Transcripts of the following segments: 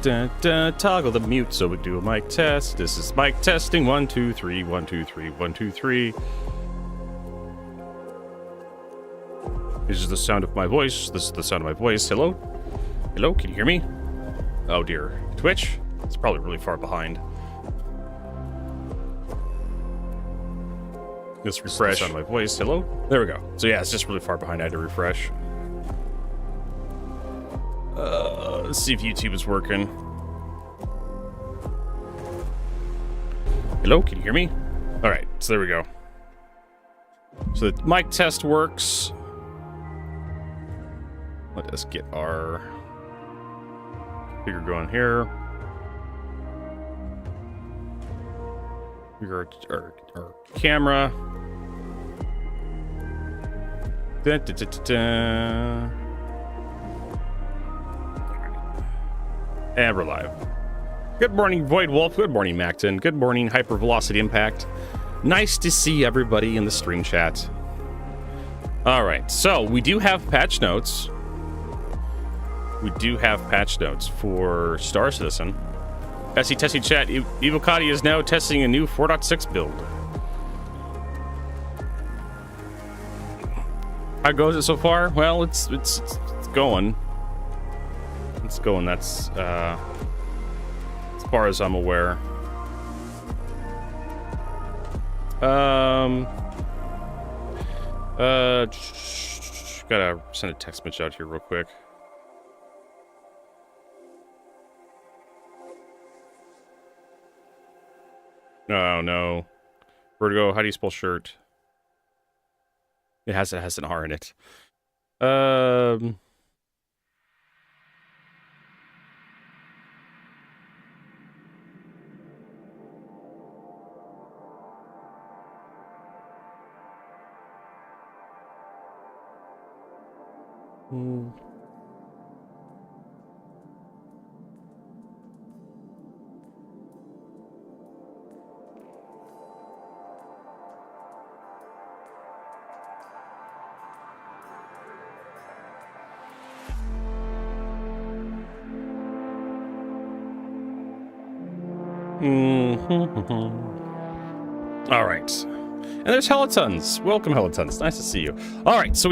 Toggle the mute so we do a mic test. This is mic testing. 1 2 3 1 2 3 1 2 3. This is the sound of my voice. This is the sound of my voice. Hello? Hello? Can you hear me? Oh dear. Twitch? It's probably really far behind. Let's refresh on my voice. Hello? There we go. So yeah, it's just really far behind. I had to refresh. Let's see if YouTube is working. Hello? Can you hear me? All right. So there we go. So the mic test works. Let us get our figure going here. Our camera. Dun, dun, dun, dun, dun. And we're live. Good morning, Void Wolf. Good morning, Macton. Good morning, Hypervelocity Impact. Nice to see everybody in the stream chat. All right, so we do have patch notes. We do have patch notes for Star Citizen. SC testing chat. Evocati is now testing a new 4.6 build. How goes it so far? Well, it's going. It's going. That's as far as I'm aware. Gotta send a text message out here real quick. Oh no. Vertigo, how do you spell shirt? It has an R in it. All right. And there's Helitons. Welcome, Helitons. Nice to see you. All right, so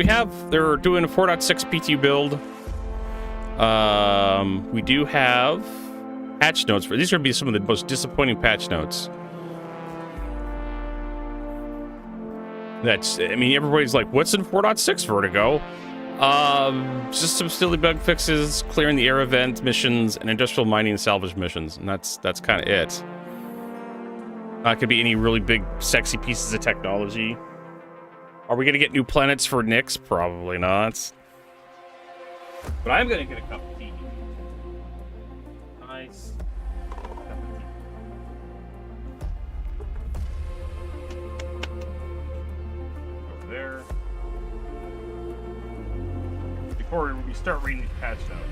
they're doing a 4.6 PTU build. We do have patch notes. These are going to be some of the most disappointing patch notes. Everybody's like, what's in 4.6 Vertigo? Just some silly bug fixes, clearing the air event missions, and industrial mining and salvage missions. And that's kind of it. Could be any really big, sexy pieces of technology. Are we going to get new planets for Nyx? Probably not. But I'm going to get a cup of tea. Nice cup of tea. Over there. Before we start reading these patch notes.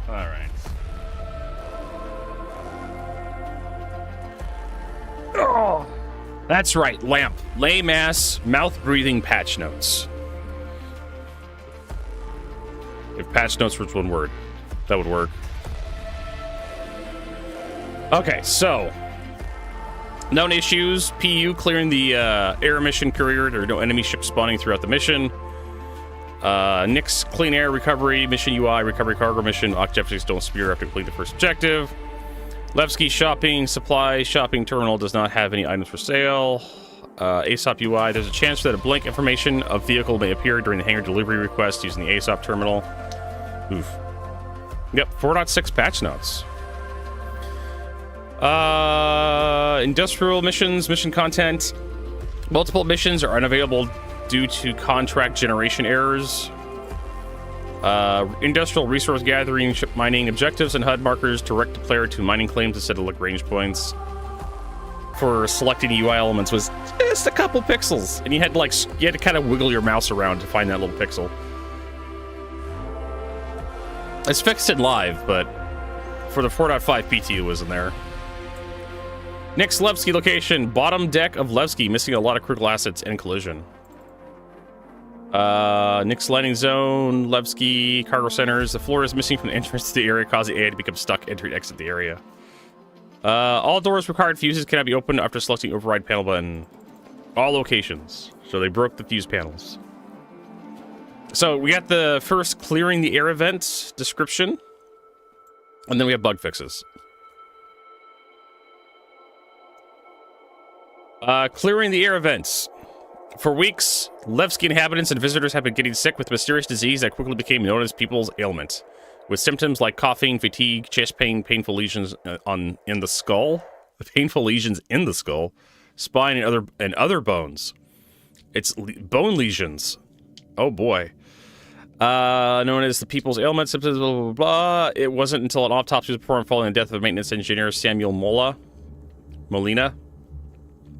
All right. Oh, that's right. Lamp. Lame ass, mouth breathing patch notes. If patch notes were one word, that would work. Okay, so known issues: PU clearing the air mission courier. There are no enemy ships spawning throughout the mission. Nyx clean air recovery mission UI recovery cargo mission. Objectives stolen spear after complete the first objective. Levski shopping terminal does not have any items for sale. ASOP UI. There's a chance that a blank information of vehicle may appear during the hangar delivery request using the ASOP terminal. Oof. Yep, 4.6 patch notes. Industrial missions, mission content. Multiple missions are unavailable due to contract generation errors. Industrial resource gathering, ship mining objectives, and HUD markers direct the player to mining claims instead of Lagrange points. For selecting UI elements was just a couple pixels, and you had to kind of wiggle your mouse around to find that little pixel. It's fixed in live, but for the 4.5 PTU wasn't there. Next Levski location, bottom deck of Levski, missing a lot of critical assets in collision. Nick's landing zone, Levski, cargo centers. The floor is missing from the entrance to the area, causing AI to become stuck entering and exit the area. All doors required fuses cannot be opened after selecting override panel button. All locations. So they broke the fuse panels. So we got the first clearing the air event description. And then we have bug fixes. Clearing the air events. For weeks, Levski inhabitants and visitors have been getting sick with a mysterious disease that quickly became known as people's ailment, with symptoms like coughing, fatigue, chest pain, painful lesions in the skull, spine, and other bones. It's bone lesions. Oh boy. Known as the people's ailment, symptoms, blah, blah, blah. It wasn't until an autopsy was performed following the death of maintenance engineer Samuel Molina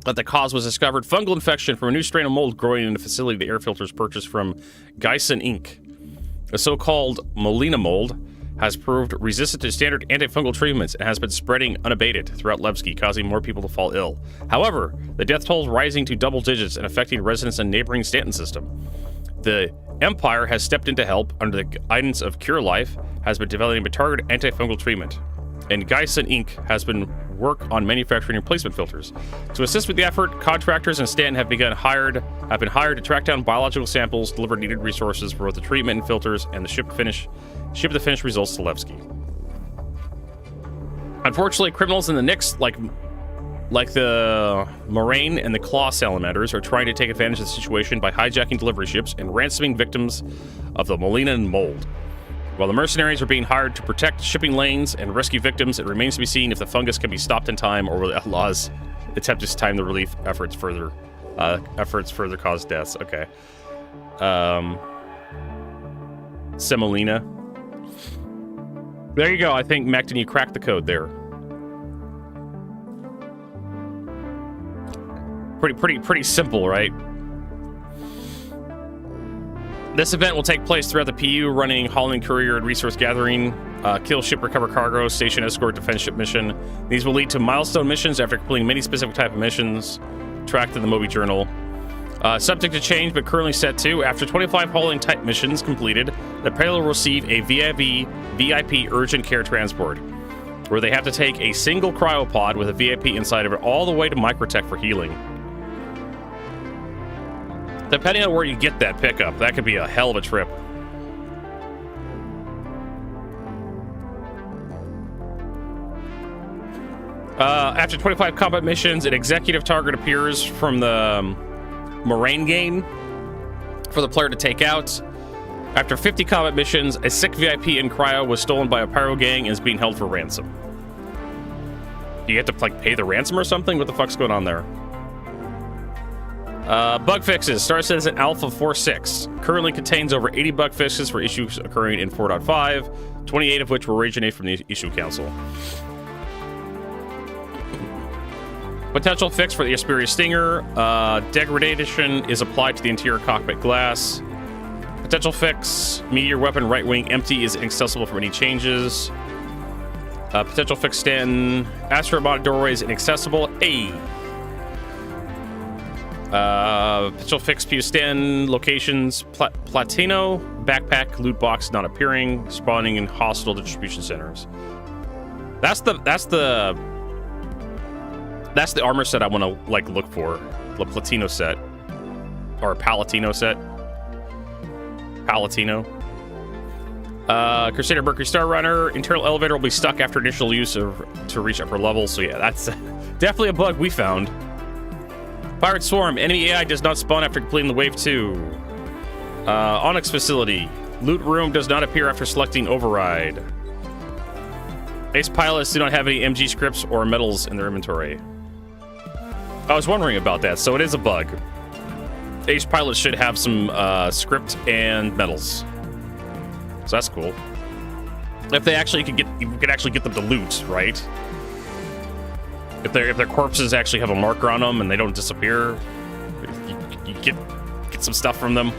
that the cause was discovered. Fungal infection from a new strain of mold growing in a facility the air filters purchased from Geisen Inc. The so-called Molina mold has proved resistant to standard antifungal treatments and has been spreading unabated throughout Levski, causing more people to fall ill. However, the death toll is rising to double digits and affecting residents in neighboring Stanton system. The Empire has stepped in to help under the guidance of Cure Life, has been developing a targeted antifungal treatment, and Geisen Inc. has been work on manufacturing replacement filters. To assist with the effort, contractors in Stanton have been hired to track down biological samples, deliver needed resources for both the treatment and filters, and ship the finished results to Levski. Unfortunately, criminals in the Nix, like the Moraine and the Claw salamanders, are trying to take advantage of the situation by hijacking delivery ships and ransoming victims of the Molina mold. While the mercenaries are being hired to protect shipping lanes and rescue victims, it remains to be seen if the fungus can be stopped in time, or will the outlaws attempt to time the relief efforts further cause deaths. Okay. Semolina. There you go. I think, Macton, you cracked the code there. Pretty simple, right? This event will take place throughout the PU, running hauling, courier, and resource gathering, kill ship, recover cargo, station escort, defense ship mission. These will lead to milestone missions after completing many specific type of missions, tracked in the Moby Journal. Subject to change, but currently set to, after 25 hauling type missions completed, the payload will receive a VIP urgent care transport, where they have to take a single cryopod with a VIP inside of it all the way to Microtech for healing. Depending on where you get that pickup, that could be a hell of a trip. After 25 combat missions, an executive target appears from the Moraine game for the player to take out. After 50 combat missions, a sick VIP in cryo was stolen by a pyro gang and is being held for ransom. Do you have to pay the ransom or something? What the fuck's going on there? Bug fixes. Star Citizen Alpha 4.6 currently contains over 80 bug fixes for issues occurring in 4.5, 28 of which will originate from the issue council. Potential fix for the Asperia Stinger. Degradation is applied to the interior cockpit glass. Potential fix. Meteor weapon right wing empty is inaccessible from any changes. Potential fix Stanton. Astronaut doorway is inaccessible. Potential fix Pew Stanton. Locations. Platino. Backpack. Loot box not appearing. Spawning in hostile distribution centers. That's the armor set I want to look for. The Platino set. Or Palatino set. Palatino. Crusader Mercury Star Runner. Internal elevator will be stuck after initial use to reach upper levels. So yeah, that's definitely a bug we found. Pirate Swarm. Enemy AI does not spawn after completing the Wave 2. Onyx Facility. Loot room does not appear after selecting Override. Ace pilots do not have any MG scripts or medals in their inventory. I was wondering about that, so it is a bug. Ace pilots should have some script and medals, so that's cool. If they actually you could actually get them to loot, right? If their corpses actually have a marker on them and they don't disappear, you get some stuff from them.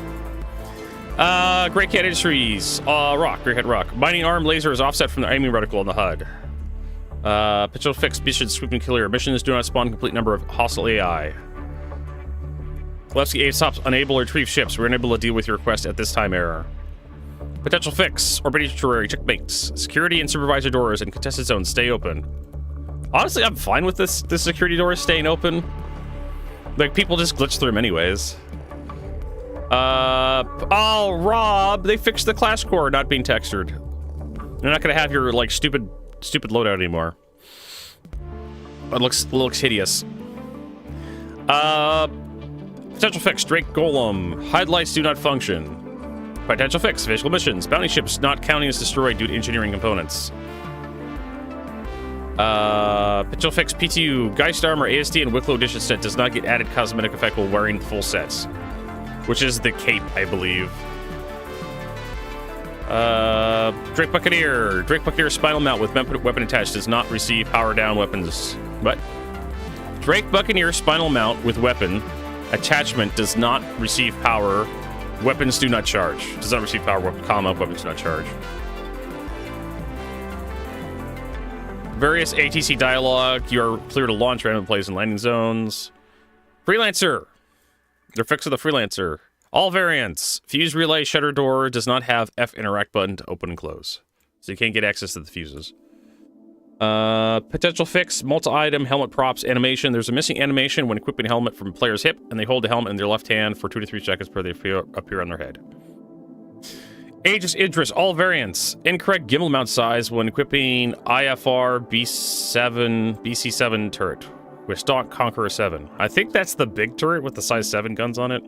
Great Cat Industries, Great Head Rock. Mining arm laser is offset from the aiming reticle on the HUD. Potential fix, mission sweeping clear. Missions do not spawn complete number of hostile AI. Bluesky ASOP's unable to retrieve ships. We're unable to deal with your request at this time, error. Potential fix, orbital checkmates. Security and supervisor doors and contested zones stay open. Honestly, I'm fine with this security door staying open. Like, people just glitch through them anyways. Oh, Rob, they fixed the class core not being textured. You're not gonna have your, like, stupid loadout anymore. It looks hideous. Potential fix, Drake Golem. Hide lights do not function. Potential fix, visual missions. Bounty ships not counting as destroyed due to engineering components. Potential fix, PTU. Geist Armor, ASD, and Wicklow Edition set does not get added cosmetic effect while wearing full sets. Which is the cape, I believe. Drake Buccaneer. Drake Buccaneer spinal mount with weapon attached does not receive power down weapons. What? Drake Buccaneer spinal mount with weapon attachment does not receive power. Weapons do not charge. Does not receive power, weapons do not charge. Various ATC dialogue. You are clear to launch random plays and landing zones. Freelancer. They're fixing the Freelancer. All variants. Fuse relay shutter door does not have F interact button to open and close. So you can't get access to the fuses. Potential fix, multi-item, helmet props, animation. There's a missing animation when equipping a helmet from player's hip, and they hold the helmet in their left hand for 2 to 3 seconds before they appear on their head. Aegis Idris, all variants. Incorrect gimbal mount size when equipping IFR BC7 turret with stock Conqueror 7. I think that's the big turret with the size 7 guns on it.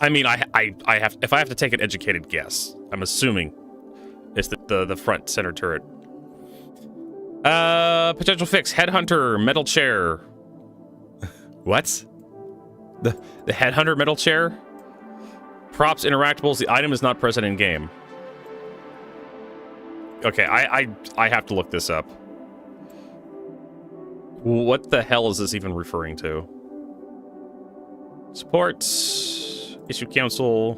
I mean, I have, if I have to take an educated guess, I'm assuming it's the front center turret. Potential fix, Headhunter, metal chair. What? The Headhunter metal chair? Props, interactables, the item is not present in game. Okay, I have to look this up. What the hell is this even referring to? Support, issue council.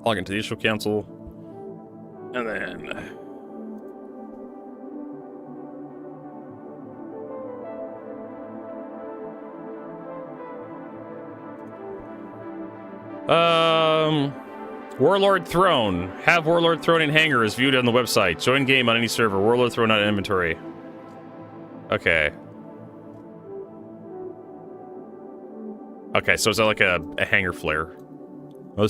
Log into the issue council. And then... Warlord Throne. Have Warlord Throne in hangar is viewed on the website. Join game on any server. Warlord Throne not in inventory. Okay. Okay, so is that like a hangar flare? I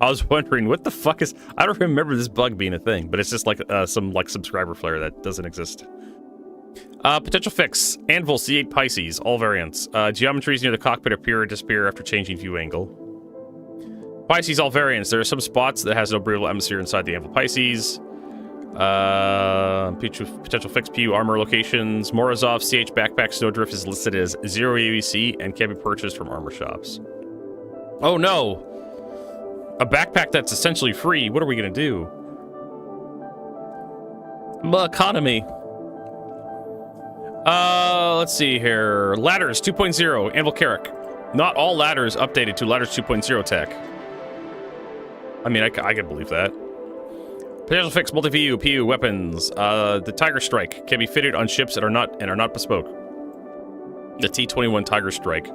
was wondering what the fuck is... I don't remember this bug being a thing, but it's just like some like subscriber flare that doesn't exist. Potential fix. Anvil C8 Pisces, all variants. Geometries near the cockpit appear or disappear after changing view angle. Pisces, all variants. There are some spots that has no breathable atmosphere inside the Anvil Pisces. Potential fix PU armor locations. Morozov CH backpack Snowdrift is listed as 0 AUC and can be purchased from armor shops. Oh no! A backpack that's essentially free. What are we gonna do? Economy. Let's see here. Ladders 2.0. Anvil Carrick. Not all ladders updated to Ladders 2.0 tech. I mean, I can believe that. Potential fix, multi-VU, PU, weapons. The Tiger Strike can be fitted on ships that are not bespoke. The T-21 Tiger Strike,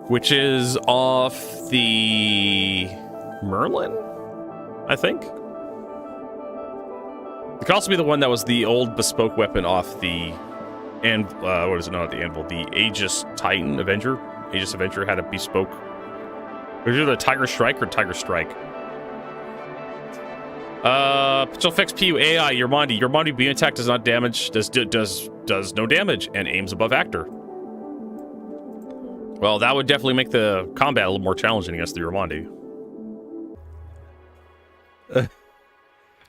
which is off the Merlin, I think. It could also be the one that was the old bespoke weapon off the, and what is it? Not the Anvil, the Aegis Titan Avenger. Aegis Avenger had a bespoke. It was either the Tiger Strike or Tiger Strike. Potential fix PU AI Yermondi. Yermondi beam attack does not damage, does no damage, and aims above actor. Well, that would definitely make the combat a little more challenging against the Yermondi.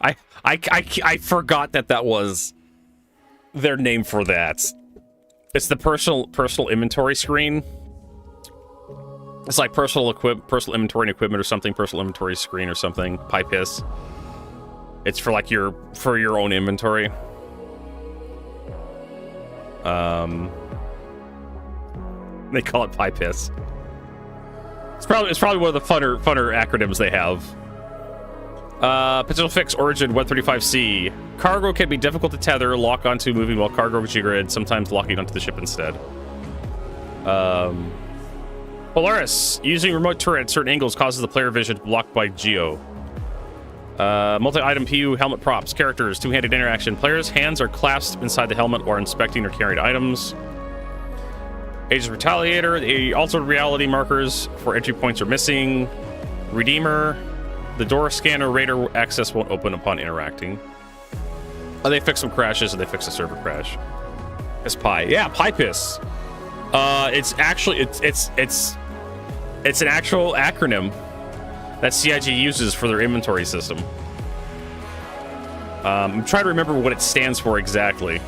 I forgot that was their name for that. It's the personal inventory screen. It's like personal inventory and equipment or something. Personal inventory screen or something. PIPIS. It's for like your own inventory. They call it PIPIS. It's probably one of the funner acronyms they have. Potential fix origin 135C. Cargo can be difficult to tether, lock onto moving while cargo grid, sometimes locking onto the ship instead. Polaris. Using remote turret at certain angles causes the player vision blocked by Geo. Multi-item PU helmet props. Characters. Two-handed interaction. Players' hands are clasped inside the helmet or inspecting or carried items. Aegis Retaliator. The altered reality markers for entry points are missing. Redeemer. The door scanner radar access won't open upon interacting. They fix some crashes and they fix a server crash. Piss Pie. Yeah, Pie Piss. It's actually it's an actual acronym that CIG uses for their inventory system. I'm trying to remember what it stands for exactly.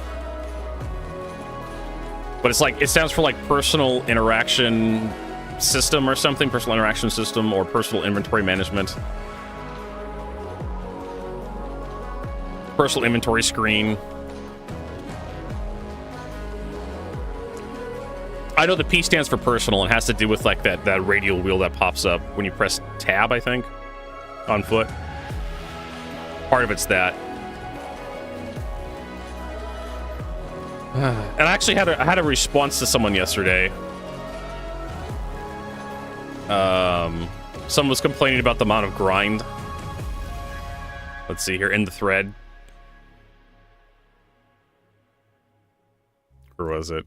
But it's like, it stands for like personal interaction system or something, personal interaction system or personal inventory management. Personal inventory screen. I know the P stands for personal and has to do with like that radial wheel that pops up when you press tab, I think, on foot. Part of it's that. And I actually had a response to someone yesterday. Someone was complaining about the amount of grind. Let's see here in the thread. Where was it?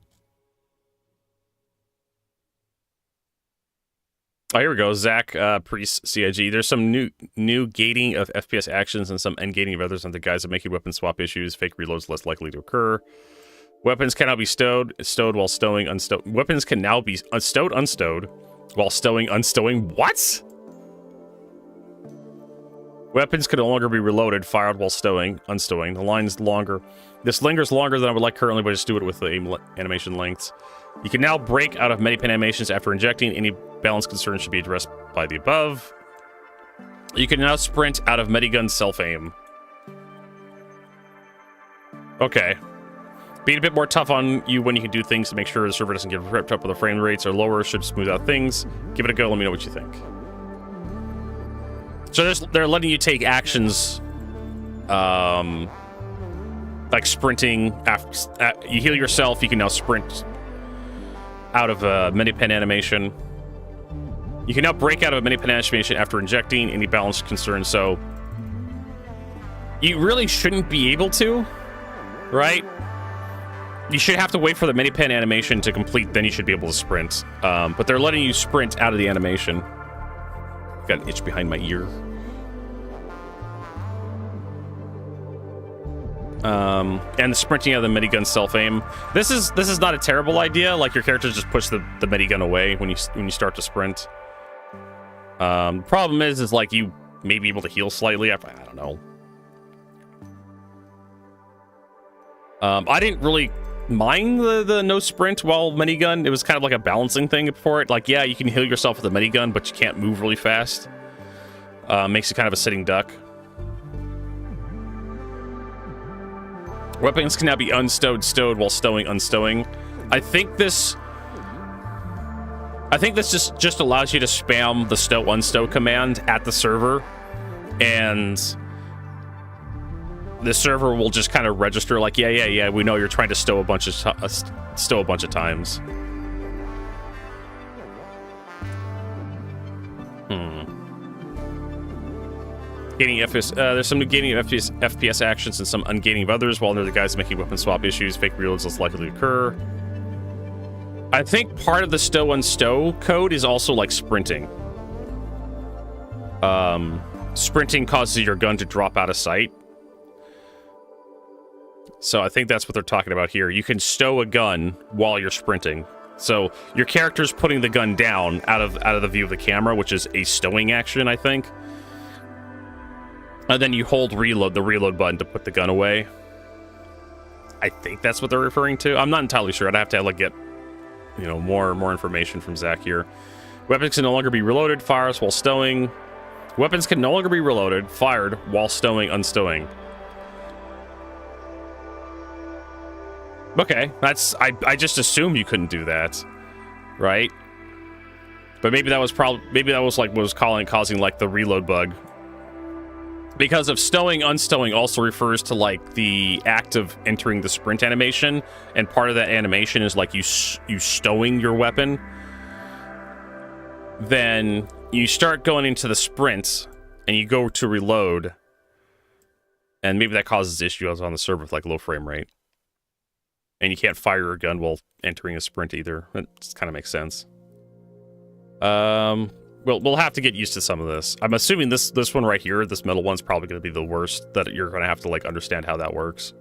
Oh, here we go. Zach, Priest, CIG. There's some new gating of FPS actions and some end gating of others on the guise of making weapon swap issues. Fake reloads less likely to occur. Weapons cannot be stowed while stowing, unstowed. Weapons can now be stowed, unstowed, while stowing, unstowing. What? Weapons can no longer be reloaded, fired while stowing, unstowing. The line's longer. This lingers longer than I would like currently, but just do it with the animation lengths. You can now break out of many pin animations after injecting. Any balance concerns should be addressed by the above. You can now sprint out of Medigun self-aim. Okay. Being a bit more tough on you when you can do things to make sure the server doesn't get ripped up with the frame rates or lower should smooth out things. Give it a go, let me know what you think. So they're letting you take actions, like sprinting. After you heal yourself, you can now sprint out of a mini-pen animation. You can now break out of a mini-pen animation after injecting any balance concerns, so you really shouldn't be able to, right? You should have to wait for the mini-pen animation to complete, then you should be able to sprint. But they're letting you sprint out of the animation. Got an itch behind my ear. And the sprinting out of the minigun self-aim. This is not a terrible idea. Like, your characters just push the minigun away when you start to sprint. The problem is like you may be able to heal slightly after, I don't know. I didn't really mind the no sprint while minigun. It was kind of like a balancing thing for it. Like, yeah, you can heal yourself with a minigun, but you can't move really fast. Makes it kind of a sitting duck. Weapons can now be unstowed, stowed while stowing, unstowing. I think this just allows you to spam the stow unstow command at the server, and the server will just kind of register like, yeah, we know you're trying to stow a bunch of times. Gating FPS, there's some new gating of FPS actions and some ungating of others, while under the guise of making weapon swap issues, fake reloads less likely to occur. I think part of the stow unstow code is also like sprinting. Sprinting causes your gun to drop out of sight. So I think that's what they're talking about here. You can stow a gun while you're sprinting. So your character's putting the gun down out of the view of the camera, which is a stowing action, I think. And then you hold the reload button to put the gun away. I think that's what they're referring to. I'm not entirely sure. I'd have to like get, more information from Zach here. Weapons can no longer be reloaded, fires while stowing. Weapons can no longer be reloaded, fired while stowing, unstowing. Okay, I just assumed you couldn't do that, right? But maybe that was causing like the reload bug. Because of stowing, unstowing also refers to like the act of entering the sprint animation, and part of that animation is like you stowing your weapon. Then you start going into the sprint, and you go to reload, and maybe that causes issues on the server with like low frame rate, and you can't fire a gun while entering a sprint either. It just kind of makes sense. We'll have to get used to some of this. I'm assuming this one right here, this middle one's probably going to be the worst, that you're going to have to, like, understand how that works.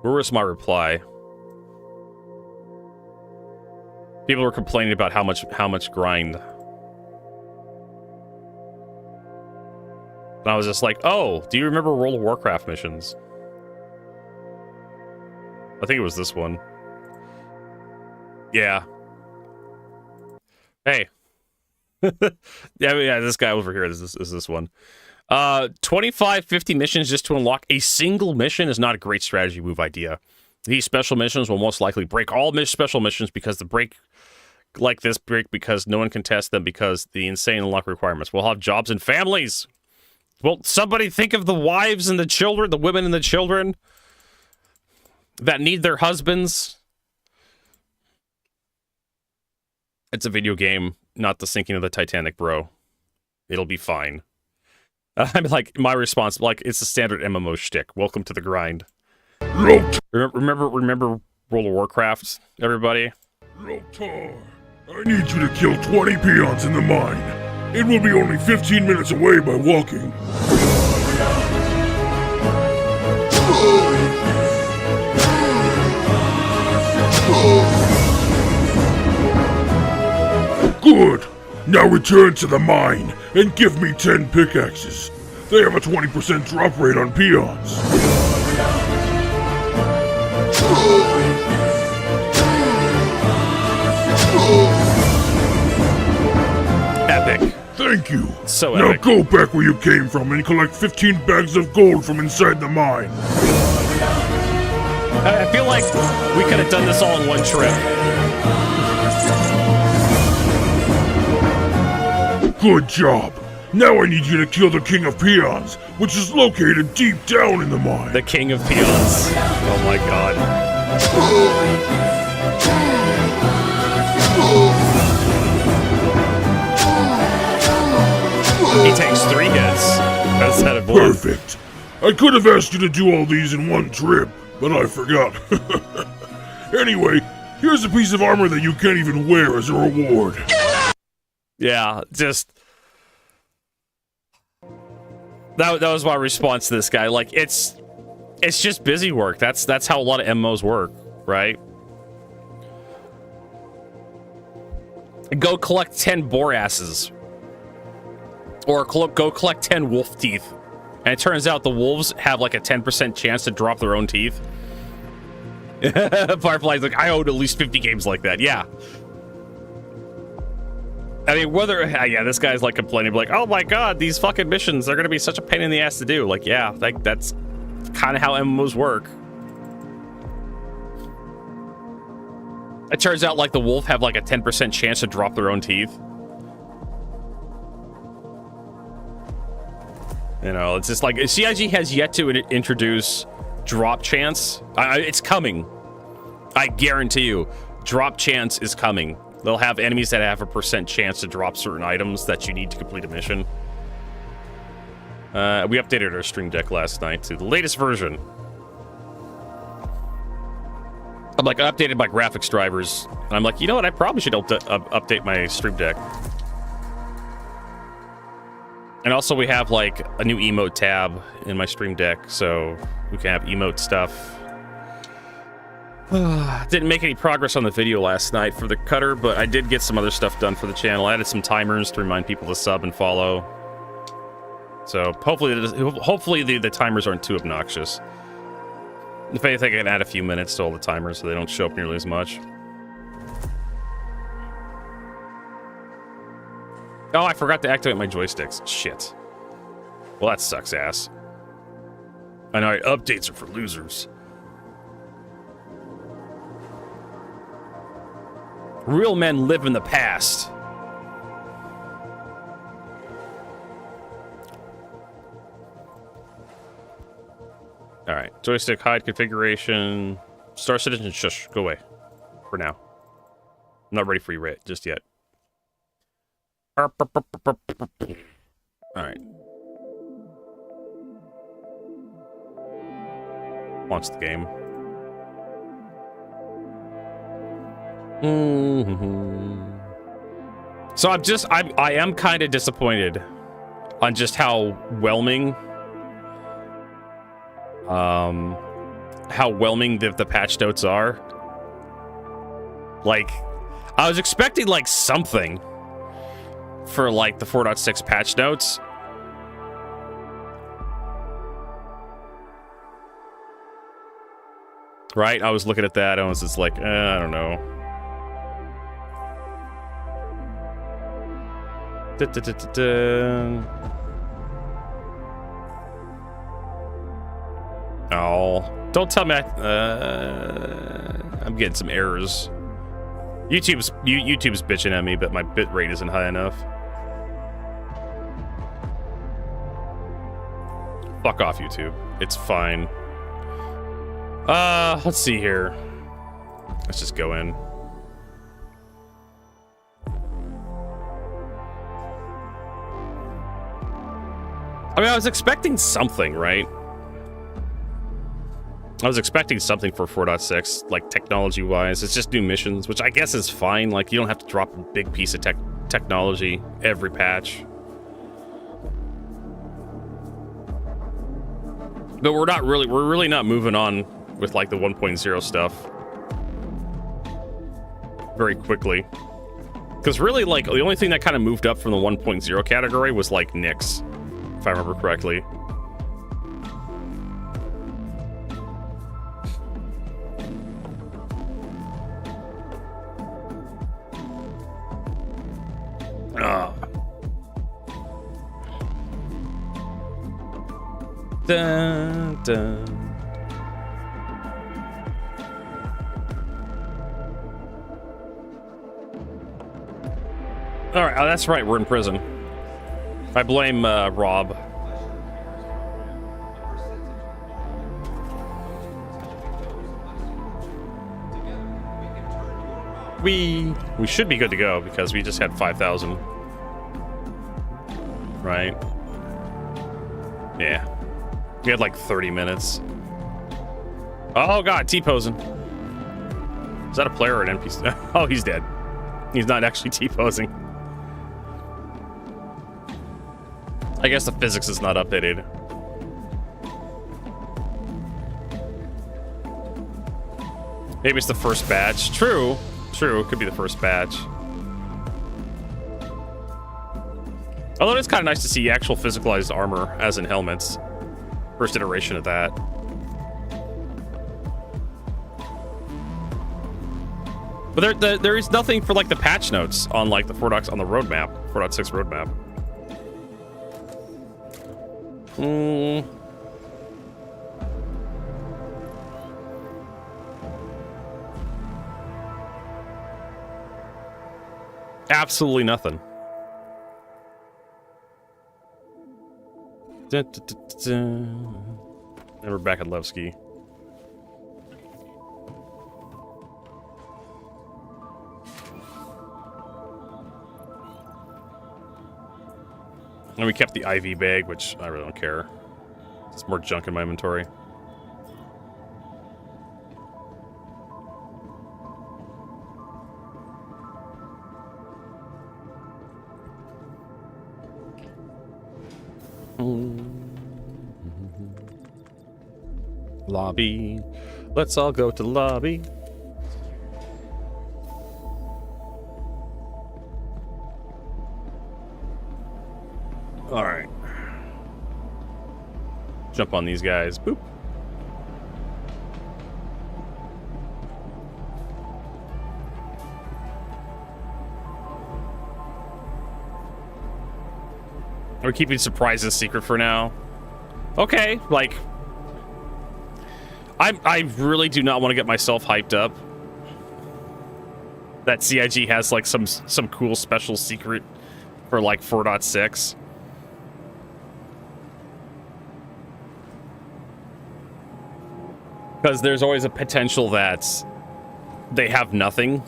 Where was my reply? People were complaining about how much grind. And I was just like, oh, do you remember World of Warcraft missions? I think it was this one. Yeah. Hey. yeah, this guy over here is this one. 25, 50 missions just to unlock a single mission is not a great strategy move idea. These special missions will most likely break all special missions because break because no one can test them because the insane unlock requirements. We'll have jobs and families. Well, somebody think of the wives and the children, the women and the children that need their husbands. It's a video game, not the sinking of the Titanic, bro. It'll be fine. I'm like, my response, like, it's a standard MMO shtick. Welcome to the grind. Remember World of Warcraft, everybody? Lotar, I need you to kill 20 peons in the mine. It will be only 15 minutes away by walking. Good! Now return to the mine and give me 10 pickaxes. They have a 20% drop rate on peons. Epic. Thank you. So now epic. Go back where you came from and collect 15 bags of gold from inside the mine. I feel like we could have done this all in one trip. Good job. Now I need you to kill the King of Peons, which is located deep down in the mine. The King of Peons. Oh my god. He takes 3 hits instead of 1. Perfect. I could have asked you to do all these in one trip, but I forgot. Anyway, here's a piece of armor that you can't even wear as a reward. Yeah, just... That was my response to this guy. Like, it's just busy work. That's how a lot of MMOs work, right? Go collect 10 boar asses. Or go collect 10 wolf teeth. And it turns out the wolves have like a 10% chance to drop their own teeth. Firefly's like, I own at least 50 games like that. Yeah. I mean, yeah, this guy's like complaining, like, oh my god, these fucking missions are gonna be such a pain in the ass to do. Like, yeah, that's kind of how MMOs work. It turns out, like, the wolf have like a 10% chance to drop their own teeth. You know, it's just like, CIG has yet to introduce drop chance. It's coming. I guarantee you, drop chance is coming. They'll have enemies that have a % chance to drop certain items that you need to complete a mission. We updated our stream deck last night to the latest version. I'm like, I updated my graphics drivers, and I'm like, you know what? I probably should update my stream deck. And also, we have like a new emote tab in my stream deck, so we can have emote stuff. Didn't make any progress on the video last night for the cutter, but I did get some other stuff done for the channel. I added some timers to remind people to sub and follow. So hopefully the timers aren't too obnoxious. If anything, I can add a few minutes to all the timers so they don't show up nearly as much. Oh, I forgot to activate my joysticks. Shit. Well, that sucks ass. I know, updates are for losers. Real men live in the past. All right, joystick hide configuration. Star Citizen, shush, go away for now. I'm not ready for you just yet. All right. Launch the game. So I am kind of disappointed on just how whelming the patch notes are. Like, I was expecting like something for like the 4.6 patch notes. Right? I was looking at that and I was just like, I don't know. Oh, don't tell me I'm getting some errors. YouTube's bitching at me, but my bit rate isn't high enough. Fuck off, YouTube. It's fine. Let's see here. Let's just go in. I mean, I was expecting something, right? I was expecting something for 4.6, like technology-wise. It's just new missions, which I guess is fine. Like, you don't have to drop a big piece of technology every patch. But we're really not moving on with like the 1.0 stuff very quickly. Because really, like, the only thing that kind of moved up from the 1.0 category was like Nyx, if I remember correctly. Dun, dun. All right, oh, that's right. We're in prison. I blame Rob. We should be good to go because we just had 5,000. Right? Yeah. We had like 30 minutes. Oh god, T-posing. Is that a player or an NPC? Oh, he's dead. He's not actually T-posing. I guess the physics is not updated. Maybe it's the first batch. True. True, it could be the first batch. Although it's kind of nice to see actual physicalized armor, as in helmets. First iteration of that. But there is nothing for like the patch notes on like the 4.6 on the roadmap, 4.6 roadmap. Absolutely nothing. Dun, dun, dun, dun. And we're back at Bluesky. And we kept the IV bag, which I really don't care. There's more junk in my inventory. Lobby. Let's all go to the lobby. All right. Jump on these guys. Boop. We're keeping surprises secret for now. Okay, like I really do not want to get myself hyped up that CIG has like some cool special secret for like 4.6. Because there's always a potential that they have nothing.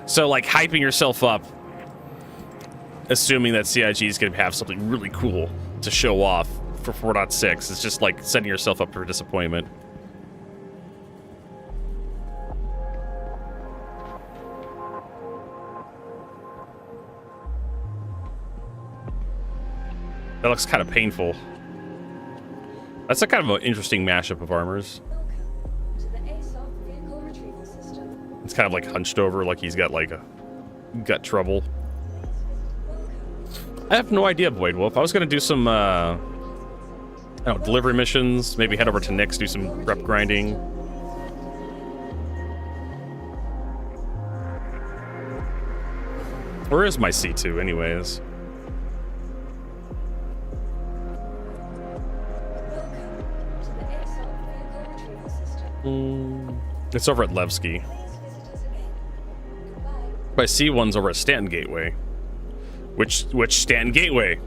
So like hyping yourself up, assuming that CIG is going to have something really cool to show off for 4.6 is just like setting yourself up for disappointment. That looks kind of painful. That's a kind of an interesting mashup of armors. It's kind of like hunched over, like he's got like a gut trouble. I have no idea, Void Wolf. I was gonna do some, I don't know, delivery missions. Maybe head over to Nyx, do some rep grinding. Where is my C2, anyways? It's over at Levski. My C1's over at Stanton Gateway. Which Stanton Gateway?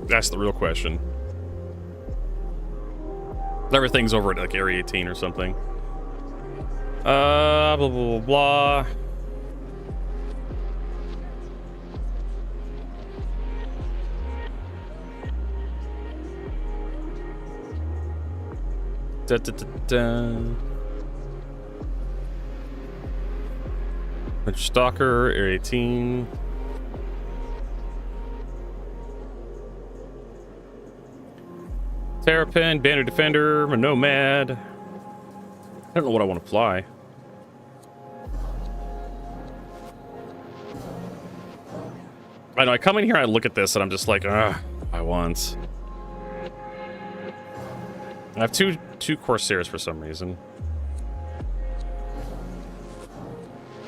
That's the real question. Everything's over at like Area 18 or something. Blah blah blah blah. Da, da, da, da. Stalker, Area 18. Terrapin, Banner Defender, Nomad. I don't know what I want to fly. I know, I come in here and I look at this and I'm just like, I want. I have two Corsairs for some reason.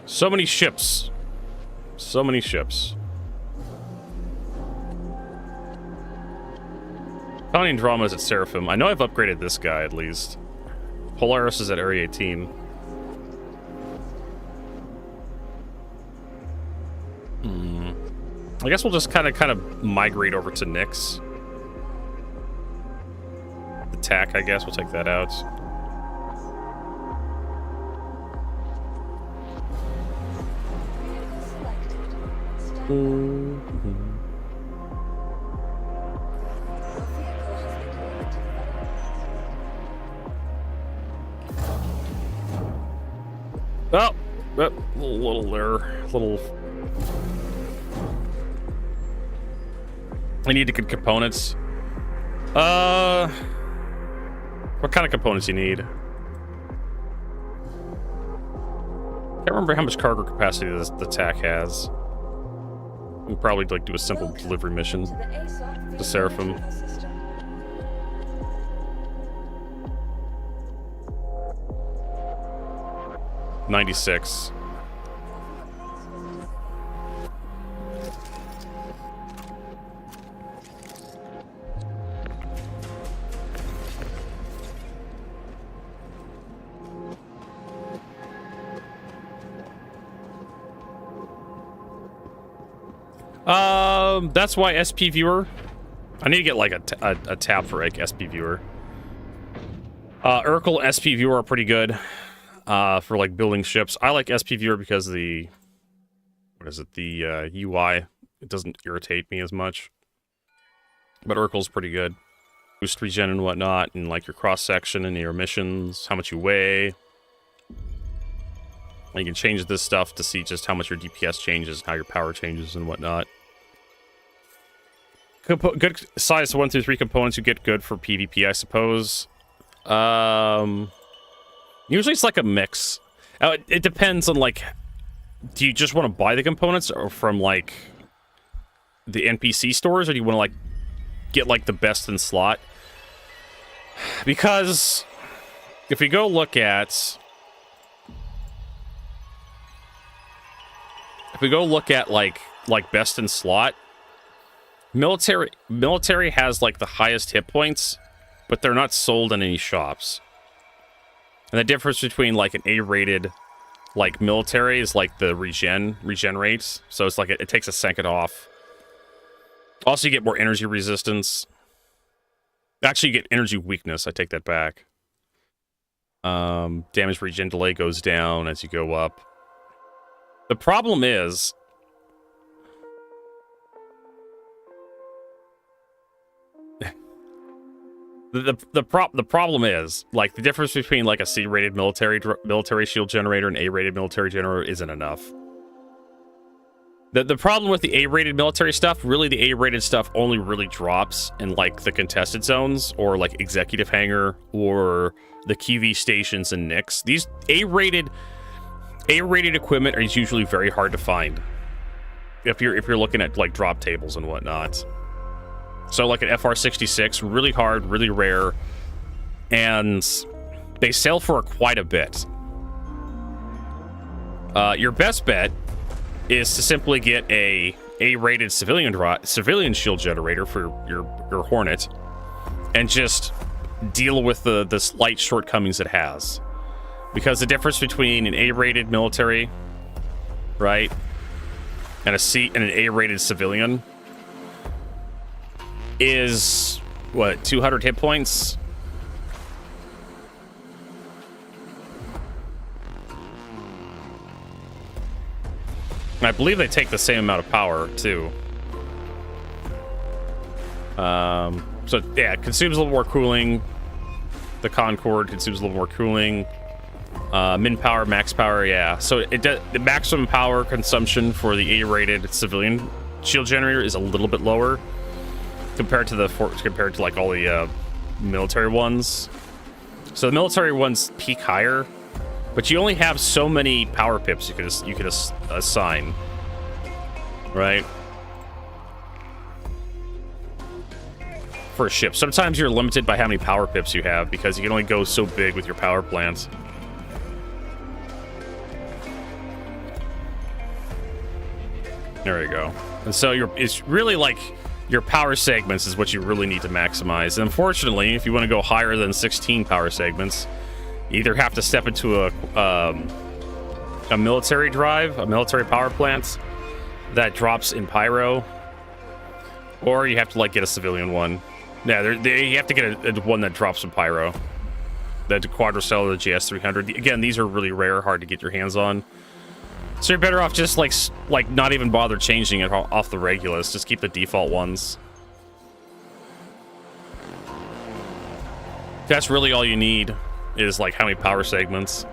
So many ships. So many ships. Founding Drama is at Seraphim. I know I've upgraded this guy at least. Polaris is at Area 18. I guess we'll just kind of migrate over to Nyx. Attack, I guess. We'll take that out. Oh, little there, little. I need to get components. What kind of components you need? Can't remember how much cargo capacity the TAC has. We can probably like do a simple delivery mission to Seraphim. $96. That's why SP Viewer. I need to get like a tab for like SP Viewer. Urkel and SP Viewer are pretty good for like building ships. I like SP Viewer because the UI, it doesn't irritate me as much. But Urkel's pretty good. Boost regen and whatnot, and like your cross section and your emissions, how much you weigh. And you can change this stuff to see just how much your DPS changes, how your power changes, and whatnot. Good size 1 through 3 components you get good for PvP, I suppose. Usually it's like a mix. It depends on like, do you just want to buy the components or from like the NPC stores, or do you want to like get like the best in slot? Because if we go look at like best in slot, military has like the highest hit points but they're not sold in any shops. And the difference between like an A-rated like military is like the regen rates. So it's like it takes a second off. Also, you get more energy resistance. Actually, you get energy weakness. I take that back. Damage regen delay goes down as you go up. The problem is... The problem is, like, the difference between, like, a C-rated military shield generator and A-rated military generator isn't enough. The problem with the A-rated military stuff, really the A-rated stuff only really drops in, like, the contested zones, or, like, executive hangar, or the QV stations and NICs. These A-rated equipment is usually very hard to find. If you're looking at, like, drop tables and whatnot. So, like an FR66, really hard, really rare, and they sell for quite a bit. Your best bet is to simply get a A-rated civilian shield generator for your Hornet, and just deal with the slight shortcomings it has. Because the difference between an A-rated military, right, and an A-rated civilian is, what, 200 hit points? And I believe they take the same amount of power, too. So, yeah, it consumes a little more cooling. The Concorde consumes a little more cooling. Min power, max power, yeah. So, the maximum power consumption for the A-rated civilian shield generator is a little bit lower compared to like all the military ones. So the military ones peak higher, but you only have so many power pips you can assign, right? For a ship. Sometimes you're limited by how many power pips you have because you can only go so big with your power plants. There you go. And so it's really like your power segments is what you really need to maximize. And unfortunately, if you want to go higher than 16 power segments, you either have to step into a military drive, a military power plant that drops in pyro, or you have to like get a civilian one. Yeah, you have to get a one that drops in pyro. The quadricellular GS300. Again, these are really rare, hard to get your hands on. So you're better off just like not even bother changing it off the Regulus. Just keep the default ones. That's really all you need, is like how many power segments.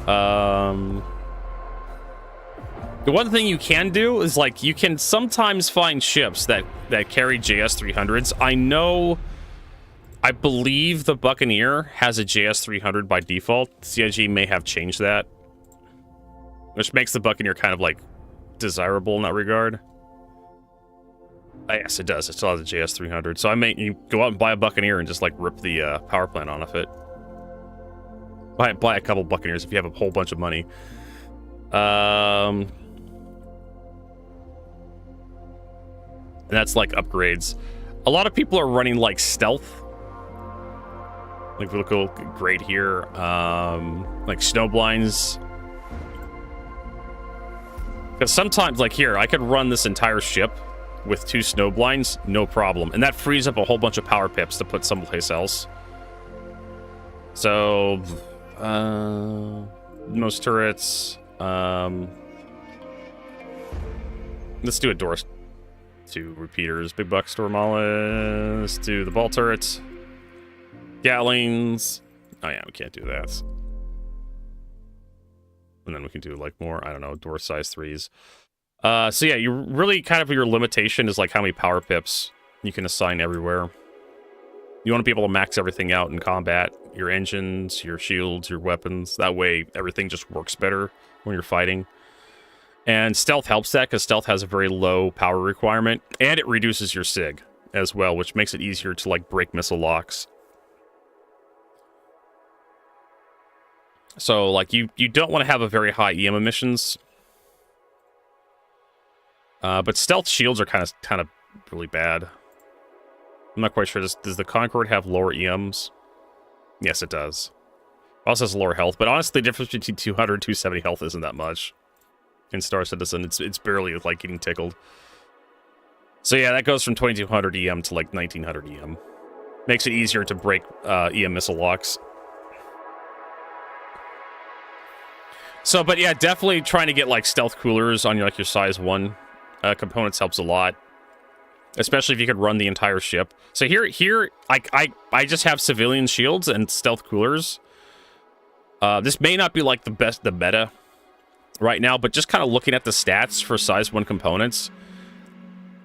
The one thing you can do is like you can sometimes find ships that carry JS300s. I believe the Buccaneer has a JS300 by default. CIG may have changed that, which makes the Buccaneer kind of like desirable in that regard. Yes, it does. It still has a JS300. So you go out and buy a Buccaneer and just like rip the power plant off it. Buy a couple Buccaneers if you have a whole bunch of money. And that's like upgrades. A lot of people are running like stealth. Like, we look great here. Like snow blinds. Because sometimes, like here, I could run this entire ship with 2 snow blinds, no problem. And that frees up a whole bunch of power pips to put someplace else. So, most turrets. Let's do a door. 2 repeaters. Big buck Stormala. Let's do the ball turrets. Gatlings. Oh yeah, we can't do that. And then we can do like more, I don't know, door size 3s. So yeah, you really kind of, your limitation is like how many power pips you can assign everywhere. You want to be able to max everything out in combat. Your engines, your shields, your weapons. That way everything just works better when you're fighting. And stealth helps that because stealth has a very low power requirement. And it reduces your SIG as well, which makes it easier to like break missile locks. So, like, you don't want to have a very high EM emissions. But stealth shields are kind of really bad. I'm not quite sure. Does the Concorde have lower EMs? Yes, it does. Also has lower health, but honestly, the difference between 200 and 270 health isn't that much. In Star Citizen, it's barely like getting tickled. So yeah, that goes from 2200 EM to like 1900 EM. Makes it easier to break EM missile locks. So, but yeah, definitely trying to get like stealth coolers on your size 1 components helps a lot. Especially if you could run the entire ship. So here, I just have civilian shields and stealth coolers. This may not be like the meta right now, but just kind of looking at the stats for size 1 components,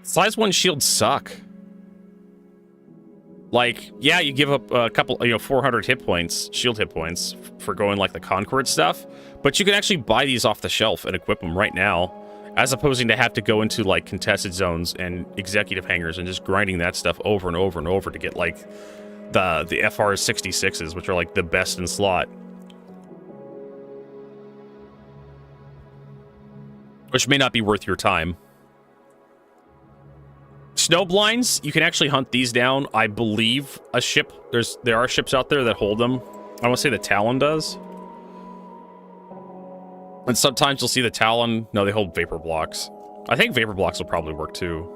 size 1 shields suck. Like, yeah, you give up a couple, 400 hit points, shield hit points for going like the Concorde stuff, but you can actually buy these off the shelf and equip them right now, as opposed to have to go into like contested zones and executive hangars and just grinding that stuff over and over and over to get like the FR66s, which are like the best in slot. Which may not be worth your time. Snow blinds, you can actually hunt these down. I believe a ship, there are ships out there that hold them. I want to say the Talon does. And sometimes you'll see the Talon. No, they hold vapor blocks. I think vapor blocks will probably work too.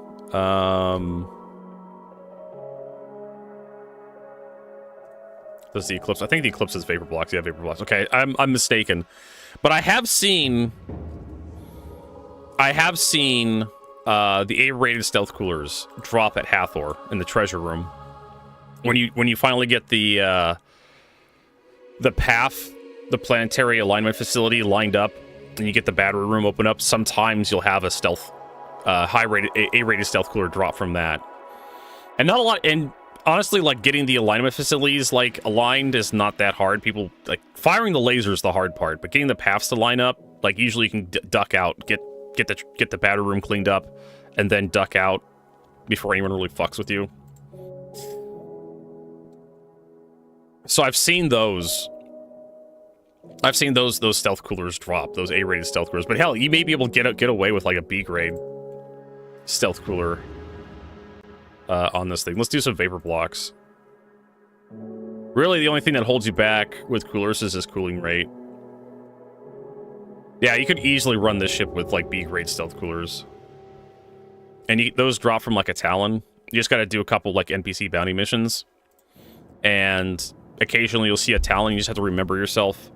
Does the Eclipse? I think the Eclipse is vapor blocks. Yeah, vapor blocks. Okay, I'm mistaken. But I have seen the A-rated stealth coolers drop at Hathor in the treasure room. When you finally get the path, the planetary alignment facility lined up, and you get the battery room open up, sometimes you'll have a stealth A-rated stealth cooler drop from that. And not a lot, and honestly, like getting the alignment facilities like aligned is not that hard. People like firing the laser is the hard part, but getting the paths to line up, like usually you can duck out, get the battery room cleaned up, and then duck out before anyone really fucks with you. So I've seen those stealth coolers drop, those A-rated stealth coolers. But hell, you may be able to get away with like a B-grade stealth cooler on this thing. Let's do some vapor blocks. Really, the only thing that holds you back with coolers is this cooling rate. Yeah, you could easily run this ship with like B-grade stealth coolers. And those drop from like a Talon. You just got to do a couple like NPC bounty missions. And occasionally you'll see a Talon, you just have to remember yourself.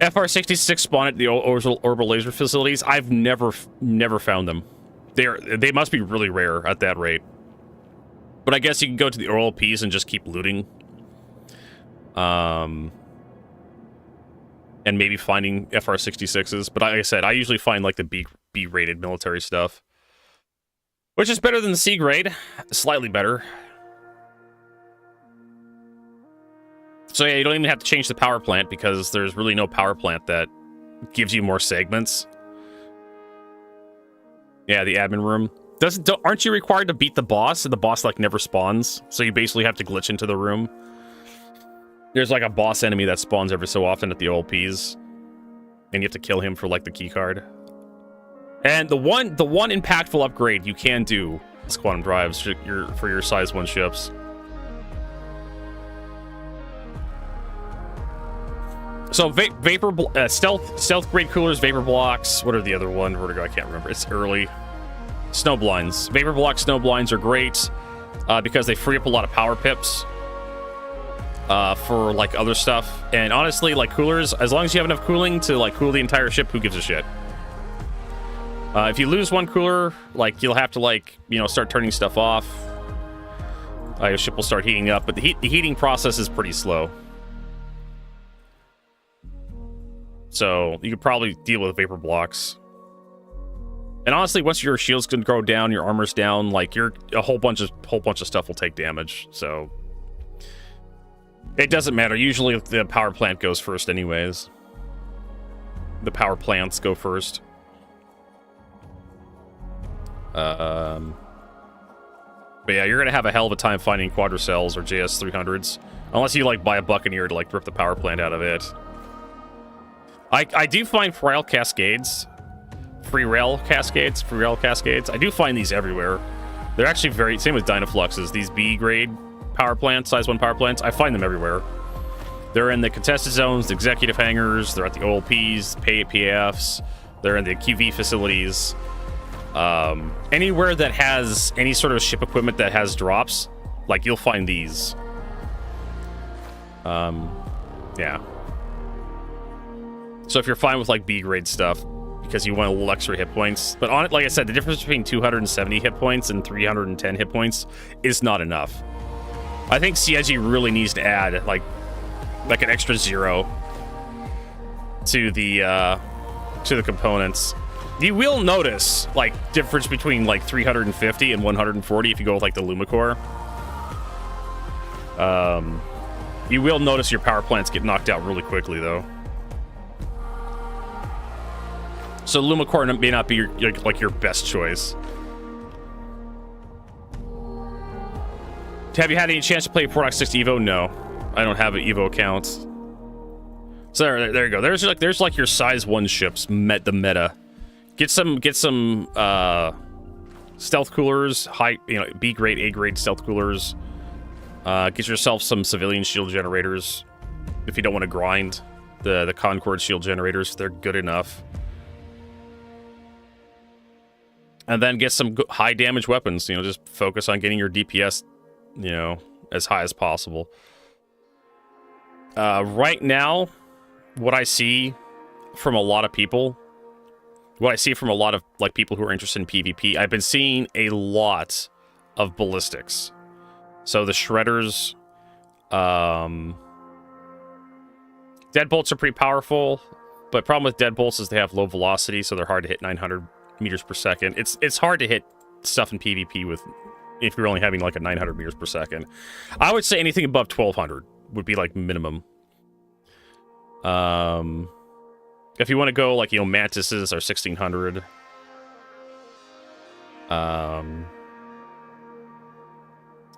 FR66 spawn at the orbital laser facilities. I've never found them. They must be really rare at that rate. But I guess you can go to the OLPs and just keep looting. And maybe finding FR66s. But like I said, I usually find like the B-rated military stuff. Which is better than the C-grade. Slightly better. So yeah, you don't even have to change the power plant because there's really no power plant that gives you more segments. Yeah, the admin room. Aren't you required to beat the boss? And the boss like never spawns. So you basically have to glitch into the room. There's like a boss enemy that spawns every so often at the OLPs. And you have to kill him for like the key card. And the one impactful upgrade you can do is quantum drives for your size 1 ships. So stealth grade coolers, vapor blocks. What are the other one? Where to go? I can't remember. It's early. Snow blinds. Vapor block snow blinds are great because they free up a lot of power pips for like other stuff. And honestly, like coolers, as long as you have enough cooling to like cool the entire ship, who gives a shit? If you lose one cooler, like you'll have to like start turning stuff off. Your ship will start heating up, but the heating process is pretty slow. So you could probably deal with vapor blocks. And honestly, once your shields can go down, your armor's down, like a whole bunch of stuff will take damage. So it doesn't matter. Usually the power plant goes first anyways. The power plants go first. But yeah, you're gonna have a hell of a time finding quadricells or JS300s. Unless you like buy a Buccaneer to like rip the power plant out of it. I do find free rail cascades. I do find these everywhere. They're actually very... Same with Dynafluxes. These B-grade power plants, size 1 power plants, I find them everywhere. They're in the contested zones, the executive hangars, they're at the OLPs, PAFs, they're in the QV facilities. Anywhere that has any sort of ship equipment that has drops, like, you'll find these. Yeah. So if you're fine with, like, B-grade stuff, because you want a little extra hit points. But on it, like I said, the difference between 270 hit points and 310 hit points is not enough. I think CIG really needs to add, like an extra 0 to the components. You will notice, like, difference between, like, 350 and 140 if you go with, like, the Lumicore. You will notice your power plants get knocked out really quickly, though. So Lumicore may not be your best choice. Have you had any chance to play Portox 6 Evo? No, I don't have an Evo account. So there you go. There's like your size 1 ships. The meta. Get some stealth coolers, high B grade, A grade stealth coolers. Get yourself some civilian shield generators if you don't want to grind the Concord shield generators. They're good enough. And then get some high damage weapons. Just focus on getting your DPS, as high as possible. Right now, what I see from a lot of people, like people who are interested in PvP, I've been seeing a lot of ballistics. So the shredders, deadbolts are pretty powerful, but problem with deadbolts is they have low velocity, so they're hard to hit 900 meters per second. It's hard to hit stuff in PvP if you're only having like a 900 meters per second. I would say anything above 1200 would be like minimum. If you want to go like mantises are 1600.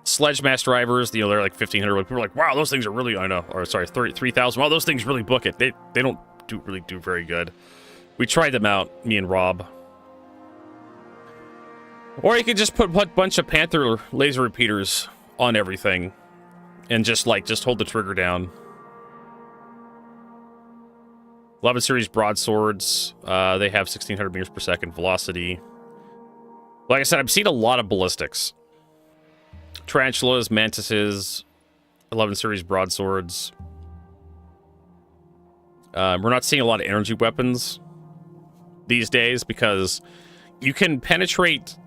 Sledge mass drivers, they're like 1500. People are like, wow, those things are really, I know, or sorry, 3000. Wow, those things really book it. They don't really do very good. We tried them out, me and Rob. Or you could just put a bunch of Panther laser repeaters on everything and just hold the trigger down. 11 series broadswords, they have 1600 meters per second velocity. Like I said, I've seen a lot of ballistics. Tarantulas, mantises, 11 series broadswords. We're not seeing a lot of energy weapons these days because you can penetrate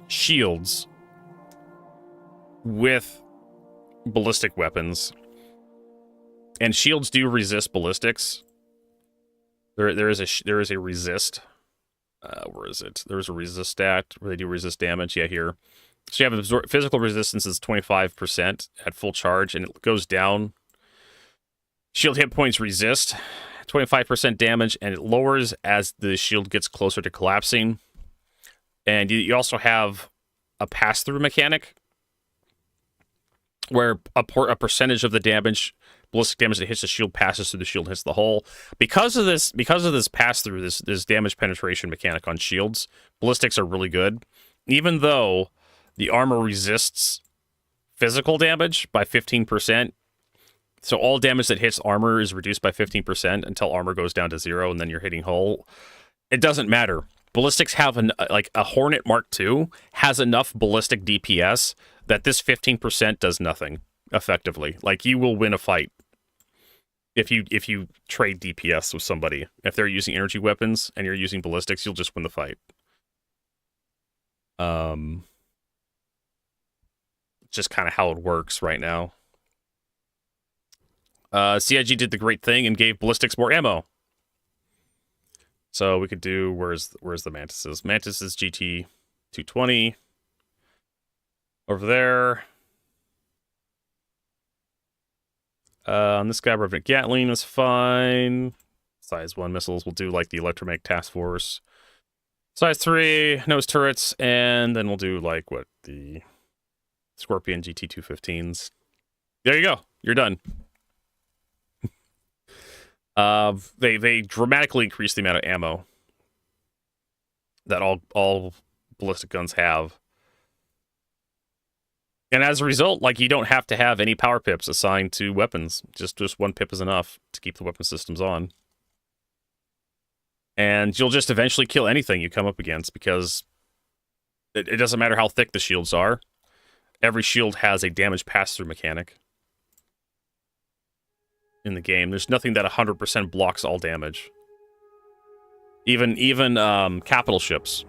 shields with ballistic weapons, and shields do resist ballistics. There is a resist. Where is it? There's a resist stat where they do resist damage. Yeah, here. So you have physical resistance is 25% at full charge, and it goes down. Shield hit points resist 25% damage, and it lowers as the shield gets closer to collapsing. And you also have a pass-through mechanic where a percentage of the damage, ballistic damage that hits the shield passes through the shield and hits the hull. Because of this pass-through, this damage penetration mechanic on shields, ballistics are really good. Even though the armor resists physical damage by 15%, so all damage that hits armor is reduced by 15% until armor goes down to 0, and then you're hitting hull. It doesn't matter. Ballistics have a Hornet Mark II has enough ballistic DPS that this 15% does nothing effectively. Like, you will win a fight if you trade DPS with somebody. If they're using energy weapons and you're using ballistics, you'll just win the fight. Just kind of how it works right now. CIG did the great thing and gave ballistics more ammo. So we could do, where's the Mantises? Mantises GT 220. Over there. On this guy, Revenant Gatling is fine. Size 1 missiles, we'll do like the Electromagnetic Task Force. Size 3, nose turrets, and then we'll do like what, the Scorpion GT 215s. There you go, you're done. They dramatically increase the amount of ammo that all ballistic guns have. And as a result, like, you don't have to have any power pips assigned to weapons. Just one pip is enough to keep the weapon systems on. And you'll just eventually kill anything you come up against, because it doesn't matter how thick the shields are. Every shield has a damage pass-through mechanic in the game. There's nothing that 100% blocks all damage. Even capital ships,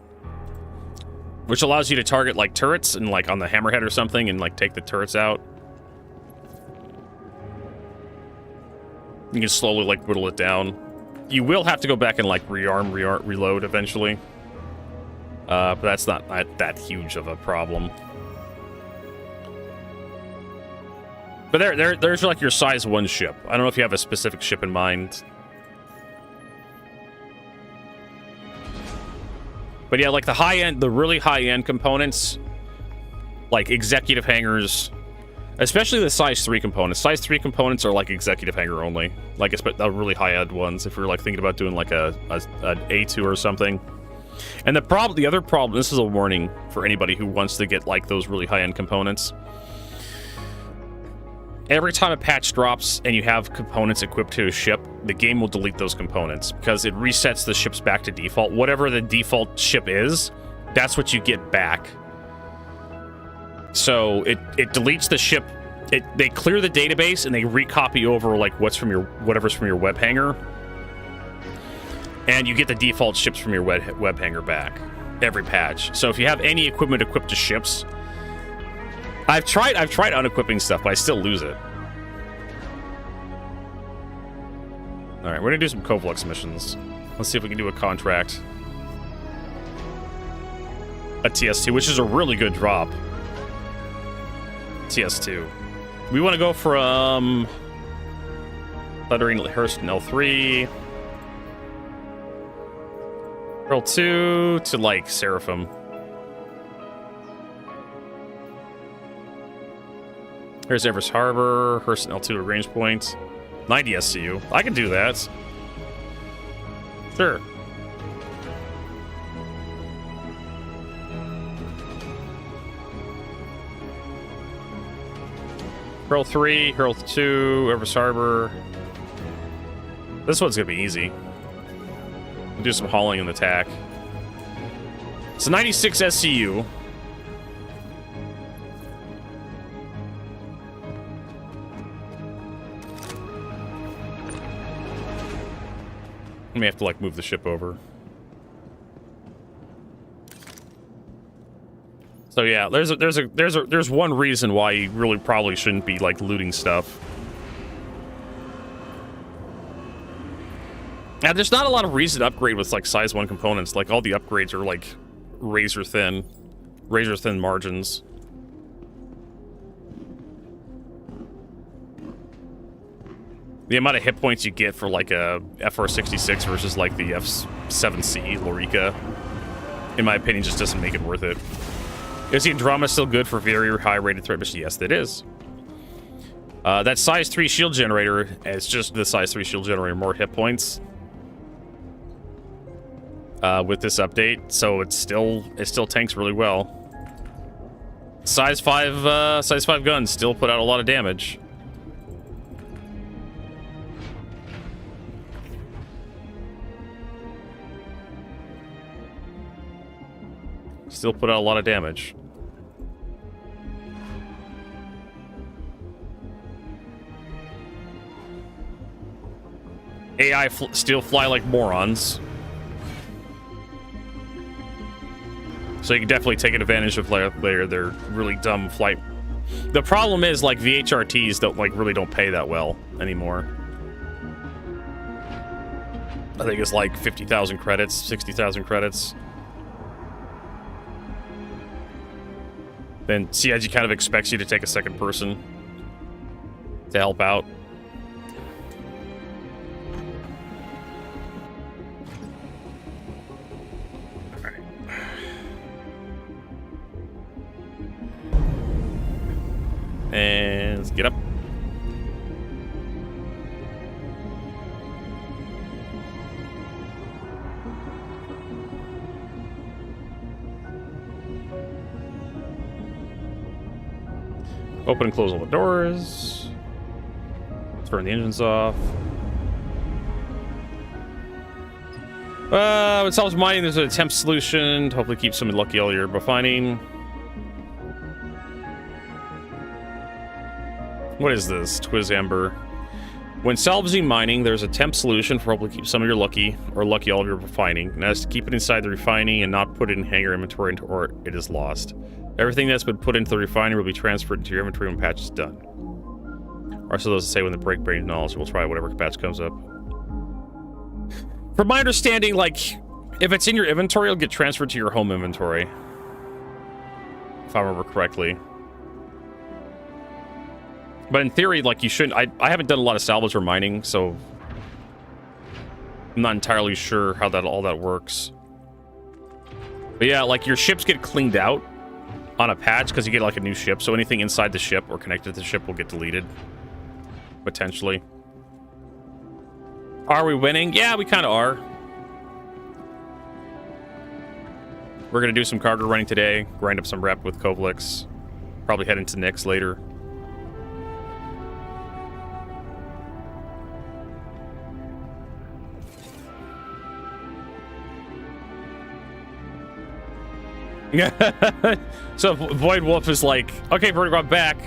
which allows you to target like turrets and like on the hammerhead or something and like take the turrets out. You can slowly like whittle it down. You will have to go back and like reload eventually. But that's not that huge of a problem. But there's like your size 1 ship. I don't know if you have a specific ship in mind. But yeah, like the really high-end components, like executive hangars, especially the size 3 components. Size 3 components are like executive hangar only. Like the really high-end ones, if you're like thinking about doing like an A2 or something. And the other problem, this is a warning for anybody who wants to get like those really high-end components. Every time a patch drops and you have components equipped to a ship, the game will delete those components because it resets the ships back to default. Whatever the default ship is, that's what you get back. So it deletes the ship. They clear the database and they recopy over like whatever's from your web hanger, and you get the default ships from your web hanger back every patch. So if you have any equipment equipped to ships, I've tried unequipping stuff, but I still lose it. All right, we're gonna do some Kovlux missions. Let's see if we can do a contract. A TS2, which is a really good drop. TS2. We want to go from Thundering Hearst and L3, L2 to like Seraphim. Here's Everest Harbor, Hearst and L2 at range point. 90 SCU. I can do that. Sure. Hurl 3, Hurl 2, Everest Harbor. This one's gonna be easy. We'll do some hauling and attack. It's 96 SCU. I may have to like move the ship over. So yeah, there's one reason why you really probably shouldn't be like looting stuff. And there's not a lot of reason to upgrade with like size 1 components. Like all the upgrades are like razor thin margins. The amount of hit points you get for like a FR66 versus like the F7C Lorica, in my opinion, just doesn't make it worth it. Is the Andromeda still good for very high rated threat missions? Yes, it is. That size 3 shield generator, it's just the size 3 shield generator, more hit points with this update, so it still tanks really well. Size 5 guns still put out a lot of damage. Still put out a lot of damage. AI still fly like morons. So you can definitely take advantage of their really dumb flight. The problem is like VHRTs don't pay that well anymore. I think it's like 50,000 credits, 60,000 credits. Then CIG kind of expects you to take a second person to help out. Alright. And let's get up. Open and close all the doors. Turn the engines off. With salvage mining, there's an attempt solution to hopefully keep someone lucky all year refining. What is this? Twiz Amber. When salvaging mining, there's a temp solution for hopefully keep some of your lucky or lucky all of your refining. And that's to keep it inside the refining and not put it in hangar inventory or it is lost. Everything that's been put into the refinery will be transferred into your inventory when patch is done. Or so those say when the break brain knowledge, we'll try whatever patch comes up. From my understanding, like, if it's in your inventory, it'll get transferred to your home inventory. If I remember correctly. But in theory, like, you shouldn't... I haven't done a lot of salvage or mining, so... I'm not entirely sure how all that works. But yeah, like, your ships get cleaned out on a patch because you get, like, a new ship. So anything inside the ship or connected to the ship will get deleted. Potentially. Are we winning? Yeah, we kind of are. We're going to do some cargo running today. Grind up some rep with Kovlix. Probably head into Nyx later. So Void Wolf is like, okay, Vertigo, I'm back.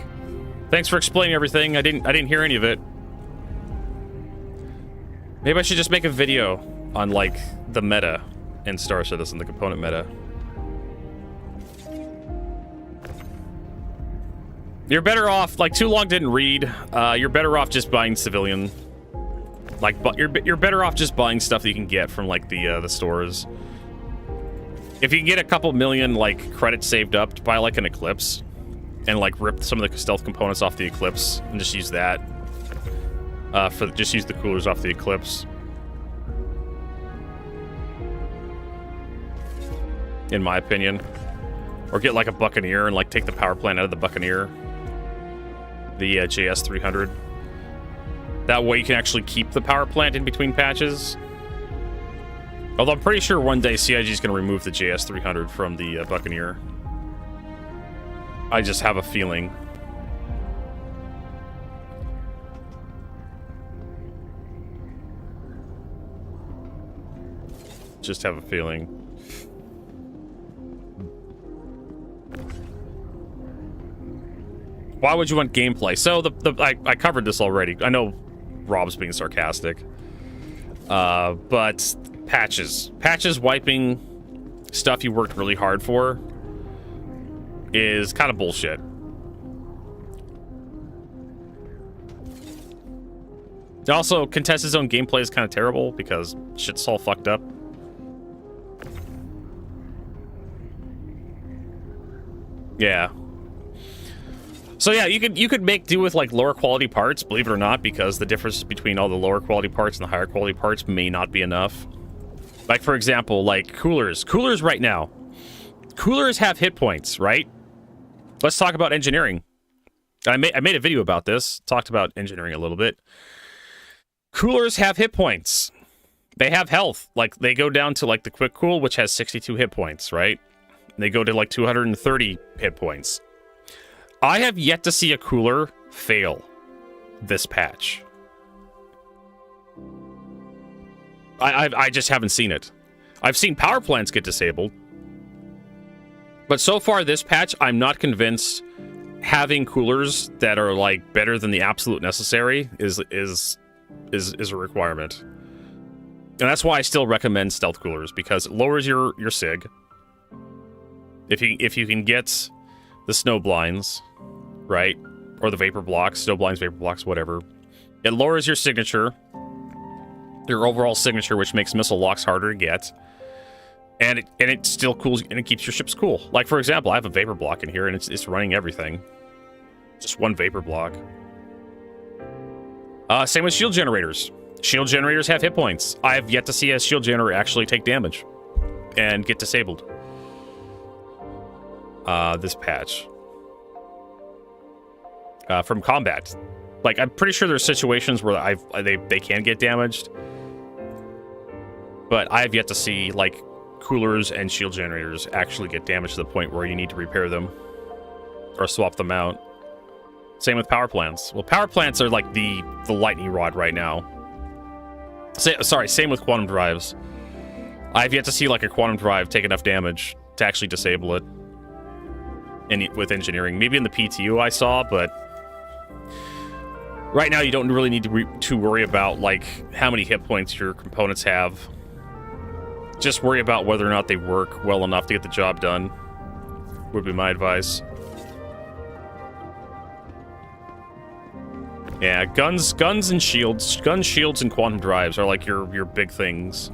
Thanks for explaining everything. I didn't hear any of it. Maybe I should just make a video on like the meta in Star Citizen, the component meta. You're better off, like, Too Long didn't read. You're better off just buying civilian. Like, but you're better off just buying stuff that you can get from like the stores. If you can get a couple million like credits saved up to buy like an Eclipse and like rip some of the stealth components off the Eclipse and just use that. Just use the coolers off the Eclipse. In my opinion. Or get like a Buccaneer and like take the power plant out of the Buccaneer. The JS300. That way you can actually keep the power plant in between patches. Although I'm pretty sure one day CIG is going to remove the JS300 from the Buccaneer. I just have a feeling. Just have a feeling. Why would you want gameplay? So I covered this already. I know Rob's being sarcastic. But patches. Patches wiping stuff you worked really hard for is kind of bullshit. Also, contested zone gameplay is kind of terrible because shit's all fucked up. Yeah. So yeah, you could make do with like lower quality parts, believe it or not, because the difference between all the lower quality parts and the higher quality parts may not be enough. Like, for example, like coolers. Coolers right now. Coolers have hit points, right? Let's talk about engineering. I made a video about this, talked about engineering a little bit. Coolers have hit points. They have health. Like, they go down to like the quick cool, which has 62 hit points, right? They go to like 230 hit points. I have yet to see a cooler fail this patch. I just haven't seen it. I've seen power plants get disabled. But so far this patch, I'm not convinced having coolers that are like better than the absolute necessary is a requirement. And that's why I still recommend stealth coolers, because it lowers your sig. If you can get the snow blinds, right? Or the vapor blocks, snow blinds, vapor blocks, whatever. It lowers your signature, your overall signature, which makes missile locks harder to get. And it still cools, and it keeps your ships cool. Like, for example, I have a vapor block in here, and it's running everything. Just one vapor block. Same with shield generators. Shield generators have hit points. I have yet to see a shield generator actually take damage and get disabled. This patch. From combat. Like, I'm pretty sure there's situations where they can get damaged. But I have yet to see, like, coolers and shield generators actually get damaged to the point where you need to repair them. Or swap them out. Same with power plants. Well, power plants are like the lightning rod right now. Sorry, same with quantum drives. I've yet to see like a quantum drive take enough damage to actually disable it. With engineering, maybe in the PTU I saw, but right now you don't really need to worry about like how many hit points your components have. Just worry about whether or not they work well enough to get the job done. Would be my advice. Yeah, guns and shields. Guns, shields, and quantum drives are like your big things.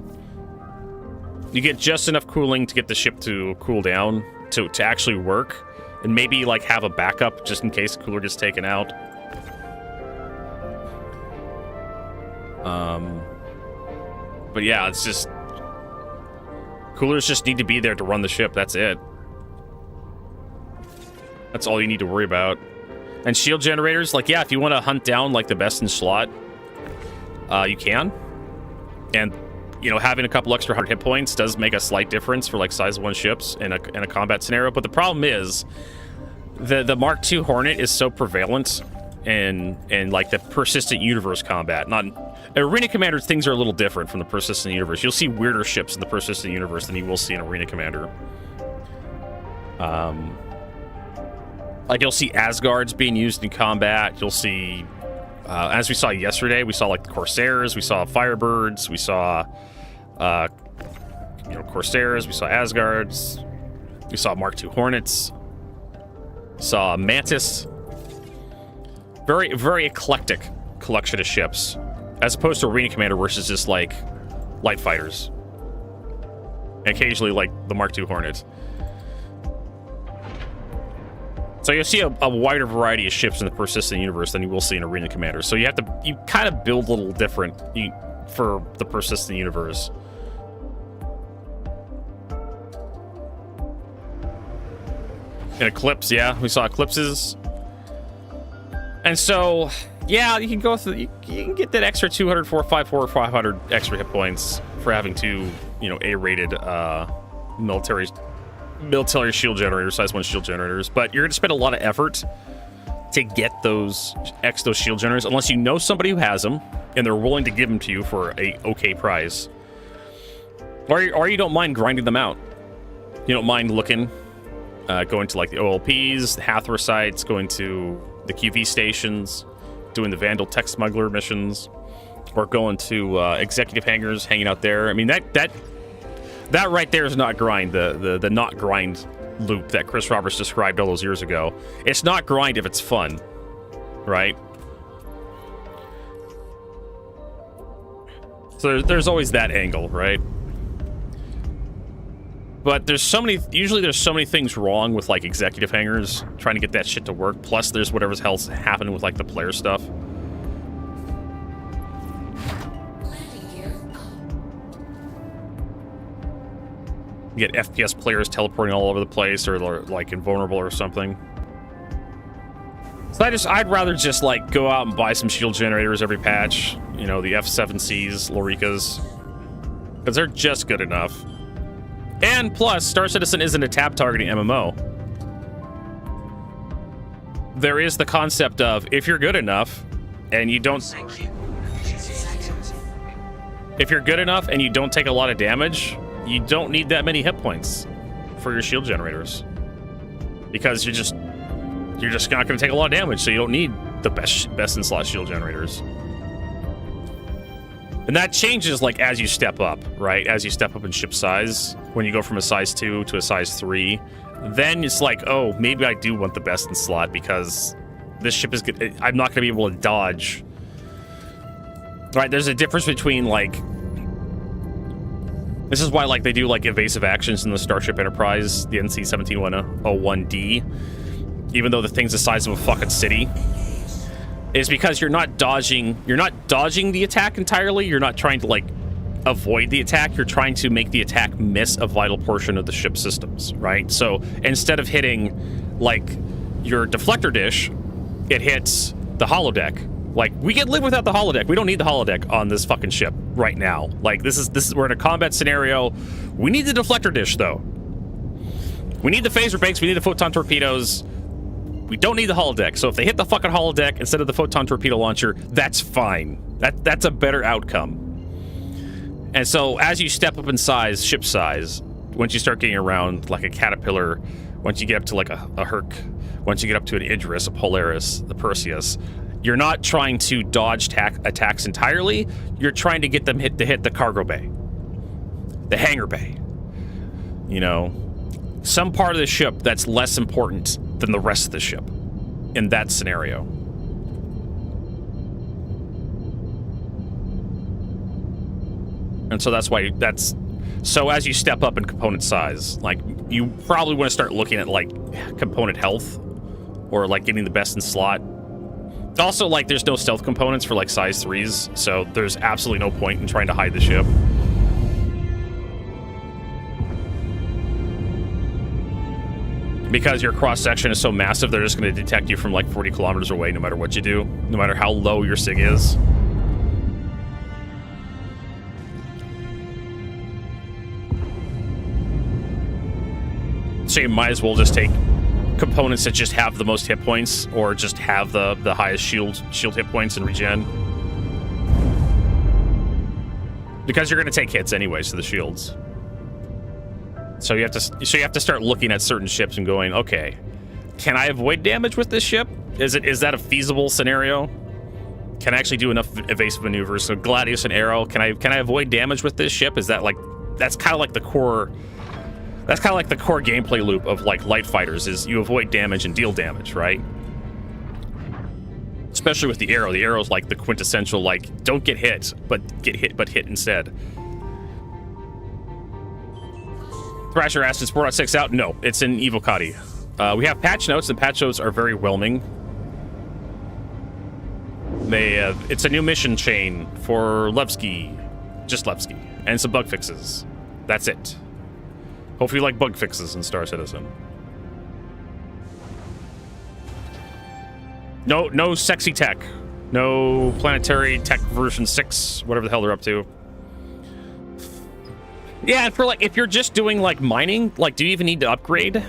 You get just enough cooling to get the ship to cool down, to actually work, and maybe like have a backup just in case the cooler gets taken out. But yeah, it's just... Coolers just need to be there to run the ship, that's it. That's all you need to worry about. And shield generators, like, yeah, if you want to hunt down, like, the best in slot, you can. And, you know, having a couple extra hit points does make a slight difference for, like, size 1 ships in a combat scenario. But the problem is, the Mark II Hornet is so prevalent in like, the persistent universe combat. Arena Commander, things are a little different from the persistent universe. You'll see weirder ships in the persistent universe than you will see in Arena Commander. Like, you'll see Asgards being used in combat. You'll see, as we saw yesterday, we saw, like, the Corsairs, we saw Firebirds, we saw, you know, Corsairs, we saw Asgards, we saw Mark II Hornets, we saw Mantis. Very, very eclectic collection of ships, as opposed to Arena Commander, versus just, like, light fighters. And occasionally, like, the Mark II Hornet. So you'll see a wider variety of ships in the persistent universe than you will see in Arena Commander. So you kind of build a little different for the persistent universe. An Eclipse, yeah, we saw Eclipses. And so, yeah, you can go through, you can get that extra 200, 454, or 500 extra hit points for having two, you know, A-rated military shield generators, size 1 shield generators, but you're going to spend a lot of effort to get those shield generators, unless you know somebody who has them and they're willing to give them to you for a okay price, or you don't mind grinding them out. You don't mind looking, going to like the OLPs, the Hathor sites, going to the QV stations, doing the Vandal Tech Smuggler missions, or going to executive hangars, hanging out there. I mean, that right there is not grind, the not grind loop that Chris Roberts described all those years ago. It's not grind if it's fun, right? So there's always that angle, right? But usually there's so many things wrong with like executive hangars trying to get that shit to work. Plus there's whatever hell's happening with like the player stuff. You get FPS players teleporting all over the place, or like invulnerable or something. So I'd rather just like go out and buy some shield generators every patch. You know, the F7Cs, Loricas, because they're just good enough. And plus, Star Citizen isn't a tab targeting MMO. There is the concept of if you're good enough and you don't. If you're good enough and you don't take a lot of damage, you don't need that many hit points for your shield generators, because you're just not going to take a lot of damage, so you don't need the best in slot shield generators. And that changes like as you step up, right? As you step up in ship size, when you go from a size 2 to a size 3, then it's like, oh, maybe I do want the best in slot, because this ship is good. I'm not going to be able to dodge. Right? There's a difference between like. This is why, like, they do, like, evasive actions in the Starship Enterprise, the NC-1701D, even though the thing's the size of a fucking city, is because you're not dodging the attack entirely. You're not trying to, like, avoid the attack. You're trying to make the attack miss a vital portion of the ship's systems, right? So instead of hitting, like, your deflector dish, it hits the holodeck. Like, we can live without the holodeck. We don't need the holodeck on this fucking ship right now. Like, this is we're in a combat scenario. We need the deflector dish, though. We need the phaser banks. We need the photon torpedoes. We don't need the holodeck. So if they hit the fucking holodeck instead of the photon torpedo launcher, that's fine. That's a better outcome. And so as you step up in size, ship size, once you start getting around like a Caterpillar, once you get up to like a Herc, once you get up to an Idris, a Polaris, the Perseus, you're not trying to dodge attacks entirely. You're trying to get them hit the cargo bay, the hangar bay. You know, some part of the ship that's less important than the rest of the ship in that scenario. And so that's why so as you step up in component size, like you probably want to start looking at like component health or like getting the best in slot. Also, like there's no stealth components for like size 3s, so there's absolutely no point in trying to hide the ship. Because your cross-section is so massive, they're just going to detect you from like 40 kilometers away no matter what you do, no matter how low your SIG is. So you might as well just take components that just have the most hit points, or just have the highest shield hit points and regen. Because you're going to take hits anyways to the shields. So you have to start looking at certain ships and going, okay, can I avoid damage with this ship? Is that a feasible scenario? Can I actually do enough evasive maneuvers? So Gladius and Arrow, can I avoid damage with this ship? Is that like, that's kind of like the core gameplay loop of like light fighters, is you avoid damage and deal damage, right? Especially with the Arrow. The Arrow's like the quintessential like don't get hit, but hit instead. Thrasher asked, is 4.6 out? No, it's in Evocati. We have patch notes, and patch notes are very whelming. It's a new mission chain for Levski, just Levski, and some bug fixes. That's it. Hopefully you like bug fixes in Star Citizen. No sexy tech. No planetary tech version 6, whatever the hell they're up to. Yeah, for like, if you're just doing like mining, like, do you even need to upgrade?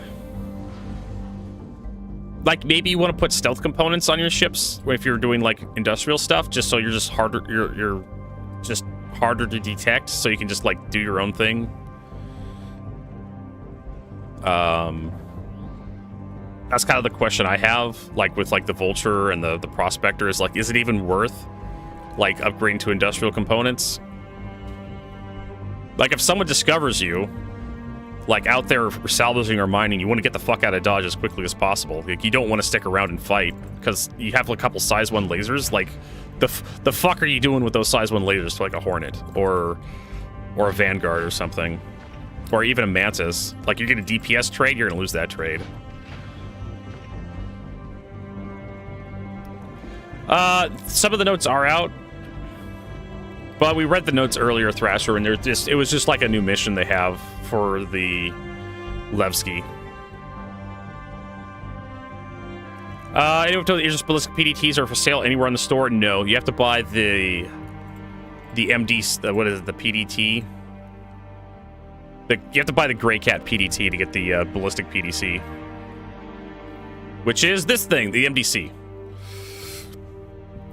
Like, maybe you want to put stealth components on your ships if you're doing like industrial stuff, just so you're just harder, you're just harder to detect, so you can just like do your own thing. That's kind of the question I have, like with like the Vulture and the Prospector, is like, is it even worth like upgrading to industrial components? Like, if someone discovers you, like, out there salvaging or mining, you want to get the fuck out of Dodge as quickly as possible. Like, you don't want to stick around and fight, because you have like, a couple size 1 lasers. Like, the fuck are you doing with those size 1 lasers to, like, a Hornet? Or a Vanguard or something. Or even a Mantis. Like, you're getting a DPS trade, you're gonna lose that trade. Some of the notes are out. But we read the notes earlier, Thrasher, and it was just like a new mission they have for the Levski. Anyone told the Aegis Ballistic PDTs are for sale anywhere in the store? No, you have to buy the MD, what is it, the PDT? You have to buy the Grey Cat PDT to get the Ballistic PDC. Which is this thing, the MDC.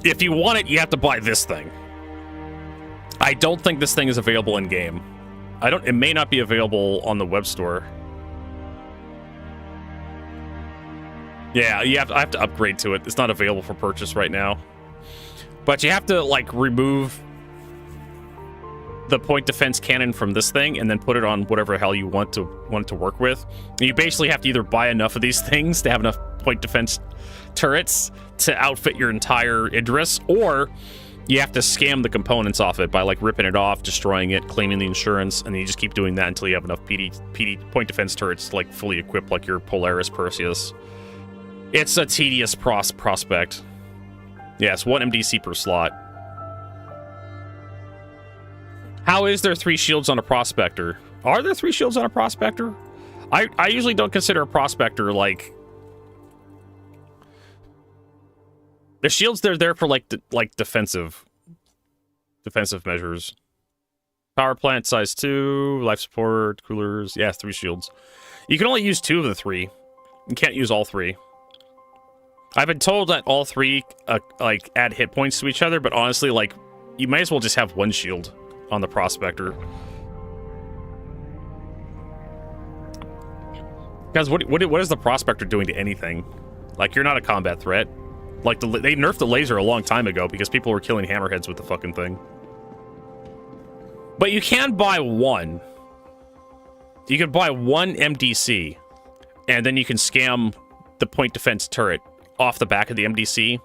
If you want it, you have to buy this thing. I don't think this thing is available in game. It may not be available on the web store. Yeah, I have to upgrade to it. It's not available for purchase right now. But you have to like remove the point defense cannon from this thing and then put it on whatever the hell you want it to work with. And you basically have to either buy enough of these things to have enough point defense turrets to outfit your entire Idris, or you have to scam the components off it by like ripping it off, destroying it, claiming the insurance, and then you just keep doing that until you have enough PD point defense turrets to like fully equip like your Polaris Perseus. It's a tedious prospect. Yes, 1 MDC per slot. How is there 3 shields on a Prospector? Are there 3 shields on a Prospector? I usually don't consider a Prospector like... The shields, they're there for like defensive measures. Power plant size 2, life support, coolers. Yeah, 3 shields. You can only use 2 of the 3. You can't use all 3. I've been told that all three like add hit points to each other, but honestly, like you might as well just have one shield on the Prospector. Guys, what is the Prospector doing to anything? Like, you're not a combat threat. Like, they nerfed the laser a long time ago because people were killing hammerheads with the fucking thing. But you can buy one. You can buy one MDC, and then you can scam the point defense turret off the back of the MDC.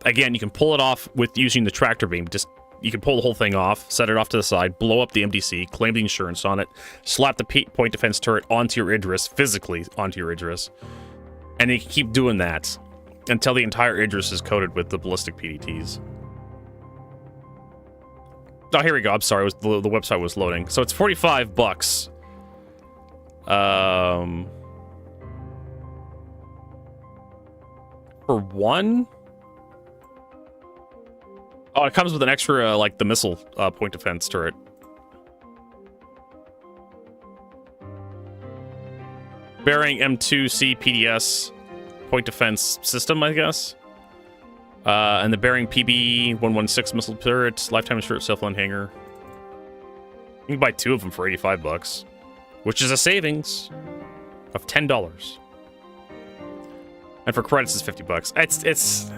Again, you can pull it off with using the tractor beam. Just you can pull the whole thing off, set it off to the side, blow up the MDC, claim the insurance on it, slap the point defense turret onto your Idris, physically onto your Idris, and you can keep doing that until the entire Idris is coated with the ballistic PDTs. Oh, here we go. I'm sorry, the website was loading. So it's $45. For one? Oh, it comes with an extra, like, the missile point defense turret. Bearing M2C PDS point defense system, I guess. And the Bearing PB-116 missile turret, lifetime insured self-land hanger. You can buy two of them for $85, which is a savings of $10. And for credits, it's $50. It's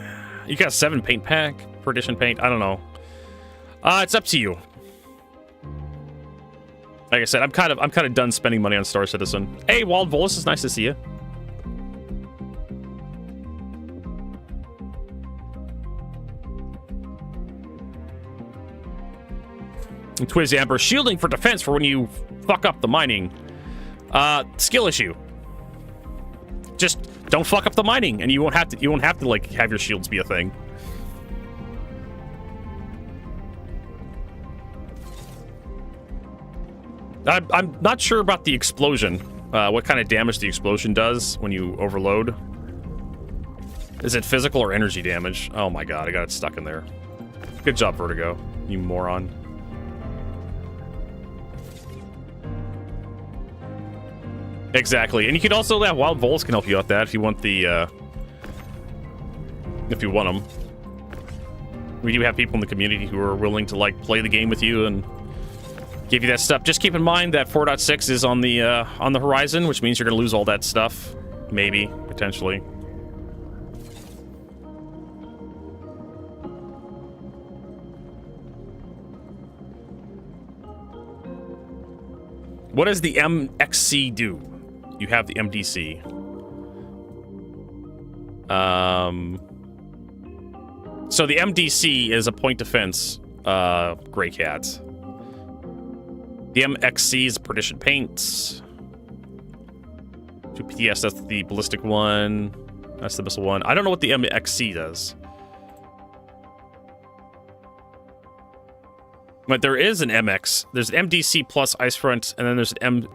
you got a 7 paint pack for edition paint. I don't know. It's up to you. Like I said, I'm kind of done spending money on Star Citizen. Hey, Wald Volus, it's nice to see you. And Twiz Amber, shielding for defense for when you fuck up the mining. Skill issue. Just don't fuck up the mining, and you won't have to like have your shields be a thing. I'm not sure about the explosion. What kind of damage the explosion does when you overload. Is it physical or energy damage? Oh my god, I got it stuck in there. Good job, Vertigo, you moron. Exactly, and you could also have Wild Vols can help you out with that if you want the if you want them. We do have people in the community who are willing to like play the game with you and give you that stuff. Just keep in mind that 4.6 is on the horizon, which means you're gonna lose all that stuff, maybe, potentially. What does the MXC do? You have the MDC. So the MDC is a point defense Grey Cat. The MXC is Perdition Paints. 2 PTS, that's the ballistic one. That's the missile one. I don't know what the MXC does. But there is an MX. There's an MDC plus Ice Front, and then there's an M...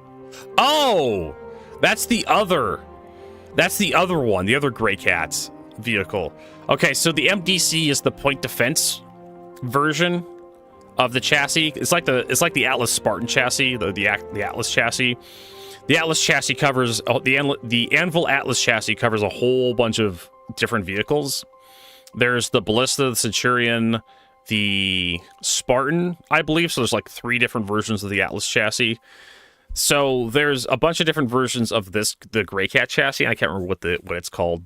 Oh! That's the other one, the other Grey Cat vehicle. Okay, so the MDC is the point defense version of the chassis. It's like the Atlas Spartan chassis, the Atlas chassis. The Atlas chassis covers the Anvil Atlas chassis covers a whole bunch of different vehicles. There's the Ballista, the Centurion, the Spartan, I believe. So there's like 3 different versions of the Atlas chassis. So there's a bunch of different versions of the Grey Cat chassis. I can't remember what it's called.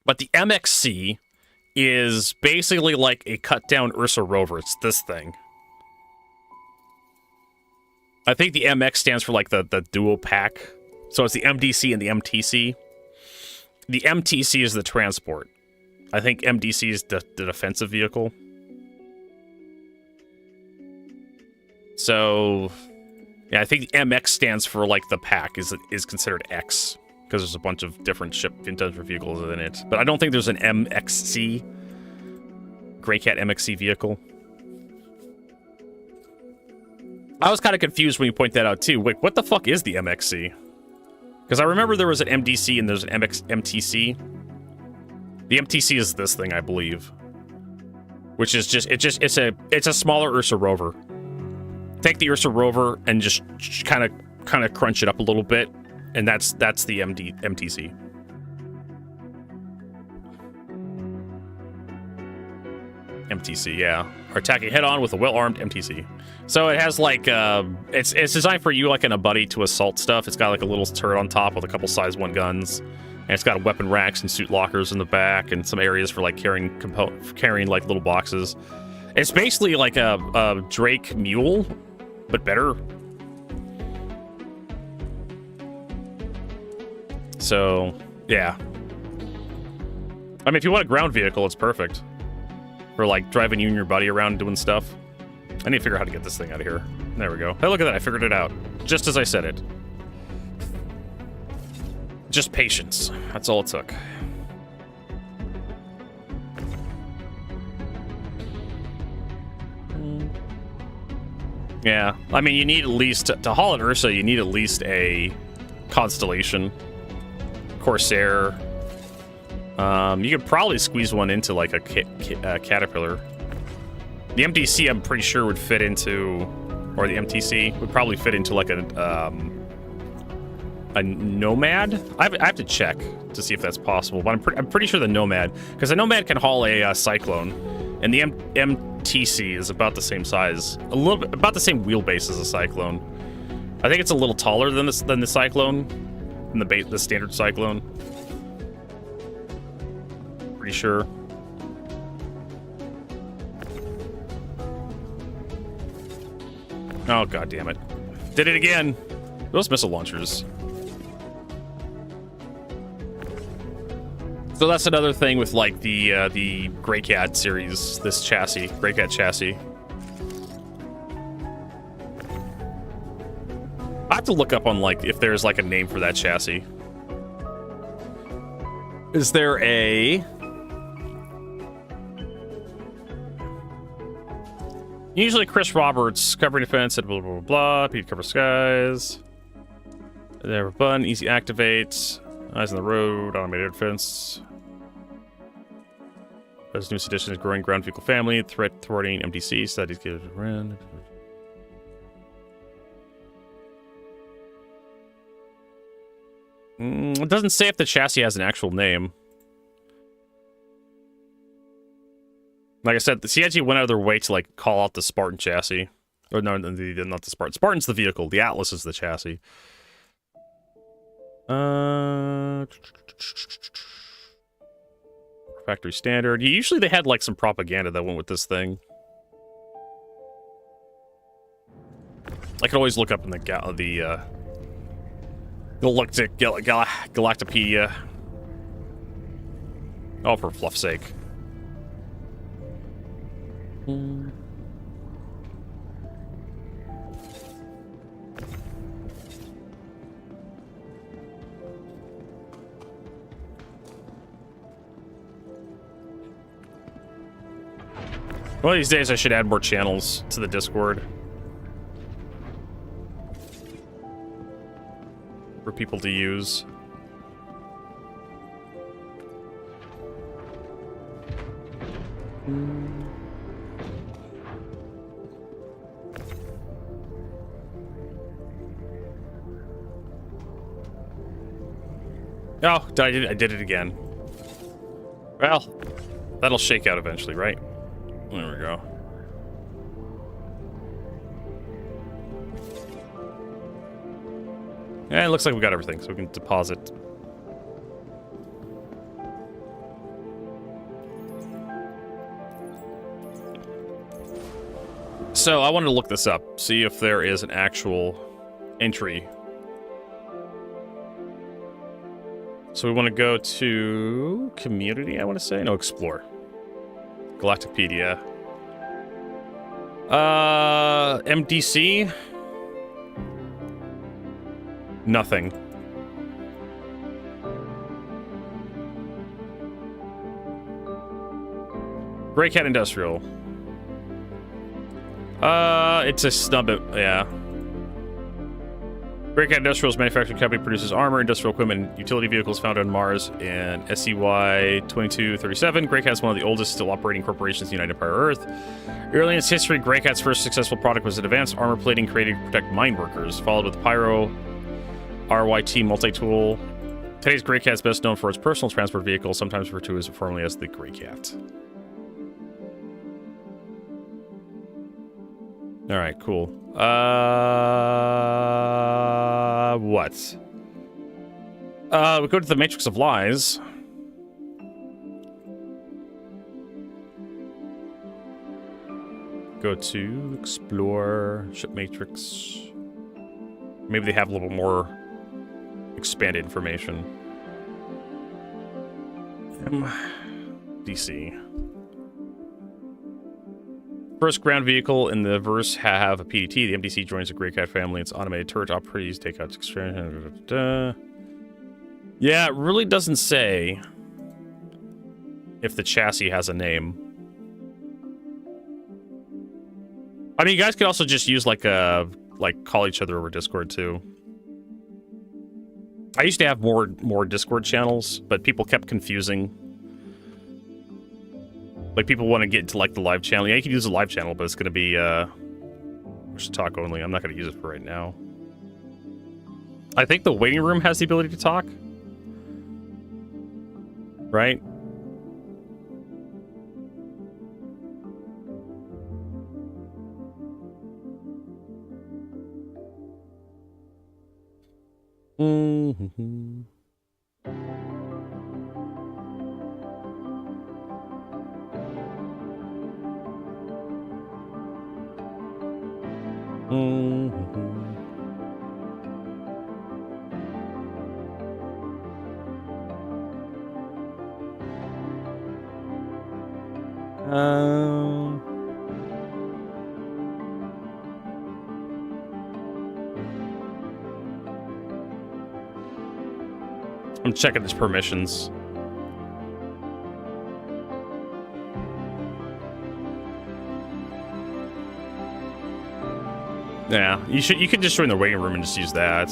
But the MXC is basically like a cut down Ursa Rover. It's this thing. I think the MX stands for like the duo pack. So it's the MDC and the MTC. The MTC is the transport. I think MDC is the defensive vehicle. So yeah, I think the MX stands for like the pack is considered X because there's a bunch of different vehicles in it. But I don't think there's an MXC, Grey Cat MXC vehicle. I was kind of confused when you point that out too. Wait, what the fuck is the MXC? Because I remember there was an MDC and there's an MTC. The MTC is this thing, I believe, which is it's a smaller Ursa Rover. Take the Ursa Rover and just kind of crunch it up a little bit, and that's the MTC. MTC, yeah. Or attacking head-on with a well-armed MTC. So it has like, it's designed for you like in a buddy to assault stuff. It's got like a little turret on top with a couple size 1 guns. And it's got weapon racks and suit lockers in the back and some areas for like carrying like little boxes. It's basically like a Drake mule, but better. So, yeah. I mean, if you want a ground vehicle, it's perfect. For, like, driving you and your buddy around doing stuff. I need to figure out how to get this thing out of here. There we go. Hey, look at that. I figured it out. Just as I said it. Just patience. That's all it took. Yeah. I mean, you need at least... To haul an Ursa, you need at least a Constellation. Corsair. You could probably squeeze one into like a Caterpillar. The MDC, I'm pretty sure, would fit into, or the MTC would probably fit into like a Nomad. I have to check to see if that's possible, but I'm pretty sure the Nomad, because the Nomad can haul a Cyclone, and the MTC is about the same size, a little bit about the same wheelbase as a Cyclone. I think it's a little taller than the Cyclone, than the standard Cyclone. Pretty sure. Oh, god damn it. Did it again. Those missile launchers. So that's another thing with like the Greycat series, this chassis, Greycat chassis. I have to look up on like if there's like a name for that chassis. Is there a... Usually Chris Roberts, covering defense, blah, blah, blah, blah. Pete cover skies. There, button, easy activate. Eyes on the road, automated defense. As newest addition is growing ground vehicle family, threat thwarting MDC, studies get around. It doesn't say if the chassis has an actual name. Like I said, the CIG went out of their way to like call out the Spartan chassis. Or no, not the Spartan. Spartan's the vehicle. The Atlas is the chassis. Factory standard. Usually they had like some propaganda that went with this thing. I could always look up in the Galactopedia. Oh, for fluff's sake. One of these days I should add more channels to the Discord. For people to use. Oh, I did it again. Well, that'll shake out eventually, right? There we go. Yeah, it looks like we got everything, so we can deposit. So, I wanted to look this up, see if there is an actual entry. So we want to go to community, I want to say? No, explore. Galactopedia. MDC? Nothing. Greycat Industrial. It's a snub, yeah. Greycat Industrial's manufacturing company produces armor, industrial equipment, and utility vehicles found on Mars and SCY 2237. Greycat is one of the oldest still operating corporations in the United Empire Earth. Early in its history, Greycat's first successful product was an advanced armor plating created to protect mine workers, followed with Pyro RYT multi-tool. Today's Greycat is best known for its personal transport vehicle, sometimes referred to as formally as the Greycat. All right, cool. What? We go to the Matrix of Lies. Go to explore ship matrix. Maybe they have a little more expanded information. DC. First ground vehicle in the verse have a PDT. The MDC joins the Grey Cat family. It's automated turret operates, takeouts, extraction. Yeah, it really doesn't say if the chassis has a name. I mean, you guys could also just use like call each other over Discord too. I used to have more Discord channels, but people kept confusing. Like people want to get into like the live channel. Yeah, you can use the live channel, but it's going to be push to talk only. I'm not going to use it for right now. I think the waiting room has the ability to talk. Right? Mm-hmm. I'm checking his permissions. Yeah, you could just join the waiting room and just use that.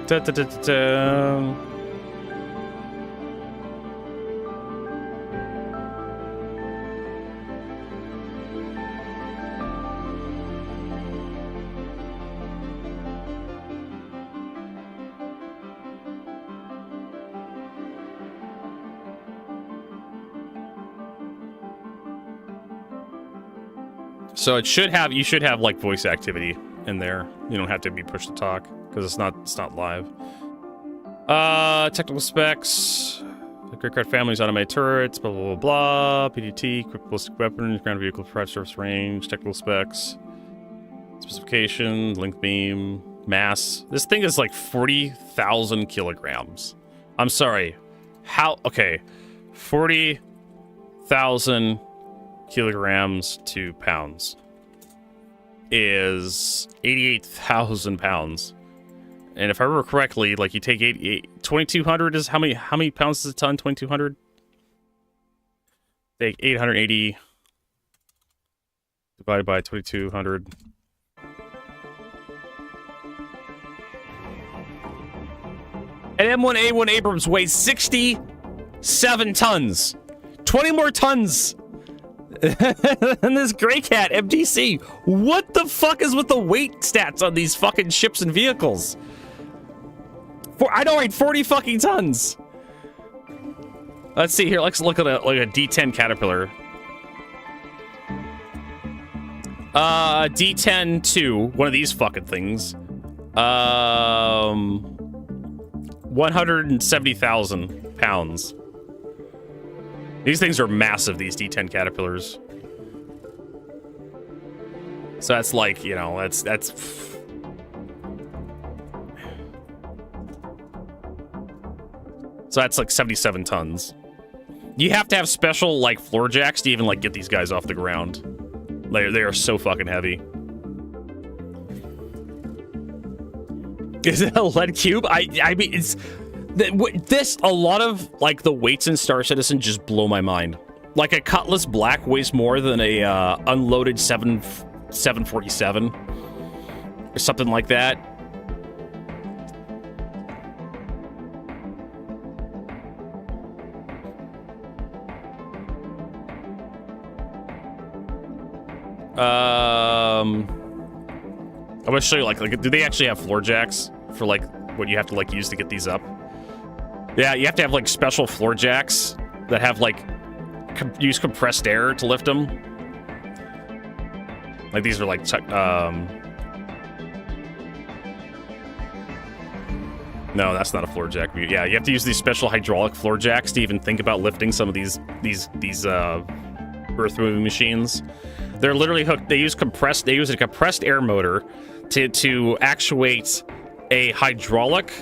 Da-da-da-da-da. So it should have, you should have like voice activity in there. You don't have to be pushed to talk because it's not live. Technical specs. The Great Card family's automated turrets, blah blah blah blah. PDT, quick ballistic weapons, ground vehicle fire surface range, technical specs, specification, length beam, mass. This thing is like 40,000 kilograms. I'm sorry. How? Okay, 40,000 kilograms to pounds is 88,000 pounds. And if I remember correctly, like you take 2,200 is how many pounds is a ton? 2,200? Take 880 divided by 2,200. An M1A1 Abrams weighs 67 tons. 20 more tons and this Grey Cat MDC. What the fuck is with the weight stats on these fucking ships and vehicles? I know, right? 40 fucking tons. Let's see here. Let's look at a D10 Caterpillar. D10-2, one of these fucking things. 170,000 pounds. These things are massive, these D10 Caterpillars. So that's like, you know, that's... So that's like 77 tons. You have to have special, like, floor jacks to even, like, get these guys off the ground. They are so fucking heavy. Is it a lead cube? I mean, it's... a lot of, like, the weights in Star Citizen just blow my mind. Like, a Cutlass Black weighs more than a unloaded 747 or something like that. gonna show you like do they actually have floor jacks for like what you have to like use to get these up? Yeah, you have to have like special floor jacks that have like use compressed air to lift them. Like these are like no, that's not a floor jack. Yeah, you have to use these special hydraulic floor jacks to even think about lifting some of these earth moving machines. They're literally hooked. They use a compressed air motor to actuate a hydraulic.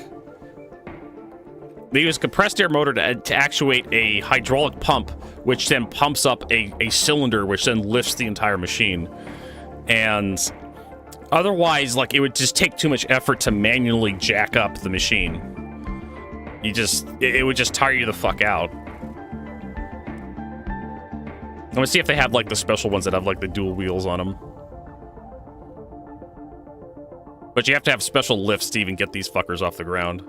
They use a compressed air motor to actuate a hydraulic pump, which then pumps up a cylinder, which then lifts the entire machine. And otherwise, like, it would just take too much effort to manually jack up the machine. It would just tire you the fuck out. I'm gonna see if they have, like, the special ones that have, like, the dual wheels on them. But you have to have special lifts to even get these fuckers off the ground.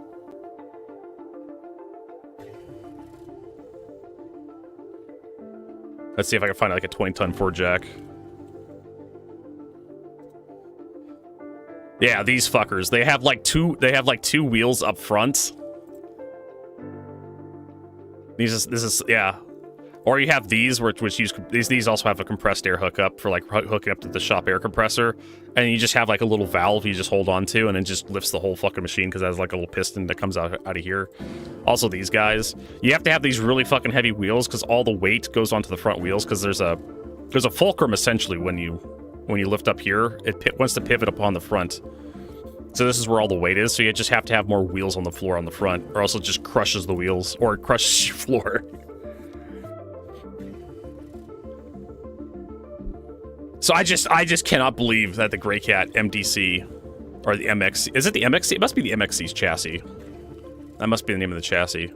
Let's see if I can find, like, a 20-ton Ford jack. Yeah, these fuckers. They have like two wheels up front. This is yeah. Or you have these which use these also have a compressed air hookup for like hooking up to the shop air compressor, and you just have like a little valve you just hold on to and it just lifts the whole fucking machine because it has like a little piston that comes out of here. Also these guys. You have to have these really fucking heavy wheels because all the weight goes onto the front wheels because there's a fulcrum essentially when you lift up here, it wants to pivot upon the front. So this is where all the weight is, so you just have to have more wheels on the floor on the front, or else it just crushes the wheels, or it crushes your floor. So I just cannot believe that the Grey Cat MDC, or the MX, is it the MXC? It must be the MXC's chassis. That must be the name of the chassis.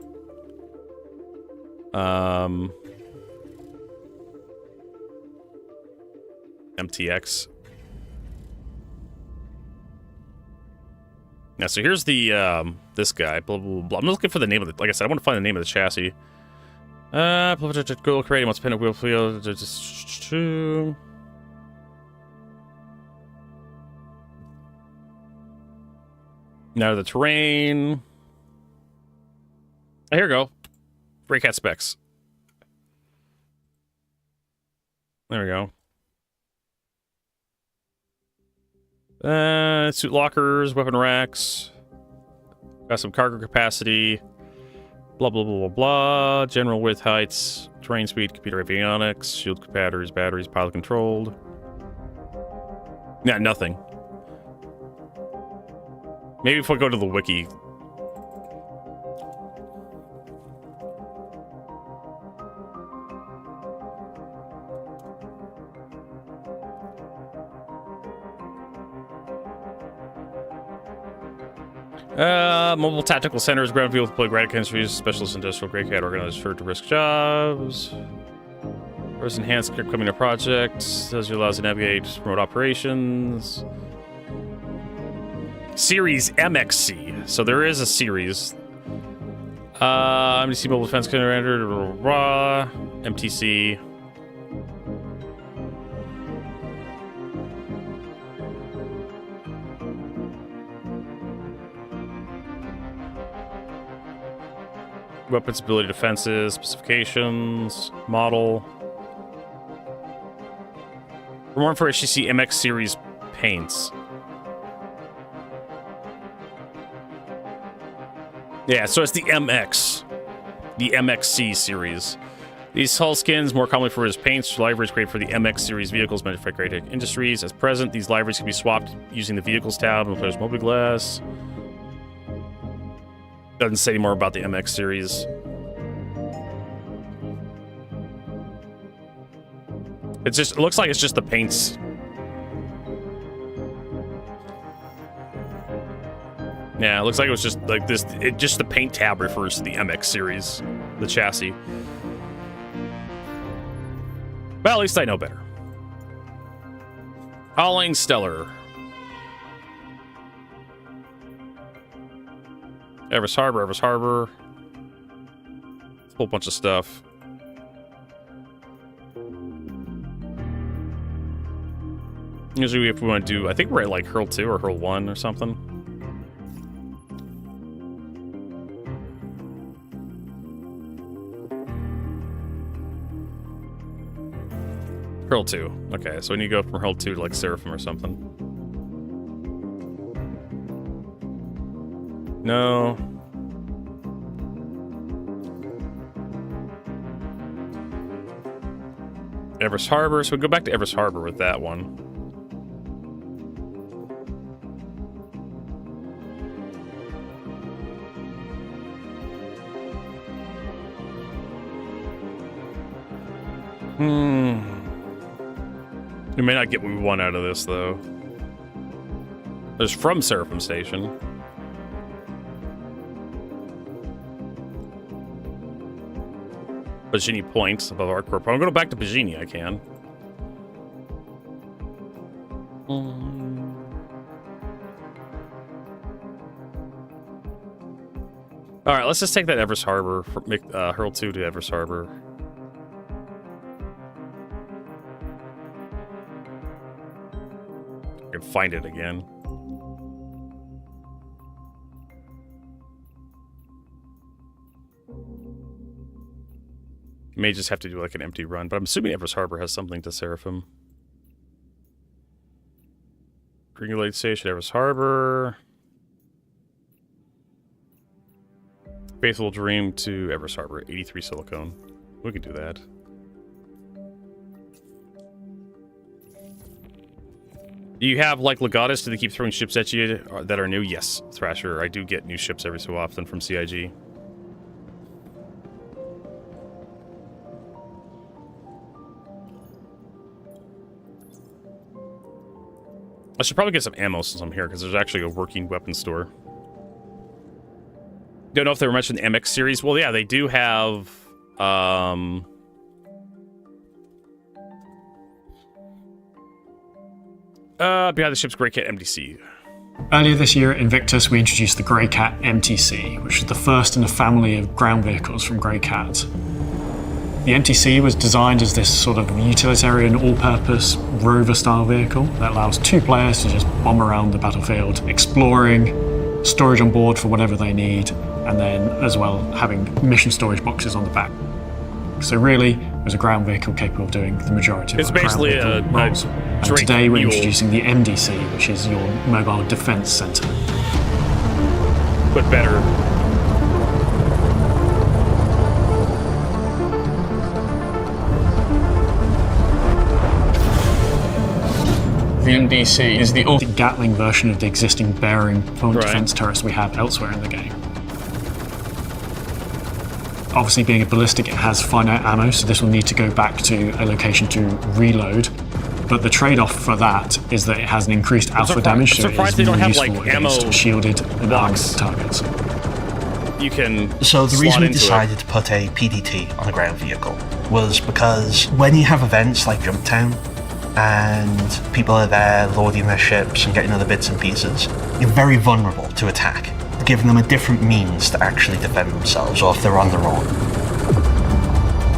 MTX. Now, so here's the, this guy, blah, blah, blah. I'm looking for the name of the, like I said, I want to find the name of the chassis. Go creating what's pin wheel field. Now the terrain. Oh, here we go. Grey Cat specs. There we go. Suit lockers, weapon racks. Got some cargo capacity. Blah, blah, blah, blah, blah. General width, heights, terrain speed, computer avionics, shield batteries, pilot controlled. Yeah, nothing. Maybe if we go to the wiki. Mobile tactical centers, ground field deploy grad chemistry, specialist industrial Grey Cat organized for to risk jobs. First enhanced equipment of projects. Tells you allows to navigate remote operations. Series MXC. So there is a series. MTC mobile defense commander, MTC. Weapons, ability, defenses, specifications, model. For more information, see MX series paints. Yeah, so it's the MX. The MXC series. These hull skins, more commonly referred as paints, liveries created for the MX series vehicles manufactured by Grey Cat Industries. As present, these liveries can be swapped using the vehicles tab and player's mobiGlas. Doesn't say any more about the MX series. It looks like it's just the paints. Yeah, it looks like it was just like this. Just the paint tab refers to the MX series, the chassis. Well, at least I know better. Hauling Stellar. Everest Harbor. A whole bunch of stuff. Usually if we want to do, I think we're at like Hurl 2 or Hurl 1 or something. Hurl 2. Okay, so we need to go from Hurl 2 to like Seraphim or something. No. Everest Harbor, so we go back to Everest Harbor with that one. We may not get what we want out of this, though. There's from Seraphim Station. Bajini points above our corp. I'm going to go back to Bajini, I can. Alright, let's just take that Everest Harbor. Make Hurl 2 to Everest Harbor. I can find it again. May just have to do like an empty run, but I'm assuming Everest Harbor has something to Seraphim. Gringolade Station, Everest Harbor. Faithful Dream to Everest Harbor, 83 silicone. We could do that. Do you have like Legatus? Do they keep throwing ships at you that are new? Yes, Thrasher. I do get new ships every so often from CIG. I should probably get some ammo since I'm here, because there's actually a working weapon store. Don't know if they were mentioning the MX series. Well, yeah, they do have... behind the ship's Grey Cat MTC. Earlier this year at Invictus, we introduced the Grey Cat MTC, which is the first in a family of ground vehicles from Grey Cat. The MTC was designed as this sort of utilitarian, all-purpose rover-style vehicle that allows two players to just bomb around the battlefield, exploring, storage on board for whatever they need, and then as well having mission storage boxes on the back. So really, it was a ground vehicle capable of doing the majority of our ground vehicle roles. And today we're introducing the MDC, which is your Mobile Defense Center. But better. The MDC is the Gatling version of the existing bearing point defense turrets we have elsewhere in the game. Obviously, being a ballistic, it has finite ammo, so this will need to go back to a location to reload. But the trade-off for that is that it has an increased alpha damage, so it is more useful against shielded and armed targets. You can. So the reason we decided to put a PDT on a ground vehicle was because when you have events like Jumptown, and people are there loading their ships and getting other bits and pieces, you're very vulnerable to attack, giving them a different means to actually defend themselves, or if they're on their own.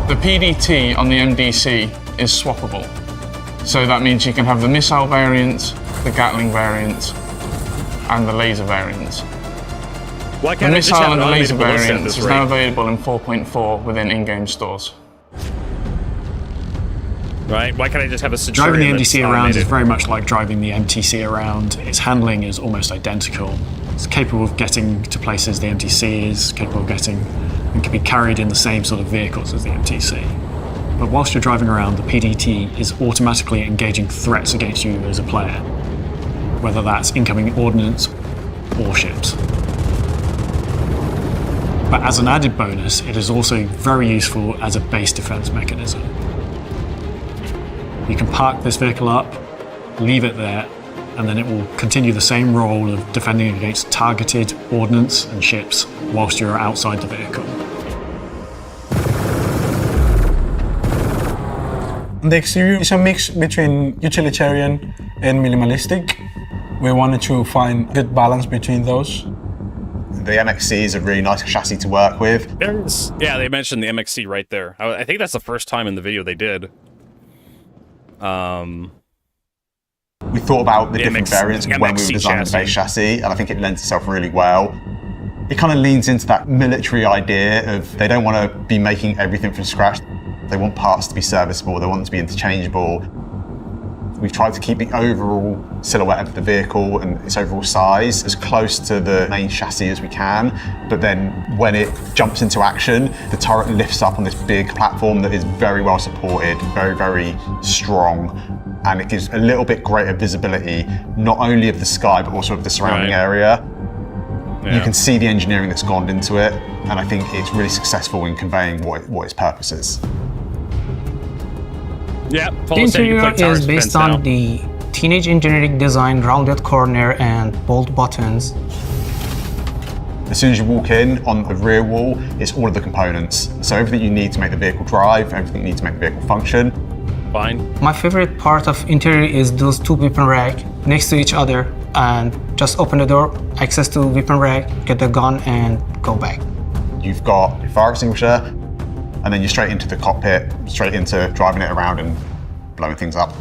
The PDT on the MDC is swappable. So that means you can have the missile variant, the Gatling variant, and the laser variant. Why The can't I just missile have and the an laser automated ballista at variant this is rate? now available in 4.4 within in-game stores. Right? Why can't I just have a Centurion? Driving the MDC around is automated? very much like driving the MTC around. Its handling is almost identical. It's capable of getting to places the MTC is capable of getting, and can be carried in the same sort of vehicles as the MTC. But whilst you're driving around, the PDT is automatically engaging threats against you as a player, whether that's incoming ordnance or ships. But as an added bonus, it is also very useful as a base defense mechanism. You can park this vehicle up, leave it there, and then it will continue the same role of defending against targeted ordnance and ships whilst you're outside the vehicle. The exterior is a mix between utilitarian and minimalistic. We wanted to find good balance between those. The MXC is a really nice chassis to work with. Yeah, they mentioned the MXC right there. I think that's the first time in the video they did. We thought about the The different MX variants when we were MXC designing the base chassis. chassis, and I think it lends itself really well. It kind of leans into that military idea of they don't want to be making everything from scratch. They want parts to be serviceable, they want them to be interchangeable. We've tried to keep the overall silhouette of the vehicle and its overall size as close to the main chassis as we can, but then when it jumps into action, the turret lifts up on this big platform that is very well supported, very, very strong, and it gives a little bit greater visibility, not only of the sky, but also of the surrounding Right. area. Yeah. You can see the engineering that's gone into it, and I think it's really successful in conveying what its purpose is. Yeah, The Paul said you interior play tower is defense based now. on the teenage engineering design, rounded corner and bolt buttons. As soon as you walk in on the rear wall, it's all of the components. So everything you need to make the vehicle drive, everything you need to make the vehicle function. Fine. My favorite part of interior is those two weapon rack next to each other, and just open the door, access to weapon rack, get the gun and go back. You've got your fire extinguisher, and then you're straight into the cockpit, straight into driving it around and blowing things up.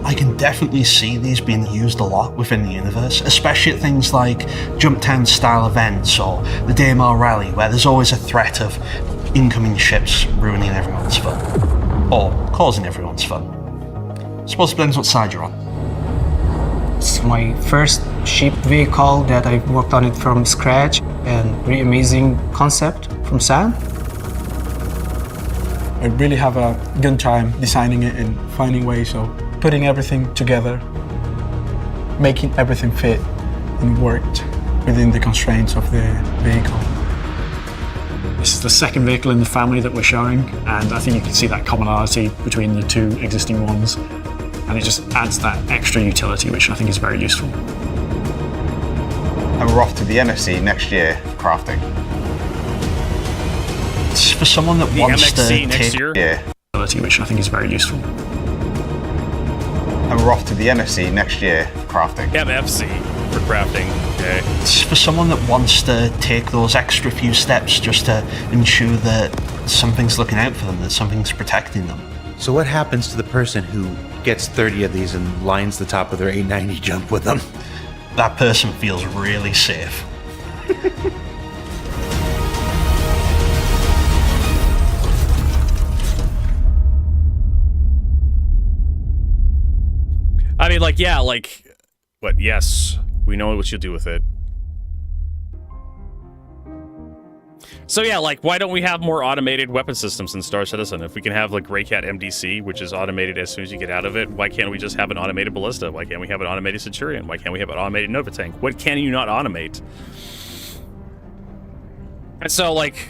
I can definitely see these being used a lot within the universe, especially at things like Jumptown style events or the DMR rally, where there's always a threat of incoming ships ruining everyone's fun. Or causing everyone's fun. Suppose it depends what side you're on. It's my first ship vehicle that I worked on it from scratch, and really amazing concept from Sam. I really have a good time designing it and finding ways of putting everything together, making everything fit and worked within the constraints of the vehicle. This is the second vehicle in the family that we're showing, and I think you can see that commonality between the two existing ones, and it just adds that extra utility, which I think is very useful. And we're off to the MFC next year for crafting. It's for someone that The wants to MXC next take year. Yeah. Which I think is very useful. And we're off to the MFC next year for crafting. MFC for crafting. Okay. It's for someone that wants to take those extra few steps just to ensure that something's looking out for them, that something's protecting them. So what happens to the person who gets 30 of these and lines the top of their 890 jump with them? That person feels really safe. I mean, like, yeah, like, what? Yes, we know what you'll do with it. So yeah, like, why don't we have more automated weapon systems in Star Citizen? If we can have, like, Greycat MDC, which is automated as soon as you get out of it, why can't we just have an automated ballista? Why can't we have an automated Centurion? Why can't we have an automated Nova Tank? What can you not automate? And so, like,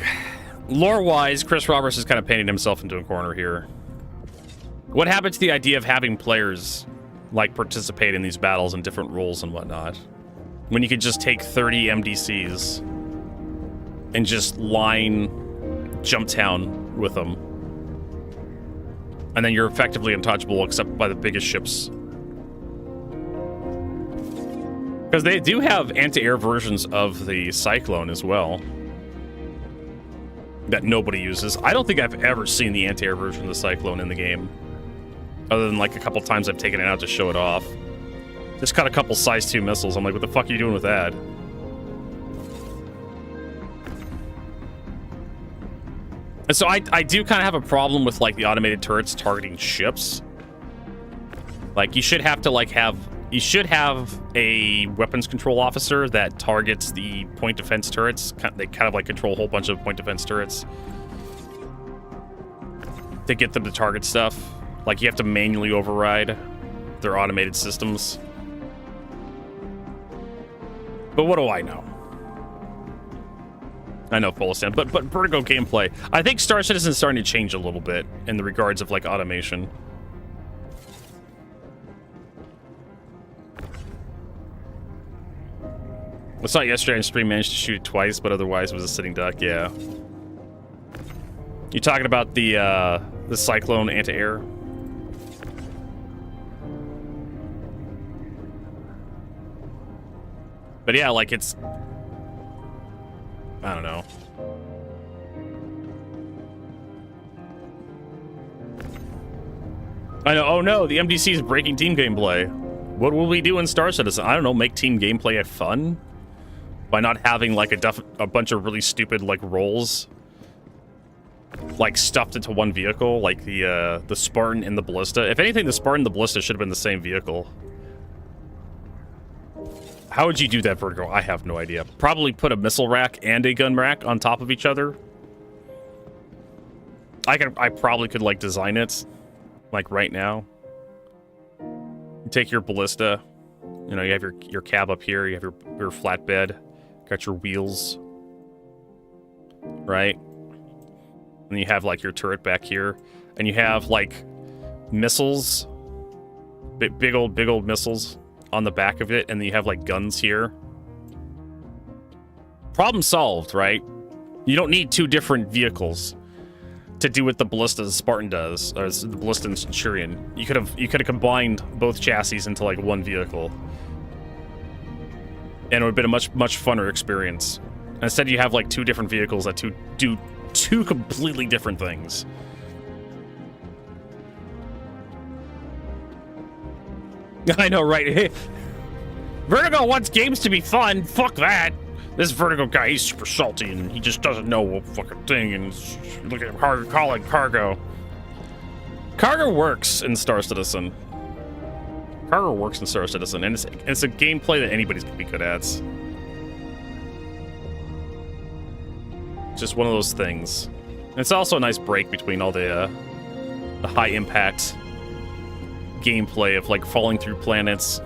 lore-wise, Chris Roberts is kind of painting himself into a corner here. What happened to the idea of having players, like, participate in these battles in different roles and whatnot, when you could just take 30 MDCs and just line Jumptown with them, and then you're effectively untouchable except by the biggest ships? Because they do have anti-air versions of the Cyclone as well that nobody uses. I don't think I've ever seen the anti-air version of the Cyclone in the game, other than like a couple times I've taken it out to show it off. Just got a couple size 2 missiles. I'm like, what the fuck are you doing with that? And so I do kind of have a problem with, like, the automated turrets targeting ships. Like, you should have to, like, you should have a weapons control officer that targets the point defense turrets. They kind of, like, control a whole bunch of point defense turrets to get them to target stuff. Like, you have to manually override their automated systems. But what do I know? I know Polistan, but Vertigo gameplay. I think Star Citizen is starting to change a little bit in the regards of, like, automation. I saw it yesterday on stream, managed to shoot it twice, but otherwise it was a sitting duck, yeah. You talking about the Cyclone anti-air? But yeah, like, it's... I don't know. I know. Oh no, the MDC is breaking team gameplay. What will we do in Star Citizen? I don't know. Make team gameplay fun by not having like a bunch of really stupid like roles, like stuffed into one vehicle, like the Spartan and the Ballista. If anything, the Spartan and the Ballista should have been the same vehicle. How would you do that, Vertigo? I have no idea. Probably put a missile rack and a gun rack on top of each other. I probably could like design it, like right now. You take your Ballista, you know, you have your cab up here, you have your flatbed, got your wheels, right? And you have like your turret back here, and you have like missiles, big old missiles on the back of it, and then you have like guns here. Problem solved, right? You don't need two different vehicles to do what the Ballista Spartan does, or the Ballista and Centurion. You could have combined both chassis into like one vehicle, and it would have been a much funner experience. Instead, you have like two different vehicles that do two completely different things. I know, right? Hey, Vertigo wants games to be fun. Fuck that. This Vertigo guy, he's super salty, and he just doesn't know a fucking thing, and look at him calling cargo. Cargo works in Star Citizen. Cargo works in Star Citizen, and it's a gameplay that anybody's gonna be good at. Just one of those things. And it's also a nice break between all the high-impact gameplay of, like, falling through planets.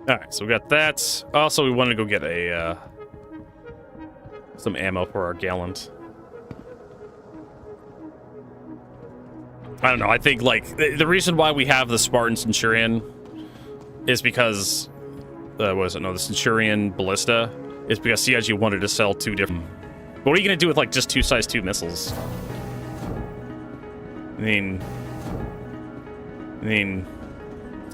Alright, so we got that. Also, we wanted to go get a, some ammo for our Gallant. I don't know, I think, like, the reason why we have the Spartan Centurion is because, the Centurion Ballista, is because CIG wanted to sell two different... What are you going to do with, like, just two size 2 missiles? I mean...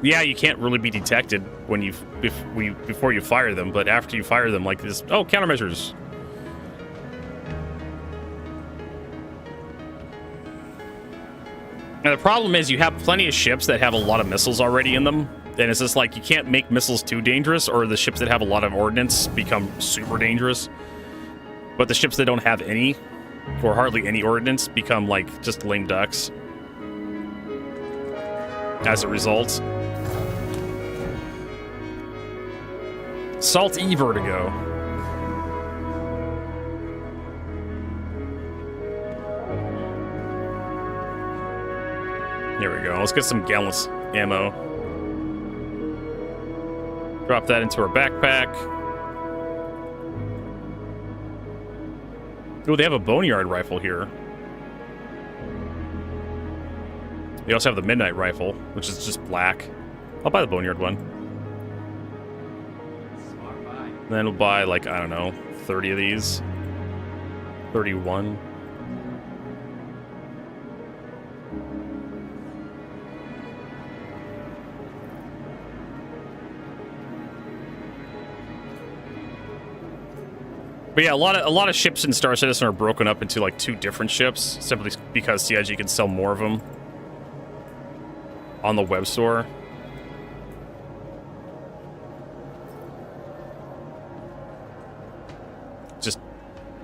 Yeah, you can't really be detected when before you fire them, but after you fire them, like this, oh, countermeasures. Now the problem is you have plenty of ships that have a lot of missiles already in them, and it's just like you can't make missiles too dangerous, or the ships that have a lot of ordnance become super dangerous. But the ships that don't have any, or hardly any ordnance, become like just lame ducks. As a result. Salt E Vertigo. Here we go. Let's get some Gallant ammo. Drop that into our backpack. Oh, they have a Boneyard rifle here. They also have the Midnight Rifle, which is just black. I'll buy the Boneyard one. Then we'll buy, like, I don't know, 30 of these. 31. But yeah, a lot of ships in Star Citizen are broken up into, like, 2 different ships, simply because CIG can sell more of them on the web store. Just,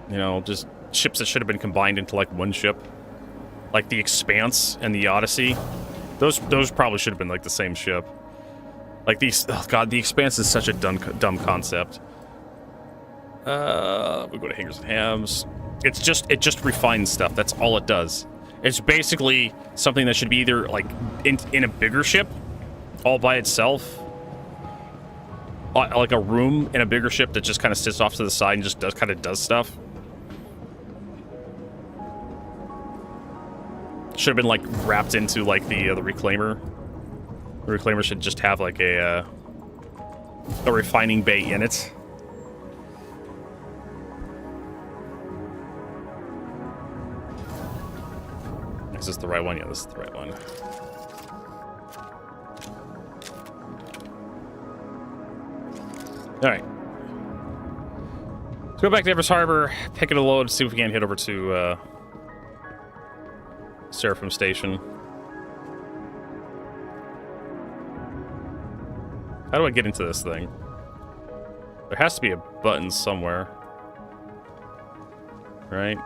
you know, just ships that should have been combined into like one ship. Like the Expanse and the Odyssey. Those probably should have been like the same ship. Like these, oh god, the Expanse is such a dumb concept. We go to Hangers and Hams. It just refines stuff. That's all it does. It's basically something that should be either like in a bigger ship, all by itself, like a room in a bigger ship that just kind of sits off to the side and just does stuff. Should have been like wrapped into like the Reclaimer. The reclaimer should just have like a refining bay in it. Is this the right one? Yeah, this is the right one. All right. Let's go back to Everest Harbor, pick it a load, see if we can head over to Seraphim Station. How do I get into this thing? There has to be a button somewhere. Right?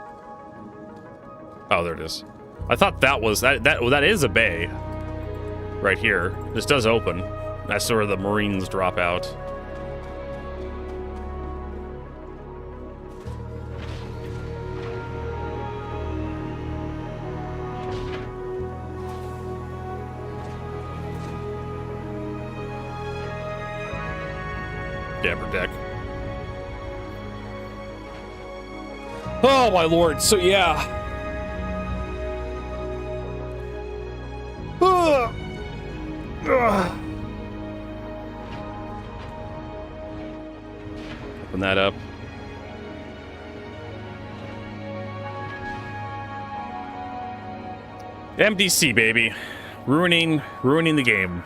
Oh, there it is. I thought that was that is a bay. Right here. This does open. That's where the Marines drop out. Dabber deck. Oh my lord, so yeah. Open that up. MDC, baby. Ruining the game.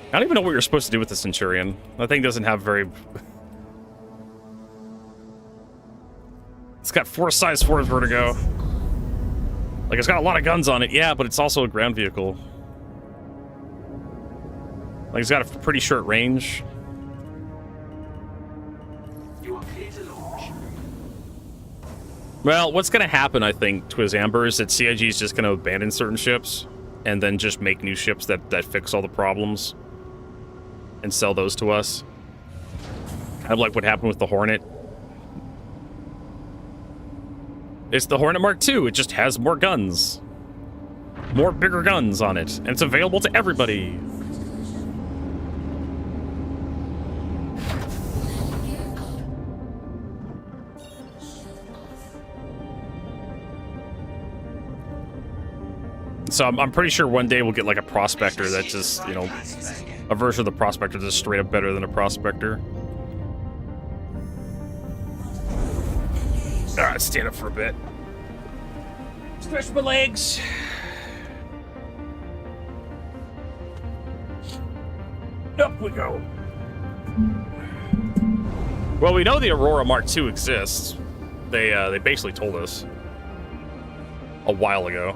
I don't even know what you're supposed to do with the Centurion. That thing doesn't have very... It's got 4 size 4 vertigo. Like, it's got a lot of guns on it, yeah, but it's also a ground vehicle. Like, it's got a pretty short range. Well, what's going to happen, I think, Twiz Amber, is that CIG is just going to abandon certain ships and then just make new ships that fix all the problems and sell those to us. Kind of like what happened with the Hornet. It's the Hornet Mark II. It just has more guns. More bigger guns on it. And it's available to everybody. So I'm pretty sure one day we'll get like a Prospector that's just, you know, a version of the Prospector that's straight up better than a Prospector. Alright, stand up for a bit. Stretch my legs. Up we go. Well, we know the Aurora Mark II exists. They basically told us a while ago.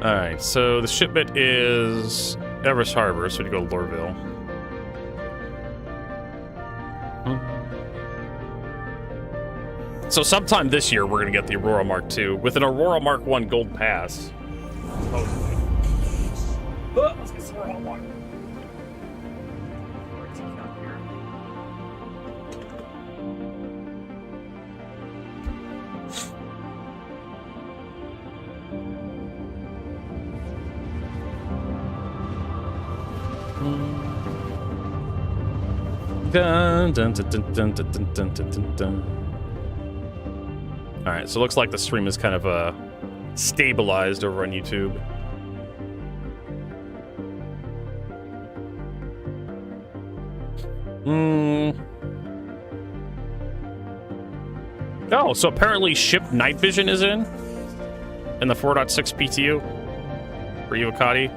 Alright, so the shipment is Everest Harbor, so we go to Lorville. So sometime this year, we're going to get the Aurora Mark II with an Aurora Mark I Gold Pass. Let's get some Aurora Mark. Dun, dun, dun, dun, dun, dun, dun, dun, dun, dun. All right, so it looks like the stream is kind of stabilized over on YouTube. Oh, so apparently ship night vision is in the 4.6 PTU for Evocati.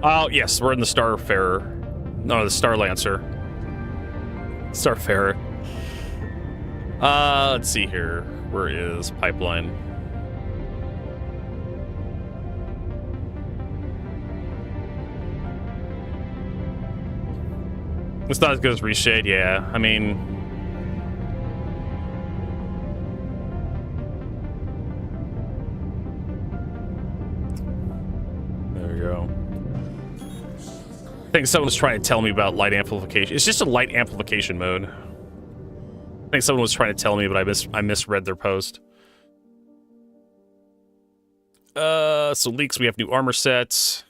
Oh, yes, we're in the Starfarer. No, the Starlancer. Starfarer. Let's see here. Where is Pipeline? It's not as good as Reshade, yeah. I mean... There we go. I think someone was trying to tell me about light amplification. It's just a light amplification mode. I think someone was trying to tell me, but I misread their post. So leaks, we have new armor sets.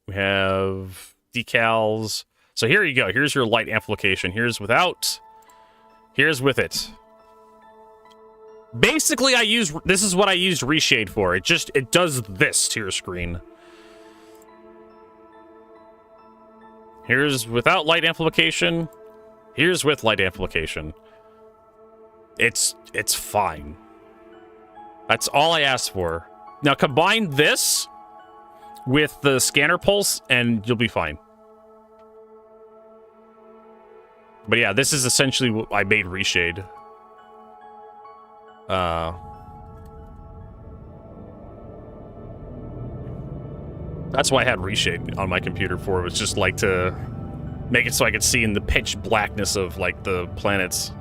We have decals. So here you go. Here's your light amplification. Here's without. Here's with it. Basically, this is what I used Reshade for. It does this to your screen. Here's without light amplification. Here's with light amplification. It's fine. That's all I asked for. Now combine this with the scanner pulse and you'll be fine. But yeah, this is essentially what I made Reshade. That's why I had Reshade on my computer for. It was just like to make it so I could see in the pitch blackness of like the planets.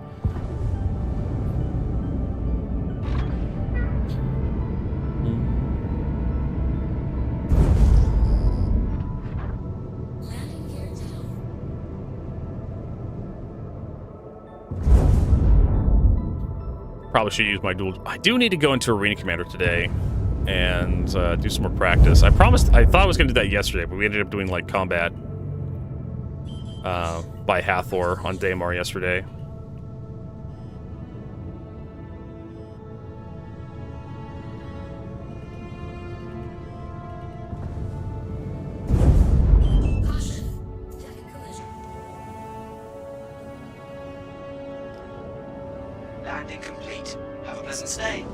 Probably should use my dual. I do need to go into Arena Commander today and do some more practice. I thought I was going to do that yesterday, but we ended up doing like combat by Hathor on Daymar yesterday. Landing complete. Have a pleasant stay.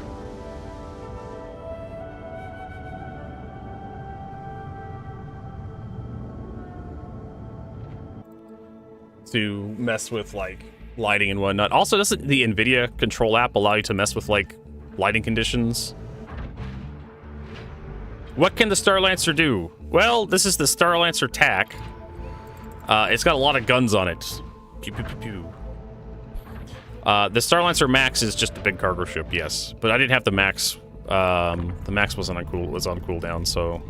To mess with like lighting and whatnot. Also, doesn't the NVIDIA control app allow you to mess with like lighting conditions? What can the Starlancer do? Well, this is the Starlancer TAC. It's got a lot of guns on it. Pew, pew, pew, pew. The Starlancer Max is just a big cargo ship, yes, but I didn't have the Max. The Max wasn't on cooldown, so.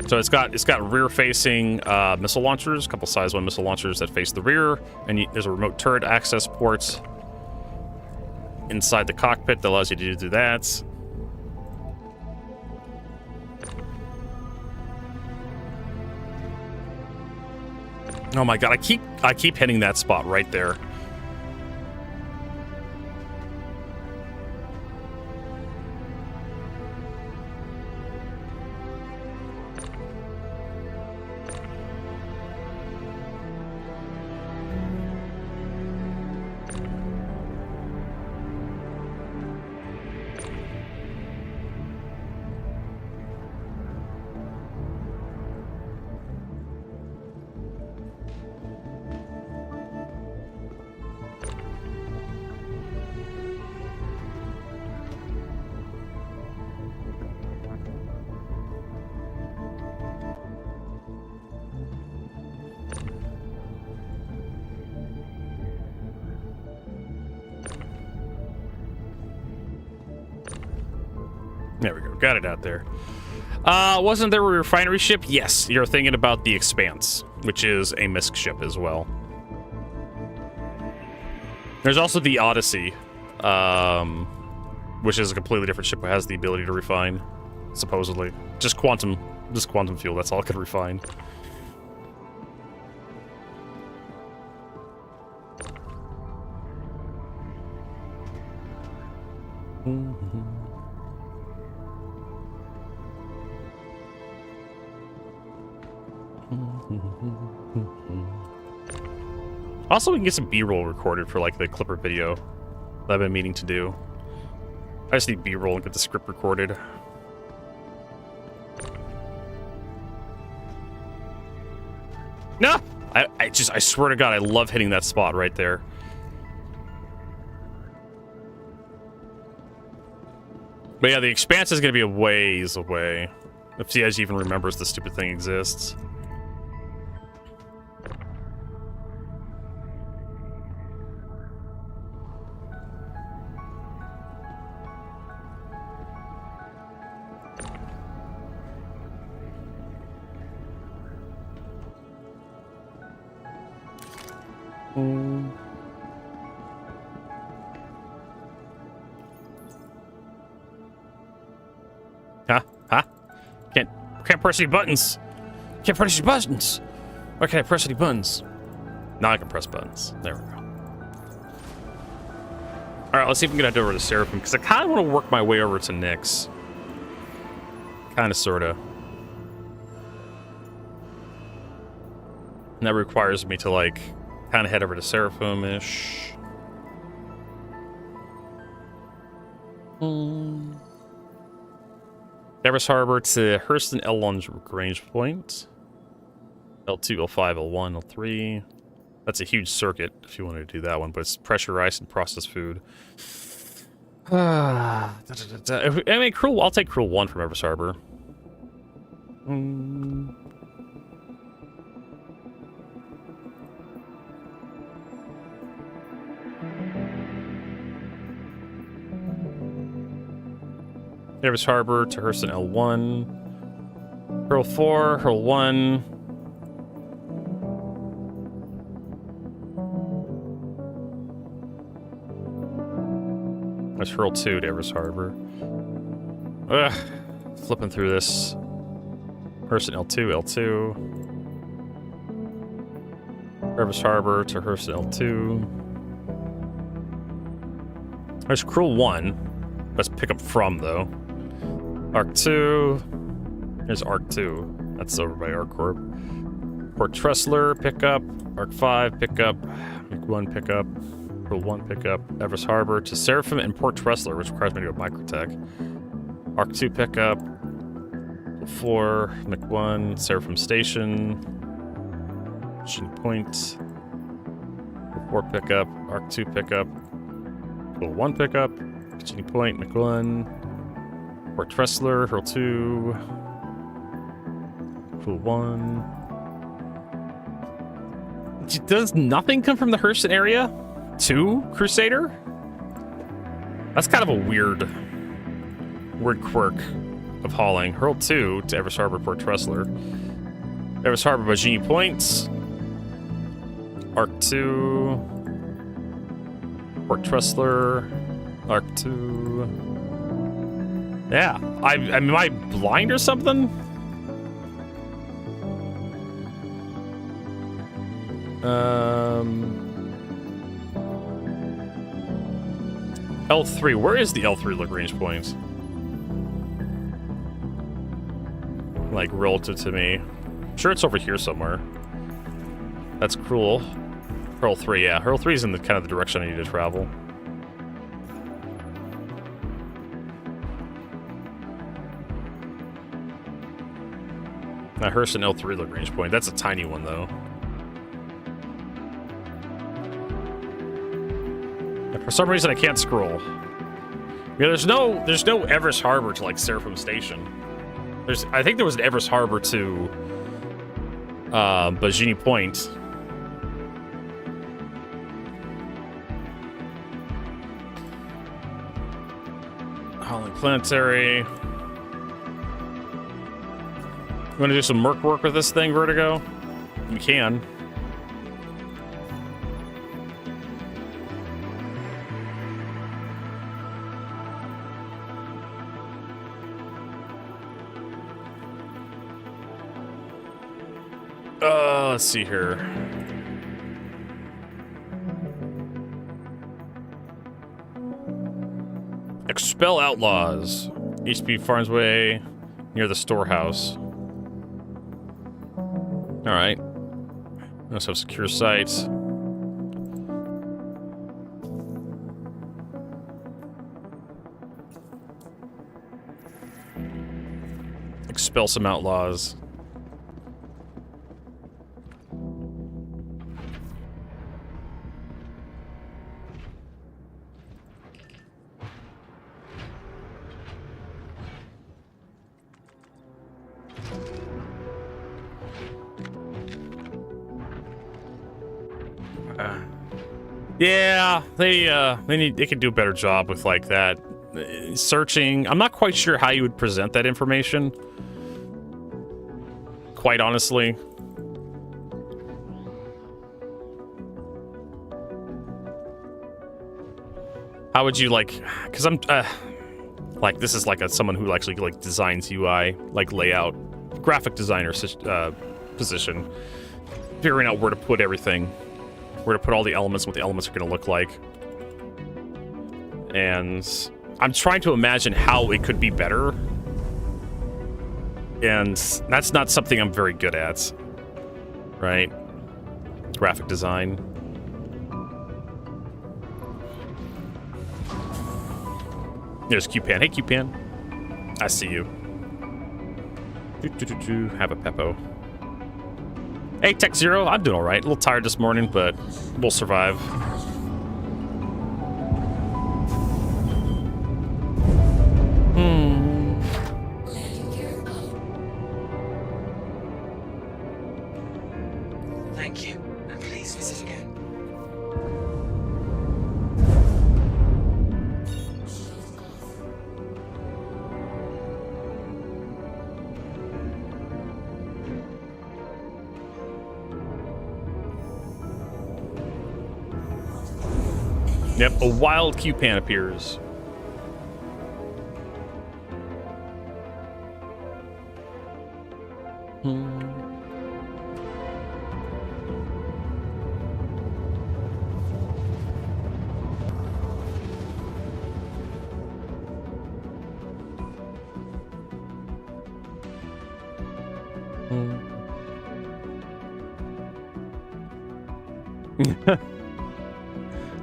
So it's got rear-facing missile launchers, a couple size 1 missile launchers that face the rear, and there's a remote turret access port inside the cockpit that allows you to do that. Oh my god, I keep hitting that spot right there. There we go. Got it out there. Wasn't there a refinery ship? Yes, you're thinking about the Expanse, which is a MISC ship as well. There's also the Odyssey, which is a completely different ship that has the ability to refine, supposedly. Just quantum fuel, that's all it could refine. Also, we can get some B-roll recorded for like the Clipper video that I've been meaning to do. I just need B-roll and get the script recorded. No! I swear to God, I love hitting that spot right there. But yeah, the Expanse is going to be a ways away. If CIG even remembers the stupid thing exists. Huh? Can't press any buttons. Can't press any buttons. Why can't I press any buttons? Now I can press buttons. There we go. All right, let's see if we can get over to Seraphim, because I kind of want to work my way over to Nyx. Kind of, sort of. And that requires me to, like, kind of head over to Seraphim-ish. Everest Harbor to Hurston L1 range point. L2, L5, L1, L3. That's a huge circuit if you wanted to do that one, but it's pressure ice and processed food. I mean, Cruel. I'll take Cruel 1 from Everest Harbor. Everest Harbor to Hurston L1. Hurl 4, Hurl 1. Let's Hurl 2 to Everest Harbor. Ugh. Flipping through this. Hurston L2, L2. Everest Harbor to Hurston L2. There's Cruel 1. Let's pick up from, though. Arc 2. Here's Arc 2. That's over by Arc Corp. Port Tressler, pick up. Arc 5, pick up. Arc 1, pick up. Cruel 1, pick up. Everest Harbor to Seraphim and Port Tressler, which requires me to go Microtech. Arc 2, pick up. 4, Mic 1, Seraphim Station. Machine Point. 4, pick up. Arc 2, pick up. Cruel 1, pick up. Machine Point, Mic 1. Port Tressler, Hurl 2. Cruel 1. Does nothing come from the Hurston area to Crusader? That's kind of a weird quirk of hauling. Hurl 2 to Everest Harbor, Port Tressler. Everest Harbor, Bajini Points. Arc 2. Port Tressler. Arc 2. Yeah. Am I blind or something? L3. Where is the L3 Lagrange point? Like, relative to me. I'm sure it's over here somewhere. That's Cruel. Hurl 3, yeah. Hurl 3 is in the kind of the direction I need to travel. Now, Hurston L3 Lagrange point. That's a tiny one, though. For some reason, I can't scroll. Yeah, there's no Everest Harbor to, like, Seraphim Station. I think there was an Everest Harbor to Bajini Point. Howling Planetary. You want to do some merc work with this thing, Vertigo? You can. Let's see here. Expel outlaws. HP Farmsway near the storehouse. Alright. We also have secure sites. Expel some outlaws. Yeah, they could do a better job with like that searching. I'm not quite sure how you would present that information. Quite honestly. How would you like? Because I'm like this is like someone who actually like designs UI, like layout, graphic designer position, figuring out where to put everything, where to put all the elements, what the elements are going to look like, and I'm trying to imagine how it could be better, and that's not something I'm very good at, right? Graphic design. There's Q-Pan. Hey, Q-Pan. I see you. Have a Peppo. Hey, Tech Zero. I'm doing all right. A little tired this morning, but we'll survive. Thank you, and please visit again. Yep, a wild Q-Pan appears.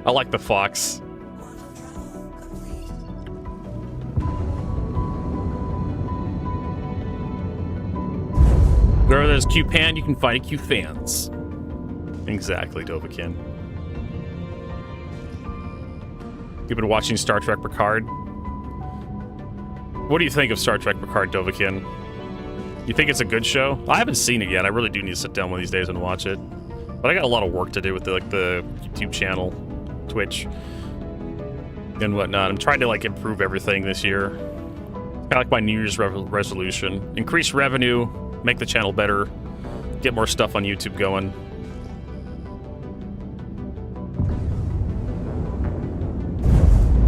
I like the fox. Where there's Q-Pan, you can find a Q-Fans. Exactly, Dovakin. You've been watching Star Trek Picard? What do you think of Star Trek Picard, Dovakin? You think it's a good show? I haven't seen it yet. I really do need to sit down one of these days and watch it. But I got a lot of work to do with the YouTube channel, Twitch, and whatnot. I'm trying to like improve everything this year. Kind of like my New Year's resolution: increase revenue, make the channel better, get more stuff on YouTube going.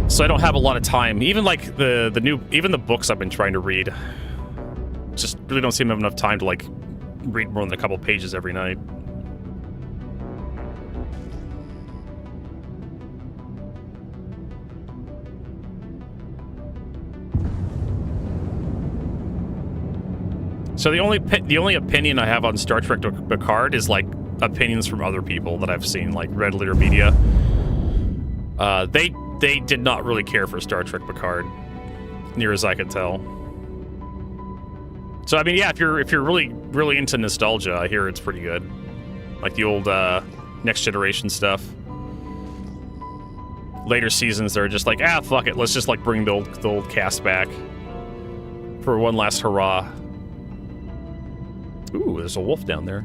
So I don't have a lot of time. Even like even the books I've been trying to read, just really don't seem to have enough time to like read more than a couple pages every night. So the only opinion I have on Star Trek Picard is like opinions from other people that I've seen, like Red Letter Media. They did not really care for Star Trek Picard, near as I could tell. So I mean, yeah, if you're really into nostalgia, I hear it's pretty good, like the old Next Generation stuff. Later seasons, they're just like, fuck it, let's just like bring the old cast back for one last hurrah. Ooh, there's a wolf down there.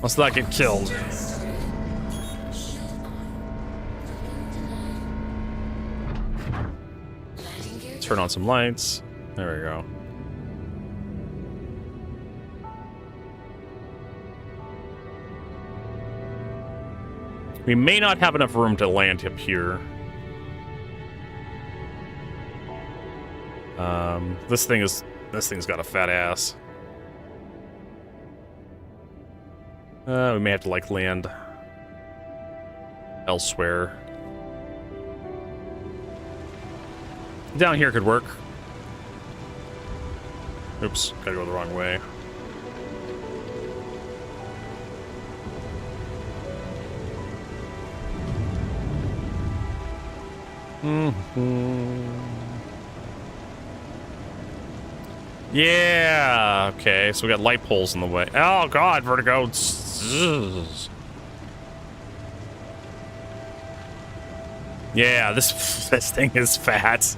Let's not get killed. Turn on some lights. There we go. We may not have enough room to land up here. This thing's got a fat ass. We may have to like land elsewhere. Down here could work. Oops, gotta go the wrong way. Yeah. Okay. So we got light poles in the way. Oh God, vertigo. Zzz. Yeah, this thing is fat.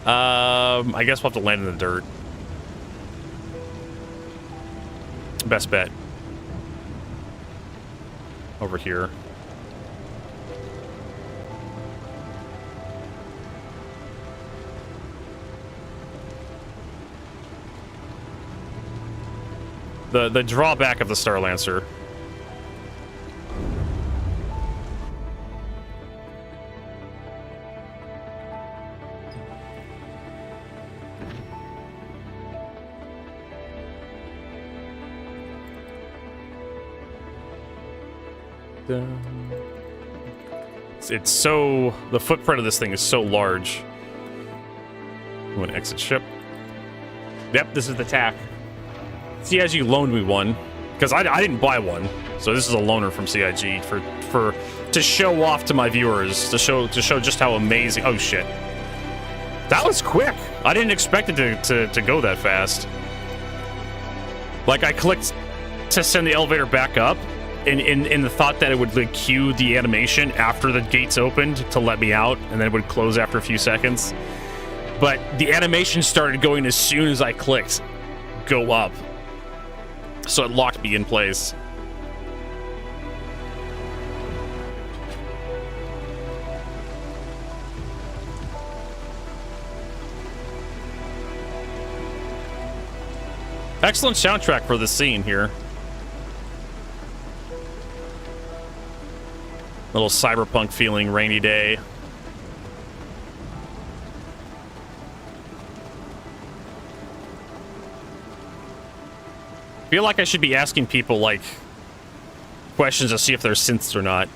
I guess we'll have to land in the dirt. Best bet. Over here. The drawback of the Star Lancer. It's so... The footprint of this thing is so large. I'm going to exit ship. Yep, this is the TAC. CIG loaned me one, because I didn't buy one. So this is a loaner from CIG to show off to my viewers, to show just how amazing... Oh, shit. That was quick. I didn't expect it to go that fast. Like, I clicked to send the elevator back up, in the thought that it would like cue the animation after the gates opened to let me out, and then it would close after a few seconds. But the animation started going as soon as I clicked go up. So it locked me in place. Excellent soundtrack for this scene here. Little cyberpunk feeling, rainy day. Feel like I should be asking people, like, questions to see if they're synths or not.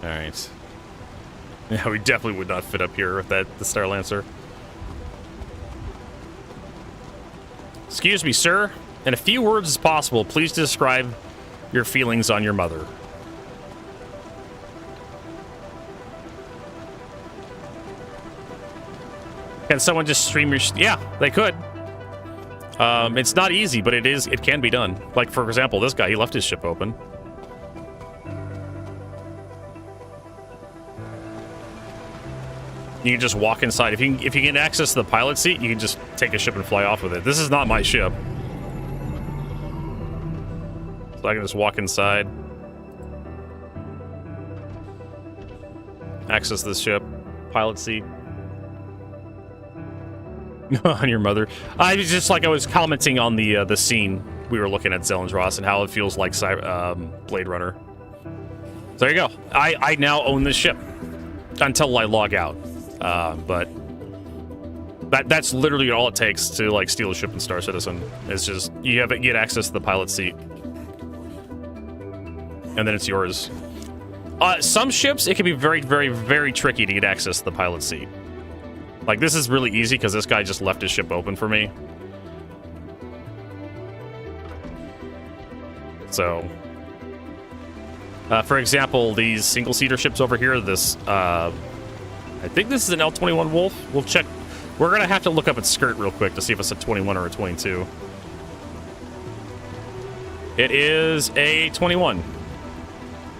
Alright. Yeah, we definitely would not fit up here with the Star Lancer. Excuse me, sir. In a few words as possible, please describe your feelings on your mother. Can someone just stream your... Yeah, they could. It's not easy, but it can be done. Like, for example, this guy, he left his ship open. You can just walk inside. If you can access the pilot seat, you can just take a ship and fly off with it. This is not my ship. So I can just walk inside. Access this ship. Pilot seat. On your mother. I was just like I was commenting on the scene we were looking at Zellenross and how it feels like Blade Runner. So there you go. I now own this ship until I log out. But that's literally all it takes to like steal a ship in Star Citizen. It's just you get access to the pilot seat, and then it's yours. Some ships it can be very, very, very tricky to get access to the pilot seat. Like this is really easy because this guy just left his ship open for me. So, for example, these single-seater ships over here. This. I think this is an L-21 Wolf. We'll check. We're going to have to look up its skirt real quick to see if it's a 21 or a 22. It is a 21.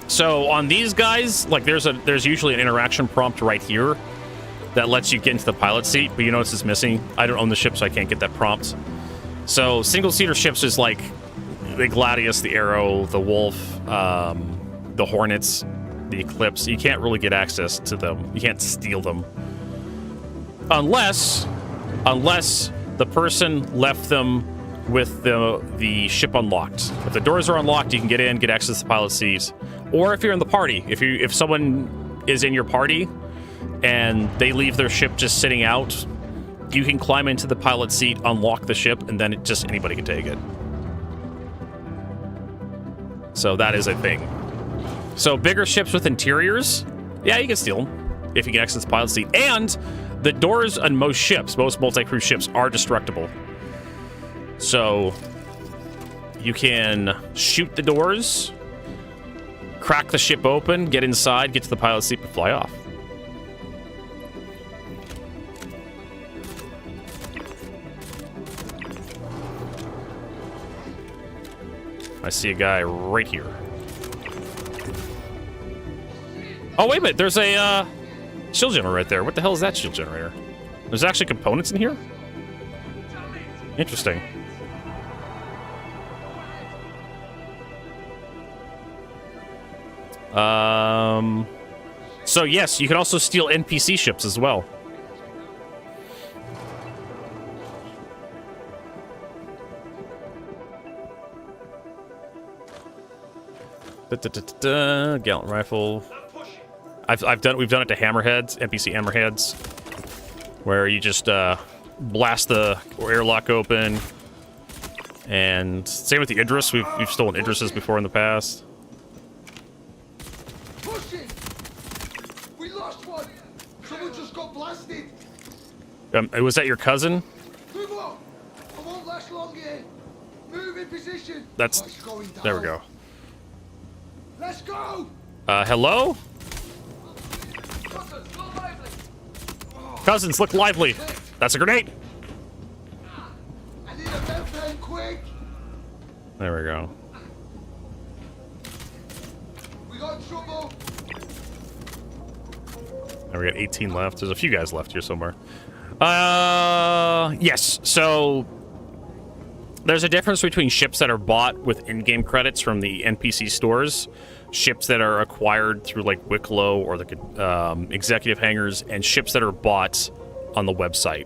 So on these guys, like there's usually an interaction prompt right here that lets you get into the pilot seat, but you notice it's missing. I don't own the ship, so I can't get that prompt. So single-seater ships is like the Gladius, the Arrow, the Wolf, the Hornets, the Eclipse. You can't really get access to them. You can't steal them. Unless the person left them with the ship unlocked. If the doors are unlocked, you can get in, get access to the pilot seat. Or if you're in the party, if someone is in your party and they leave their ship just sitting out, you can climb into the pilot seat, unlock the ship, and then anybody can take it. So that is a thing. So bigger ships with interiors, yeah, you can steal them. if you can access the pilot seat. And the doors on most ships, most multi-crew ships, are destructible. So you can shoot the doors, crack the ship open, get inside, get to the pilot seat, and fly off. I see a guy right here. Oh, wait a minute. There's a shield generator right there. What the hell is that shield generator? There's actually components in here? Interesting. So yes, you can also steal NPC ships as well. Gallant rifle. We've done it to hammerheads, NPC hammerheads, where you just blast the airlock open. And same with the Idris. We've stolen Idrises before in the past. We lost one. Someone just got blasted. Was that your cousin? Move on. I won't last long here. Move in position. That's. There we go. Let's go. Hello? Cousins, look lively. That's a grenade. I need a medpen quick. There we go. We got trouble. And we got 18 left. There's a few guys left here somewhere. Yes. So there's a difference between ships that are bought with in-game credits from the NPC stores, ships that are acquired through like Wicklow or the executive hangars, and ships that are bought on the website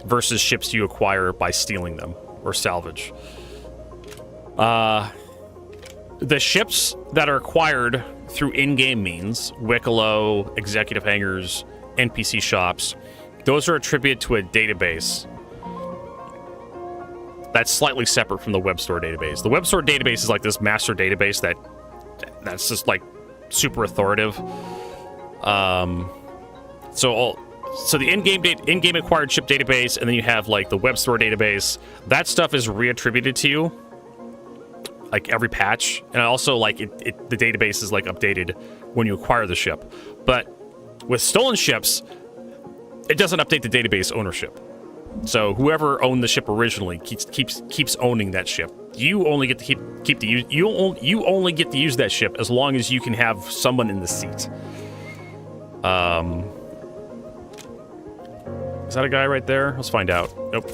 versus ships you acquire by stealing them or salvage. The ships that are acquired through in-game means, Wicklow, executive hangars, NPC shops, those are attributed to a database that's slightly separate from the web store database. The web store database is like this master database that's just like super authoritative. So the in-game acquired ship database, and then you have like the web store database. That stuff is reattributed to you like every patch, and also like the database is like updated when you acquire the ship. But with stolen ships, it doesn't update the database ownership. So whoever owned the ship originally keeps owning that ship. You only get to you only get to use that ship as long as you can have someone in the seat. Is that a guy right there? Let's find out. Nope.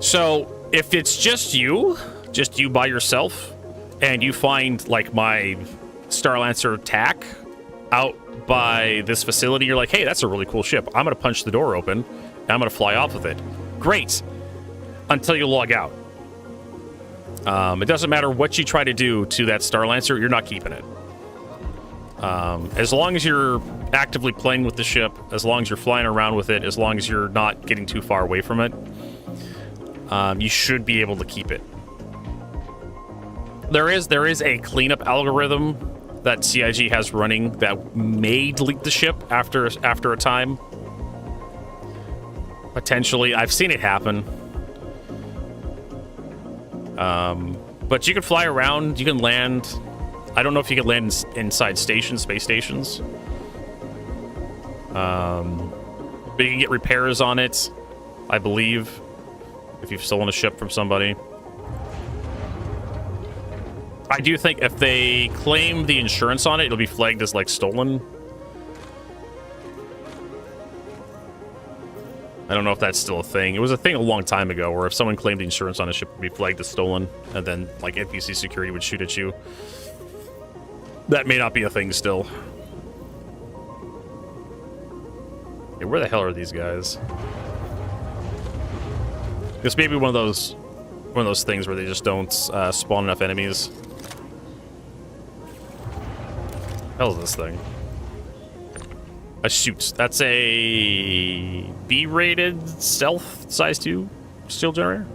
So if it's just you by yourself, and you find like my Starlancer TAC out by this facility, you're like, hey, that's a really cool ship. I'm gonna punch the door open and I'm gonna fly off with it. Great. Until you log out. It doesn't matter what you try to do to that Starlancer, you're not keeping it. As long as you're actively playing with the ship, as long as you're flying around with it, as long as you're not getting too far away from it, you should be able to keep it. There is a cleanup algorithm that CIG has running that may delete the ship after a time. Potentially. I've seen it happen. But you can fly around, you can land. I don't know if you can land inside stations, space stations. But you can get repairs on it, I believe, if you've stolen a ship from somebody. I do think if they claim the insurance on it, it'll be flagged as, like, stolen. I don't know if that's still a thing. It was a thing a long time ago, where if someone claimed the insurance on a ship, it would be flagged as stolen, and then, like, NPC security would shoot at you. That may not be a thing still. Hey, where the hell are these guys? This may be one of those things where they just don't spawn enough enemies. Hell is this thing? Shoot, that's a B-rated stealth size 2 steel generator.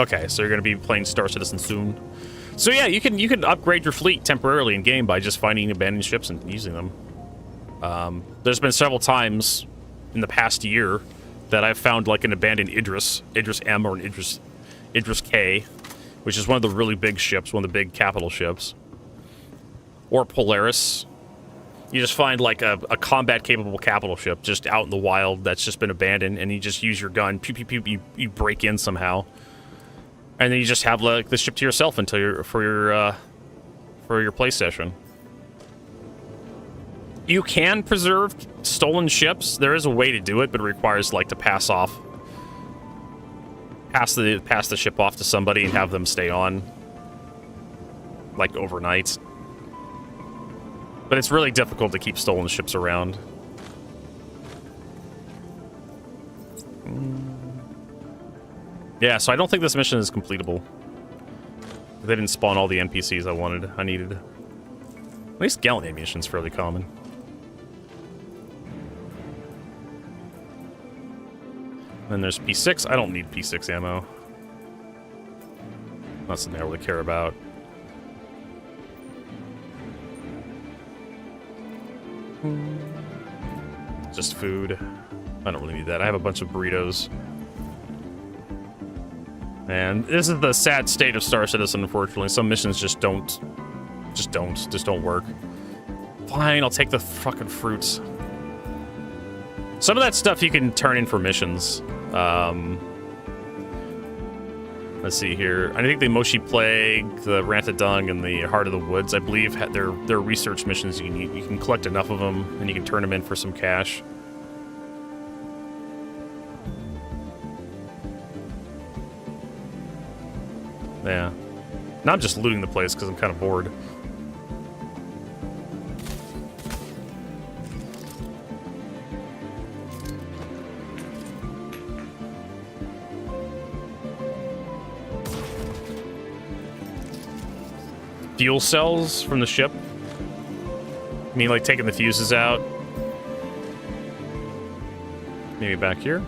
Okay, so you're gonna be playing Star Citizen soon. So yeah, you can upgrade your fleet temporarily in game by just finding abandoned ships and using them. There's been several times in the past year that I've found like an abandoned Idris M or an Idris K, which is one of the really big ships, one of the big capital ships, or Polaris. You just find like a combat-capable capital ship just out in the wild that's just been abandoned, and you just use your gun, pew pew pew, you break in somehow, and then you just have like the ship to yourself until for your play session. You can preserve stolen ships. There is a way to do it, but it requires like to pass the ship off to somebody and have them stay on like overnight. But it's really difficult to keep stolen ships around. Yeah, so I don't think this mission is completable. They didn't spawn all the NPCs I needed. At least gallant ammunition's fairly common. Then there's P6. I don't need P6 ammo. Not something I really care about. Just food. I don't really need that. I have a bunch of burritos. And this is the sad state of Star Citizen, unfortunately. Some missions just don't work. Fine, I'll take the fucking fruits. Some of that stuff you can turn in for missions. Let's see here. I think the Moshi Plague, the Rantadung, and the Heart of the Woods, I believe, they're research missions. You can collect enough of them, and you can turn them in for some cash. Yeah. Now I'm just looting the place because I'm kind of bored. Fuel cells from the ship? I mean, like taking the fuses out? Maybe back here?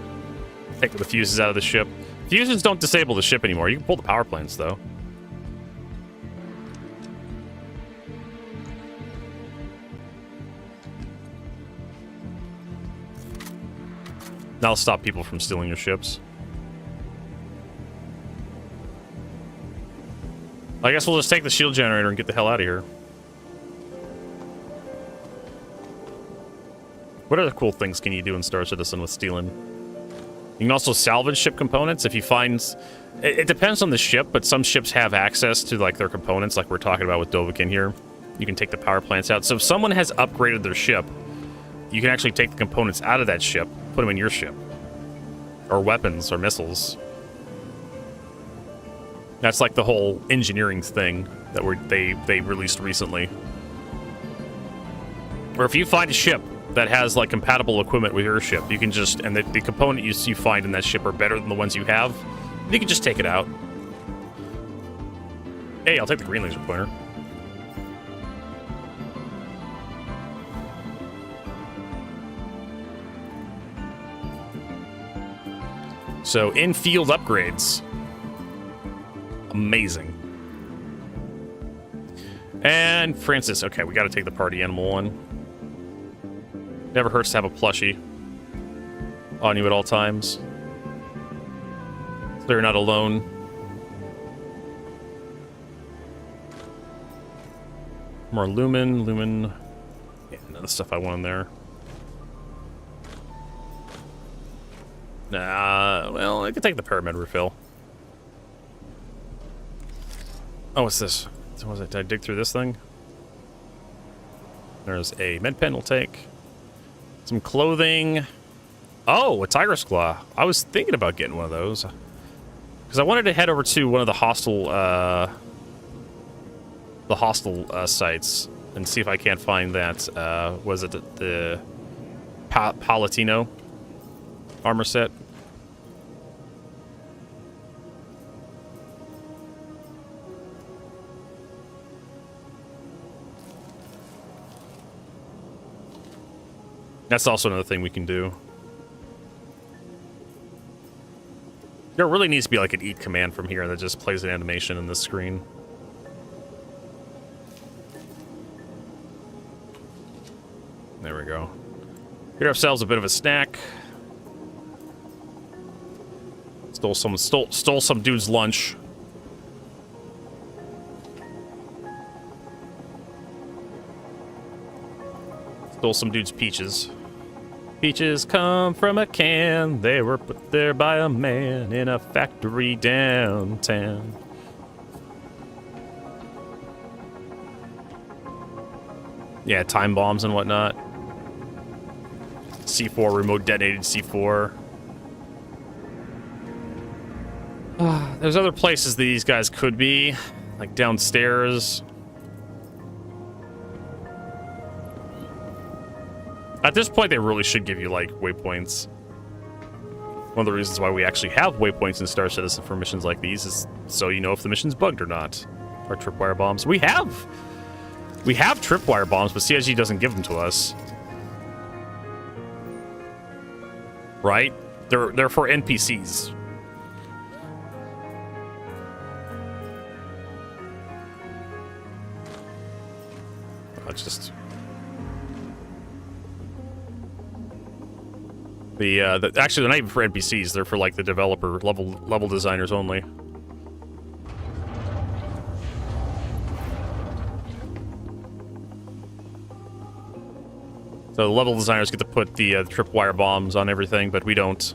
Taking the fuses out of the ship. Fuses don't disable the ship anymore. You can pull the power plants, though. That'll stop people from stealing your ships. I guess we'll just take the shield generator and get the hell out of here. What other cool things can you do in Star Citizen with stealing? You can also salvage ship components if you find... It depends on the ship, but some ships have access to like their components, like we're talking about with Dovahkiin here. You can take the power plants out. So if someone has upgraded their ship, you can actually take the components out of that ship, put them in your ship. Or weapons or missiles. That's like the whole engineering thing that they released recently. Or if you find a ship that has like compatible equipment with your ship, you can just, and the component you find in that ship are better than the ones you have, you can just take it out. Hey, I'll take the green laser pointer. So in-field upgrades. Amazing. And Francis. Okay, we got to take the party animal one. Never hurts to have a plushie on you at all times. So you're not alone. More lumen. Yeah, none of the stuff I want in there. Nah, well, I could take the pyramid refill. Oh, what's this? So was it? Did I dig through this thing? There's a med pen we'll take. Some clothing. Oh, a tiger's claw. I was thinking about getting one of those. Because I wanted to head over to one of the hostile sites and see if I can't find that, was it the Palatino armor set? That's also another thing we can do. There really needs to be like an eat command from here that just plays an animation in this screen. we go. Get ourselves a bit of a snack. Stole some dude's lunch. Stole some dude's peaches. Peaches come from a can. They were put there by a man in a factory downtown. Yeah, time bombs and whatnot. C4, remote detonated C4. There's other places that these guys could be, like downstairs. At this point, they really should give you, like, waypoints. One of the reasons why we actually have waypoints in Star Citizen for missions like these is so you know if the mission's bugged or not. Or tripwire bombs. We have tripwire bombs, but CIG doesn't give them to us. Right? They're for NPCs. Just actually they're not even for NPCs. They're for like the developer level designers only. So the level designers get to put the tripwire bombs on everything, but we don't.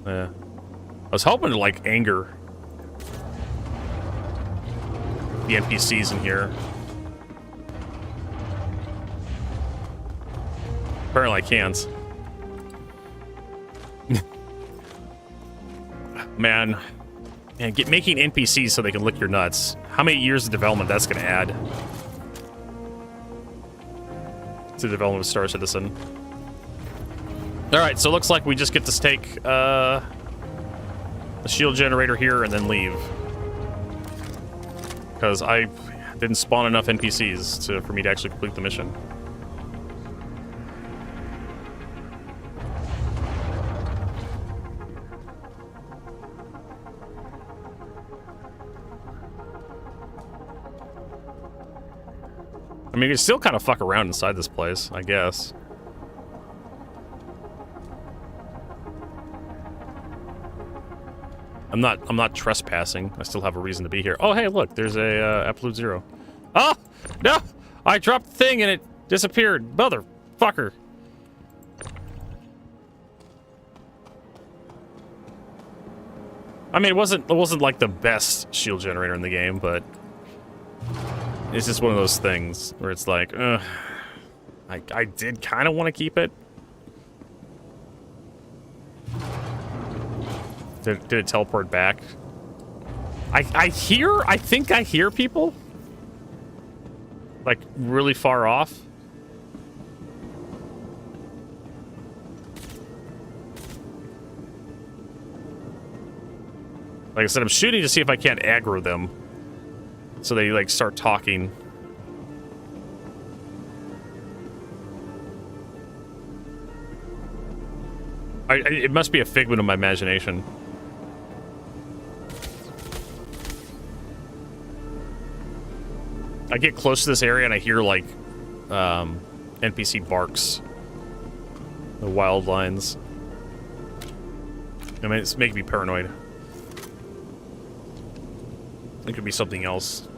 Yeah. I was hoping to, like, anger the NPCs in here. Apparently I can't. Man, making NPCs so they can lick your nuts. How many years of development that's going to add to the development of Star Citizen? Alright, so it looks like we just get to take a shield generator here and then leave. Because I didn't spawn enough NPCs for me to actually complete the mission. I mean, you can still kind of fuck around inside this place, I guess. I'm not trespassing. I still have a reason to be here. Oh, hey, look, there's a Absolute Zero. Oh, no! I dropped the thing and it disappeared. Motherfucker. I mean, it wasn't like the best shield generator in the game, but it's just one of those things where it's like, I did kind of want to keep it. Did it teleport back? I think I hear people. Like, really far off. Like I said, I'm shooting to see if I can't aggro them. So they, like, start talking. It must be a figment of my imagination. I get close to this area and I hear, like, NPC barks. The wild lines. I mean, it's making me paranoid. It could be something else.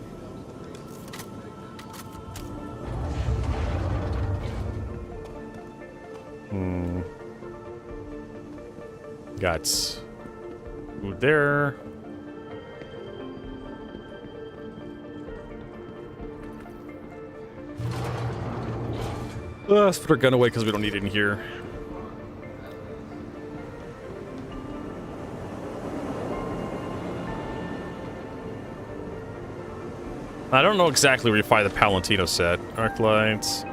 Got food there. Let's put our gun away because we don't need it in here. I don't know exactly where you find the Palantino set. Arc lights,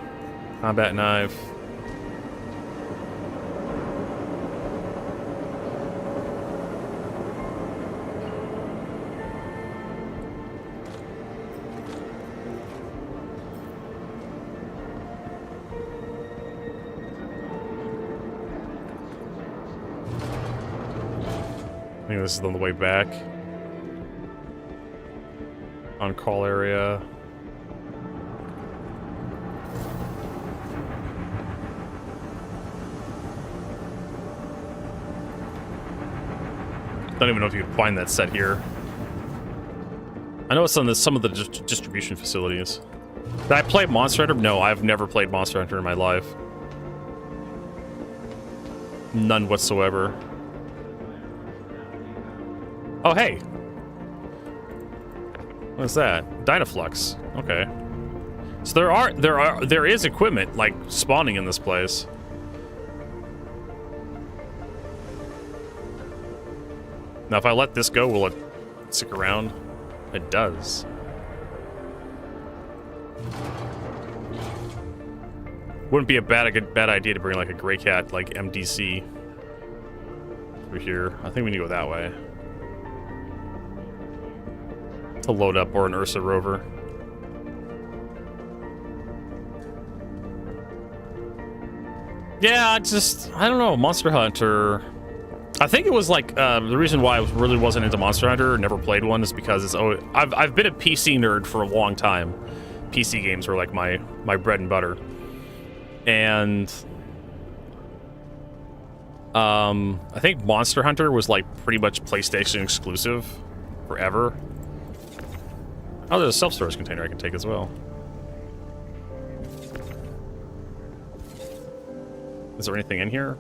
combat knife. I think this is on the way back. On call area. Don't even know if you can find that set here. I know it's on some of the distribution facilities. Did I play Monster Hunter? No, I've never played Monster Hunter in my life. None whatsoever. Oh, hey. What's that? Dynaflux. Okay. So there is equipment like spawning in this place. Now, if I let this go, will it stick around? It does. Wouldn't be a bad idea to bring like a gray cat like MDC over here. I think we need to go that way to load up, or an Ursa rover. Yeah, I don't know, Monster Hunter. I think it was like the reason why I really wasn't into Monster Hunter, never played one, is because it's I've been a PC nerd for a long time. PC games were like my bread and butter. And I think Monster Hunter was like pretty much PlayStation exclusive forever. Oh, there's a self-storage container I can take as well. Is there anything in here?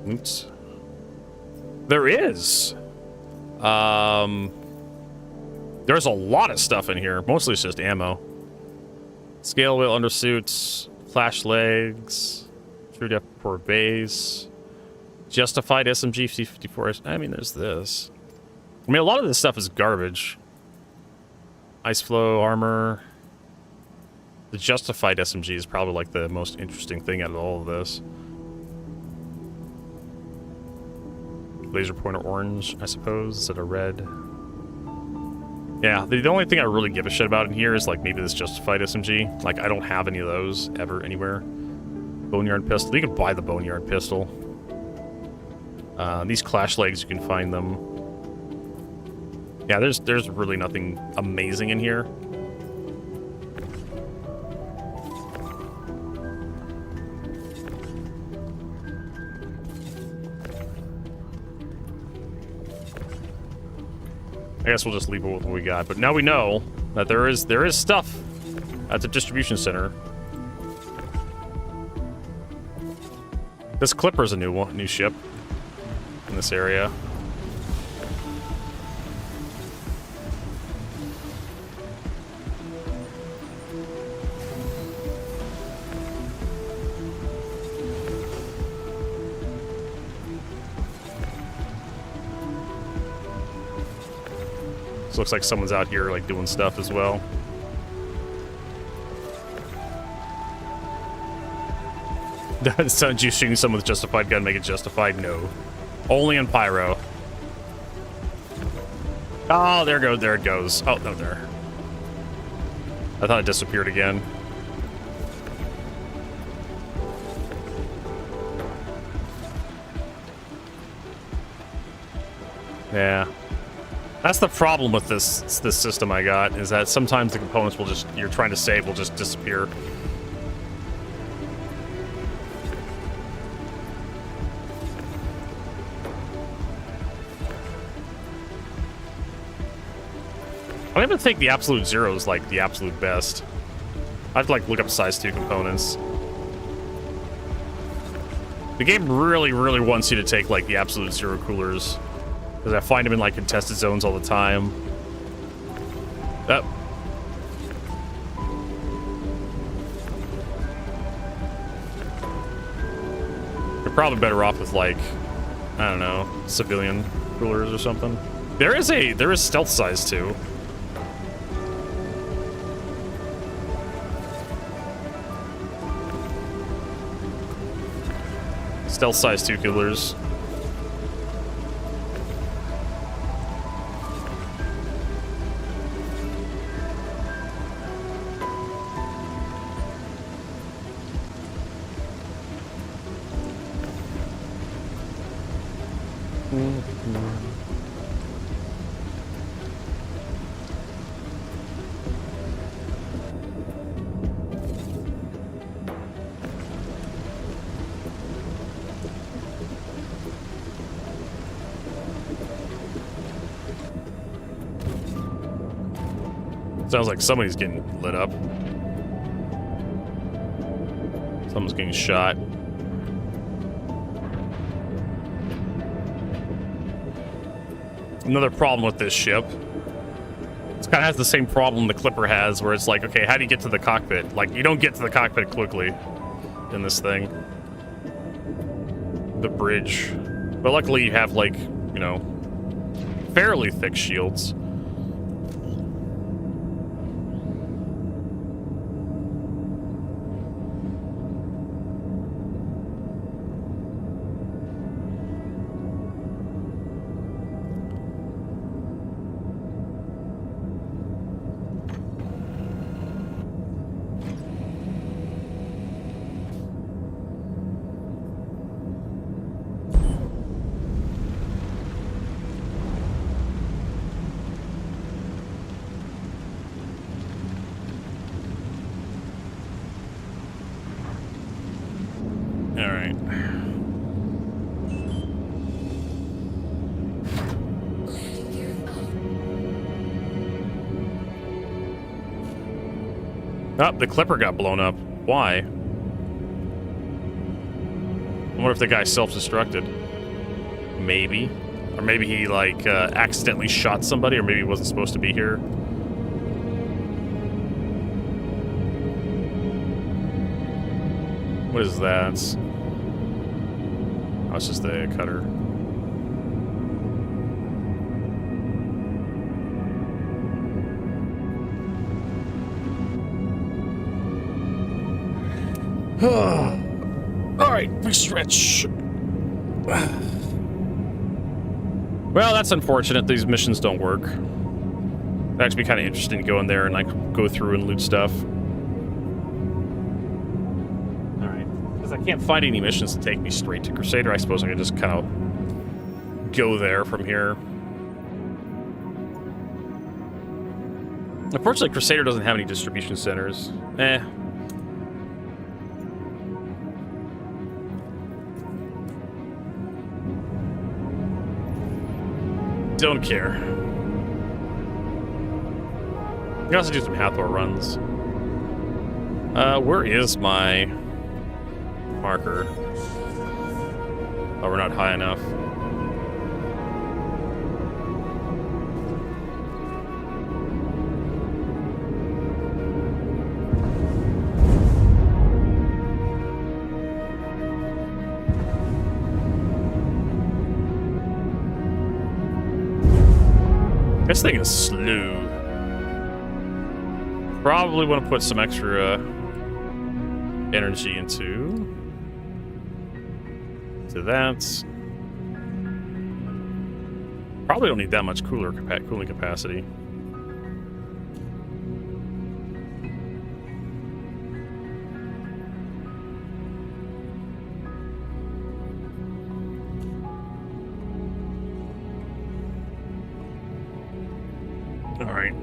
Oops. There is. There's a lot of stuff in here. Mostly it's just ammo. Scale wheel undersuits, flash legs, true depth for base, justified SMG C54. I mean, there's this. I mean, a lot of this stuff is garbage. Ice flow armor. The justified SMG is probably like the most interesting thing out of all of this. Laser pointer orange, I suppose, instead of red. Yeah, the only thing I really give a shit about in here is like maybe this justified SMG. Like, I don't have any of those ever anywhere. Boneyard pistol. You can buy the Boneyard pistol. These clash legs, you can find them. Yeah, there's really nothing amazing in here. I guess we'll just leave it with what we got. But now we know that there is stuff at the distribution center. This Clipper's a new ship in this area. Looks like someone's out here like doing stuff as well. So you shooting someone with justified gun make it justified? No. Only in pyro. Oh, there it goes. Oh, no, there. I thought it disappeared again. Yeah. That's the problem with this system I got, is that sometimes the components will just, you're trying to save, will just disappear. I don't even think the absolute zero is like the absolute best. I have to like look up size 2 components. The game really, really wants you to take like the absolute zero coolers, because I find them in like contested zones all the time. Oh. You're probably better off with like, I don't know, civilian coolers or something. There is stealth size too. Stealth size 2 coolers. Sounds like somebody's getting lit up. Someone's getting shot. Another problem with this ship. It kind of has the same problem the Clipper has, where it's like, okay, how do you get to the cockpit? Like, you don't get to the cockpit quickly in this thing. The bridge. But luckily you have, like, you know, fairly thick shields. Oh, the Clipper got blown up. Why? I wonder if the guy self-destructed. Maybe. Or maybe he, like, accidentally shot somebody, or maybe he wasn't supposed to be here. What is that? Oh, it's just the cutter. Alright, big stretch. Well, that's unfortunate. These missions don't work. It'd actually be kind of interesting to go in there and like go through and loot stuff. Alright. Because I can't find any missions to take me straight to Crusader. I suppose I could just kind of go there from here. Unfortunately, Crusader doesn't have any distribution centers. Don't care. You can also do some Hathor runs. Where is my marker? Oh, we're not high enough. This thing is slow. Probably want to put some extra energy into that. Probably don't need that much cooling capacity. All right.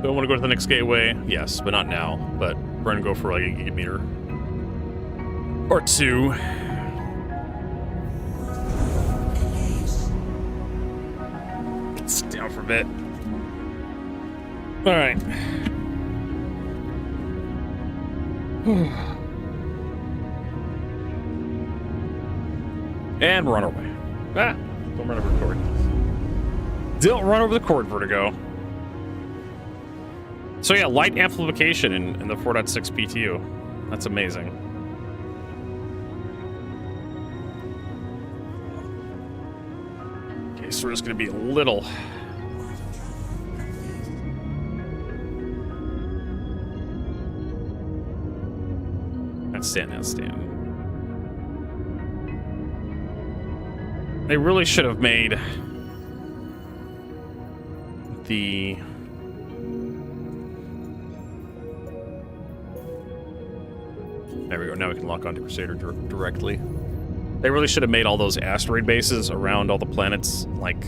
Don't want to go to the next gateway? Yes, but not now. But we're gonna go for like a gigameter or two. Sit down for a bit. All right. And we're on our way. Ah, don't run over the cord. Don't run over the cord, Vertigo. So yeah, light amplification in the 4.6 PTU. That's amazing. Okay, so we're just gonna be a little... Stand. They really should have made the... There we go. Now we can lock onto Crusader directly. They really should have made all those asteroid bases around all the planets. Like,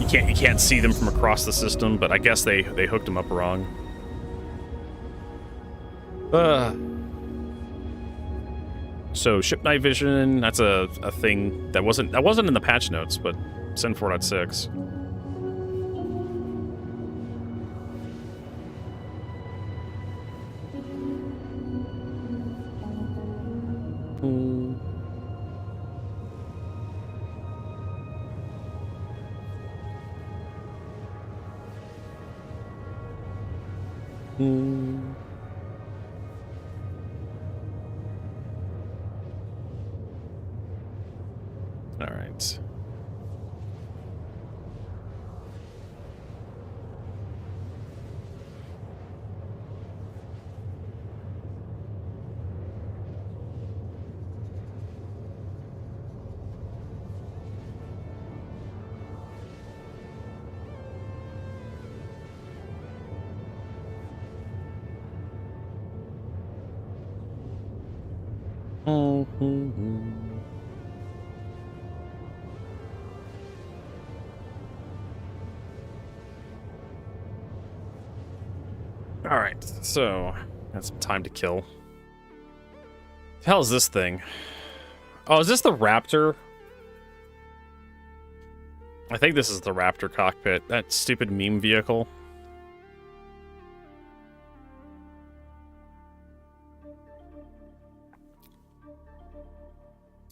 you can't see them from across the system, but I guess they hooked them up wrong. So ship night vision, that's a thing that wasn't in the patch notes, but it's in 4.6. All right. All right, so that's some time to kill. The hell is this thing? Oh, is this the Raptor? I think this is the Raptor cockpit. That stupid meme vehicle.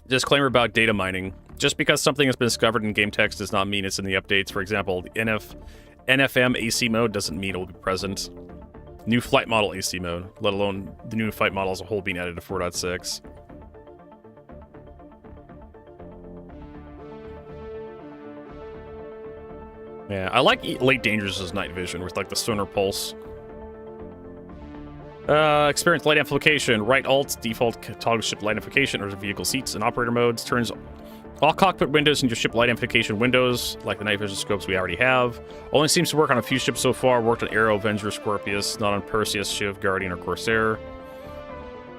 Disclaimer about data mining. Just because something has been discovered in game text does not mean it's in the updates. For example, the NFM AC mode doesn't mean it will be present. New flight model AC mode, let alone the new flight model as a whole being added to 4.6. Yeah, I like Late Dangerous' night vision with like the sonar pulse. Experience light amplification. Right alt, default toggle ship light amplification or vehicle seats and operator modes. Turns all cockpit windows into ship light amplification windows, like the night vision scopes we already have. Only seems to work on a few ships so far. Worked on Arrow, Avenger, Scorpius, not on Perseus, Shiv, Guardian, or Corsair.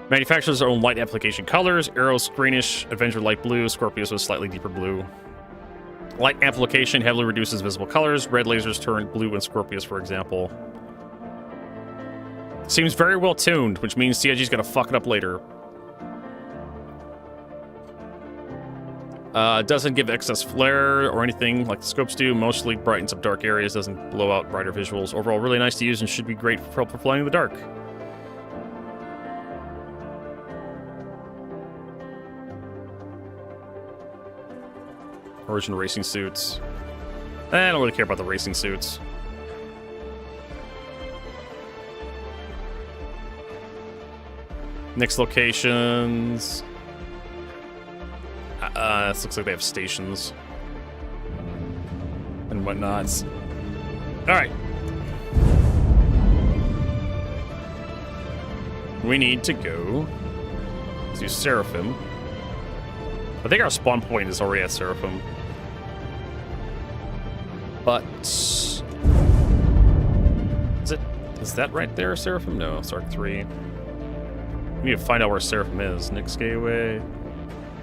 Manufacturers their own light application colors. Arrow's greenish, Avenger light blue, Scorpius with slightly deeper blue. Light amplification heavily reduces visible colors. Red lasers turn blue in Scorpius, for example. Seems very well tuned, which means CIG's gonna fuck it up later. Doesn't give excess flare or anything like the scopes do. Mostly brightens up dark areas, doesn't blow out brighter visuals. Overall, really nice to use and should be great for flying in the dark. Original racing suits. I don't really care about the racing suits. Next locations. This looks like they have stations and whatnots. All right. We need to go to Seraphim. I think our spawn point is already at Seraphim. But is that right there, Seraphim? No, it's Arc 3. We need to find out where Seraphim is. Next gateway.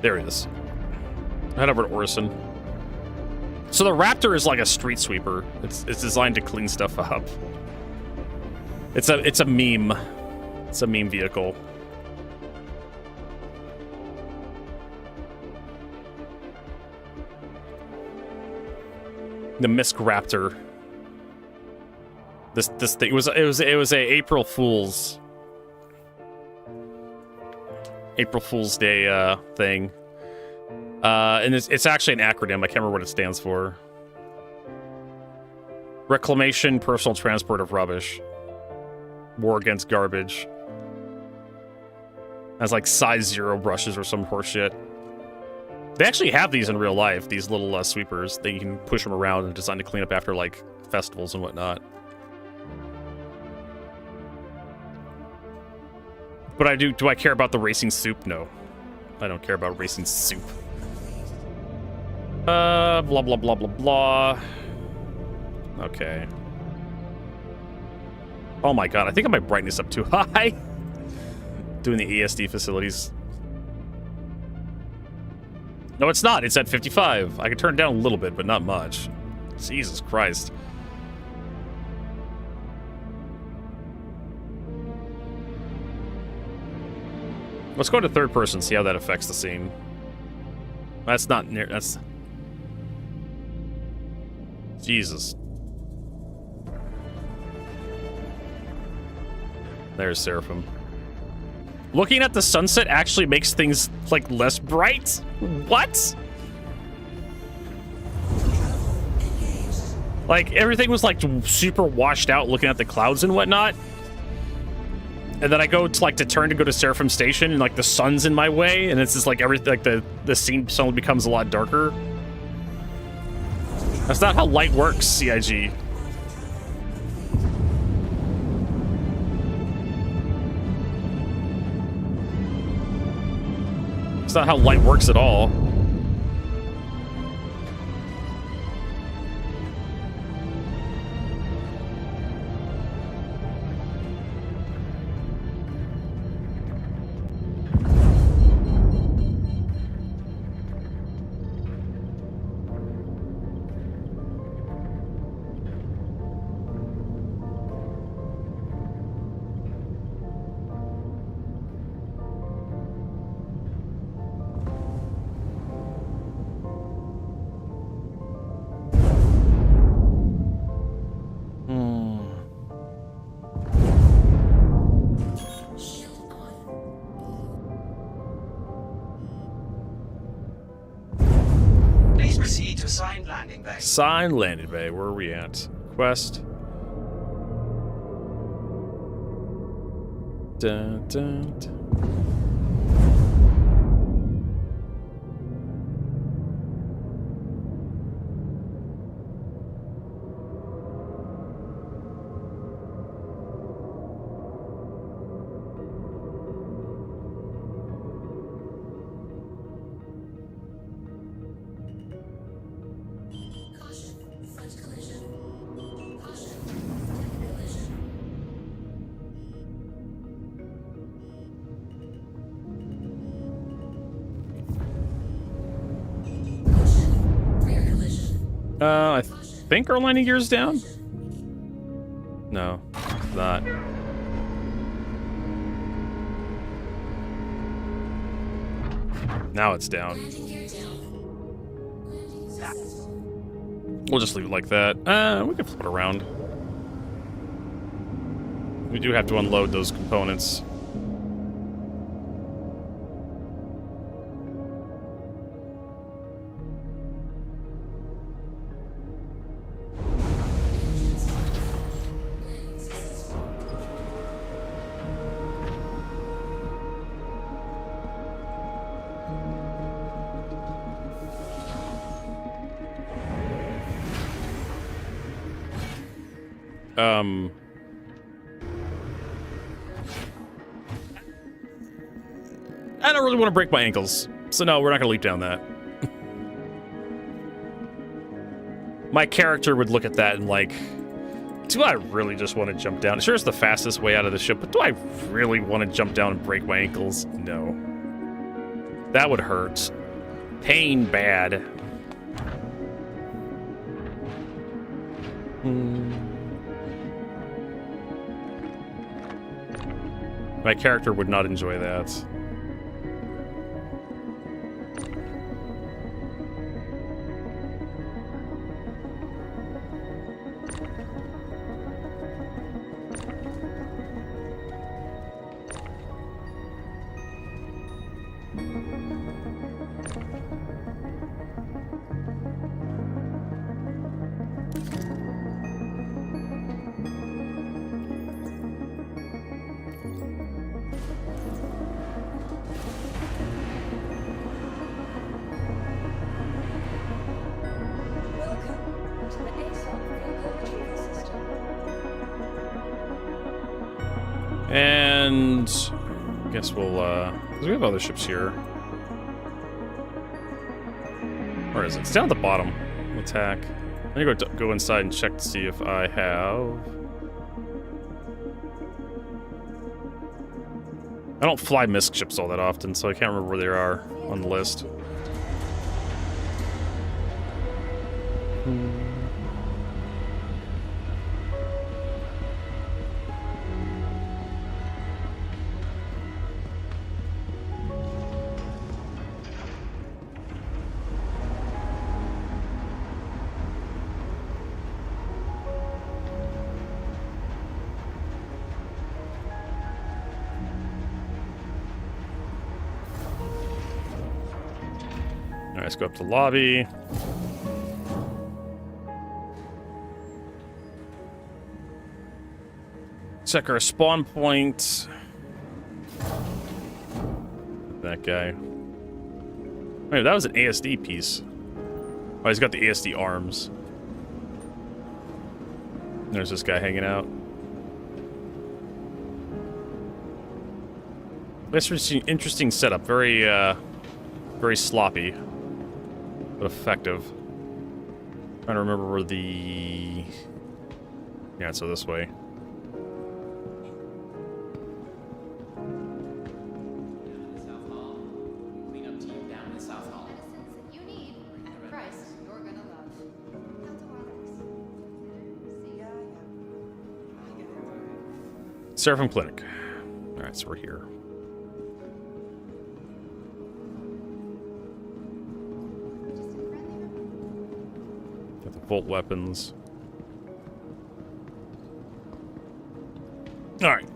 There it is. Head over to Orison. So the Raptor is like a street sweeper. It's designed to clean stuff up. It's a meme. It's a meme vehicle. The Misk Raptor. This thing it was a April Fool's Day thing. And it's actually an acronym. I can't remember what it stands for. Reclamation, personal transport of rubbish. War against garbage. Has like size 0 brushes or some horse shit. They actually have these in real life, these little sweepers. That you can push them around and designed to clean up after like festivals and whatnot. But do I care about the racing soup? No. I don't care about racing soup. Blah, blah, blah, blah, blah. Okay. Oh my god, I think I might brighten this up too high. Doing the ESD facilities. No, it's not. It's at 55. I can turn it down a little bit, but not much. Jesus Christ. Let's go to third person, see how that affects the scene. That's not near... That's... Jesus. There's Seraphim. Looking at the sunset actually makes things, like, less bright? What? Like, everything was, like, super washed out looking at the clouds and whatnot. And then I go to, like, to turn to go to Seraphim Station, and, like, the sun's in my way, and it's just, like, everything, like, the scene suddenly becomes a lot darker. That's not how light works, CIG. It's not how light works at all. Please proceed to assigned landing bay. Signed landing bay. Where are we at? Quest. Dun, dun, dun. I think our landing gear's down? No, it's not. Now it's down. We'll just leave it like that. We can flip it around. We do have to unload those components. I don't really want to break my ankles, so no, we're not gonna leap down that. My character would look at that and like, do I really just want to jump down? Sure, it's the fastest way out of the ship, but do I really want to jump down and break my ankles? No. That would hurt. Pain bad. My character would not enjoy that. And I guess we'll, because we have other ships here. Where is it? It's down at the bottom. Attack. I'm gonna go inside and check to see if I have... I don't fly misc ships all that often, so I can't remember where they are on the list. Alright, let's go up to lobby. Check our spawn point. That guy. Wait, that was an ASD piece. Oh, he's got the ASD arms. There's this guy hanging out. That's interesting setup. Very, very sloppy, but effective. Trying to remember where the... Yeah, so this way. Seraphim Clinic. Alright, so we're here. Got the bolt weapons. Alright.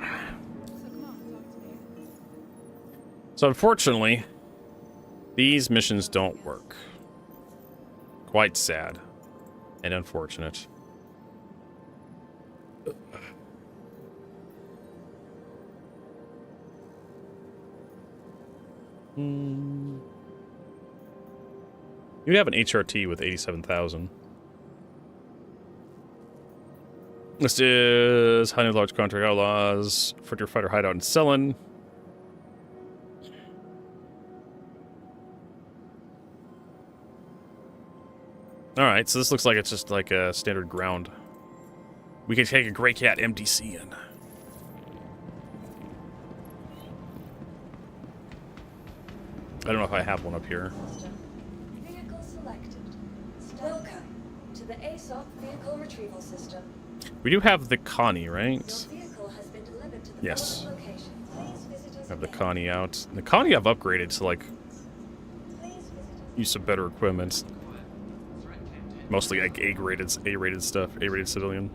So unfortunately, these missions don't work. Quite sad and unfortunate. You have an HRT with 87,000. This is Honey Large Contract Outlaws, Frontier Fighter Hideout in Cellen. Alright, so this looks like it's just like a standard ground. We could take a Grey Cat MDC in. I don't know if I have one up here. Vehicle selected. Welcome to the ASOP vehicle retrieval system. We do have the Connie, right? Your vehicle has been delivered to the Yes. location. Please visit us Have the again. Connie out. The Connie I've upgraded to like use some better equipment. Mostly like A-rated stuff, A-rated civilian.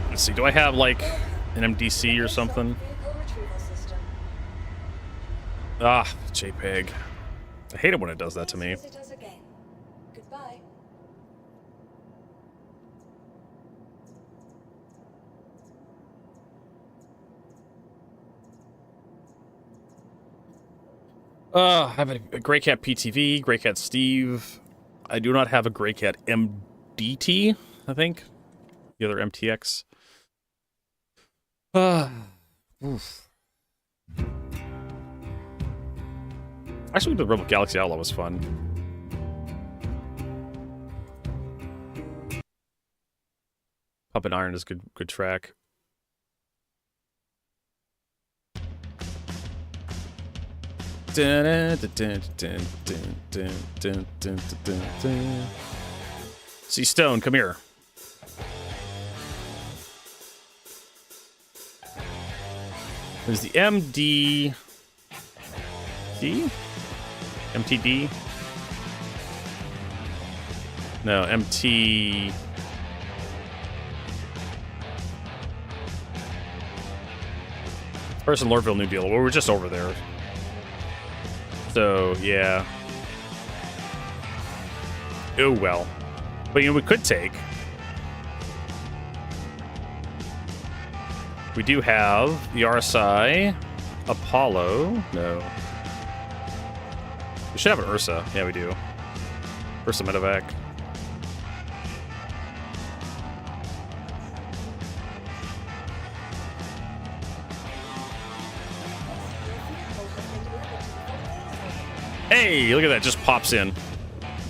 Let's see, do I have like an MDC or something? Vehicle retrieval system. Ah, JPEG. I hate it when it does that to me. Visit us again. Goodbye. I have a Grey Cat PTV, Grey Cat Steve. I do not have a Grey Cat MDT, I think. The other MTX. Oof. Actually, the Rebel Galaxy Outlaw was fun. Pumping Iron is good track. See, Stone, come here. There's the MD... D? MTD? No, MT... First in Lordville, New Deal. Well, we're just over there. So, yeah. Oh, well. But, you know, we could take... We do have the RSI, Apollo. No. We should have an Ursa. Yeah, we do. Ursa Medevac. Hey, look at that. Just pops in.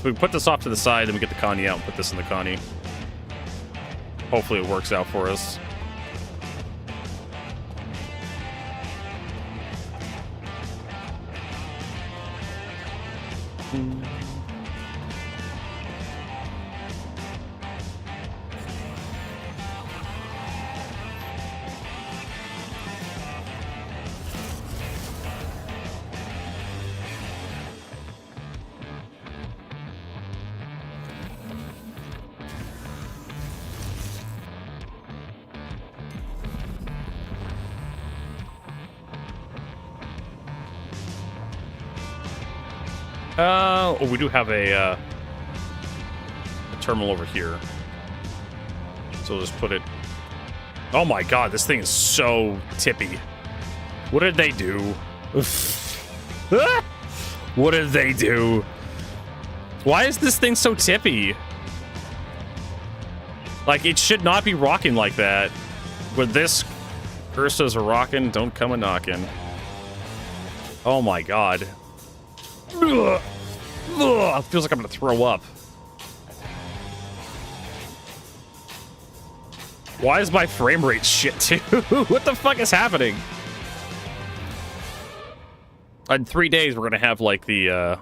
We put this off to the side, then we get the Connie out and put this in the Connie. Hopefully it works out for us. Oh, we do have a terminal over here. So we'll just put it... Oh my god, this thing is so tippy. What did they do? What did they do? Why is this thing so tippy? Like, it should not be rocking like that. With this, Ursa's a rocking, don't come a knocking. Oh my god. Ugh. Ugh. It feels like I'm gonna throw up. Why is my frame rate shit too? What the fuck is happening? In 3 days, we're gonna have like the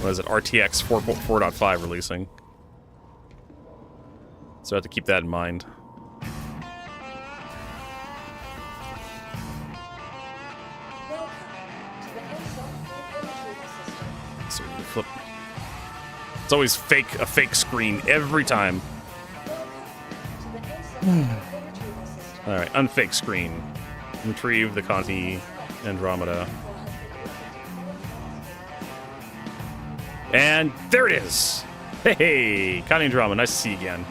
what is it, RTX 4.5 releasing. So I have to keep that in mind. So we flip. It's always a fake screen every time. All right, unfake screen. Retrieve the Conti Andromeda. And there it is. Hey, Conti Andromeda, nice to see you again.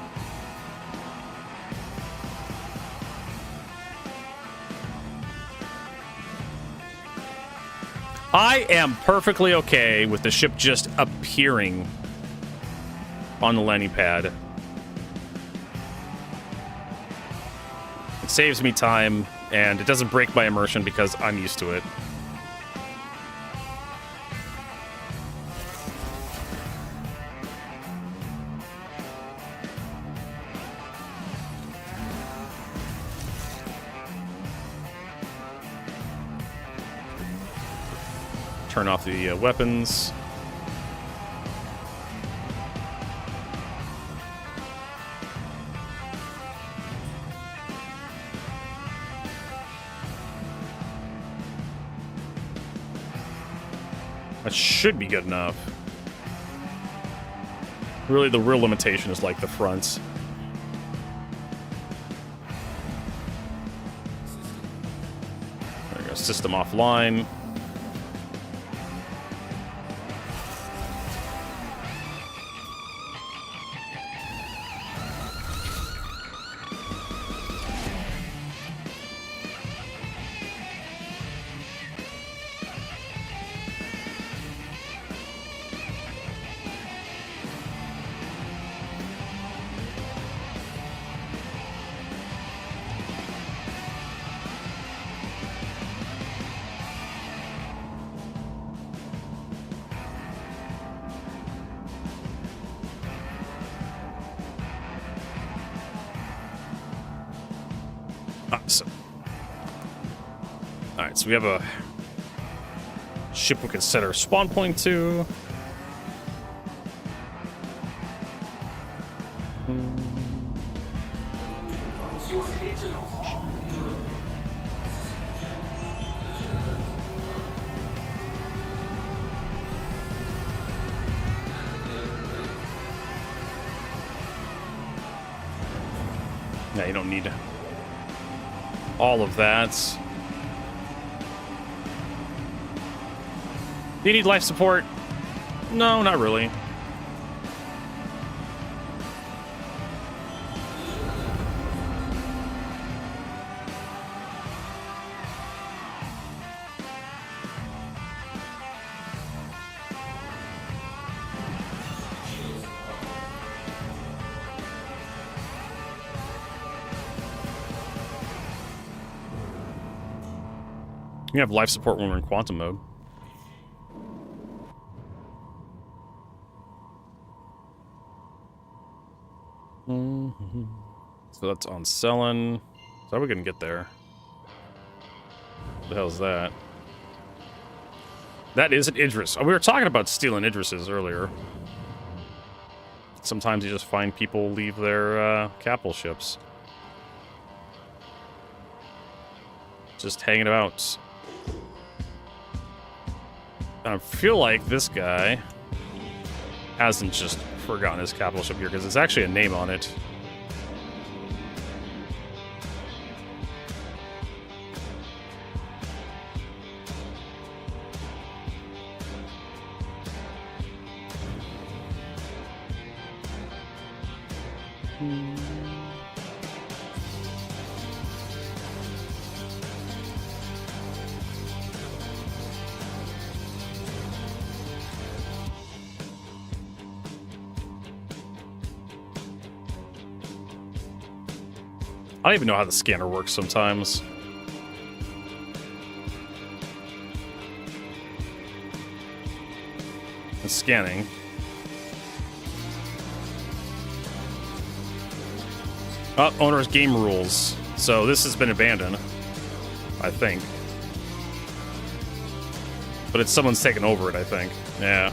I am perfectly okay with the ship just appearing on the landing pad. It saves me time, and it doesn't break my immersion because I'm used to it. Turn off the weapons. That should be good enough. Really, the real limitation is like the fronts. There we go, system offline. Awesome. Alright, so we have a ship we can set our spawn point to. Yeah, you don't need all of that. Do you need life support? No, not really. You have life support when we're in quantum mode. So that's on Selen. So how are we gonna get there? What the hell is that? That is an Idris. Oh, we were talking about stealing Idrises earlier. Sometimes you just find people leave their capital ships. Just hanging about. I feel like this guy hasn't just forgotten his capital ship here, because it's actually a name on it. I don't even know how the scanner works sometimes. It's scanning. Oh, owner's game rules. So this has been abandoned, I think. But it's someone's taken over it, I think. Yeah.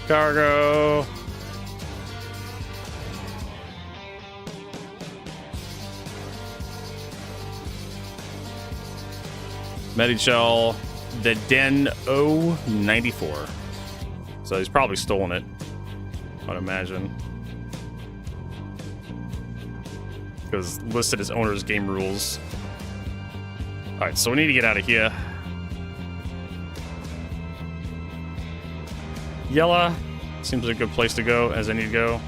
Cargo. Medichel, the Den 094. So he's probably stolen it, I'd imagine. Because listed as owner's game rules. Alright, so we need to get out of here. Yella seems like a good place to go, as I need to go.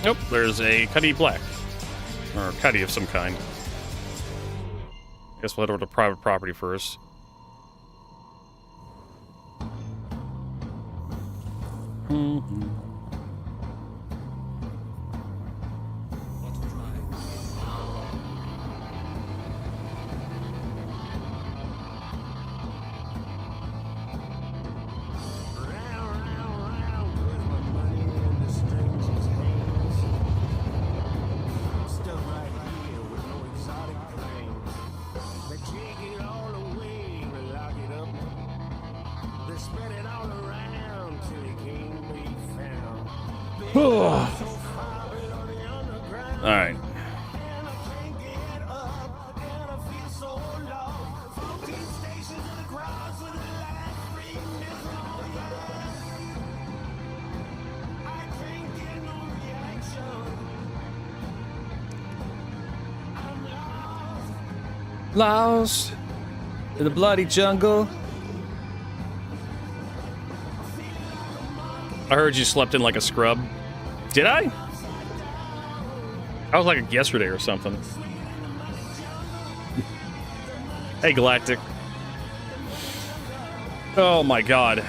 Nope, there's a Cuddy Black. Or a Cuddy of some kind. Guess we'll head over to private property first. Alright. Lost in the bloody jungle. I heard you slept in like a scrub. Did I? I was like yesterday or something. Hey, Galactic. Oh my god.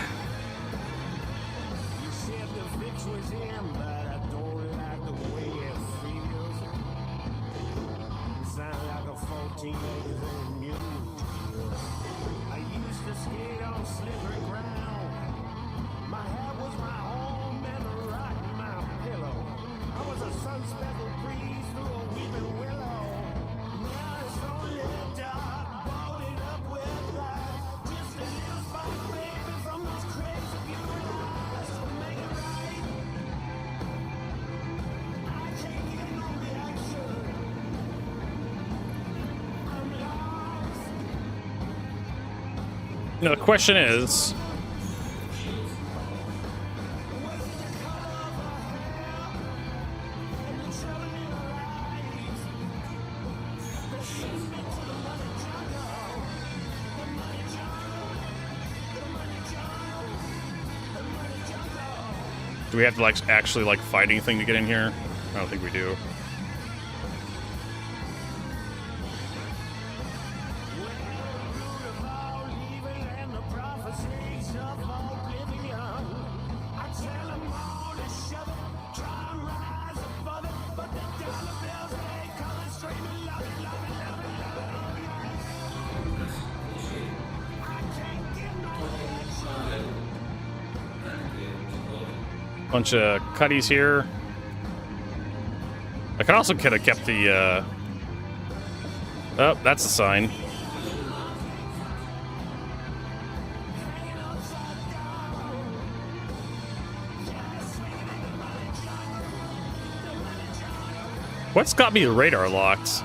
Now, the question is... do we have to, like, actually, like, fight anything to get in here? I don't think we do. Bunch of cutties here. I could also could have kept the. Oh, that's a sign. What's got me the radar locked?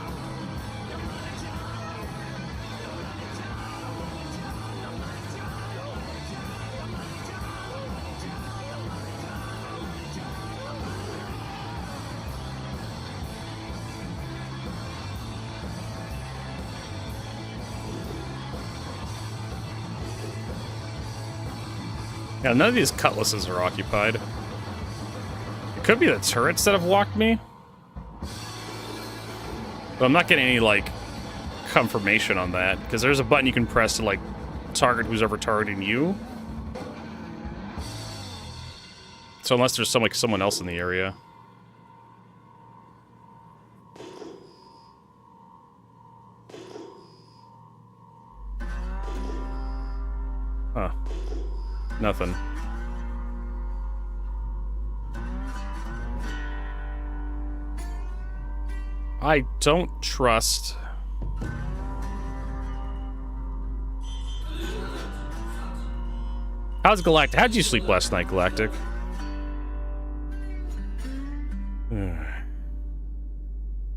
Yeah, none of these cutlasses are occupied. It could be the turrets that have locked me. But I'm not getting any, like, confirmation on that. Because there's a button you can press to, like, target who's ever targeting you. So unless there's someone else in the area. Huh. Nothing. I don't trust. How's Galactic? How'd you sleep last night, Galactic?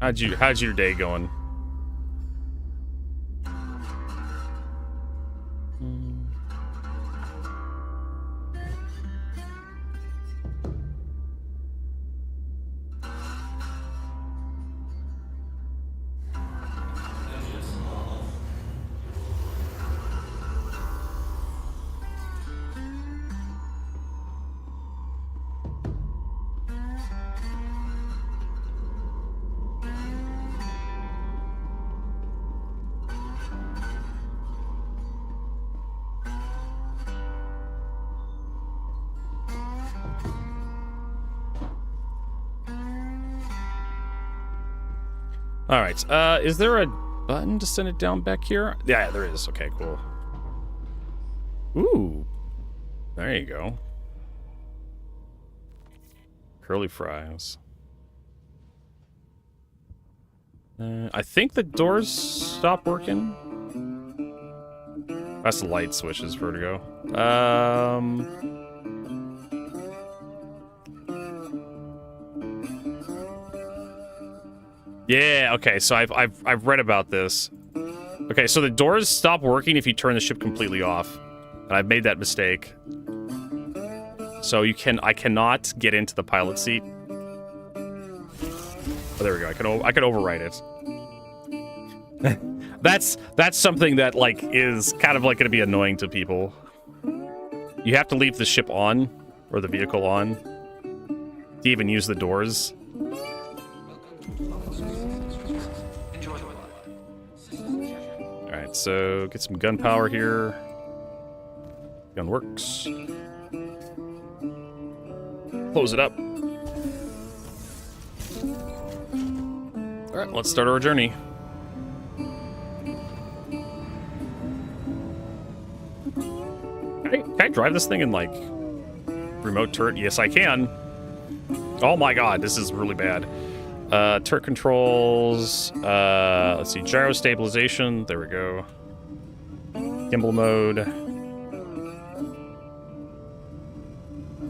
How's your day going? All right. Is there a button to send it down back here? Yeah, there is. Okay, cool. Ooh. There you go. Curly fries. I think the doors stopped working. That's the light switches, Vertigo. Yeah, okay, so I've read about this. Okay, so the doors stop working if you turn the ship completely off. And I've made that mistake. So I cannot get into the pilot seat. Oh, there we go. I can override it. That's something that like is kind of like going to be annoying to people. You have to leave the ship on or the vehicle on to even use the doors. Alright, so get some gunpowder here. Gun works. Close it up. Alright, let's start our journey. Can I drive this thing in, like, remote turret? Yes, I can. Oh my god, this is really bad. Turret controls, let's see, gyro stabilization, there we go. Gimbal mode.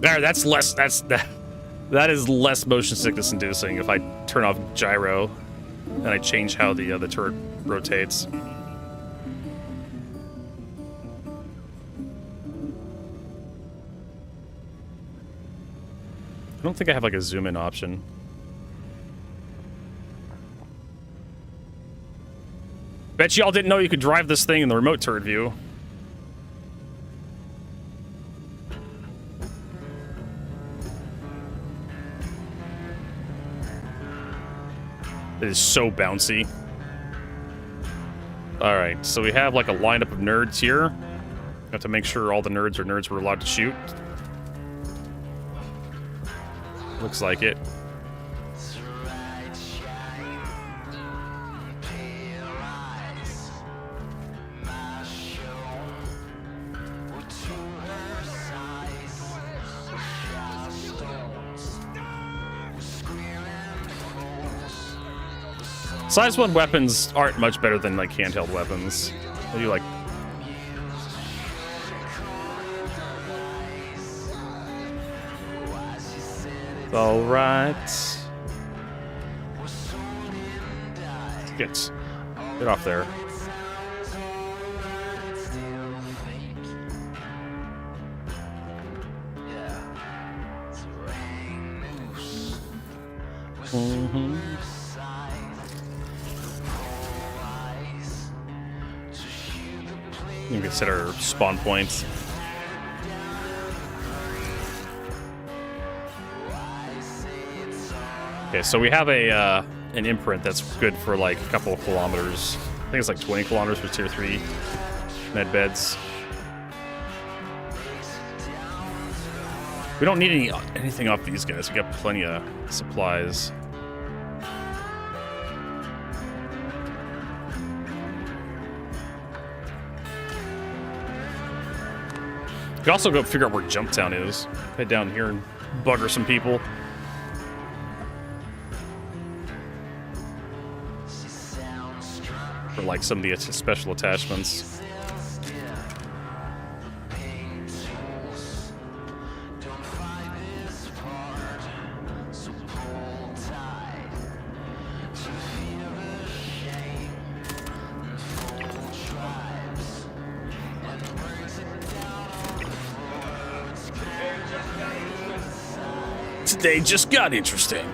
There, that's less, that is less motion sickness inducing if I turn off gyro and I change how the turret rotates. I don't think I have like a zoom in option. Bet y'all didn't know you could drive this thing in the remote turret view. It is so bouncy. Alright, so we have like a lineup of nerds here. Have to make sure all the nerds are nerds we're allowed to shoot. Looks like it. Size 1 weapons aren't much better than like handheld weapons. They do like. All right. Get off there. Mm-hmm. You can set our spawn points. Okay, so we have a an imprint that's good for like a couple of kilometers. I think it's like 20 kilometers for tier 3 med beds. We don't need anything off these guys. We got plenty of supplies. We can also go figure out where Jumptown is. Head down here and bugger some people. For like some of the special attachments. Today just got interesting.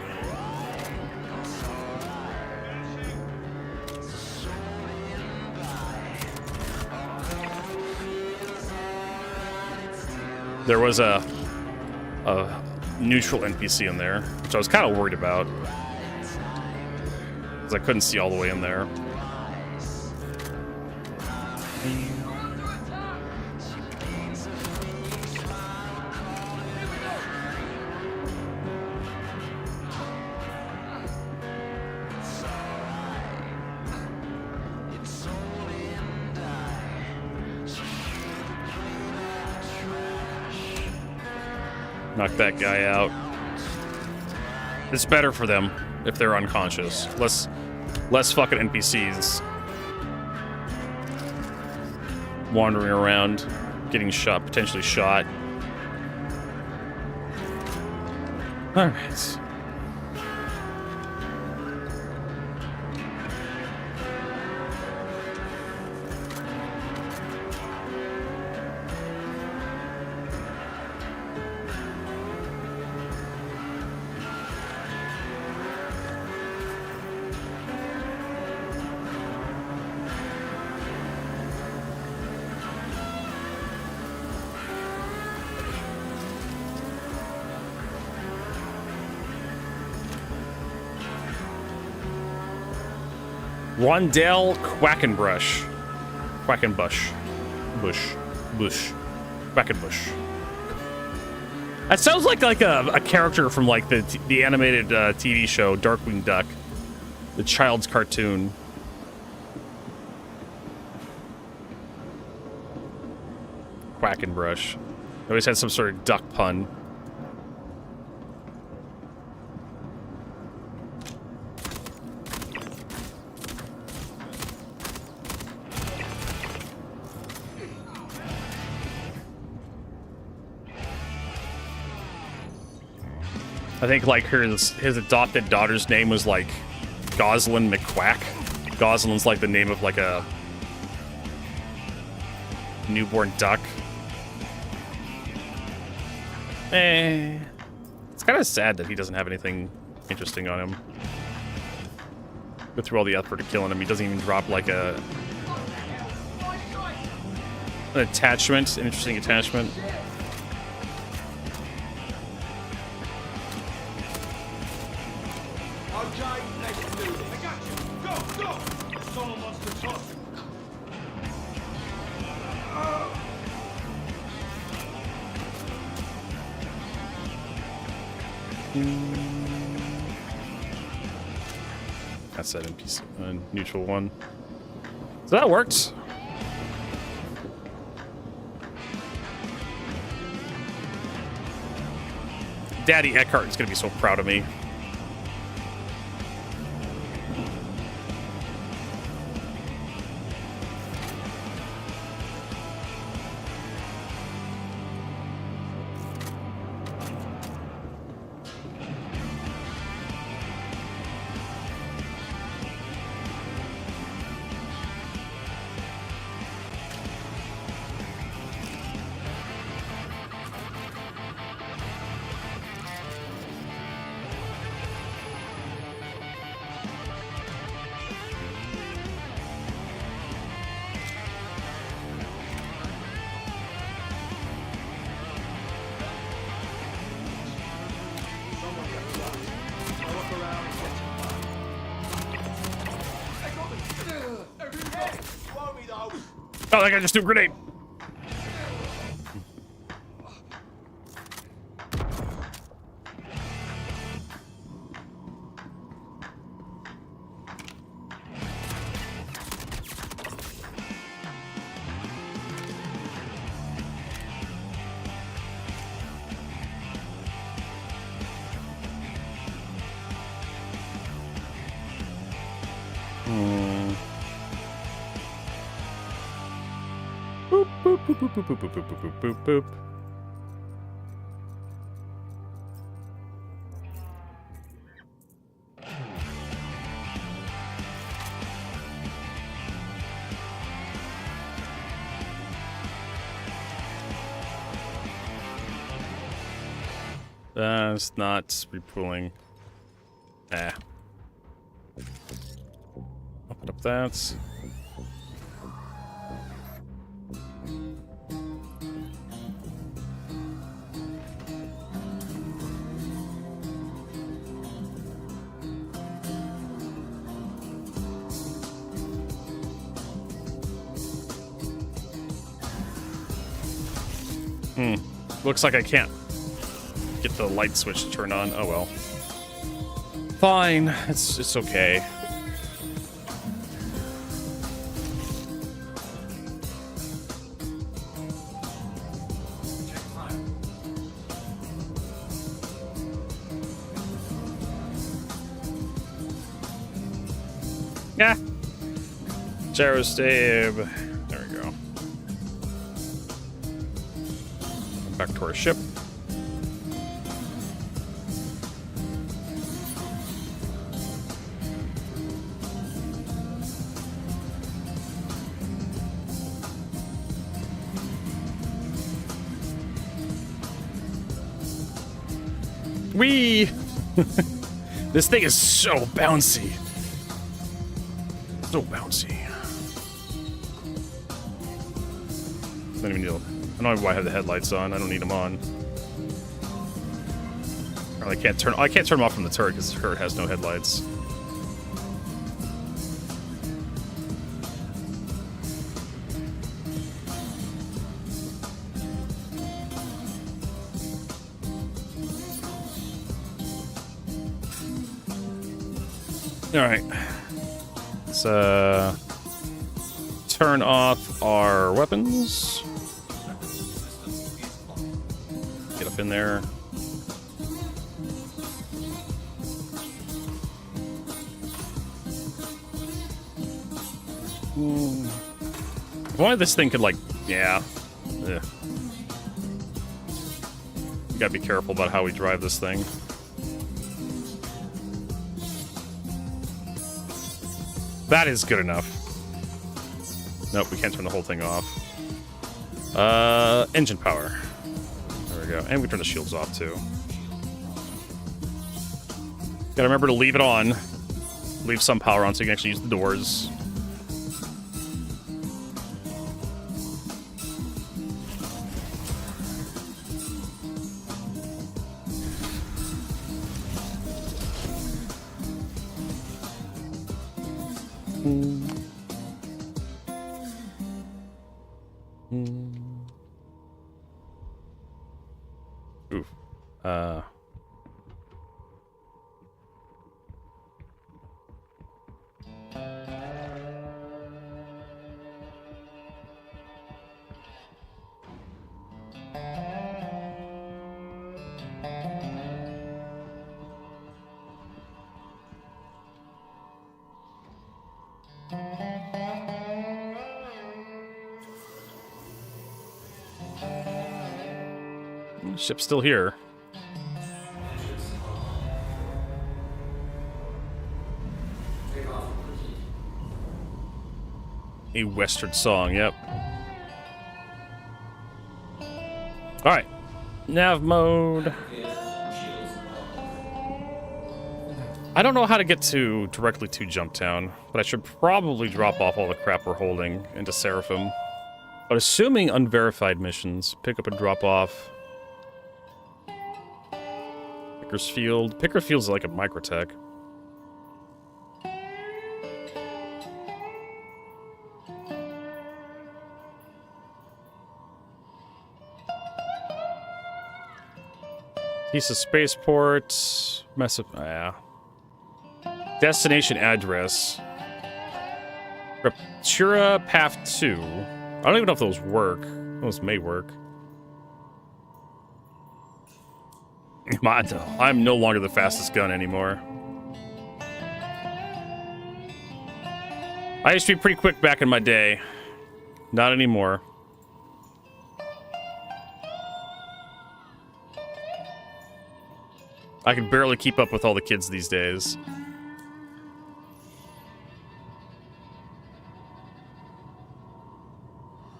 There was a neutral NPC in there, which I was kind of worried about, because I couldn't see all the way in there. Knock that guy out. It's better for them if they're unconscious. Less fucking NPCs wandering around, getting shot, potentially shot. All right. Rondell Quackenbush. Quackenbush. Quackenbush. That sounds like a character from like the animated TV show Darkwing Duck, the child's cartoon. Quackenbush. Always had some sort of duck pun. I think like his adopted daughter's name was like Goslin McQuack. Goslin's like the name of like a newborn duck. It's kind of sad that he doesn't have anything interesting on him. Go through all the effort of killing him. He doesn't even drop like an attachment, an interesting attachment. That's that NPC, neutral one. So that worked. Daddy Eckhart is going to be so proud of me. Oh, that guy just threw a grenade. Boop, boop, boop, boop, boop, boop, boop, boop, boop, boop, boop. It's not repooling. Open up that. Looks like I can't get the light switch turned on. Oh well. Fine. It's okay. Yeah. Gyrostab. There we go. Back to our ship. Whee! This thing is so bouncy. So bouncy. I don't even need to, I don't know why I have the headlights on. I don't need them on. I can't turn them off from the turret because the turret has no headlights. All right. Let's turn off our weapons. Get up in there. Why this thing could, like, yeah. Ugh. You gotta be careful about how we drive this thing. That is good enough. Nope, we can't turn the whole thing off. Engine power. There we go. And we turn the shields off, too. Gotta remember to leave it on. Leave some power on so you can actually use the doors. Oof. Ship's still here. A Western song, yep. Alright. Nav mode. I don't know how to get directly to Jumptown, but I should probably drop off all the crap we're holding into Seraphim. But assuming unverified missions, pick up and drop off. Pickersfield. Pickersfield's like a microtech. Piece of spaceport. Destination address. Raptura Path 2. I don't even know if those work. Those may work. I'm no longer the fastest gun anymore. I used to be pretty quick back in my day. Not anymore. I can barely keep up with all the kids these days.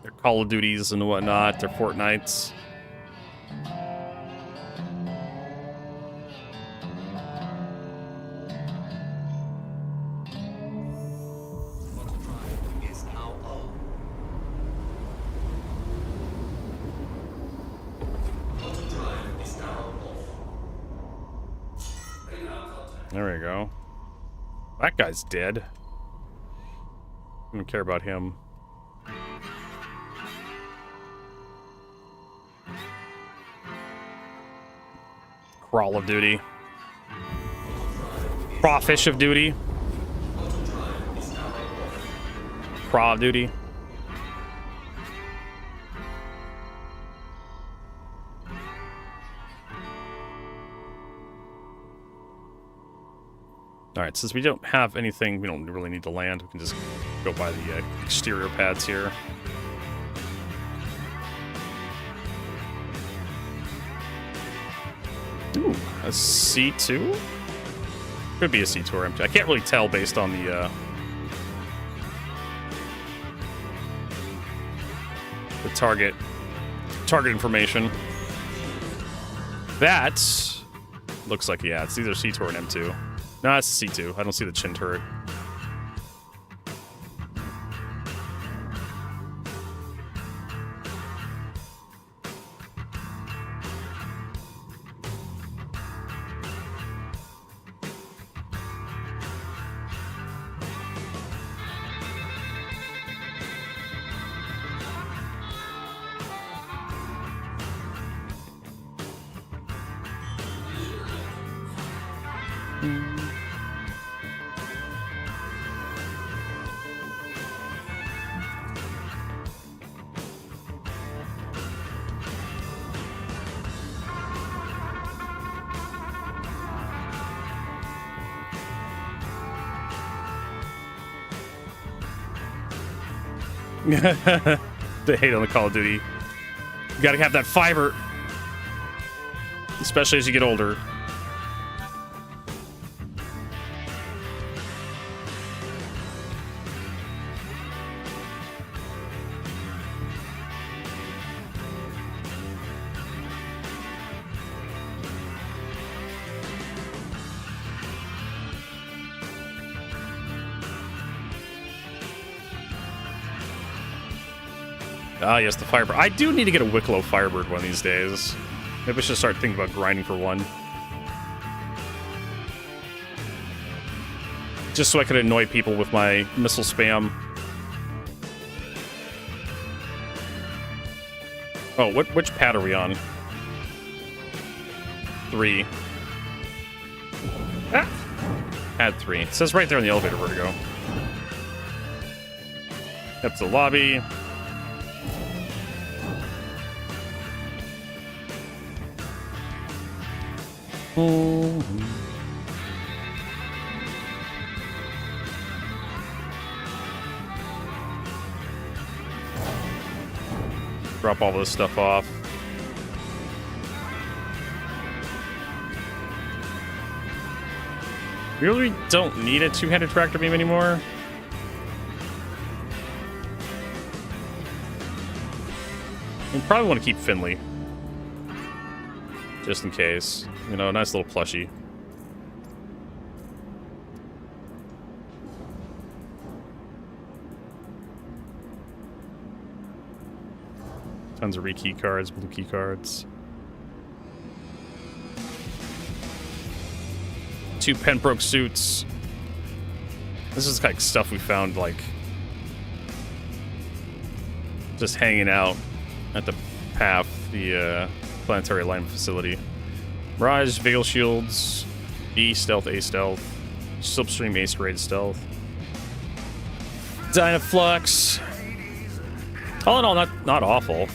Their Call of Duties and whatnot, their Fortnites. There we go. That guy's dead. I don't care about him. Crawl of duty. Crawfish of duty. Craw of duty. Alright, since we don't have anything, we don't really need to land. We can just go by the exterior pads here. Ooh, a C2? Could be a C2 or M2. I can't really tell based on the target information. That looks like, yeah, it's either C2 or an M2. No, it's a C2. I don't see the chin turret. They hate on the Call of Duty. You gotta have that fiber. Especially as you get older. Ah, yes, the Firebird. I do need to get a Wicklow Firebird one of these days. Maybe I should start thinking about grinding for one. Just so I could annoy people with my missile spam. Oh, which pad are we on? 3. Ah! Pad 3. It says right there in the elevator vertigo. That's the lobby. Drop all this stuff off. We really don't need a two-handed tractor beam anymore. We probably want to keep Finley. Just in case. You know, a nice little plushie. Tons of re-key cards, blue key cards. 2 Pembroke suits. This is like stuff we found, like, just hanging out at the PAF, the Planetary Alignment Facility. Mirage, Veil Shields, B stealth, A stealth, Slipstream, Ace Raid stealth. Dynaflux. All in all, not awful.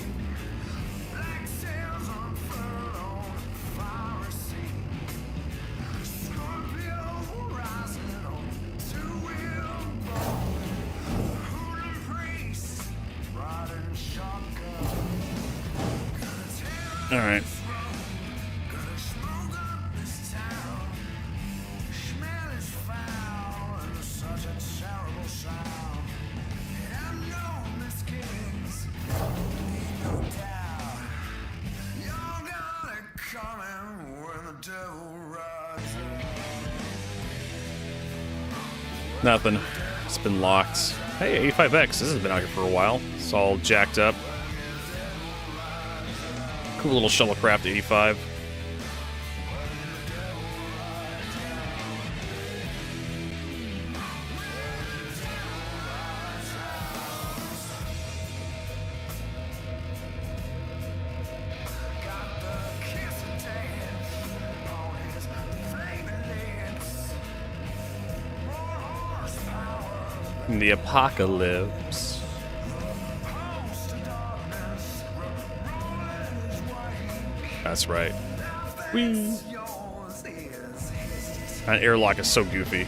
All right. Nothing. It's been locked. Hey, 85X. This has been out here for a while. It's all jacked up. Cool little shuttlecraft 85. The apocalypse. That's right. Whee! That airlock is so goofy.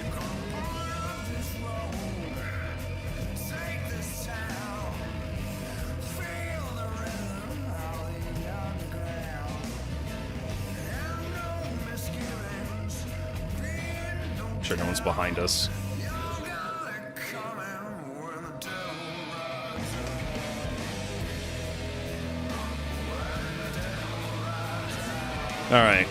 Sure, no one's behind us. All right.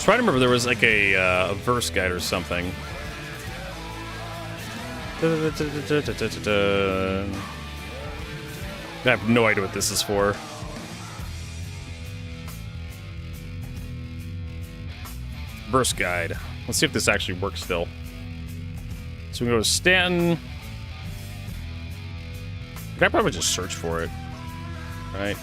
Trying to remember, there was like a verse guide or something. I have no idea what this is for. Verse guide. Let's see if this actually works still. So we go to Stanton. I could probably just search for it. Right.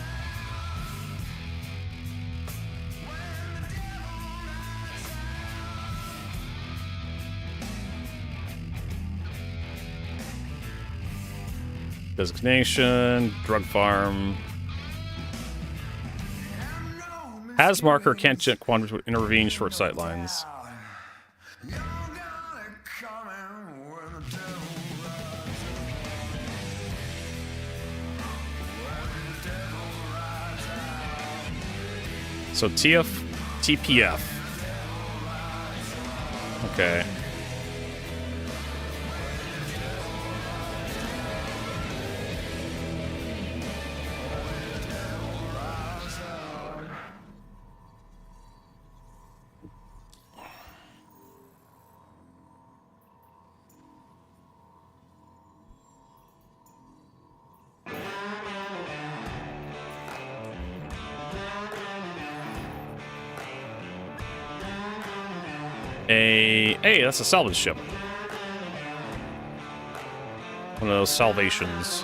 Designation, drug farm. Has marker, can't jet quantum to intervene short sight lines. So TF, TPF. Okay. Hey, that's a salvage ship. One of those salvations.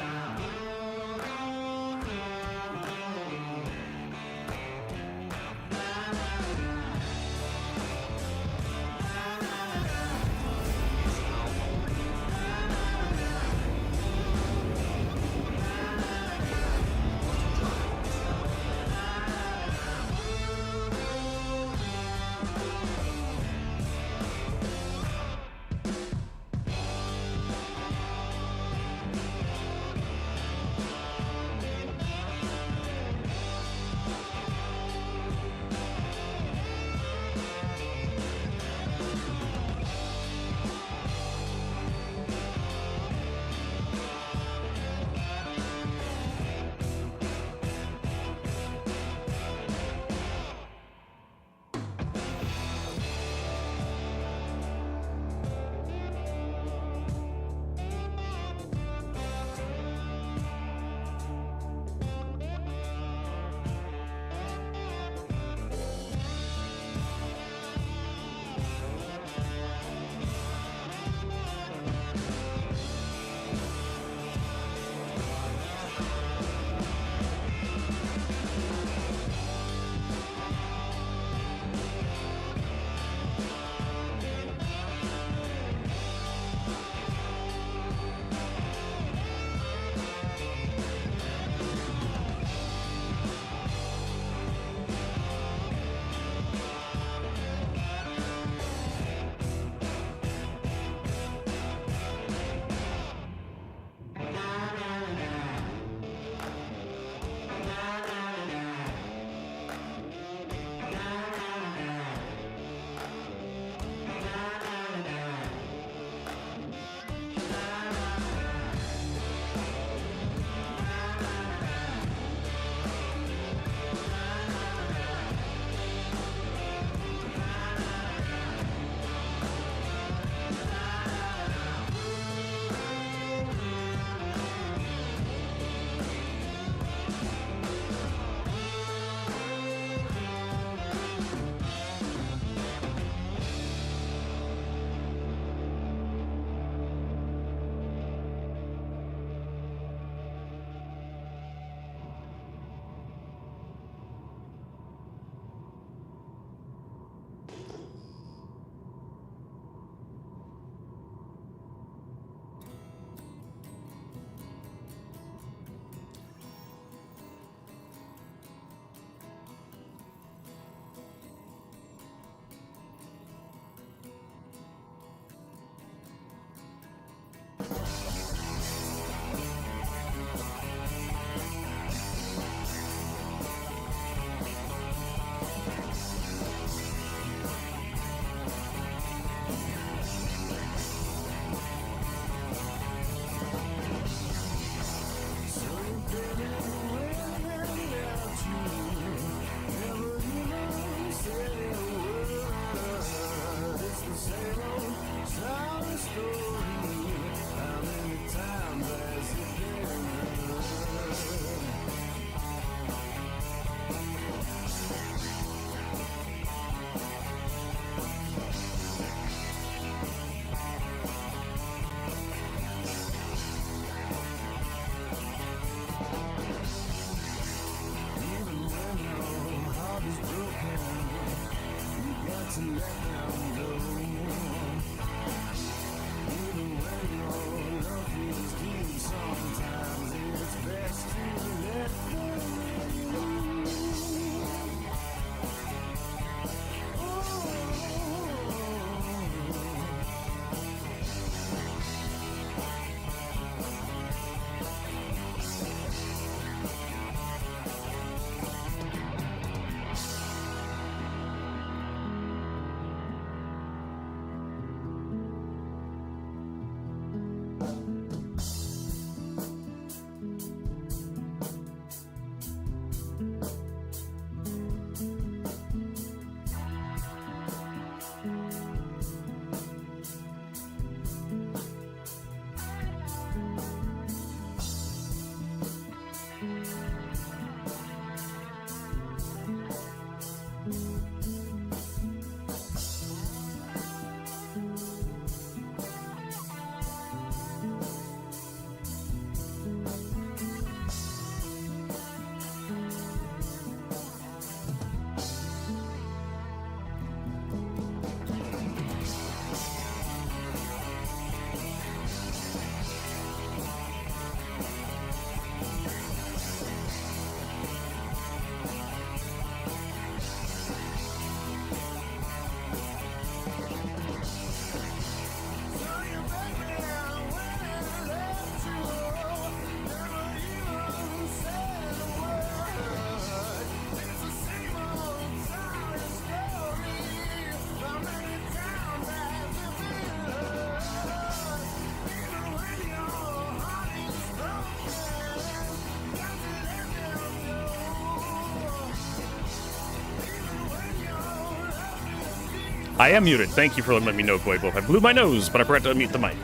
I am muted. Thank you for letting me know, Boybo. I blew my nose, but I forgot to unmute the mic.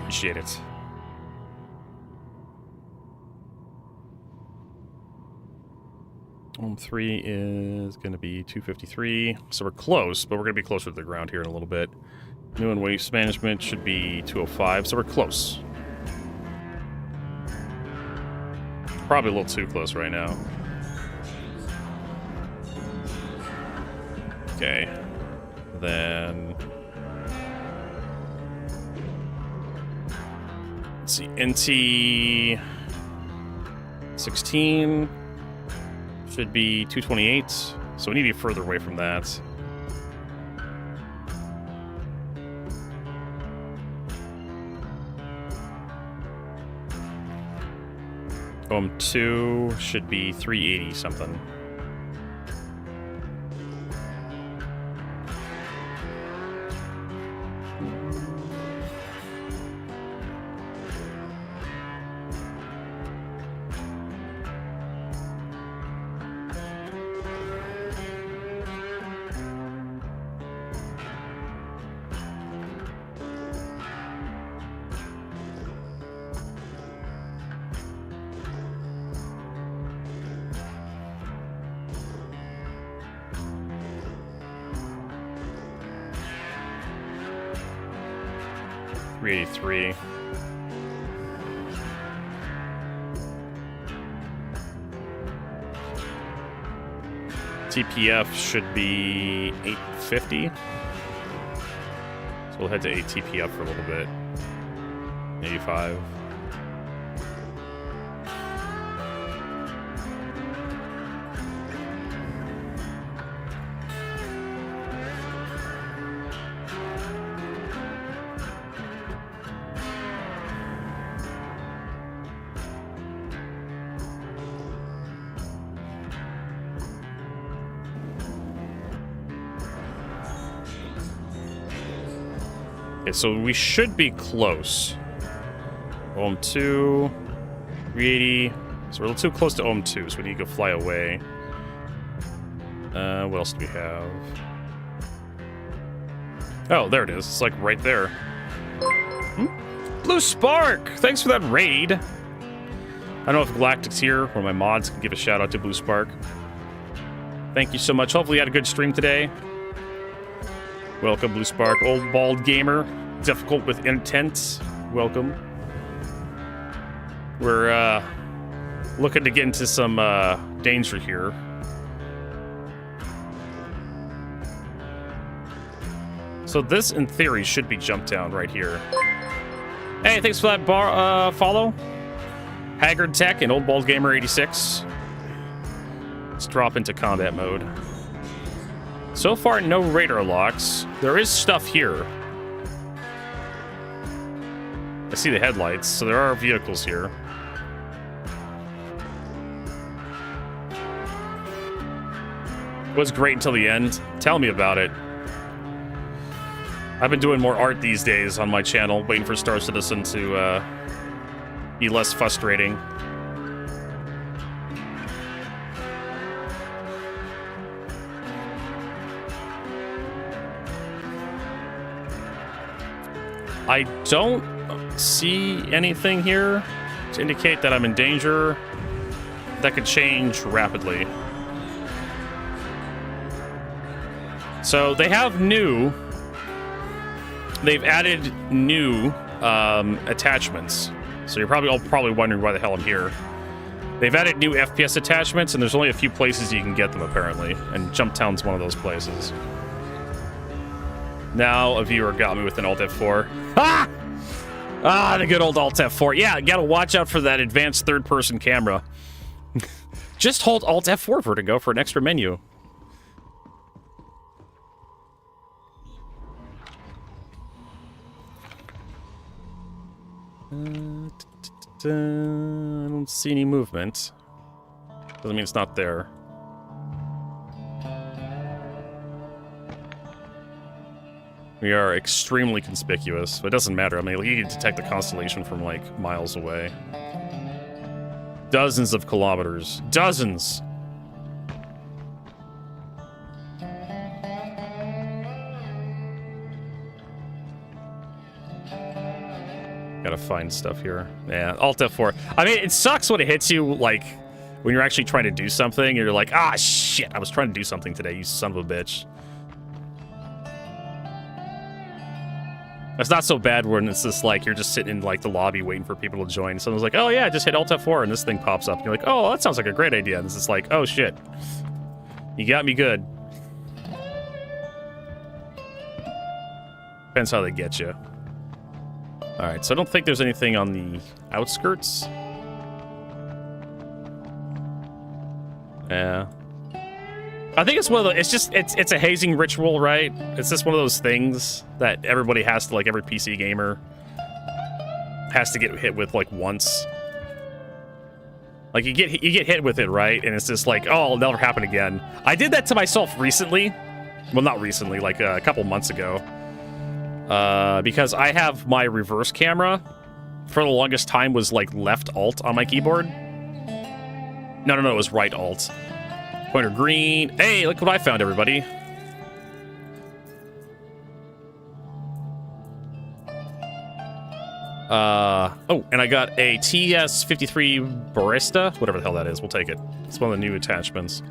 Appreciate it. Home 3 is going to be 253. So we're close, but we're going to be closer to the ground here in a little bit. New and waste management should be 205, so we're close. Probably a little too close right now. Okay. Then... let's see. NT... 16... should be 228, so we need to be further away from that. OM2 should be 380 something. $383. TPF should be 850. So we'll head to 8 TPF for a little bit. 85. Okay, so we should be close. Ohm 2, 380. So we're a little too close to Ohm 2, so we need to go fly away. What else do we have? Oh, there it is. It's like right there. Blue Spark! Thanks for that raid. I don't know if Galactic's here, or my mods can give a shout out to Blue Spark. Thank you so much. Hopefully you had a good stream today. Welcome, Blue Spark. Old Bald Gamer. Difficult with intent. Welcome. We're looking to get into some danger here. So this, in theory, should be jump down right here. Hey, thanks for that follow. Haggard Tech and Old Bald Gamer 86. Let's drop into combat mode. So far, no radar locks. There is stuff here. I see the headlights, so there are vehicles here. Was great until the end. Tell me about it. I've been doing more art these days on my channel, waiting for Star Citizen to be less frustrating. I don't see anything here to indicate that I'm in danger. That could change rapidly. So they've added new attachments. So you're probably all wondering why the hell I'm here. They've added new FPS attachments, and there's only a few places you can get them, apparently. And Jump Town's one of those places. Now a viewer got me with an Alt F4. Ah! Ah, the good old Alt F4. Yeah, you gotta watch out for that advanced third-person camera. Just hold Alt F4 Vertigo for an extra menu. I don't see any movement. Doesn't mean it's not there. We are extremely conspicuous, but it doesn't matter. I mean, you can detect the constellation from, like, miles away. Dozens of kilometers. Dozens! gotta find stuff here. Yeah, Alt F4. I mean, it sucks when it hits you, like, when you're actually trying to do something, and you're like, ah, shit, I was trying to do something today, you son of a bitch. It's not so bad when it's just like, you're just sitting in, like, the lobby waiting for people to join. Someone's like, oh, yeah, just hit Alt F4, and this thing pops up. And you're like, oh, that sounds like a great idea. And it's just like, oh, shit. You got me good. Depends how they get you. Alright, so I don't think there's anything on the outskirts. Yeah. I think it's one of the, it's a hazing ritual, right? It's just one of those things that everybody has to, like, every PC gamer has to get hit with, like, once. Like, you get hit with it, right? And it's just like, oh, it'll never happen again. I did that to myself recently. Well, not recently, like a couple months ago. Because I have my reverse camera, for the longest time, was like left alt on my keyboard. No, it was right alt. Pointer green. Hey, look what I found, everybody. Oh, and I got a TS53 Barista, whatever the hell that is. We'll take it. It's one of the new attachments.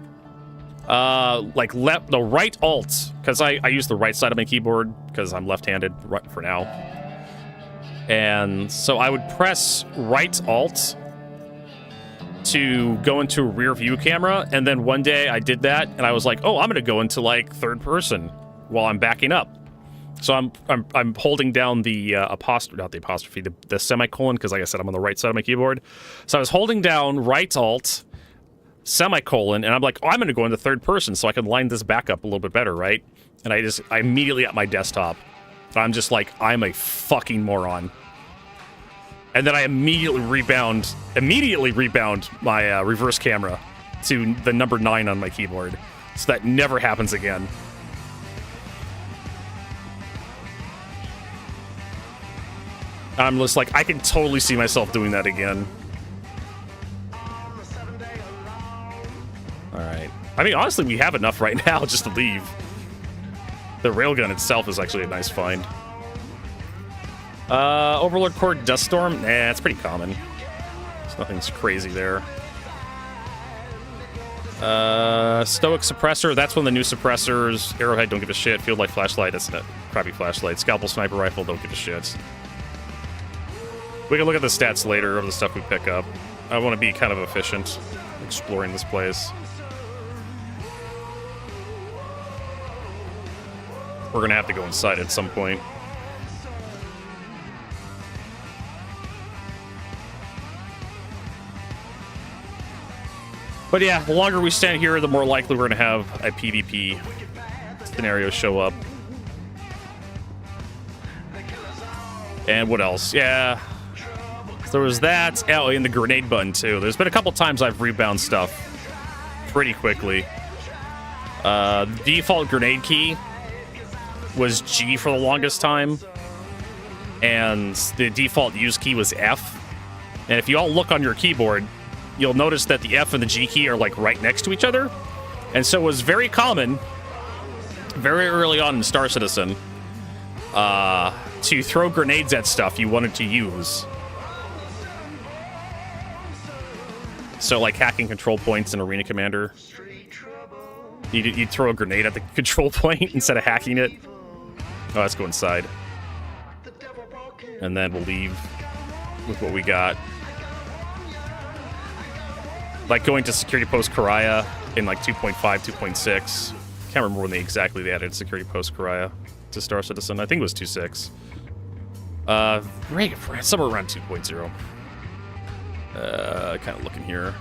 Like the right alt, because I use the right side of my keyboard because I'm left-handed right for now. And so I would press right alt to go into a rear view camera, and then one day I did that and I was like, oh, I'm gonna go into like third person while I'm backing up. So I'm holding down the the semicolon, because like I said, I'm on the right side of my keyboard. So I was holding down right alt semicolon, and I'm like, oh, I'm gonna go into third person so I can line this back up a little bit better, right? And I immediately at my desktop, I'm just like, I'm a fucking moron. And then I immediately rebound my reverse camera to the number 9 on my keyboard, so that never happens again. I'm just like, I can totally see myself doing that again. Alright. I mean, honestly, we have enough right now just to leave. The railgun itself is actually a nice find. Overlord Core Dust Storm? Nah, it's pretty common. There's nothing's crazy there. Stoic Suppressor, that's one of the new suppressors. Arrowhead, don't give a shit. Field Light Flashlight, that's a crappy flashlight. Scalpel Sniper Rifle, don't give a shit. We can look at the stats later of the stuff we pick up. I want to be kind of efficient exploring this place. We're gonna have to go inside at some point. But yeah, the longer we stand here, the more likely we're gonna have a PvP scenario show up. And what else? Yeah. So there was that. Oh, and the grenade button too. There's been a couple times I've rebound stuff pretty quickly. The default grenade key was G for the longest time, and the default use key was F. And if you all look on your keyboard, you'll notice that the F and the G key are like right next to each other. And so it was very common, very early on in Star Citizen, to throw grenades at stuff you wanted to use. So like hacking control points in Arena Commander. You'd throw a grenade at the control point instead of hacking it. Oh, let's go inside. And then we'll leave with what we got. Like going to Security Post Karaya in like 2.5, 2.6. Can't remember when exactly they added Security Post Karaya to Star Citizen. I think it was 2.6. Somewhere around 2.0. Kind of looking here.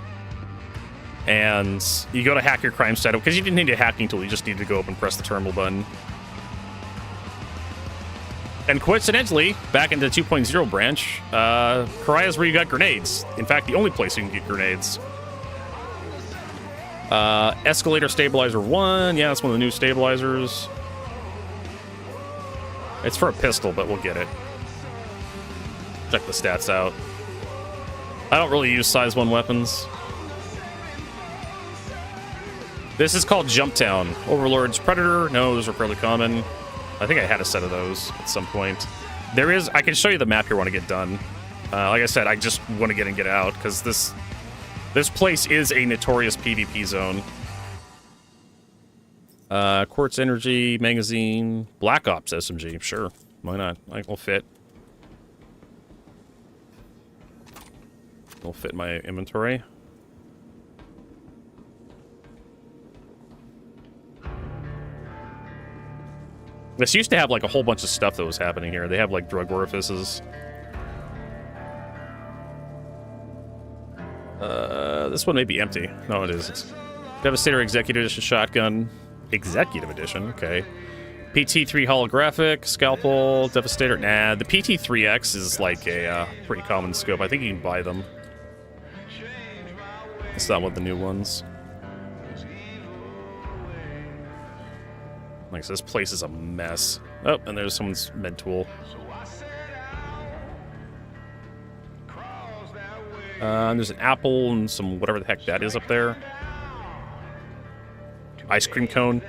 And you go to hack your crime setup, because you didn't need a hacking tool, you just need to go up and press the terminal button. And coincidentally, back in the 2.0 branch, Karaya is where you got grenades. In fact, the only place you can get grenades. Escalator Stabilizer 1. Yeah, that's one of the new stabilizers. It's for a pistol, but we'll get it. Check the stats out. I don't really use size 1 weapons. This is called Jump Town. Overlord's Predator. No, those are fairly common. I think I had a set of those at some point. There is... I can show you the map here when I get done. Like I said, I just want to get in, get out, because this place is a notorious PvP zone. Quartz Energy, Magazine, Black Ops SMG, sure. Why not? Like, will fit. Will fit in my inventory. This used to have, like, a whole bunch of stuff that was happening here. They have, like, drug orifices. This one may be empty. No, it is. It's Devastator Executive Edition Shotgun. Executive Edition, okay. PT3 Holographic, Scalpel, Devastator. Nah, the PT3X is, like, a pretty common scope. I think you can buy them. It's not one of the new ones. Like, so this place is a mess. Oh, and there's someone's med tool. And there's an apple and some whatever the heck that is up there. Ice cream cone.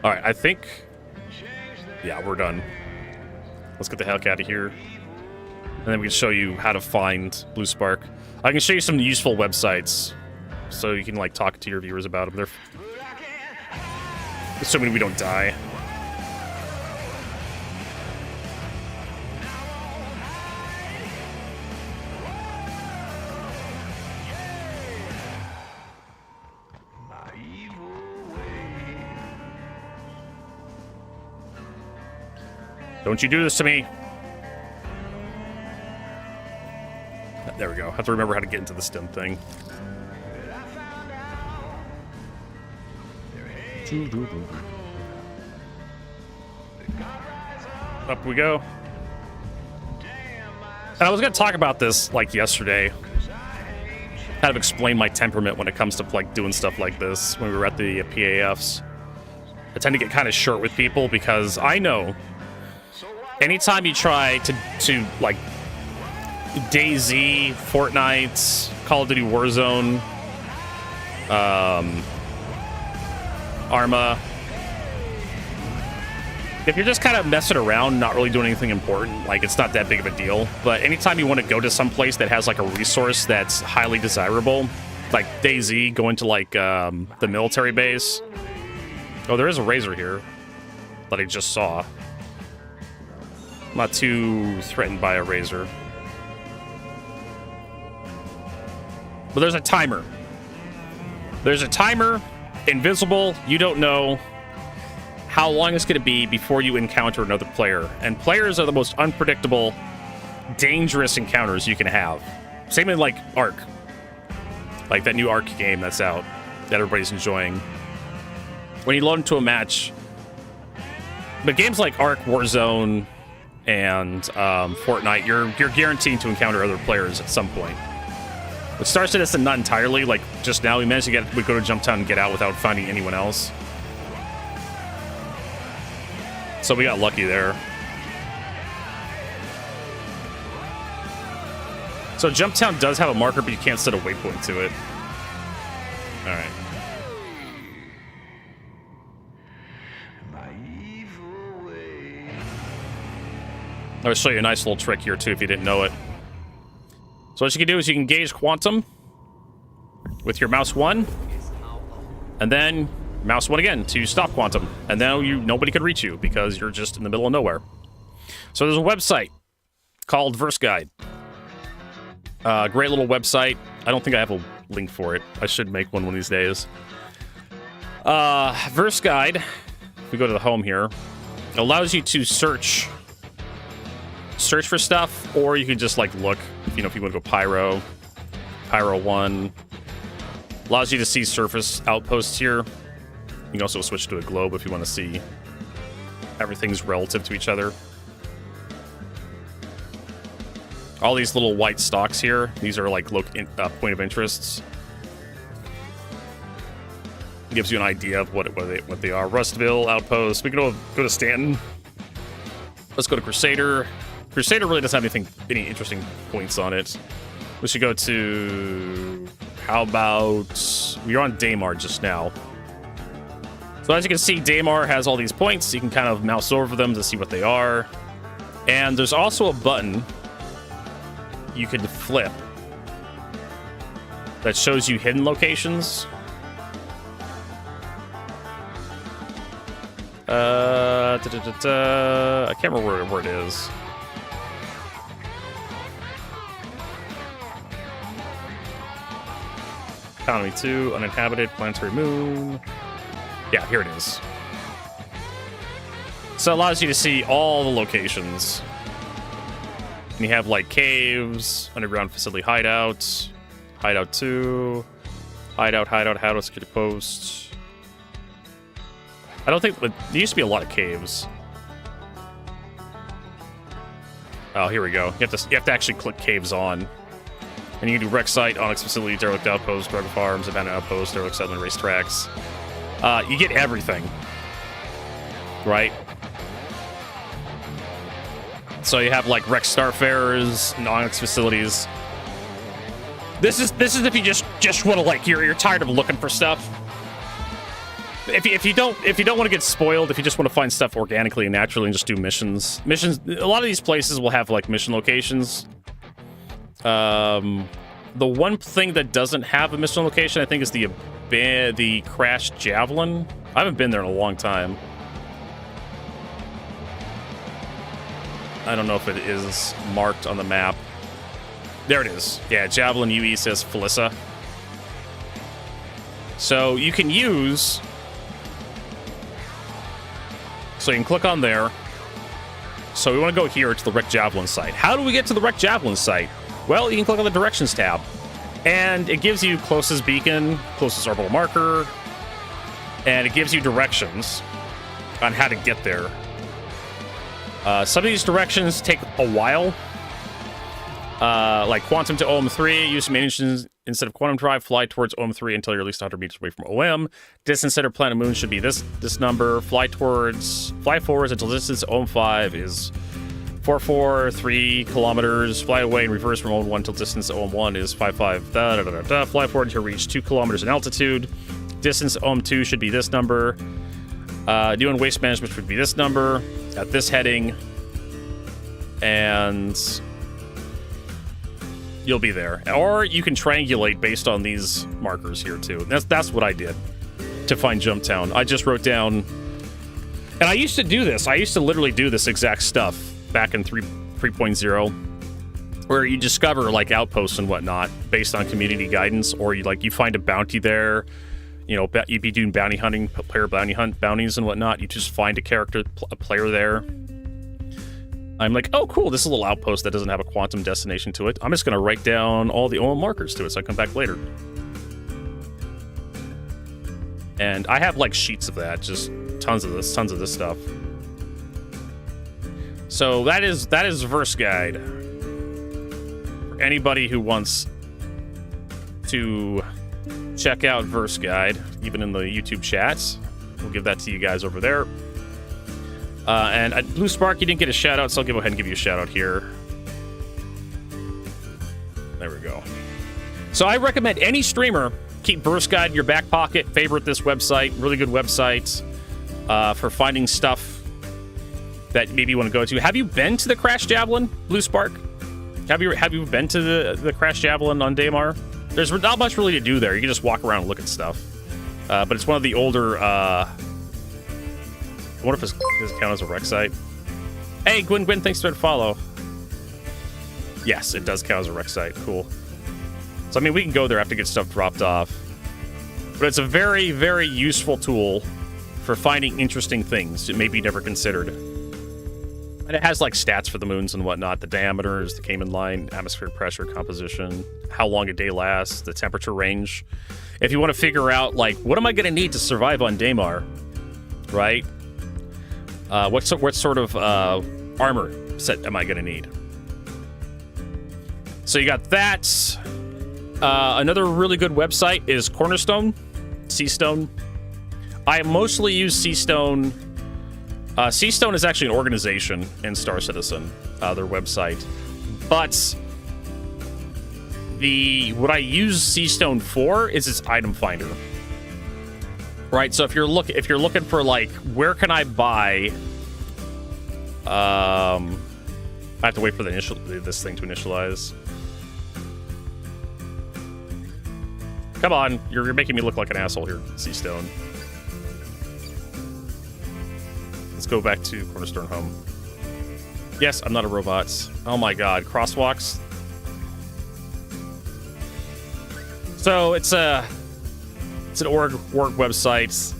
Alright, I think... Yeah, we're done. Let's get the heck out of here. And then we can show you how to find Blue Spark. I can show you some useful websites, so you can, like, talk to your viewers about them. They're... Assuming we don't die. Don't you do this to me. There we go. I have to remember how to get into the stem thing. Up we go. And I was going to talk about this, like, yesterday. Kind of explain my temperament when it comes to, like, doing stuff like this when we were at the PAFs. I tend to get kind of short with people because I know anytime you try to like, DayZ, Fortnite, Call of Duty Warzone, Arma, if you're just kind of messing around, not really doing anything important, like, it's not that big of a deal. But anytime you want to go to some place that has, like, a resource that's highly desirable, like DayZ, going to, like, the military base. Oh, there is a Razor here that I just saw. I'm not too threatened by a Razor. But there's a timer. There's a timer, invisible, you don't know how long it's going to be before you encounter another player. And players are the most unpredictable, dangerous encounters you can have. Same in, like, Ark. Like that new Ark game that's out, that everybody's enjoying. When you load into a match, but games like Ark, Warzone, and Fortnite, you're guaranteed to encounter other players at some point. With Star Citizen, not entirely. Like, just now, we managed to we go to Jump Town and get out without finding anyone else. So we got lucky there. So Jump Town does have a marker, but you can't set a waypoint to it. Alright. I'll show you a nice little trick here, too, if you didn't know it. So what you can do is you can gauge quantum with your mouse 1, and then mouse 1 again to stop quantum. And now nobody can reach you because you're just in the middle of nowhere. So there's a website called Verse Guide. Great little website. I don't think I have a link for it. I should make one of these days. Verse Guide, if we go to the home here, allows you to search for stuff, or you can just, like, look, if you want to go Pyro 1. Allows you to see surface outposts here. You can also switch to a globe if you want to see everything's relative to each other. All these little white stalks here, these are, like, point of interests. Gives you an idea of what they are. Rustville outpost. We can go to Stanton. Let's go to Crusader. Crusader really doesn't have any interesting points on it. We should go to... How about... We're on Daymar just now. So as you can see, Daymar has all these points. You can kind of mouse over them to see what they are. And there's also a button you can flip that shows you hidden locations. I can't remember where it is. Economy 2, uninhabited, planetary moon. Yeah, here it is. So it allows you to see all the locations. And you have like caves, underground facility hideouts, hideout 2, hideout, security post. I don't think there used to be a lot of caves. Oh, here we go. You have to actually click caves on. And you can do wreck site, onyx facility, derelict outpost, drug farms, abandoned outpost, derelict settlement, racetracks. You get everything, right? So you have like wreck starfarers and onyx facilities. This is if you just want to like you're tired of looking for stuff. If you don't want to get spoiled, if you just want to find stuff organically and naturally and just do missions. A lot of these places will have like mission locations. The one thing that doesn't have a mission location, I think, is the crashed javelin. I haven't been there in a long time. I don't know if it is marked on the map. There it is. Yeah, javelin UE says Felissa. So you can use... So you can click on there. So we want to go here to the Wreck Javelin site. How do we get to the Wreck Javelin site? Well, you can click on the Directions tab. And it gives you closest beacon, closest orbital marker, and it gives you directions on how to get there. Some of these directions take a while. Like Quantum to OM3, use main engines instead of Quantum Drive, fly towards OM3 until you're at least 100 meters away from OM. Distance center planet moon should be this number. Fly forwards until distance OM5 is 443 kilometers. Fly away in reverse from OM1 until distance OM1 is 55. Fly forward to reach 2 kilometers in altitude. Distance OM2 should be this number. Doing waste management should be this number at this heading, and you'll be there. Or you can triangulate based on these markers here too. That's what I did to find Jump Town. I just wrote down, and I used to do this. I used to literally do this exact stuff back in 3.0, where you discover like outposts and whatnot based on community guidance, or you find a bounty there. You know, you'd be doing bounty hunting, player bounties and whatnot. You just find a player there. I'm like, oh, cool, this is a little outpost that doesn't have a quantum destination to it. I'm just going to write down all the OM markers to it so I come back later. And I have, like, sheets of that, just tons of this stuff. So that is Verse Guide. For anybody who wants to check out Verse Guide, even in the YouTube chats, we'll give that to you guys over there. And Blue Spark, you didn't get a shout out, so I'll go ahead and give you a shout out here. There we go. So I recommend any streamer keep Verse Guide in your back pocket. Favorite this website, really good website for finding stuff that maybe you want to go to. Have you been to the Crash Javelin, Blue Spark? Have you been to the Crash Javelin on Daymar? There's not much really to do there. You can just walk around and look at stuff. But it's one of the older. I wonder if does it count as a wreck site? Hey, Gwen, thanks for the follow. Yes, it does count as a wreck site. Cool. So, I mean, we can go there after get stuff dropped off. But it's a very, very useful tool for finding interesting things that maybe you never considered. And it has, like, stats for the moons and whatnot. The diameters, the Cayman line, atmospheric pressure, composition, how long a day lasts, the temperature range. If you want to figure out, like, what am I going to need to survive on Daymar, right? What sort of armor set am I going to need? So you got that. Another really good website is Cornerstone, Seastone. I mostly use Seastone. Seastone is actually an organization in Star Citizen, their website. But what I use Seastone for is its item finder. Right, so if you're looking for, like, where can I buy? I have to wait for this thing to initialize. Come on, you're making me look like an asshole here, Seastone. Let's go back to Cornerstone Home. Yes, I'm not a robot. Oh my god, crosswalks. So it's an org website,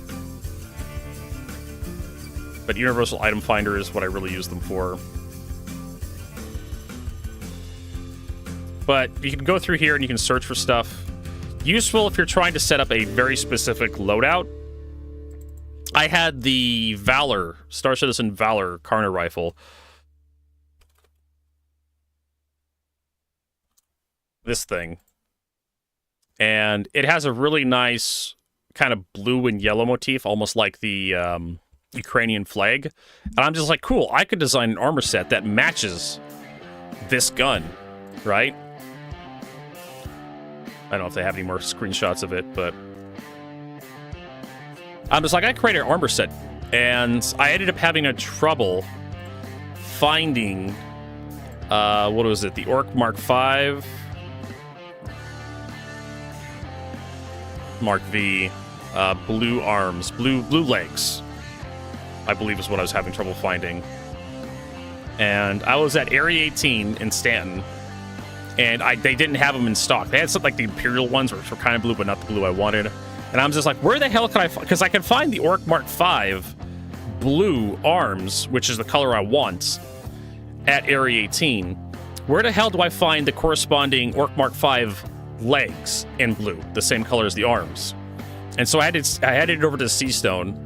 but Universal Item Finder is what I really use them for. But you can go through here and you can search for stuff. Useful if you're trying to set up a very specific loadout. I had the Valor, Star Citizen Valor Karna rifle. This thing. And it has a really nice kind of blue and yellow motif, almost like the Ukrainian flag. And I'm just like, cool, I could design an armor set that matches this gun, right? I don't know if they have any more screenshots of it, but I'm just like, I created an armor set, and I ended up having a trouble finding, what was it, the Orc Mark V, Mark V, blue arms, blue legs, I believe is what I was having trouble finding. And I was at Area 18 in Stanton, and they didn't have them in stock. They had something like the Imperial ones, which were kind of blue, but not the blue I wanted. And I'm just like, where the hell can I find? Because I can find the Orc Mark V blue arms, which is the color I want, at Area 18. Where the hell do I find the corresponding Orc Mark V legs in blue, the same color as the arms? And so I headed over to Seastone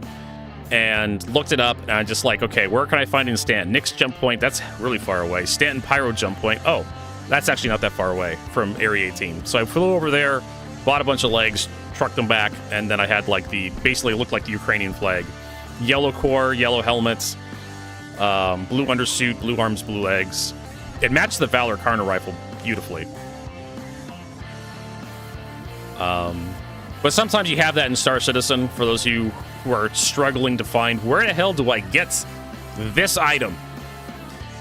and looked it up, and I'm just like, okay, where can I find it in Stanton? Nick's jump point, that's really far away. Stanton Pyro jump point, oh, that's actually not that far away from Area 18. So I flew over there, bought a bunch of legs, trucked them back, and then I had like basically looked like the Ukrainian flag. Yellow core, yellow helmets, blue undersuit, blue arms, blue legs. It matched the Valor Karna rifle beautifully. But sometimes you have that in Star Citizen, for those of you who are struggling to find, where the hell do I get this item?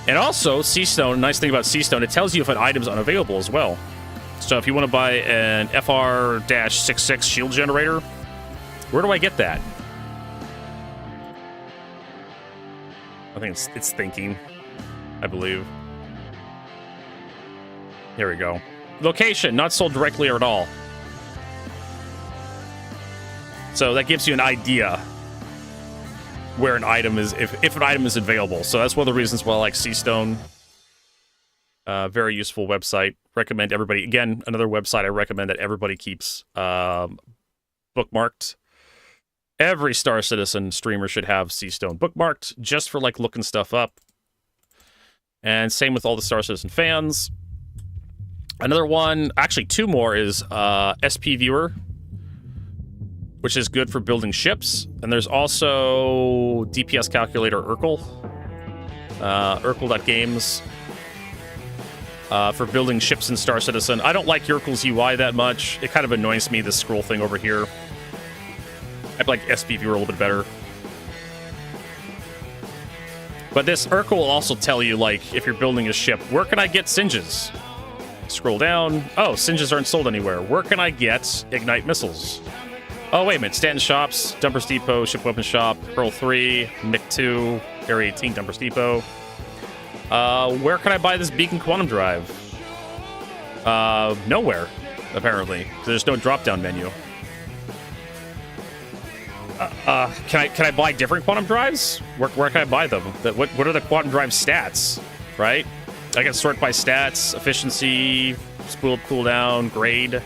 And also, Seastone, nice thing about Seastone, it tells you if an item's unavailable as well. So if you want to buy an FR-66 shield generator, where do I get that? I think it's thinking, I believe. Here we go. Location, not sold directly or at all. So that gives you an idea where an item is, if an item is available. So that's one of the reasons why I like Seastone. Very useful website. Recommend everybody, again, another website I recommend that everybody keeps bookmarked. Every Star Citizen streamer should have Seastone bookmarked, just for like looking stuff up. And same with all the Star Citizen fans. Another one, actually two more, is SP Viewer, which is good for building ships. And there's also DPS Calculator Urkel, Urkel.games, for building ships in Star Citizen. I don't like Urkel's UI that much. It kind of annoys me, this scroll thing over here. I'd like SP Viewer a little bit better. But this Urkel will also tell you, like, if you're building a ship, where can I get Singes? Scroll down. Oh, Singes aren't sold anywhere. Where can I get Ignite missiles? Oh, wait a minute. Stanton Shops, Dumpers Depot, Ship Weapon Shop, Pearl 3, Mick 2, Area 18, Dumpers Depot. Where can I buy this Beacon Quantum Drive? Nowhere, apparently. There's no drop-down menu. Can I buy different quantum drives? Where can I buy them? What are the quantum drive stats, right? I can sort by stats, efficiency, spool up, cooldown, grade.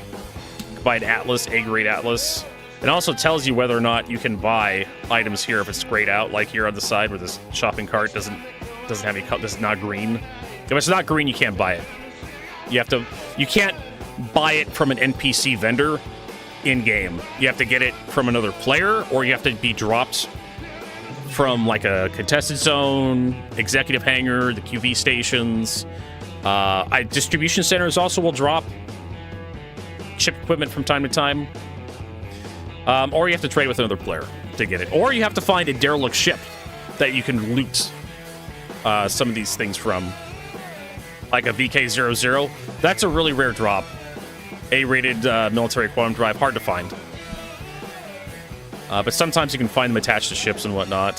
Buy an Atlas, A-grade Atlas. It also tells you whether or not you can buy items here if it's grayed out, like here on the side where this shopping cart doesn't have any color. This is not green. If it's not green, you can't buy it. You can't buy it from an NPC vendor in-game. You have to get it from another player, or you have to be dropped from like a contested zone, executive hangar, the QV stations. Distribution centers also will drop ship equipment from time to time. Or you have to trade with another player to get it. Or you have to find a derelict ship that you can loot some of these things from. Like a VK00. That's a really rare drop. A-rated military quantum drive, hard to find. But sometimes you can find them attached to ships and whatnot.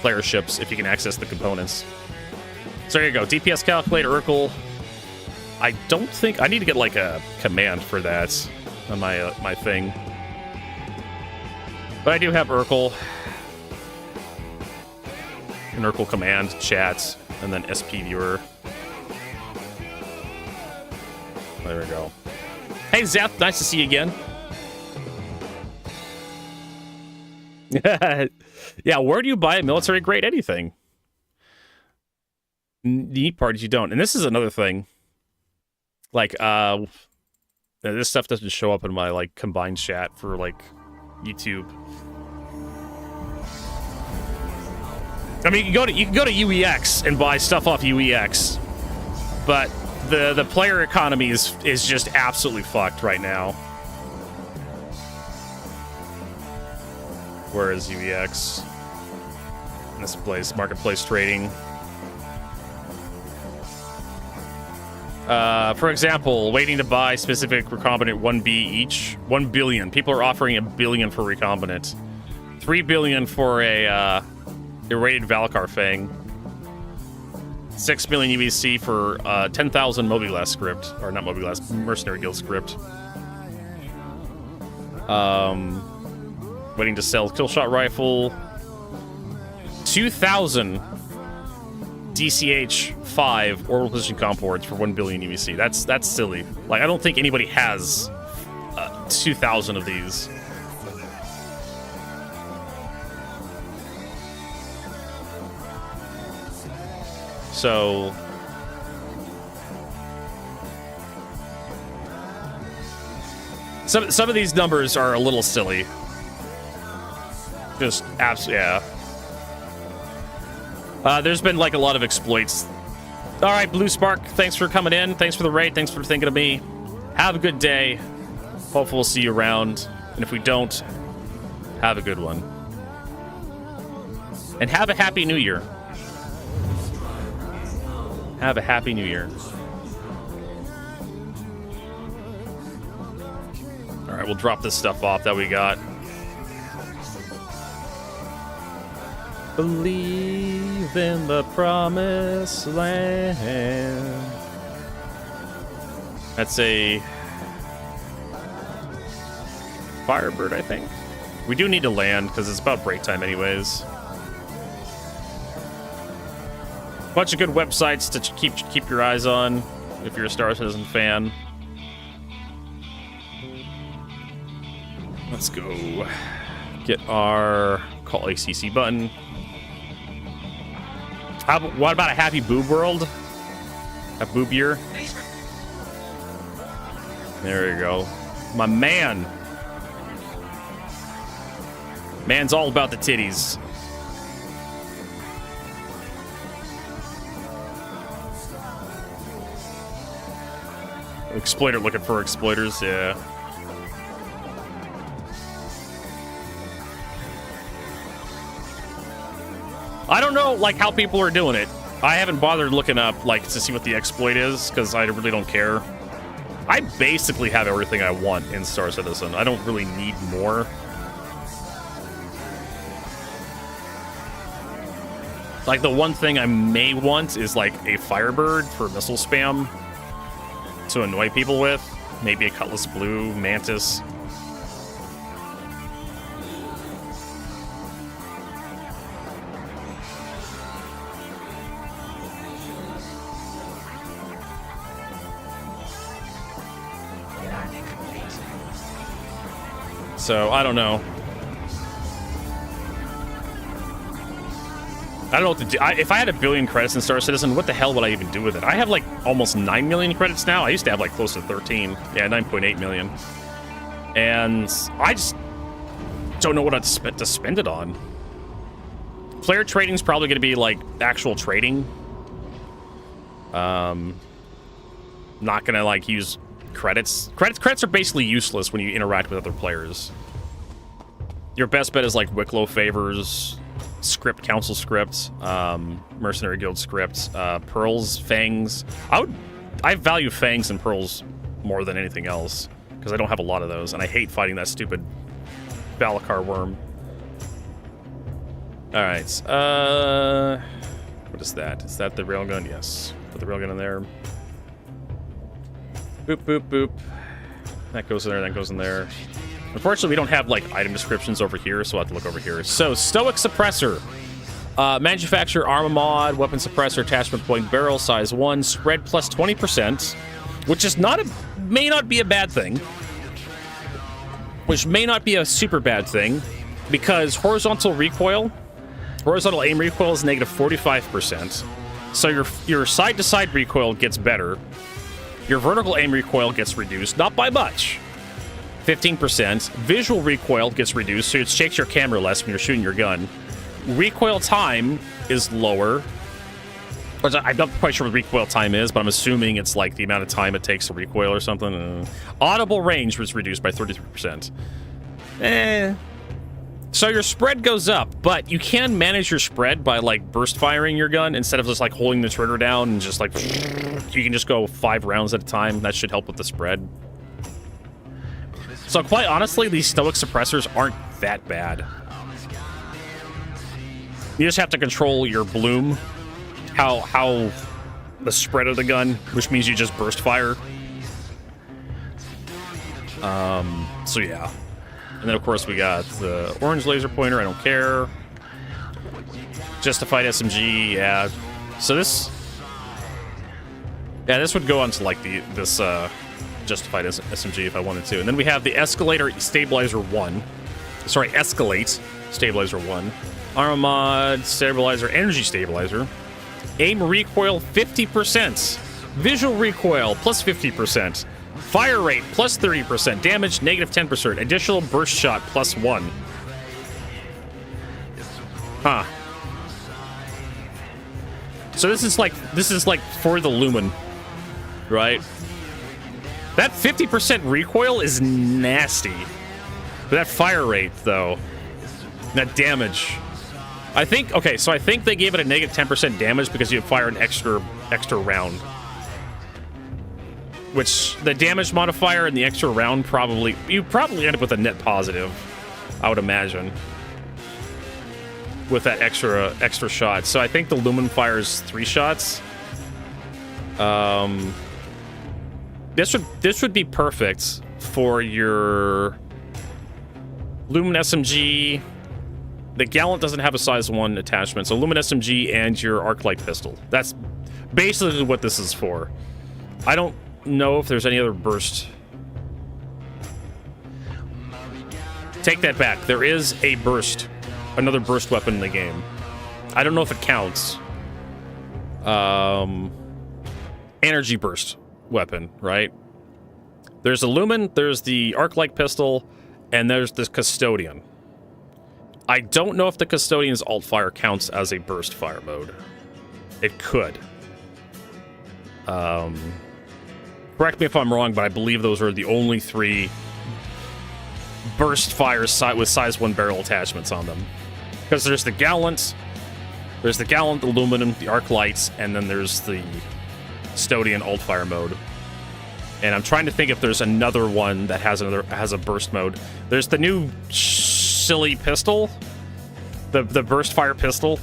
Player ships, if you can access the components. So there you go. DPS calculator, Urkel. I don't think... I need to get, like, a command for that on my, my thing. But I do have Urkel. An Urkel command, chat, and then SP viewer. There we go. Hey, Zap, nice to see you again. Yeah, where do you buy a military grade anything? Neat part is you don't. And this is another thing. Like, this stuff doesn't show up in my, like, combined chat for, like, YouTube. I mean, you can go to UEX and buy stuff off UEX, but the player economy is just absolutely fucked right now. Where is UEX? This place, marketplace trading. For example, waiting to buy specific recombinant 1B each. 1 billion. People are offering $1 billion for recombinant. 3 billion for a irradiated Valkar Fang. 6 million UEC for 10,000 Mobiglass script. Or not Mobiglass, Mercenary Guild script. Waiting to sell Killshot Rifle. 2,000 DCH-5 orbital position comports for 1 billion UEC. That's silly. Like, I don't think anybody has 2,000 of these. So... Some of these numbers are a little silly. Just absolutely, yeah. There's been like a lot of exploits. All right, Blue Spark, thanks for coming in. Thanks for the raid. Thanks for thinking of me. Have a good day. Hopefully we'll see you around. And if we don't, have a good one. And have a happy new year. Have a happy new year. All right, we'll drop this stuff off that we got. Believe in the promised land. That's a Firebird, I think. We do need to land because it's about break time anyways. Bunch of good websites to keep your eyes on if you're a Star Citizen fan. Let's go get our call ACC button. What about a happy boob world? A boob year? There you go. My man. Man's all about the titties. Exploiter looking for exploiters, yeah. I don't know, like, how people are doing it. I haven't bothered looking up, like, to see what the exploit is, because I really don't care. I basically have everything I want in Star Citizen. I don't really need more. Like, the one thing I may want is, like, a Firebird for missile spam to annoy people with. Maybe a Cutlass Blue, Mantis. So, I don't know. I don't know what to do. If I had 1 billion credits in Star Citizen, what the hell would I even do with it? I have like almost 9 million credits now. I used to have like close to 13. Yeah, 9.8 million. And I just don't know what I'd to spend it on. Player trading is probably going to be like actual trading. Not going to like use credits. Credits are basically useless when you interact with other players. Your best bet is like Wicklow favors, script, council script, Mercenary Guild script, Pearls, Fangs. I value Fangs and Pearls more than anything else, because I don't have a lot of those, and I hate fighting that stupid Valakar worm. Alright, what is that? Is that the railgun? Yes. Put the railgun in there. Boop, boop, boop. That goes in there, that goes in there. Unfortunately, we don't have, like, item descriptions over here, so I'll have to look over here. So, Stoic Suppressor. Manufacturer, armor mod, weapon suppressor, attachment point, barrel, size 1, spread plus 20%, which is may not be a bad thing. Which may not be a super bad thing, because horizontal aim recoil is negative 45%. So your side-to-side recoil gets better. Your vertical aim recoil gets reduced, not by much. 15%. Visual recoil gets reduced, so it shakes your camera less when you're shooting your gun. Recoil time is lower. I'm not quite sure what recoil time is, but I'm assuming it's like the amount of time it takes to recoil or something. Audible range was reduced by 33%. So your spread goes up, but you can manage your spread by like burst firing your gun instead of just like holding the trigger down and just like you can just go 5 rounds at a time. That should help with the spread. So quite honestly, these Stoic suppressors aren't that bad. You just have to control your bloom, how the spread of the gun, which means you just burst fire. So yeah. And then of course we got the orange laser pointer, I don't care. Justified SMG, yeah. So this would go onto like this Justified SMG if I wanted to. And then we have the Escalator Stabilizer 1. Sorry, Escalate Stabilizer 1. Armor mod, Stabilizer, Energy Stabilizer. Aim recoil 50%. Visual recoil plus 50%. Fire rate plus 30%. Damage negative 10%. Additional burst shot plus 1. Huh. So this is like for the Lumen, right? That 50% recoil is nasty. But that fire rate though, that damage. I think they gave it a negative 10% damage because you fire an extra round. Which, the damage modifier and the extra round you probably end up with a net positive, I would imagine. With that extra shot. So I think the Lumen fires 3 shots. This would be perfect for your Lumen SMG. The Gallant doesn't have a size 1 attachment, so Lumen SMG and your Arc Light pistol. That's basically what this is for. I don't know if there's any other burst. Take that back. There is a burst. Another burst weapon in the game. I don't know if it counts. Energy burst weapon, right? There's the Lumen, there's the Arc Light pistol, and there's the Custodian. I don't know if the Custodian's alt fire counts as a burst fire mode. It could. Correct me if I'm wrong, but I believe those are the only 3 burst fires with size 1 barrel attachments on them. Because there's the Gallant, the Aluminum, the Arc Lights, and then there's the Custodian alt fire mode. And I'm trying to think if there's another one that has a burst mode. There's the new silly pistol, the burst fire pistol,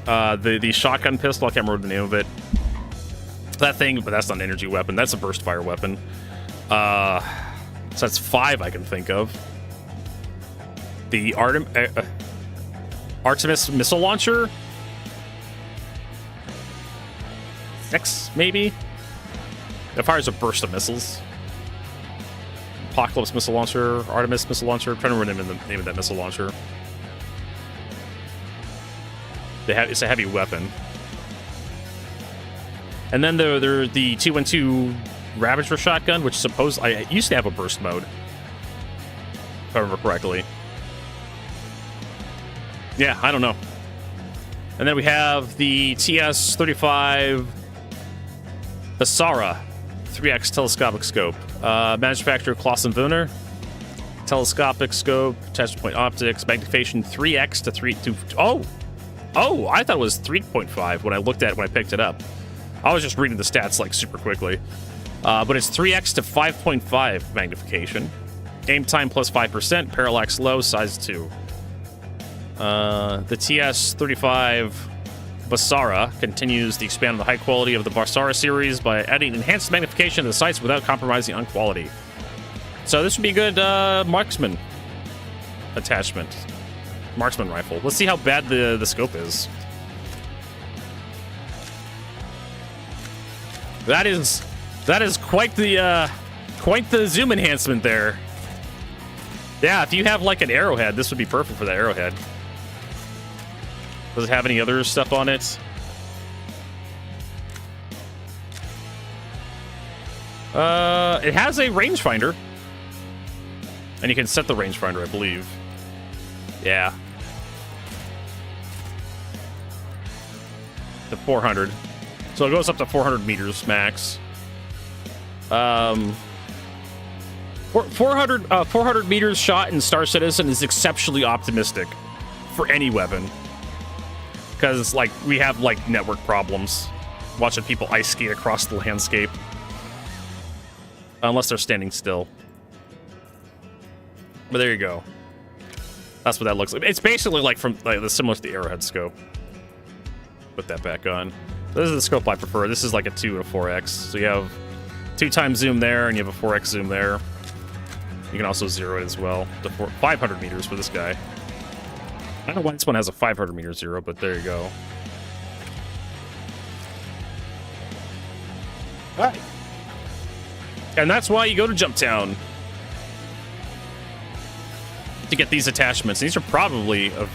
the shotgun pistol. I can't remember the name of it. That thing, but that's not an energy weapon. That's a burst fire weapon. So that's 5 I can think of. The Artemis missile launcher. 6 maybe. That fires a burst of missiles. Apocalypse missile launcher, Artemis missile launcher. I'm trying to remember the name of that missile launcher. It's a heavy weapon. And then the 212 Ravager shotgun, which I used to have a burst mode, if I remember correctly. Yeah, I don't know. And then we have the TS-35 Asara 3X telescopic scope. Manufacturer Clausen Wiener. Telescopic scope, attachment point optics, magnification 3X to 3 to. Oh, I thought it was 3.5 when I picked it up. I was just reading the stats like super quickly. But it's 3x to 5.5 magnification. Aim time plus 5%, parallax low, size 2. The TS-35 Basara continues to expand on the high quality of the Basara series by adding enhanced magnification to the sights without compromising on quality. So this would be a good marksman attachment. Marksman rifle. Let's see how bad the scope is. That is quite the zoom enhancement there. Yeah, if you have like an arrowhead, this would be perfect for that arrowhead. Does it have any other stuff on it? It has a rangefinder. And you can set the rangefinder, I believe. Yeah. To 400. So it goes up to 400 meters max. 400 meters shot in Star Citizen is exceptionally optimistic for any weapon. Because, like, we have, like, network problems. Watching people ice skate across the landscape. Unless they're standing still. But there you go. That's what that looks like. It's basically like similar to the Arrowhead scope. Put that back on. This is the scope I prefer. This is like a 2 and a 4x. So you have 2 times zoom there, and you have a 4x zoom there. You can also zero it as well. To 500 meters for this guy. I don't know why this one has a 500 meter zero, but there you go. Alright. And that's why you go to Jump Town. To get these attachments. These are probably of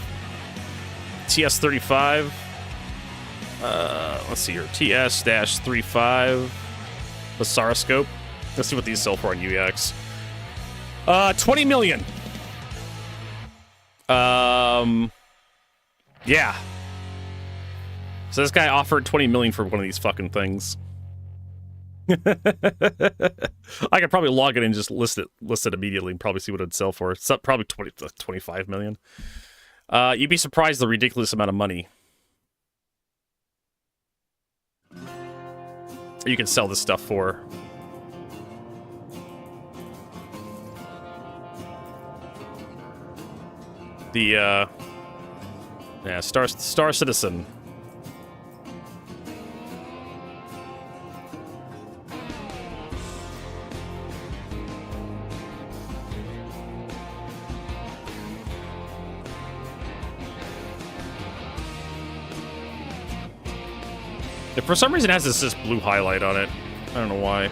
TS-35. Let's see here. TS-35 Basara scope. Let's see what these sell for on UEX. 20 million. Yeah. So this guy offered 20 million for one of these fucking things. I could probably log it and just list it immediately and probably see what it'd sell for. It's up probably 25 million. You'd be surprised the ridiculous amount of money you can sell this stuff for. The yeah, Star Citizen. If for some reason it has this blue highlight on it. I don't know why.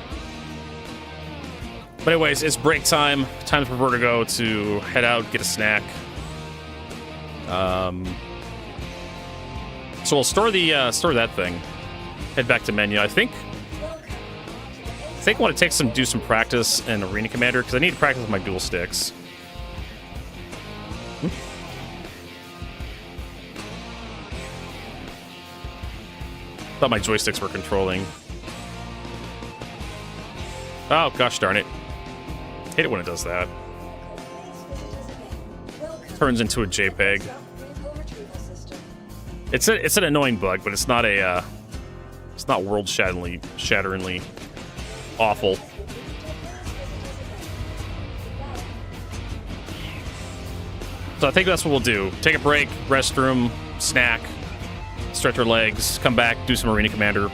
But anyways, it's break time. Time for Vertigo to head out, get a snack. So we'll store that thing. Head back to menu. I think I want to do some practice in Arena Commander because I need to practice with my dual sticks. Thought my joysticks were controlling. Oh gosh darn it! Hate it when it does that. Turns into a JPEG. It's an annoying bug, but it's not world-shatteringly awful. So I think that's what we'll do. Take a break, restroom, snack, stretch our legs, come back, do some Arena Commander,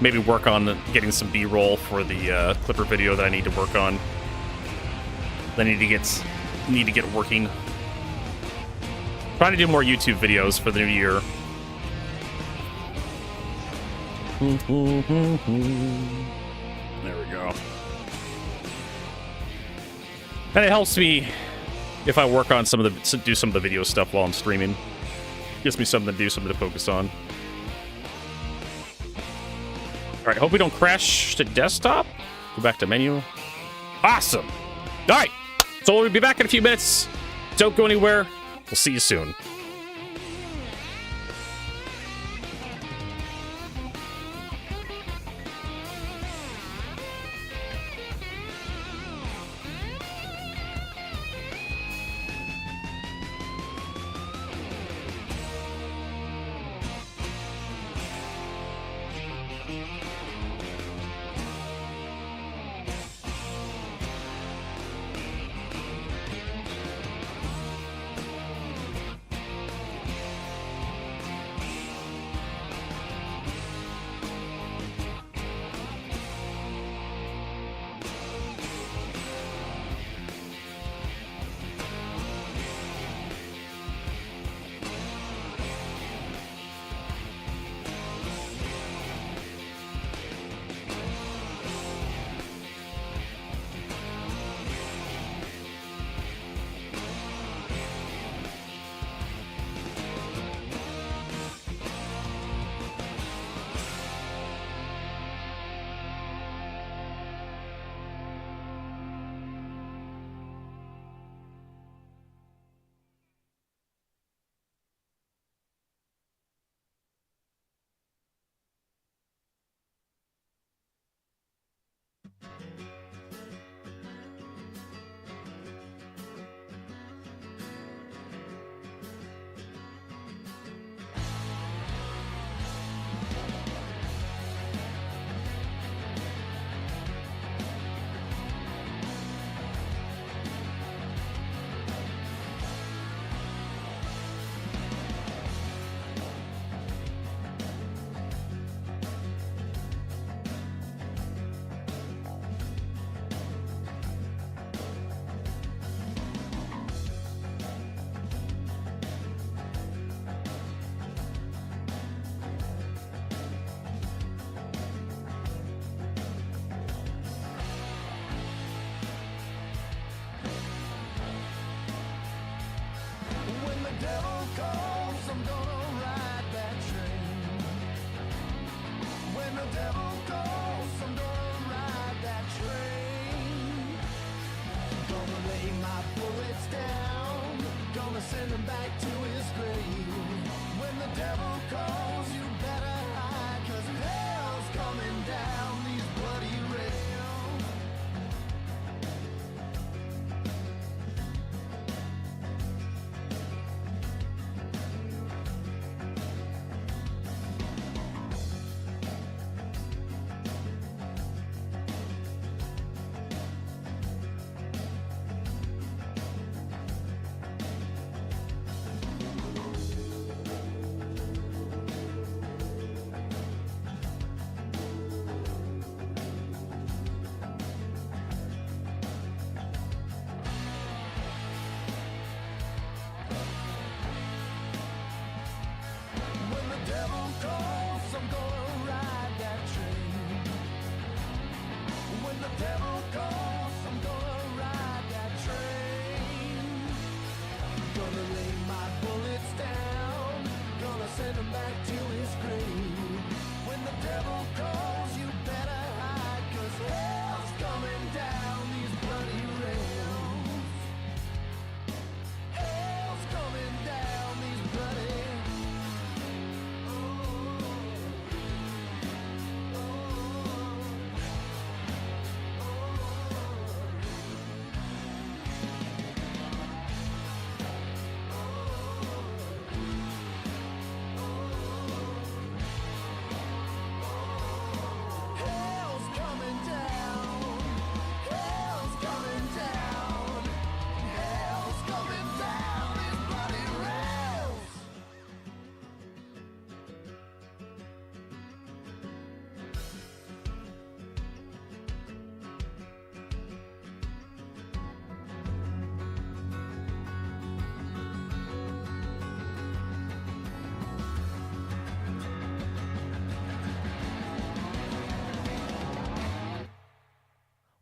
maybe work on getting some B-roll for the Clipper video that I need to work on. That I need to get working. Trying to do more YouTube videos for the new year. There we go. And it helps me if I work on do some of the video stuff while I'm streaming. Gives me something to do, something to focus on. Alright, hope we don't crash to desktop. Go back to menu. Awesome! Alright, so we'll be back in a few minutes. Don't go anywhere. We'll see you soon.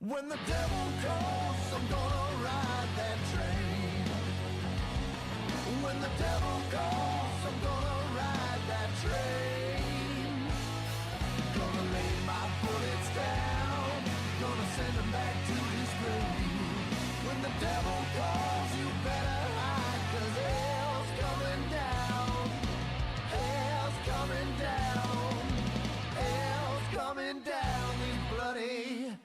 When the devil calls, I'm gonna ride that train. When the devil calls, I'm gonna ride that train. Gonna lay my bullets down, gonna send him back to his grave. When the devil calls, you better hide, 'cause hell's coming down. Hell's coming down. Hell's coming down, these bloody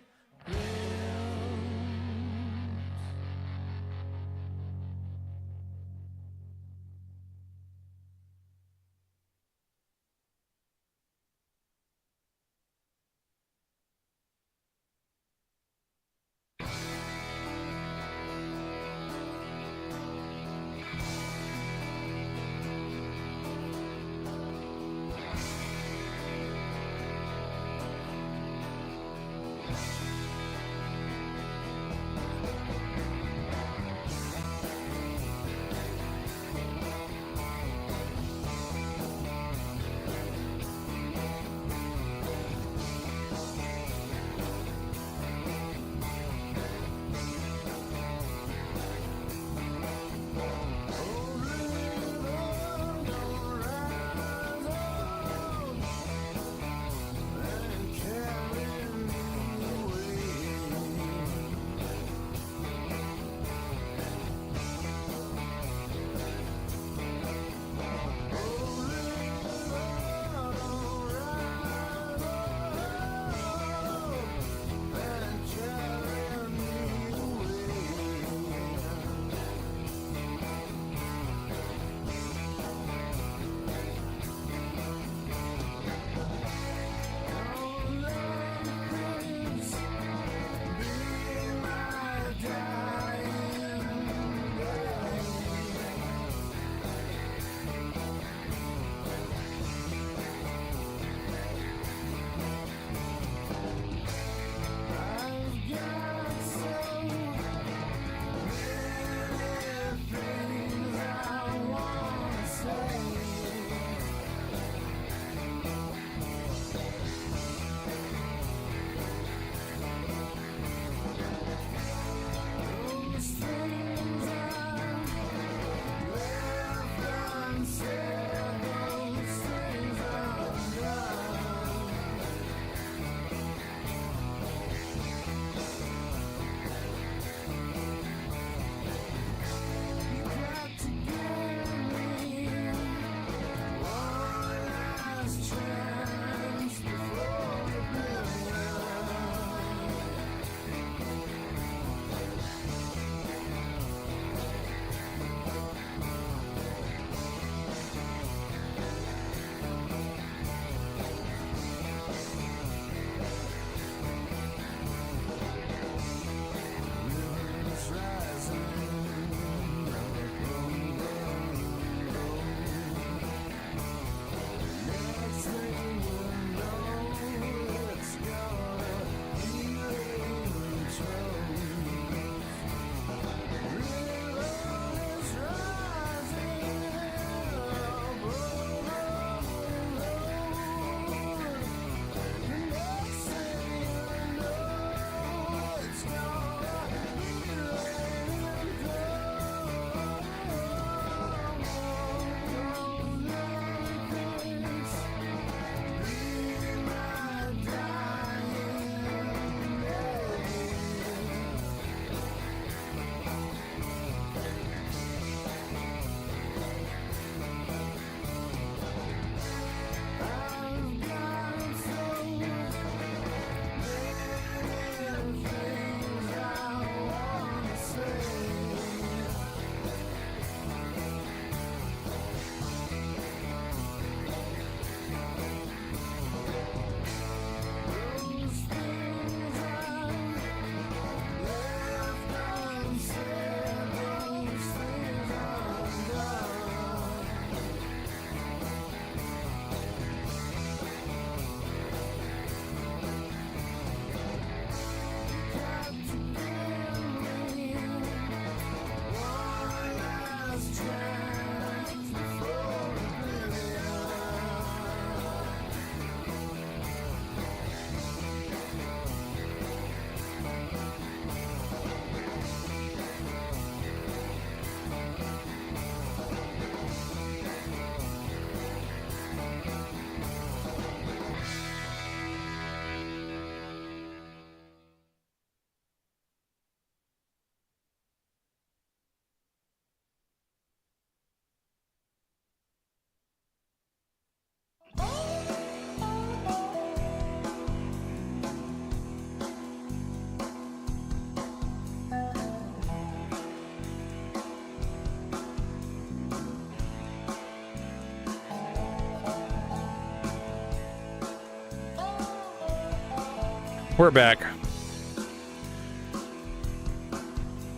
We're back.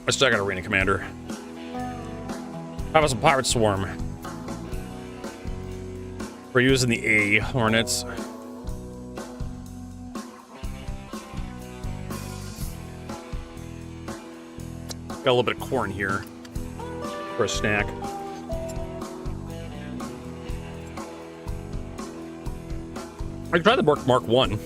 I still got Arena Commander. How about some Pirate Swarm? We're using the A Hornets. Got a little bit of corn here for a snack. I tried the Mark 1.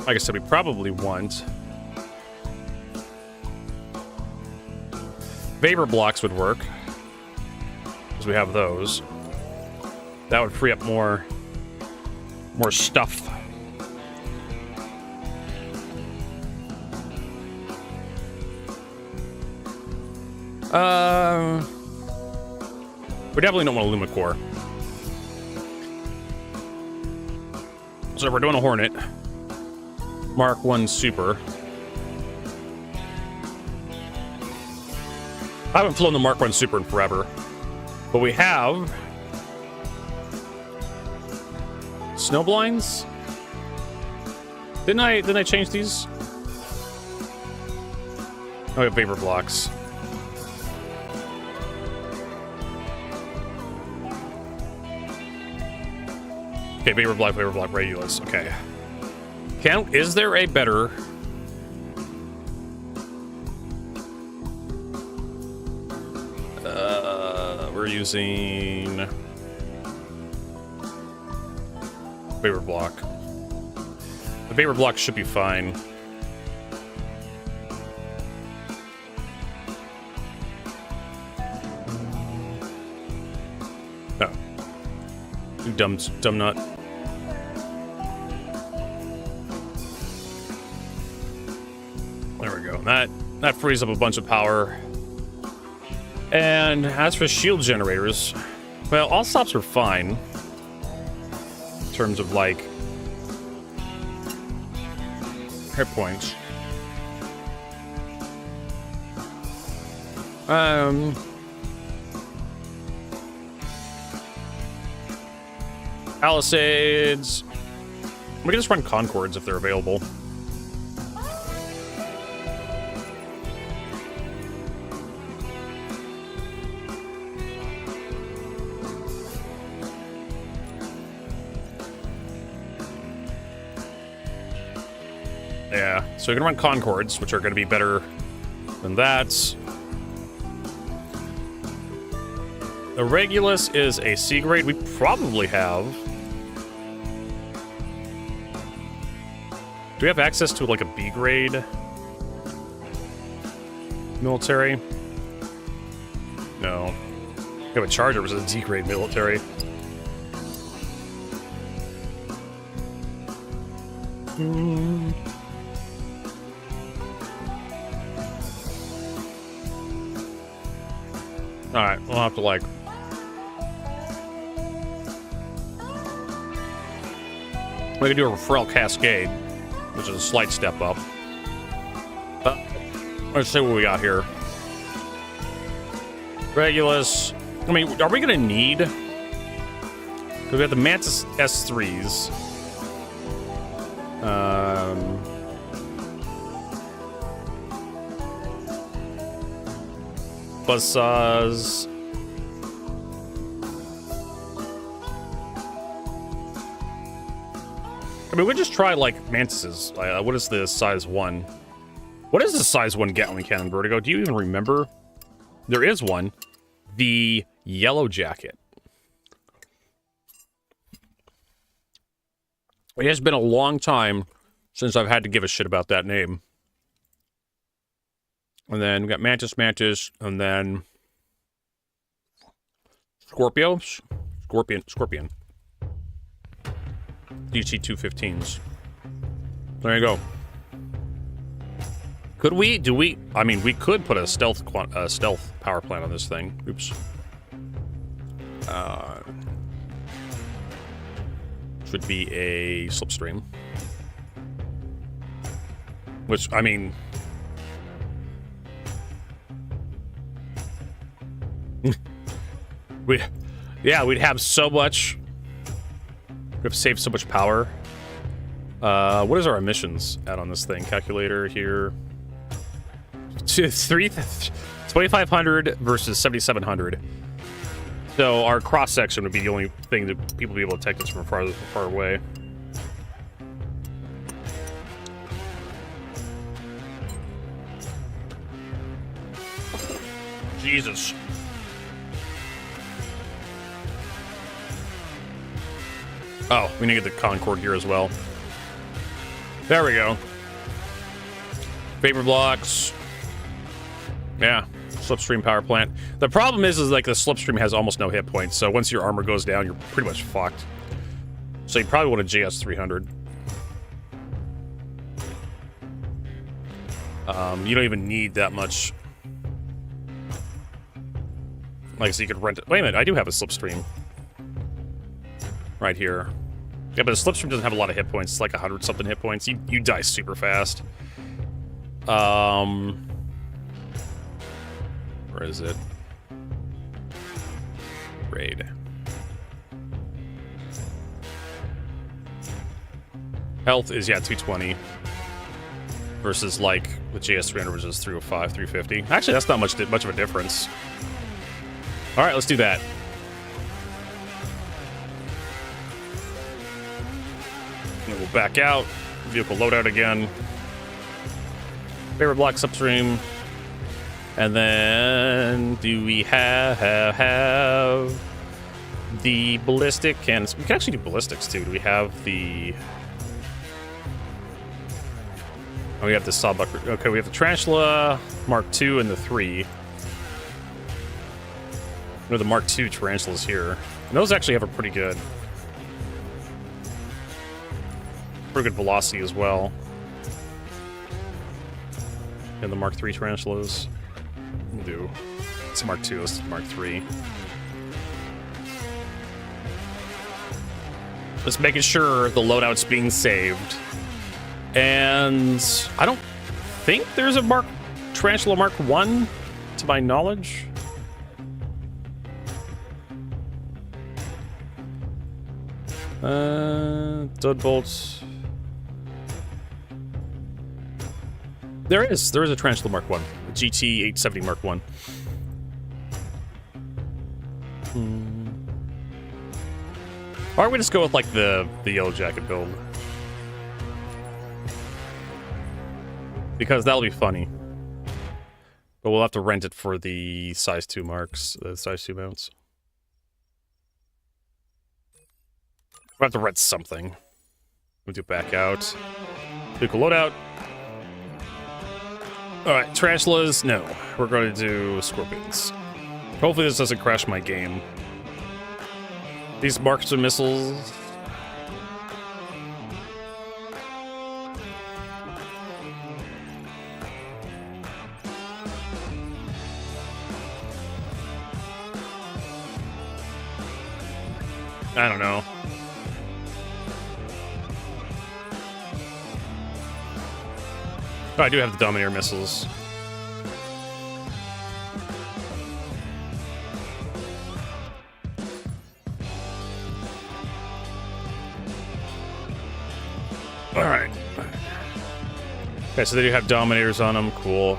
Like I said, we probably want Vapor blocks would work, because we have those. That would free up more stuff. We definitely don't want a Lumicore. So if we're doing a Hornet, Mark 1 Super. I haven't flown the Mark 1 Super in forever, but we have snow blinds. Didn't I change these? Oh, we have vapor blocks. Okay, vapor block, Regulus. Okay. Is there a better... we're using... Vapor block. The vapor block should be fine. No. You dumb nut. There we go. That frees up a bunch of power. And as for shield generators, well, all stops are fine. In terms of, like, hit points. Palisades. We can just run Concords if they're available. Yeah, so we can run Concords, which are going to be better than that. The Regulus is a C grade. We probably have. Do we have access to, like, a B grade military? No. We have a Charger, which is a D grade military. Alright, we'll have to, like... We can do a Referral Cascade, which is a slight step up. Let's see what we got here. Regulus. I mean, are we going to need... Because we have the Mantis S3s. Buzzsaws. I mean, we just try, like, Mantises. What is the size 1? What is the size 1 Gatling Cannon, Vertigo? Do you even remember? There is one. The Yellow Jacket. It has been a long time since I've had to give a shit about that name. And then we got Mantis, and then Scorpion. DC-215s. There you go. Could we? Do we? I mean, we could put a stealth power plant on this thing. Oops. Should be a Slipstream. Which, I mean... we'd have so much. We've saved so much power. What is our emissions at on this thing? Calculator here. 2,500 versus 7,700. So our cross section would be the only thing that people would be able to detect us from far away. Jesus. Oh, we need to get the Concorde here as well. There we go. Vapor blocks. Yeah, slipstream power plant. The problem is like the slipstream has almost no hit points, so once your armor goes down, you're pretty much fucked. So you probably want a JS 300. You don't even need that much. Like, so you could rent it. Wait a minute, I do have a slipstream. Right here. Yeah, but the slipstream doesn't have a lot of hit points. It's like 100-something hit points. You die super fast. Where is it? Raid. Health is, yeah, 220. Versus, like, with JS 300, which is 305, 350. Actually, that's not much of a difference. Alright, let's do that. And we'll back out. Vehicle loadout again. Favorite blocks upstream. And then do we have the ballistic? And we can actually do ballistics too. Do we have the? Oh, we have the sawbuck. Okay, we have the Tarantula Mark II and the 3. No, the Mark II Tarantulas here. And those actually have a pretty good velocity as well. And the Mark III Tarantulas. We'll do. It's Mark II, let's do Mark III. Just making sure the loadout's being saved. And I don't think there's a Tarantula Mark I, to my knowledge. Deadbolts. There is a Tarantula Mark I, a GT 870 Mark I. Why don't we just go with like the yellow jacket build? Because that'll be funny. But we'll have to rent it for the size 2 marks, the size 2 mounts. We'll have to rent something. We'll do back out. Vehicle loadout. Alright, tarantulas, no. We're going to do scorpions. Hopefully this doesn't crash my game. These marks are missiles. I don't know. Oh, I do have the Dominator missiles. Alright. Okay, so they do have Dominators on them. Cool.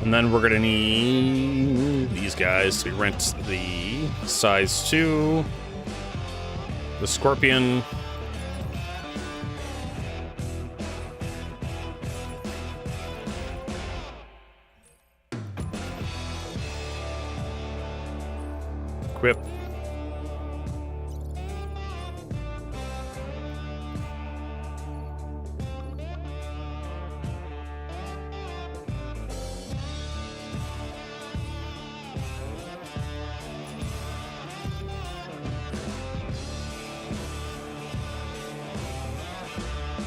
And then we're gonna need these guys. So we rent the size 2. The Scorpion. Equip.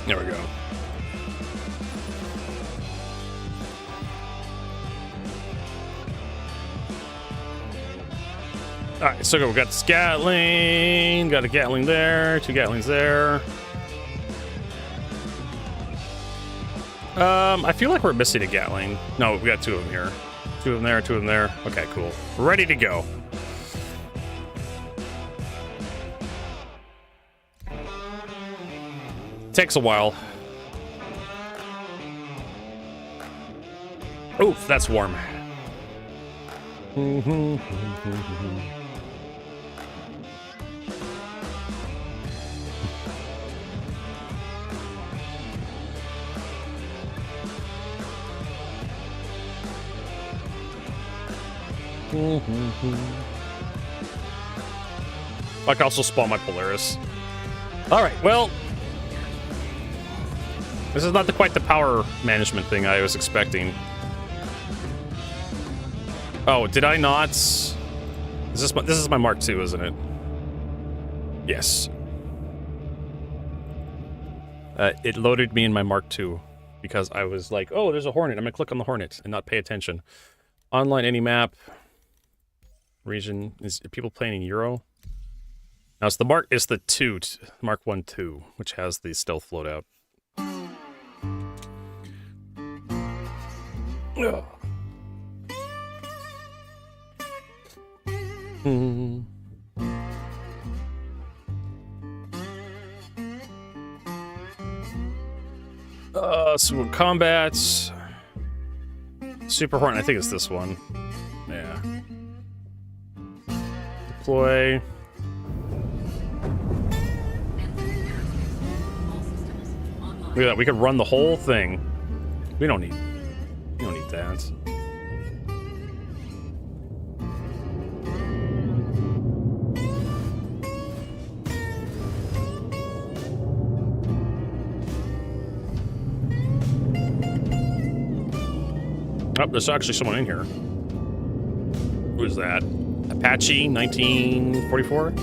There we go. Alright, so we got this Gatling, got a Gatling there, 2 Gatlings there. I feel like we're missing a Gatling. No, we got 2 of them here. 2 of them there, 2 of them there. Okay, cool. Ready to go. Takes a while. Oof, that's warm. I can also spawn my Polaris. Alright, well, this is not quite the power management thing I was expecting. Oh, did I not? This is my Mark II, isn't it? Yes. It loaded me in my Mark II because I was like, oh, there's a Hornet. I'm gonna click on the Hornet and not pay attention. Online any map. Region is people playing in Euro? Now it's the 2 Mark 1 2, which has the stealth loadout. Ugh. So combats. Super Hornet, I think it's this one. Yeah. Deploy. Look at that, we could run the whole thing. We don't need that. Oh, there's actually someone in here. Who is that? Apache, 1944?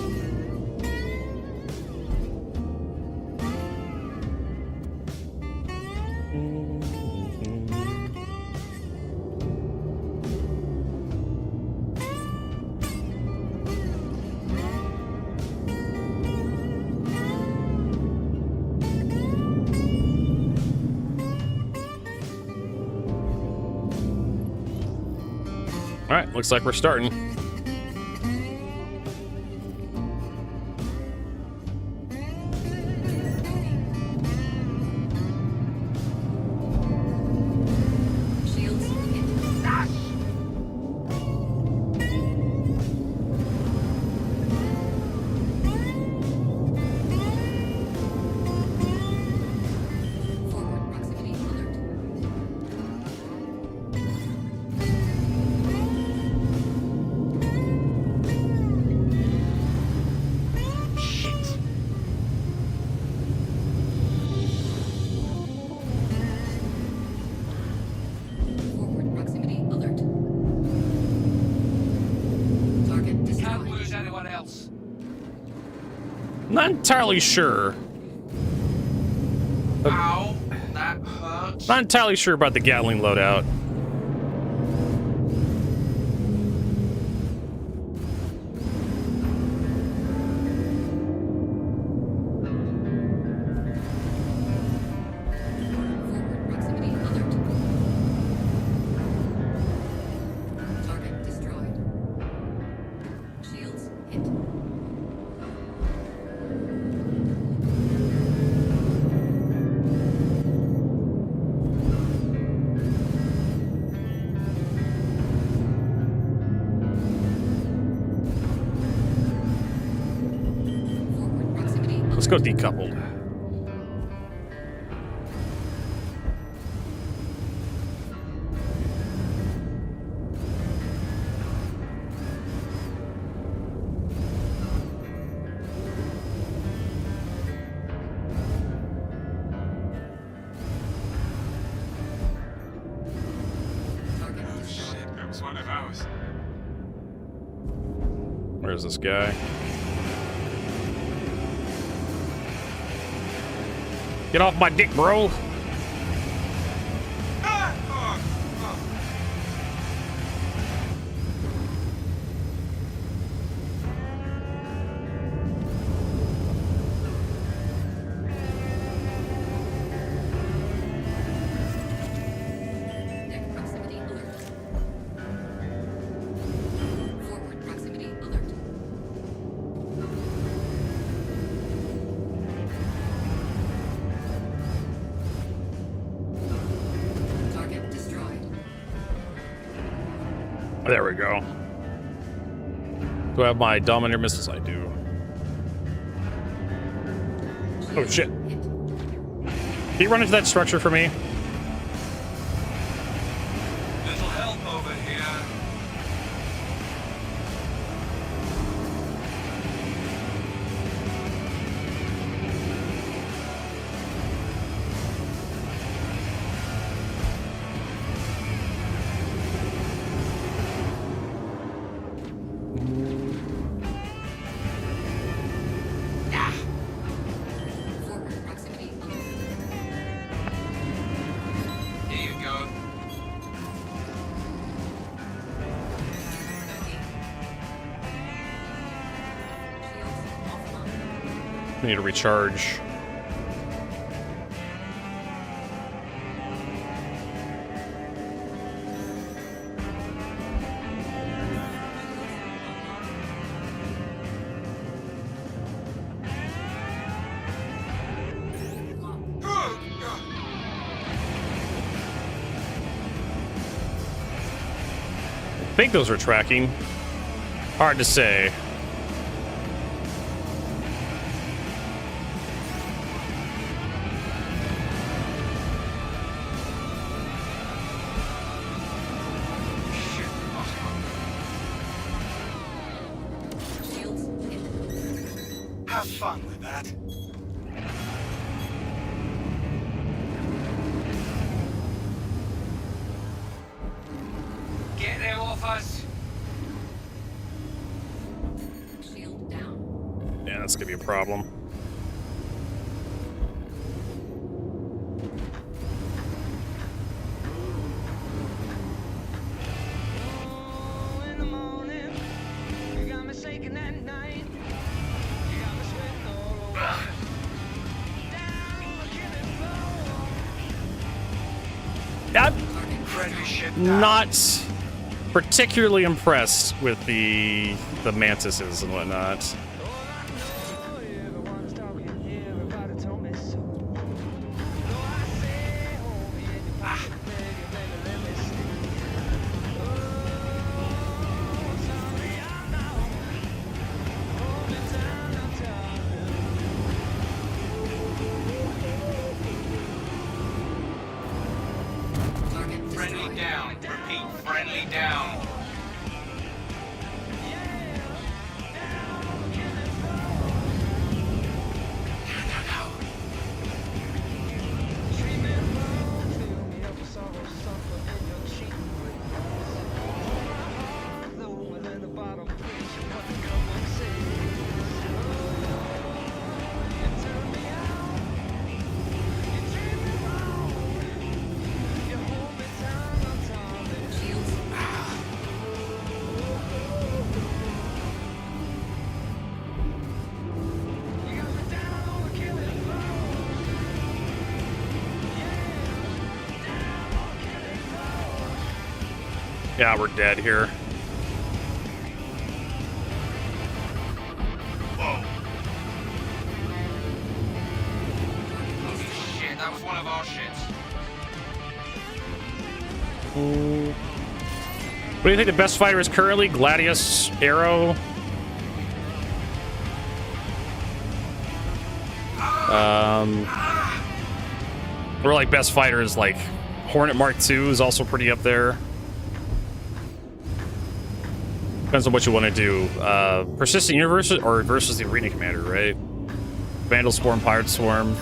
Alright, looks like we're starting. Not entirely sure. Ow, that hurts. Not entirely sure about the Gatling loadout. Let's go decoupled. Where's this guy? Get off my dick, bro. There we go. Do I have my Dominator missiles? I do. Oh shit. Can you run into that structure for me? Little help over here. Here you go. I need to recharge. I think those are tracking. Hard to say. Have fun with that. Get there off us. Yeah, that's gonna be a problem. I'm not particularly impressed with the mantises and whatnot. Friendly down. Repeat, friendly down. Yeah, we're dead here. Whoa. Holy shit, that was one of our ships. What do you think the best fighter is currently? Gladius, Arrow? Or like best fighters like Hornet Mark II is also pretty up there. Depends on what you want to do. Persistent Universe or versus the Arena Commander, right? Vandal Swarm, Pirate Swarm.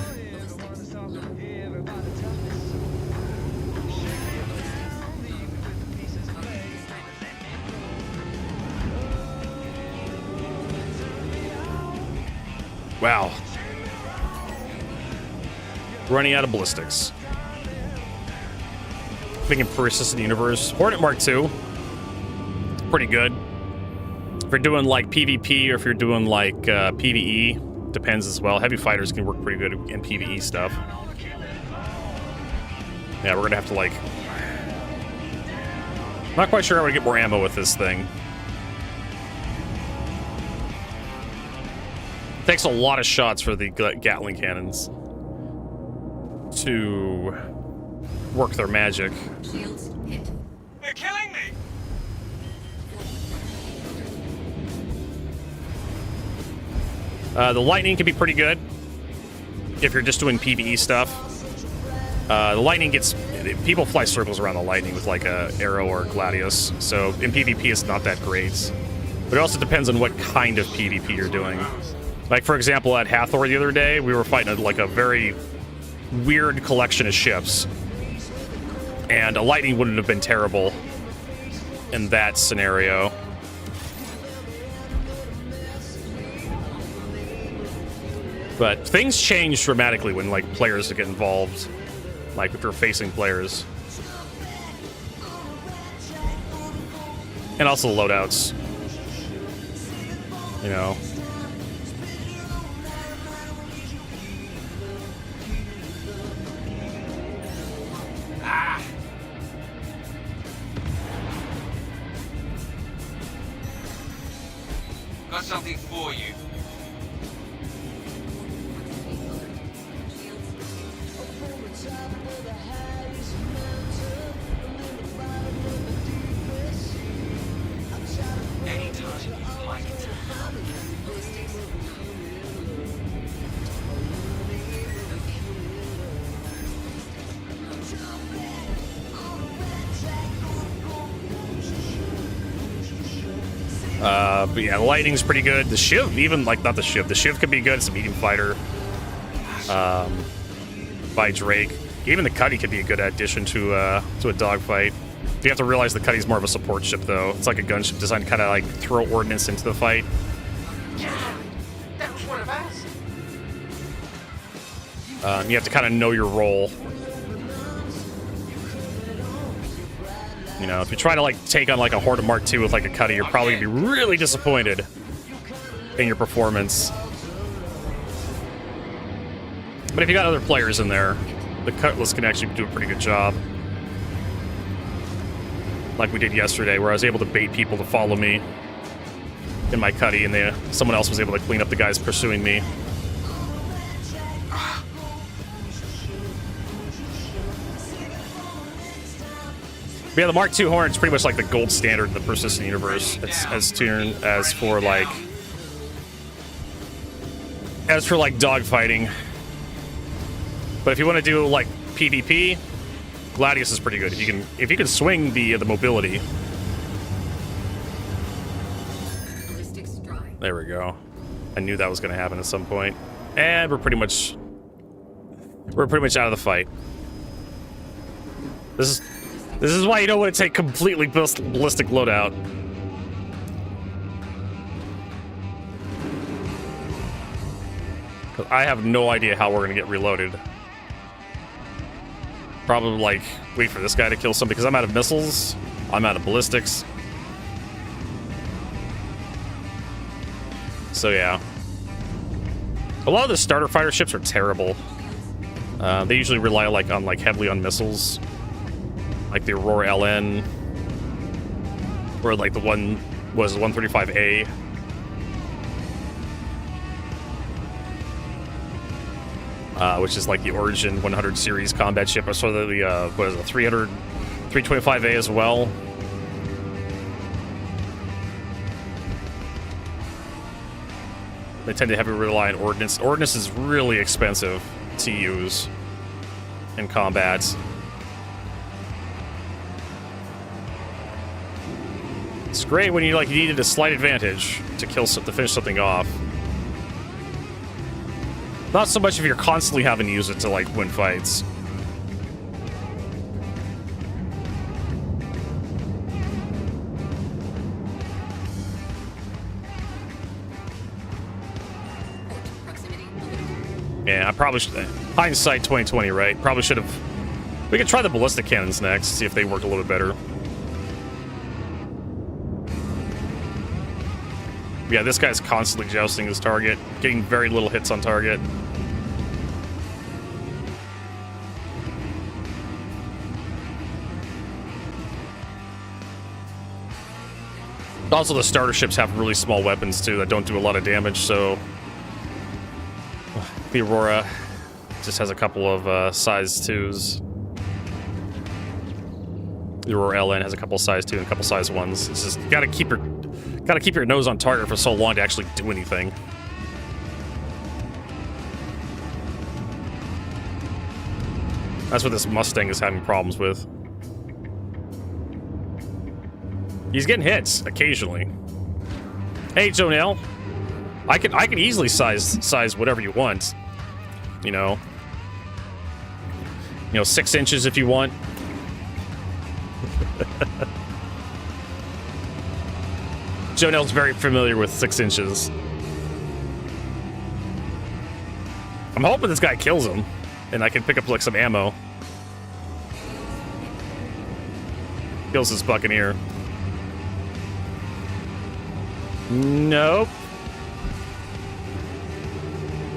Wow. Running out of ballistics. Thinking Persistent Universe. Hornet Mark II. Pretty good. If you're doing like PvP or if you're doing like PvE, depends as well. Heavy fighters can work pretty good in PvE stuff. Yeah, we're gonna have to like... Not quite sure how to get more ammo with this thing. Takes a lot of shots for the Gatling cannons to work their magic. They're killing me! The lightning can be pretty good if you're just doing PvE stuff. The lightning gets... People fly circles around the lightning with like a arrow or gladius, so in PvP it's not that great. But it also depends on what kind of PvP you're doing. Like, for example, at Hathor the other day, we were fighting like a very weird collection of ships. And a lightning wouldn't have been terrible in that scenario. But things change dramatically when, like, players get involved. Like, if you're facing players. And also loadouts. You know. Got something for you. But yeah, the lightning's pretty good. The Shiv, even, like, not the Shiv. The Shiv could be good. It's a medium fighter. By Drake. Even the Cuddy could be a good addition to a dogfight. You have to realize the Cuddy's more of a support ship, though. It's like a gunship designed to kind of, like, throw ordnance into the fight. Yeah, that was one of us. You have to kind of know your role. You know, if you try to, like, take on, like, a Horde of Mark II with, like, a Cuddy, you're probably going to be really disappointed in your performance. But if you got other players in there, the Cutlass can actually do a pretty good job. Like we did yesterday, where I was able to bait people to follow me in my Cuddy, and someone else was able to clean up the guys pursuing me. But yeah, the Mark II Hornet's pretty much like the gold standard in the persistent universe. It's as for like dogfighting. But if you want to do like PvP, Gladius is pretty good. If you can swing the mobility. There we go. I knew that was going to happen at some point, and we're pretty much out of the fight. This is why you don't want to take completely ballistic loadout. I have no idea how we're going to get reloaded. Probably, like, wait for this guy to kill somebody, because I'm out of missiles. I'm out of ballistics. So, yeah. A lot of the starter fighter ships are terrible. They usually rely, like, heavily on missiles. Like the Aurora LN. Or, like, the 135A. Which is like the Origin 100 series combat ship. I saw the 325A as well. They tend to heavily rely on ordnance. Ordnance is really expensive to use in combat. It's great when you needed a slight advantage to finish something off. Not so much if you're constantly having to use it to, like, win fights. Yeah, I probably should... Hindsight 2020, right? Probably should have... We could try the ballistic cannons next, see if they work a little bit better. Yeah, this guy's constantly jousting his target, getting very little hits on target. Also, the starter ships have really small weapons, too, that don't do a lot of damage, so... The Aurora just has a couple of size 2s. The Aurora LN has a couple size 2 and a couple size 1s. It's just, gotta keep your nose on target for so long to actually do anything. That's what this Mustang is having problems with. He's getting hits occasionally. Hey, Jonelle. I can easily size whatever you want. You know, 6 inches if you want. Jonelle's very familiar with 6 inches. I'm hoping this guy kills him, and I can pick up like some ammo. Kills this Buccaneer. Nope.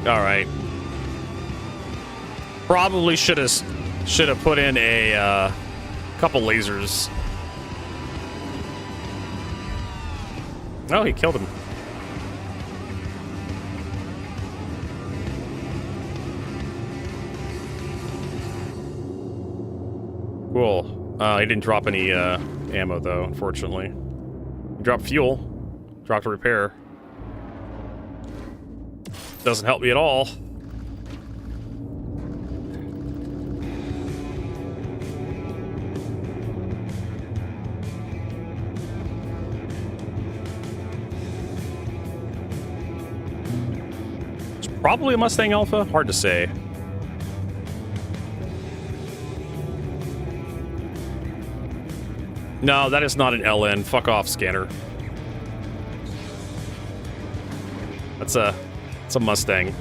All right. Probably should have put in a couple lasers. Oh, he killed him. Cool. He didn't drop any ammo though, unfortunately. He dropped fuel. Dropped a repair. Doesn't help me at all. It's probably a Mustang Alpha. Hard to say. No, that is not an LN. Fuck off, scanner. It's a Mustang.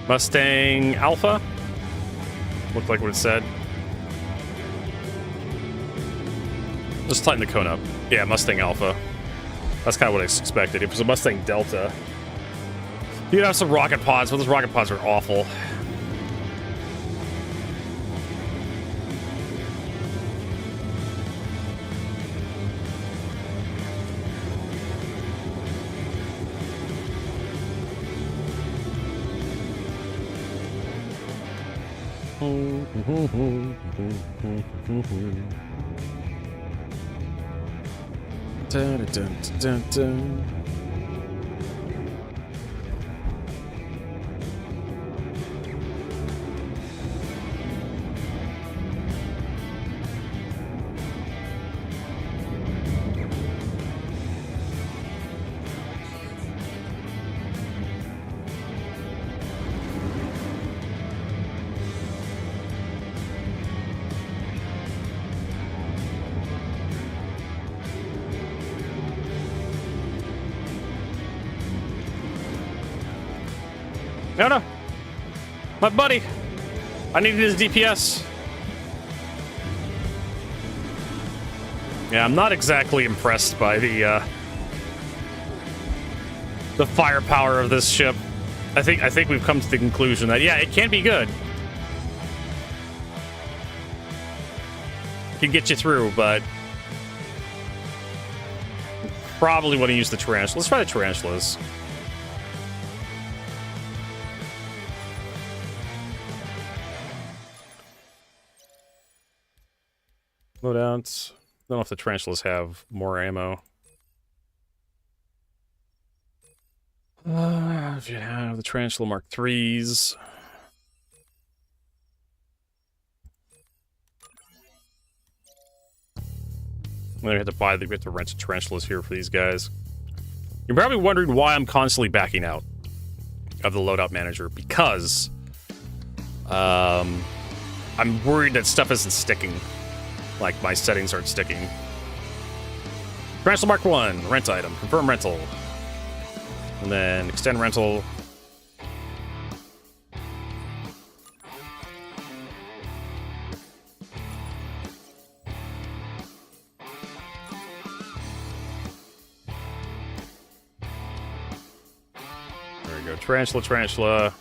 Mustang Alpha? Looked like what it said. Just tighten the cone up. Yeah, Mustang Alpha. That's kind of what I expected. If it was a Mustang Delta, you'd have some rocket pods, but those rocket pods are awful. Dun, dun, dun, dun. No. My buddy. I needed his DPS. Yeah, I'm not exactly impressed by the firepower of this ship. I think we've come to the conclusion that, yeah, it can be good. It can get you through, but probably want to use the tarantula. Let's try the tarantulas. Loadouts. Don't know if the tarantulas have more ammo. If you have the tarantula Mark IIIs. Then we have to rent tarantulas here for these guys. You're probably wondering why I'm constantly backing out of the loadout manager, because I'm worried that stuff isn't sticking. Like, my settings aren't sticking. Tarantula Mark 1, rent item, confirm rental. And then extend rental. There we go, tarantula.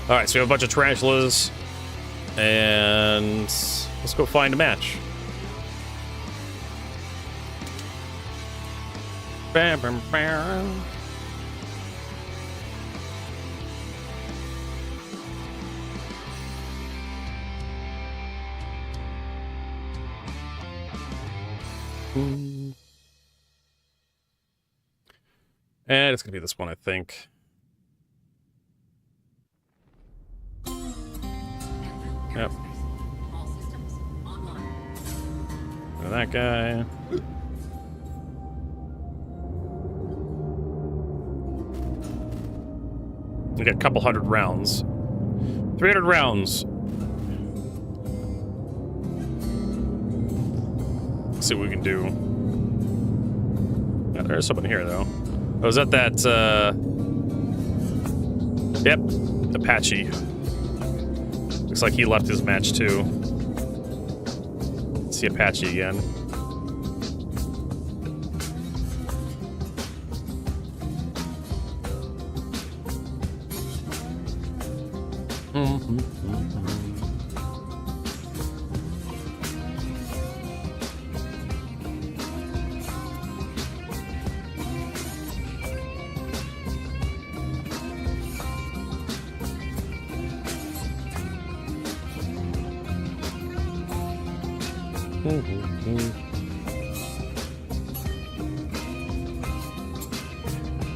Alright, so we have a bunch of tarantulas, and let's go find a match. Bam, bam, bam. And it's gonna be this one, I think. Yep. And that guy. We got a couple hundred rounds. 300 rounds. Let's see what we can do. Yeah, there's someone here, though. Oh, is that Yep, Apache. Looks like he left his match, too. Let's see Apache again.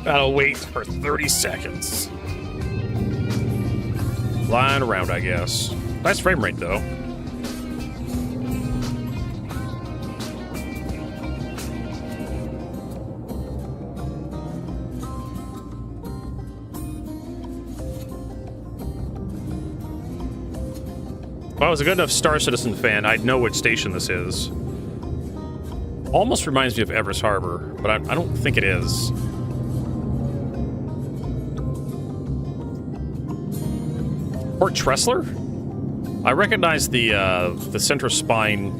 Gotta wait for 30 seconds. Flying around, I guess. Nice frame rate, though. If I was a good enough Star Citizen fan, I'd know which station this is. Almost reminds me of Everest Harbor, but I don't think it is. Port Tressler? I recognize the central spine.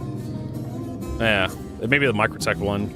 Yeah, maybe the Microtech one.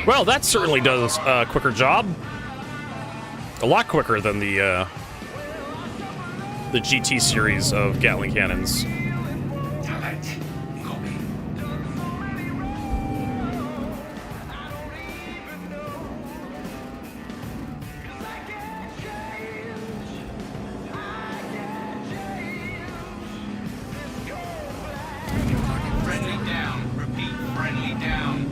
Well, that certainly does a quicker job. A lot quicker than the GT series of Gatling cannons. Friendly down. Repeat, friendly down.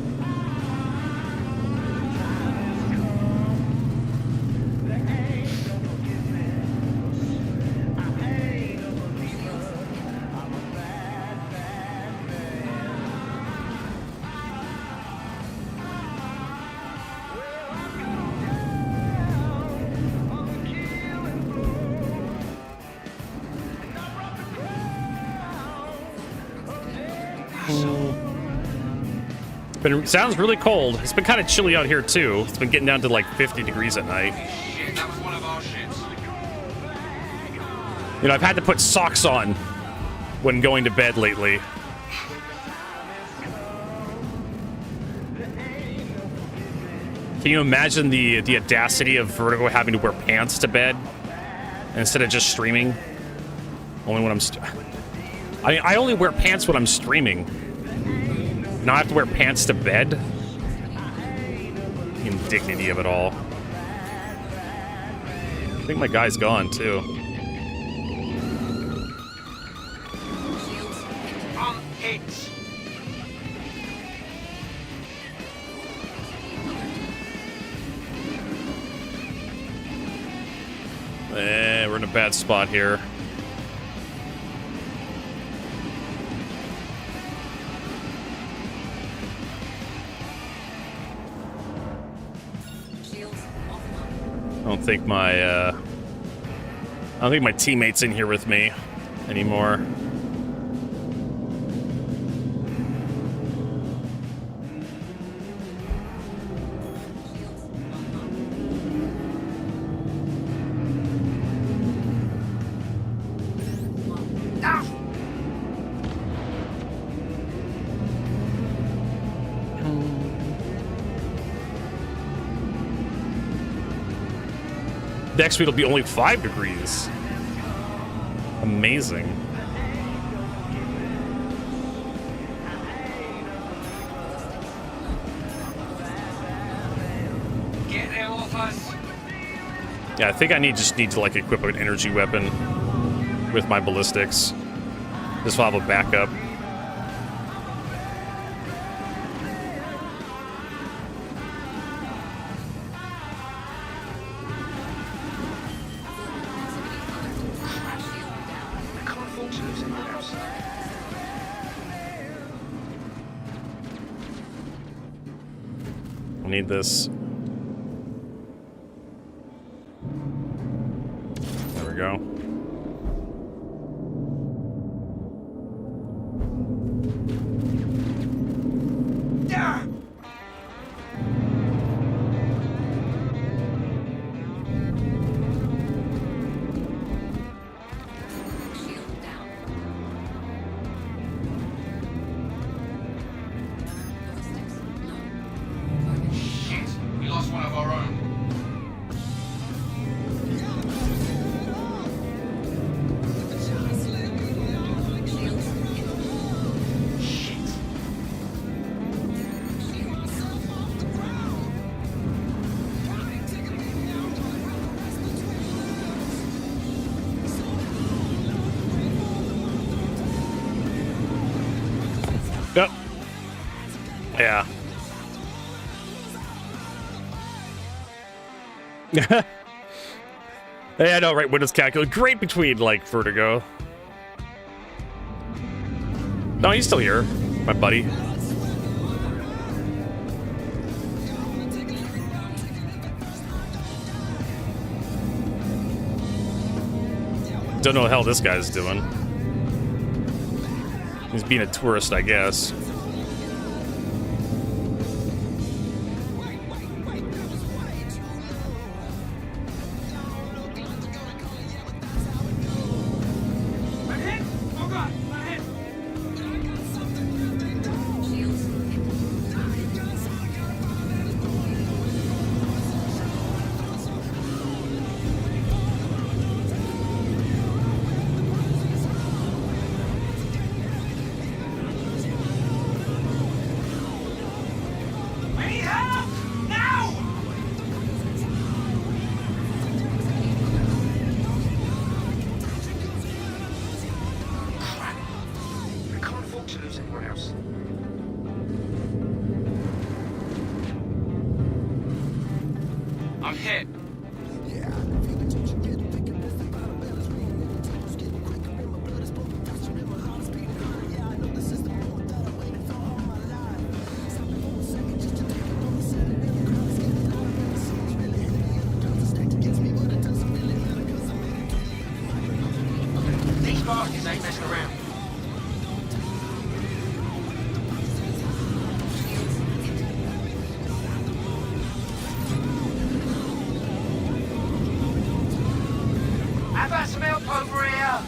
Sounds really cold. It's been kind of chilly out here too. It's been getting down to like 50 degrees at night. Shit, that was one of our ships. You know, I've had to put socks on when going to bed lately. Can you imagine the audacity of Vertigo having to wear pants to bed instead of just streaming? Only when I only wear pants when I'm streaming. Now I have to wear pants to bed? The indignity of it all. I think my guy's gone, too. On hits. We're in a bad spot here. I don't think my teammate's in here with me anymore. Next week it'll be only 5 degrees. Amazing. Get them off us. Yeah, I think I just need to like equip an energy weapon with my ballistics. This will have a backup. I need this. There we go. Shit, we lost one of our own. Yep. Yeah. Hey, I know, right? Windows calculator. Great between, like, Vertigo. No, he's still here. My buddy. Don't know what the hell this guy's doing. He's being a tourist, I guess. I'm hit. These bastards ain't messing around. How about some help over here?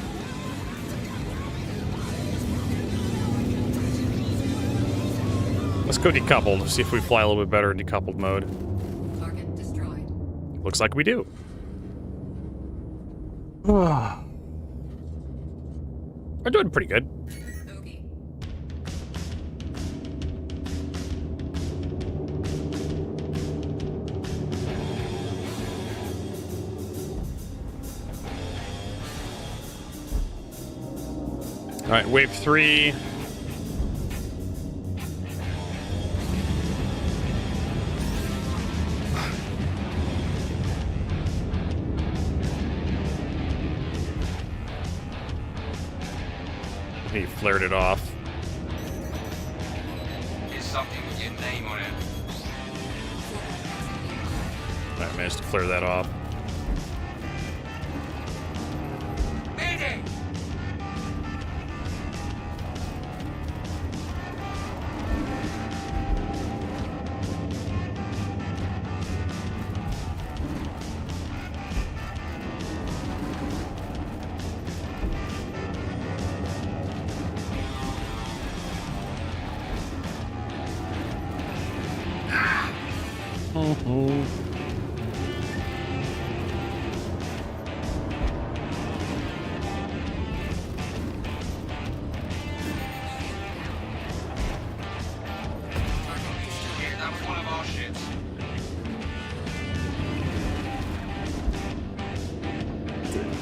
Let's go decoupled. See if we fly a little bit better in decoupled mode. Target destroyed. Looks like we do. We're doing pretty good. All right, wave 3. He flared it off. Here's something with your name on it. I managed to flare that off. Mayday!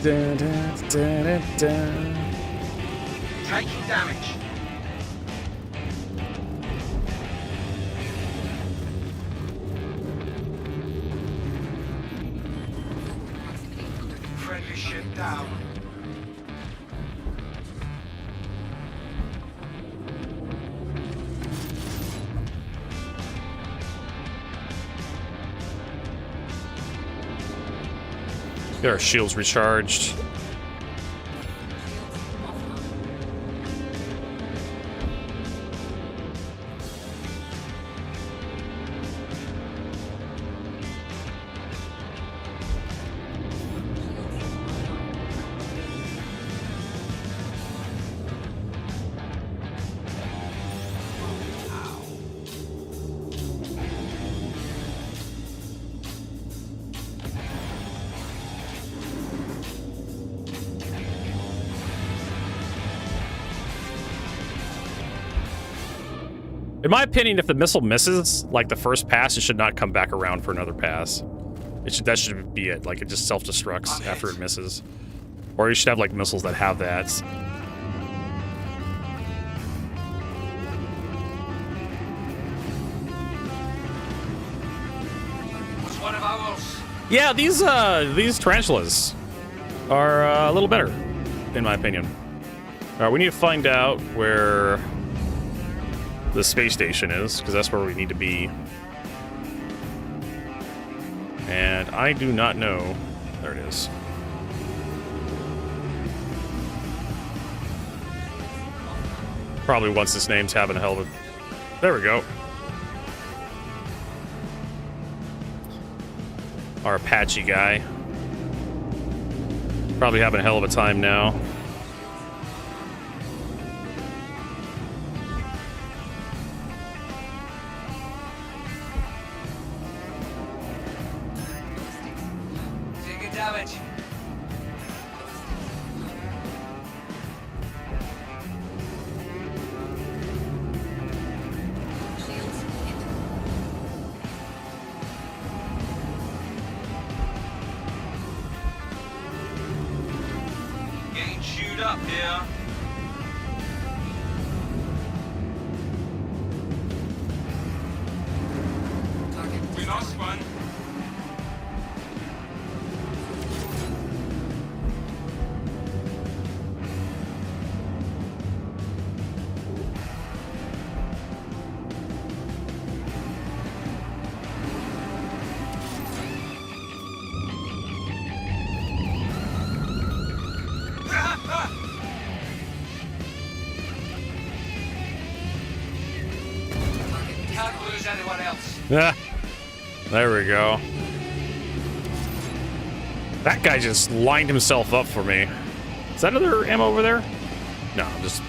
Dun, dun, dun, dun, dun. Taking damage. Friendly ship down. Get our shields recharged. In my opinion, if the missile misses, like the first pass, it should not come back around for another pass. That should be it. Like, it just self-destructs after it misses. Or you should have, like, missiles that have that. What's one of ours? Yeah, these tarantulas are a little better, in my opinion. All right, we need to find out where the space station is, because that's where we need to be. And I do not know. There it is. Probably once this name's having a hell of a... There we go. Our Apache guy. Probably having a hell of a time now. Taking damage. Getting chewed up here. We lost one. Can't lose anyone else. Ah, there we go. That guy just lined himself up for me. Is that other ammo over there? No, I'm just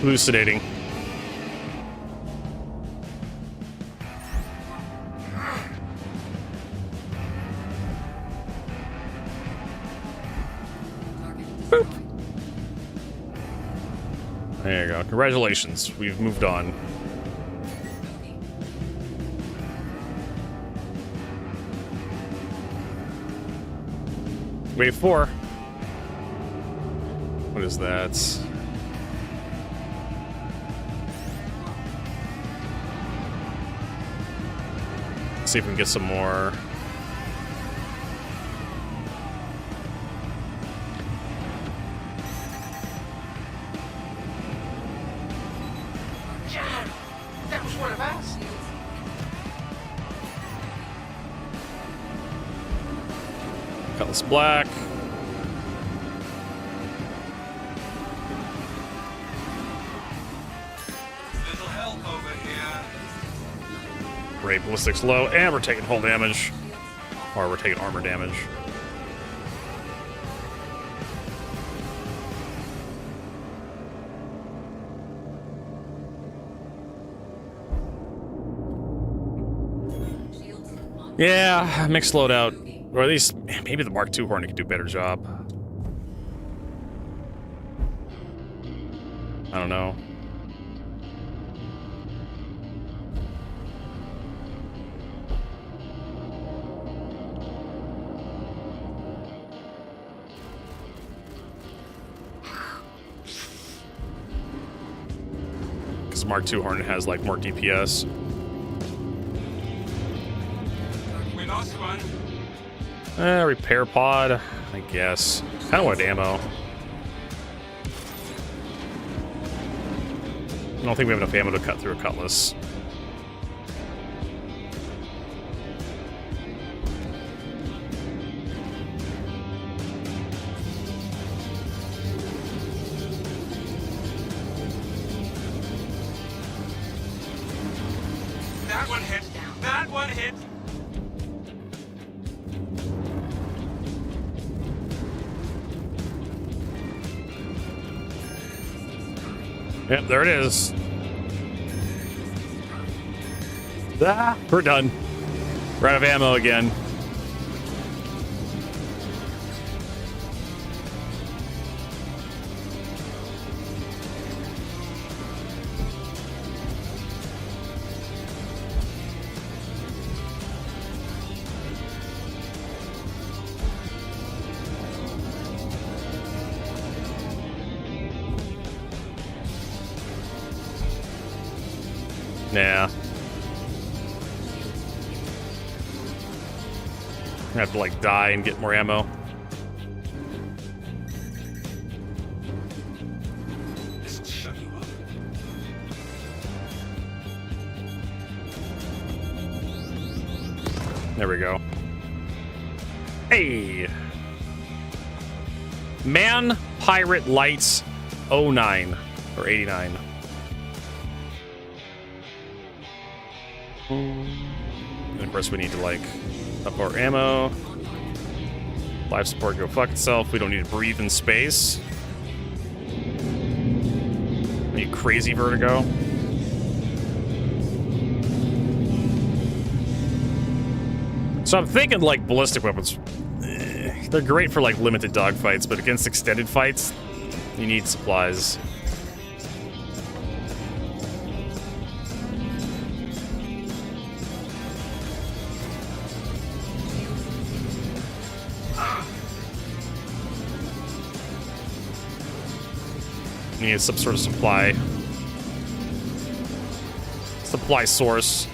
elucidating. Boop. There you go. Congratulations. We've moved on. Wave 4. What is that? Let's see if we can get some more. Jan, that was one of us. Cutlass Black. Little help over here. Ray ballistics low, and we're taking hull damage. Or we're taking armor damage. Yeah, mixed loadout. Or at least, maybe the Mark II Hornet could do a better job. I don't know. because Mark II Hornet has like more DPS. We lost one. Repair pod, I guess. Kind of wanted ammo. I don't think we have enough ammo to cut through a cutlass. That one hit. That one hit. Yep, there it is. Ah, we're done. We're out of ammo again. Nah. I have to like die and get more ammo. This'll shut you up. There we go. Hey! Man Pirate Lights 09 or 89. And of course we need to like up our ammo. Life support go fuck itself. We don't need to breathe in space. Need crazy vertigo. So I'm thinking like ballistic weapons. They're great for like limited dogfights, but against extended fights, you need supplies. You need some sort of supply source.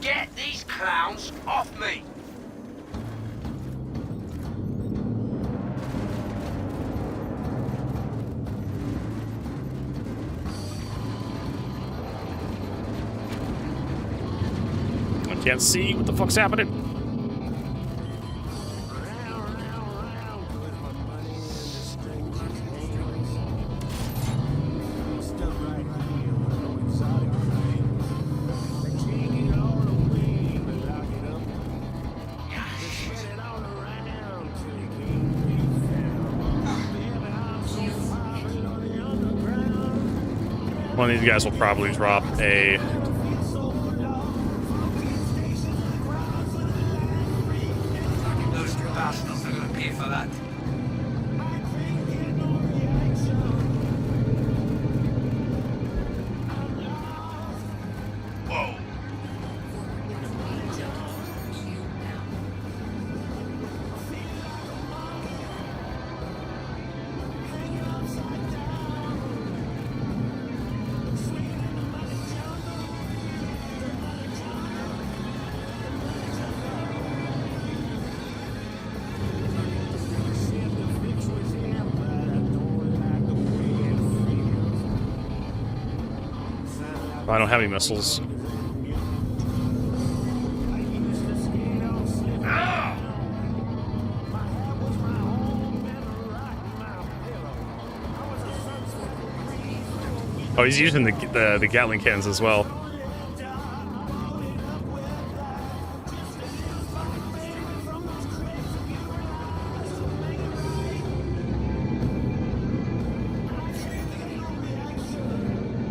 Get these clowns off me! I can't see what the fuck's happening. One of these guys will probably drop a Those bastards are gonna pay for that. Whoa. I don't have any missiles. Oh, he's using the Gatling cannons as well.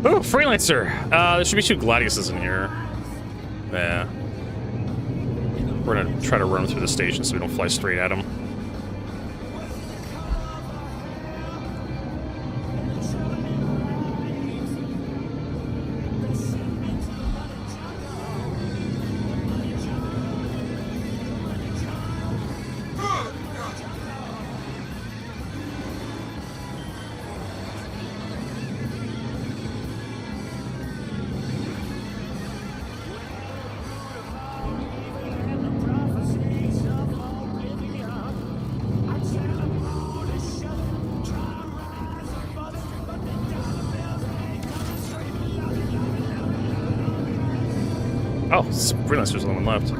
Oh, Freelancer! There should be 2 Gladiuses in here. Yeah. We're gonna try to run through the station so we don't fly straight at them. Freelancer's the only one left.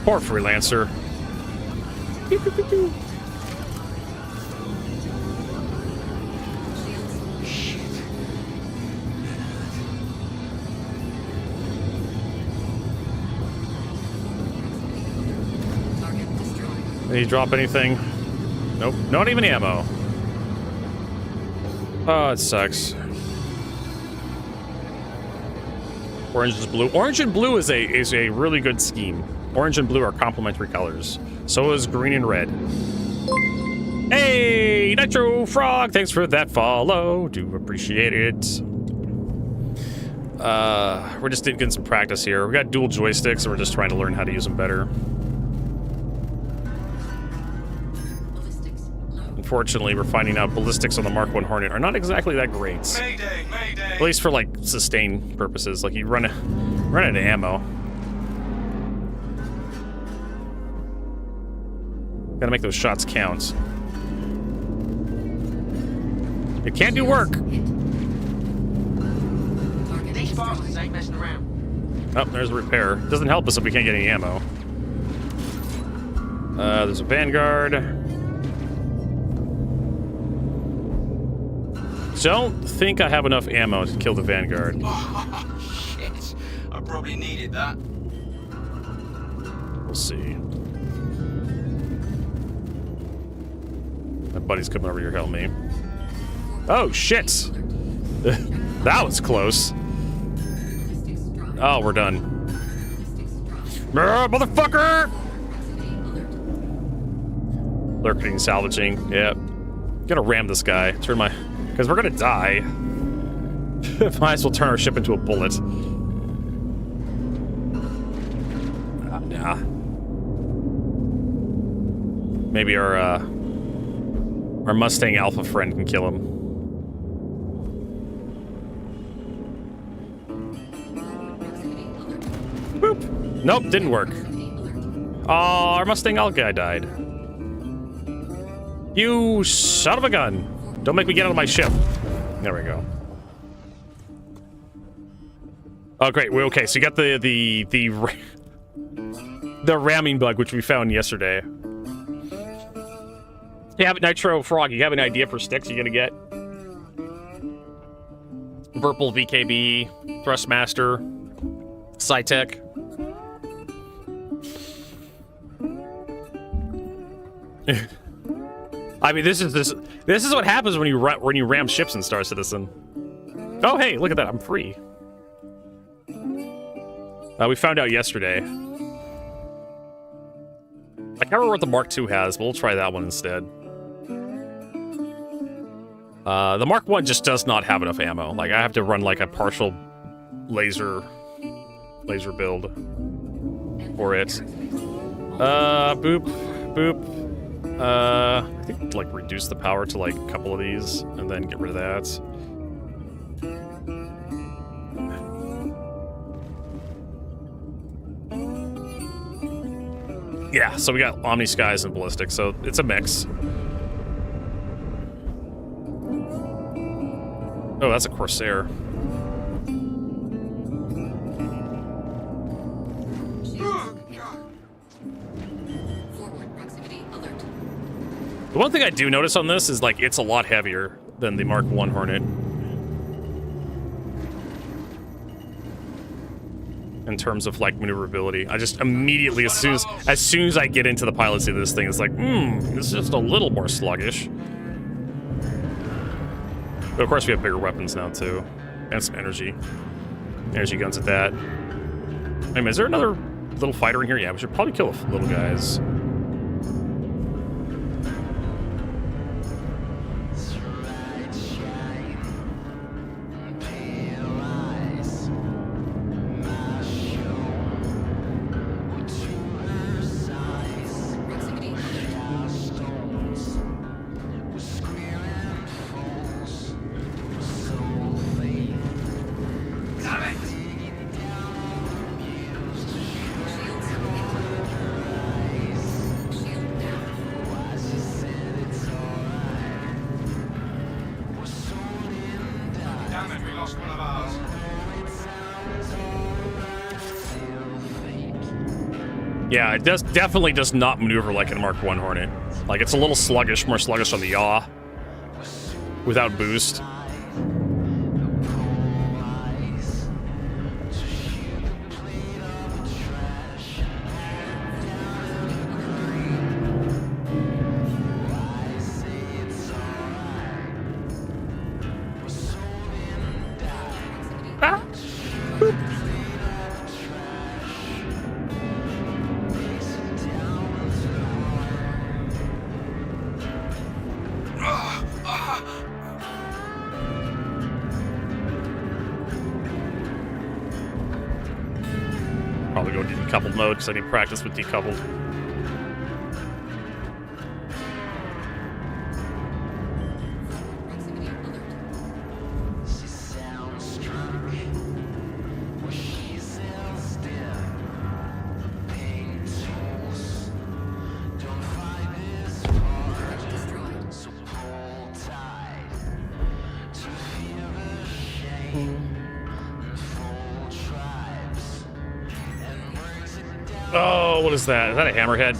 Poor Freelancer. Did he drop anything? Nope. Not even ammo. Oh, it sucks. Orange is blue. Orange and blue is a really good scheme. Orange and blue are complementary colors. So is green and red. Hey, Nitro Frog, thanks for that follow. Do appreciate it. We're just getting some practice here. We got dual joysticks, and we're just trying to learn how to use them better. Unfortunately, we're finding out ballistics on the Mark 1 Hornet are not exactly that great. Mayday, mayday. At least for, like, sustain purposes. Like, you run out of ammo. Gotta make those shots count. It can't do work. These Spartans ain't messing around. Oh, there's a repair. Doesn't help us if we can't get any ammo. There's a Vanguard. Don't think I have enough ammo to kill the Vanguard. Oh, shit. I probably needed that. We'll see. My buddy's coming over here to help me. Oh, shit! That was close. Oh, we're done. Motherfucker! Lurking, salvaging. Yep. Gotta ram this guy. Turn my... Because we're gonna die. Might as well turn our ship into a bullet. Nah. Maybe our Mustang Alpha friend can kill him. Boop. Nope, didn't work. Oh, our Mustang Alpha guy died. You son of a gun. Don't make me get out of my ship. There we go. Oh, great. We're okay. So you got the ramming bug, which we found yesterday. Yeah, but Nitro Frog, you have an idea for sticks you're gonna get? Verpal, VKB, Thrustmaster, Scitech. I mean, this is what happens when you ram ships in Star Citizen. Oh, hey, look at that! I'm free. We found out yesterday. I can't remember what the Mark II has, but we'll try that one instead. The Mark I just does not have enough ammo. Like, I have to run like a partial laser build for it. Boop, boop. I think like reduce the power to like a couple of these and then get rid of that. Yeah, so we got Omni Skies and Ballistic, so it's a mix. Oh, that's a Corsair. The one thing I do notice on this is, like, it's a lot heavier than the Mark I Hornet. In terms of, like, maneuverability. I just immediately, as soon as I get into the pilot seat of this thing, it's like, it's just a little more sluggish. But of course we have bigger weapons now, too. And some energy. Energy guns at that. Wait a minute, is there another little fighter in here? Yeah, we should probably kill the little guys. Yeah, it definitely does not maneuver like a Mark 1 Hornet. Like, it's a little sluggish, more sluggish on the yaw. Without boost. Probably go to decoupled mode because I need practice with decoupled. Oh, what is that? Is that a hammerhead?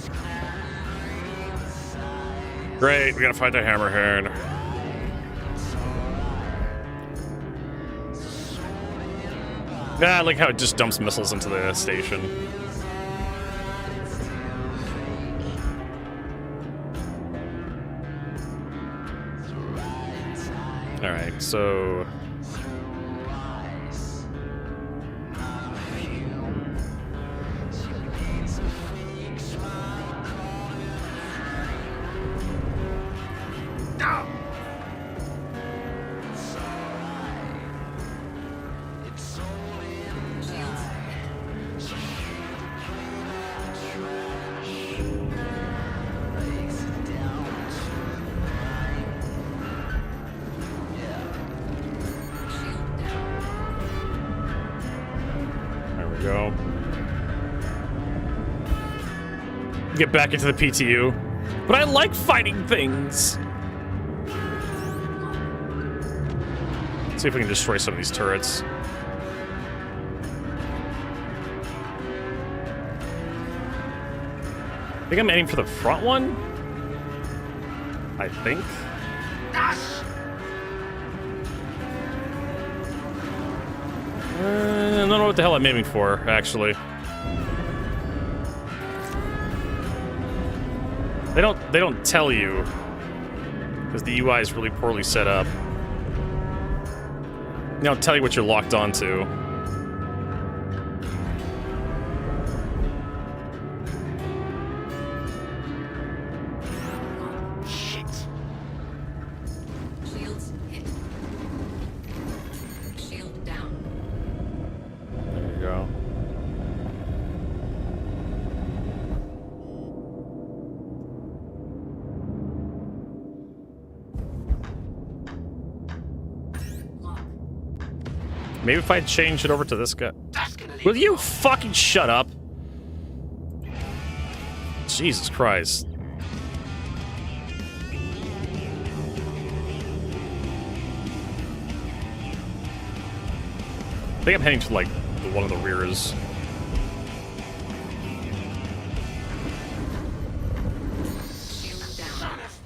Great, we gotta fight the hammerhead. Ah, I like how it just dumps missiles into the station. Alright, so... go. Get back into the PTU. But I like fighting things. Let's see if we can destroy some of these turrets. I think I'm aiming for the front one. I think. I don't know what the hell I'm aiming for, actually. They don't tell you because the UI is really poorly set up. They don't tell you what you're locked onto. Shit. Shields hit. Shield down. There you go. Maybe if I change it over to this guy. Will you fucking shut up? Jesus Christ. I think I'm heading to, like, one of the rears.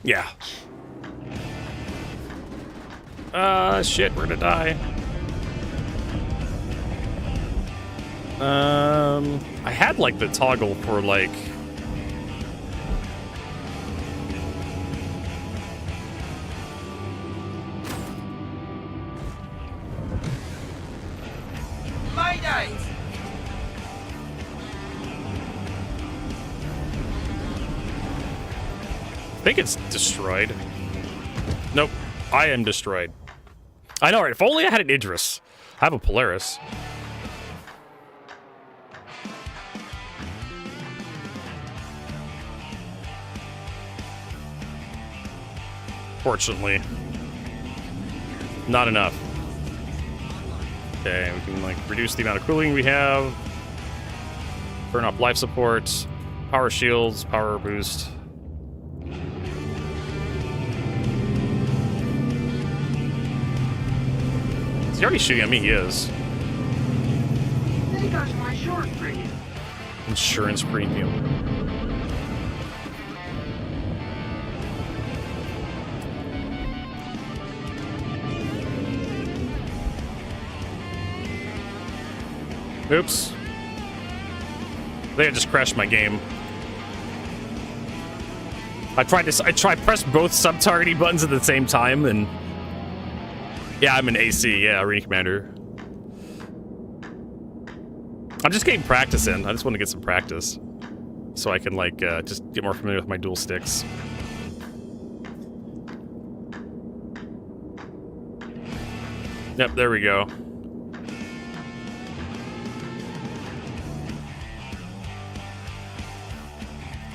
Yeah. Shit, we're gonna die. I had, like, the toggle for, like... Mayday! I think it's destroyed. Nope. I am destroyed. I know, right? If only I had an Idris. I have a Polaris. Fortunately. Not enough. Okay, we can, like, reduce the amount of cooling we have. Burn up life support. Power shields, power boost. Is he already shooting at me? He is. They got my short for you. Insurance premium. Oops. I think I just crashed my game. I pressed both sub-targeting buttons at the same time, and yeah, I'm an AC, yeah, Arena Commander. I'm just getting practice in. I just want to get some practice, so I can like just get more familiar with my dual sticks. Yep, there we go.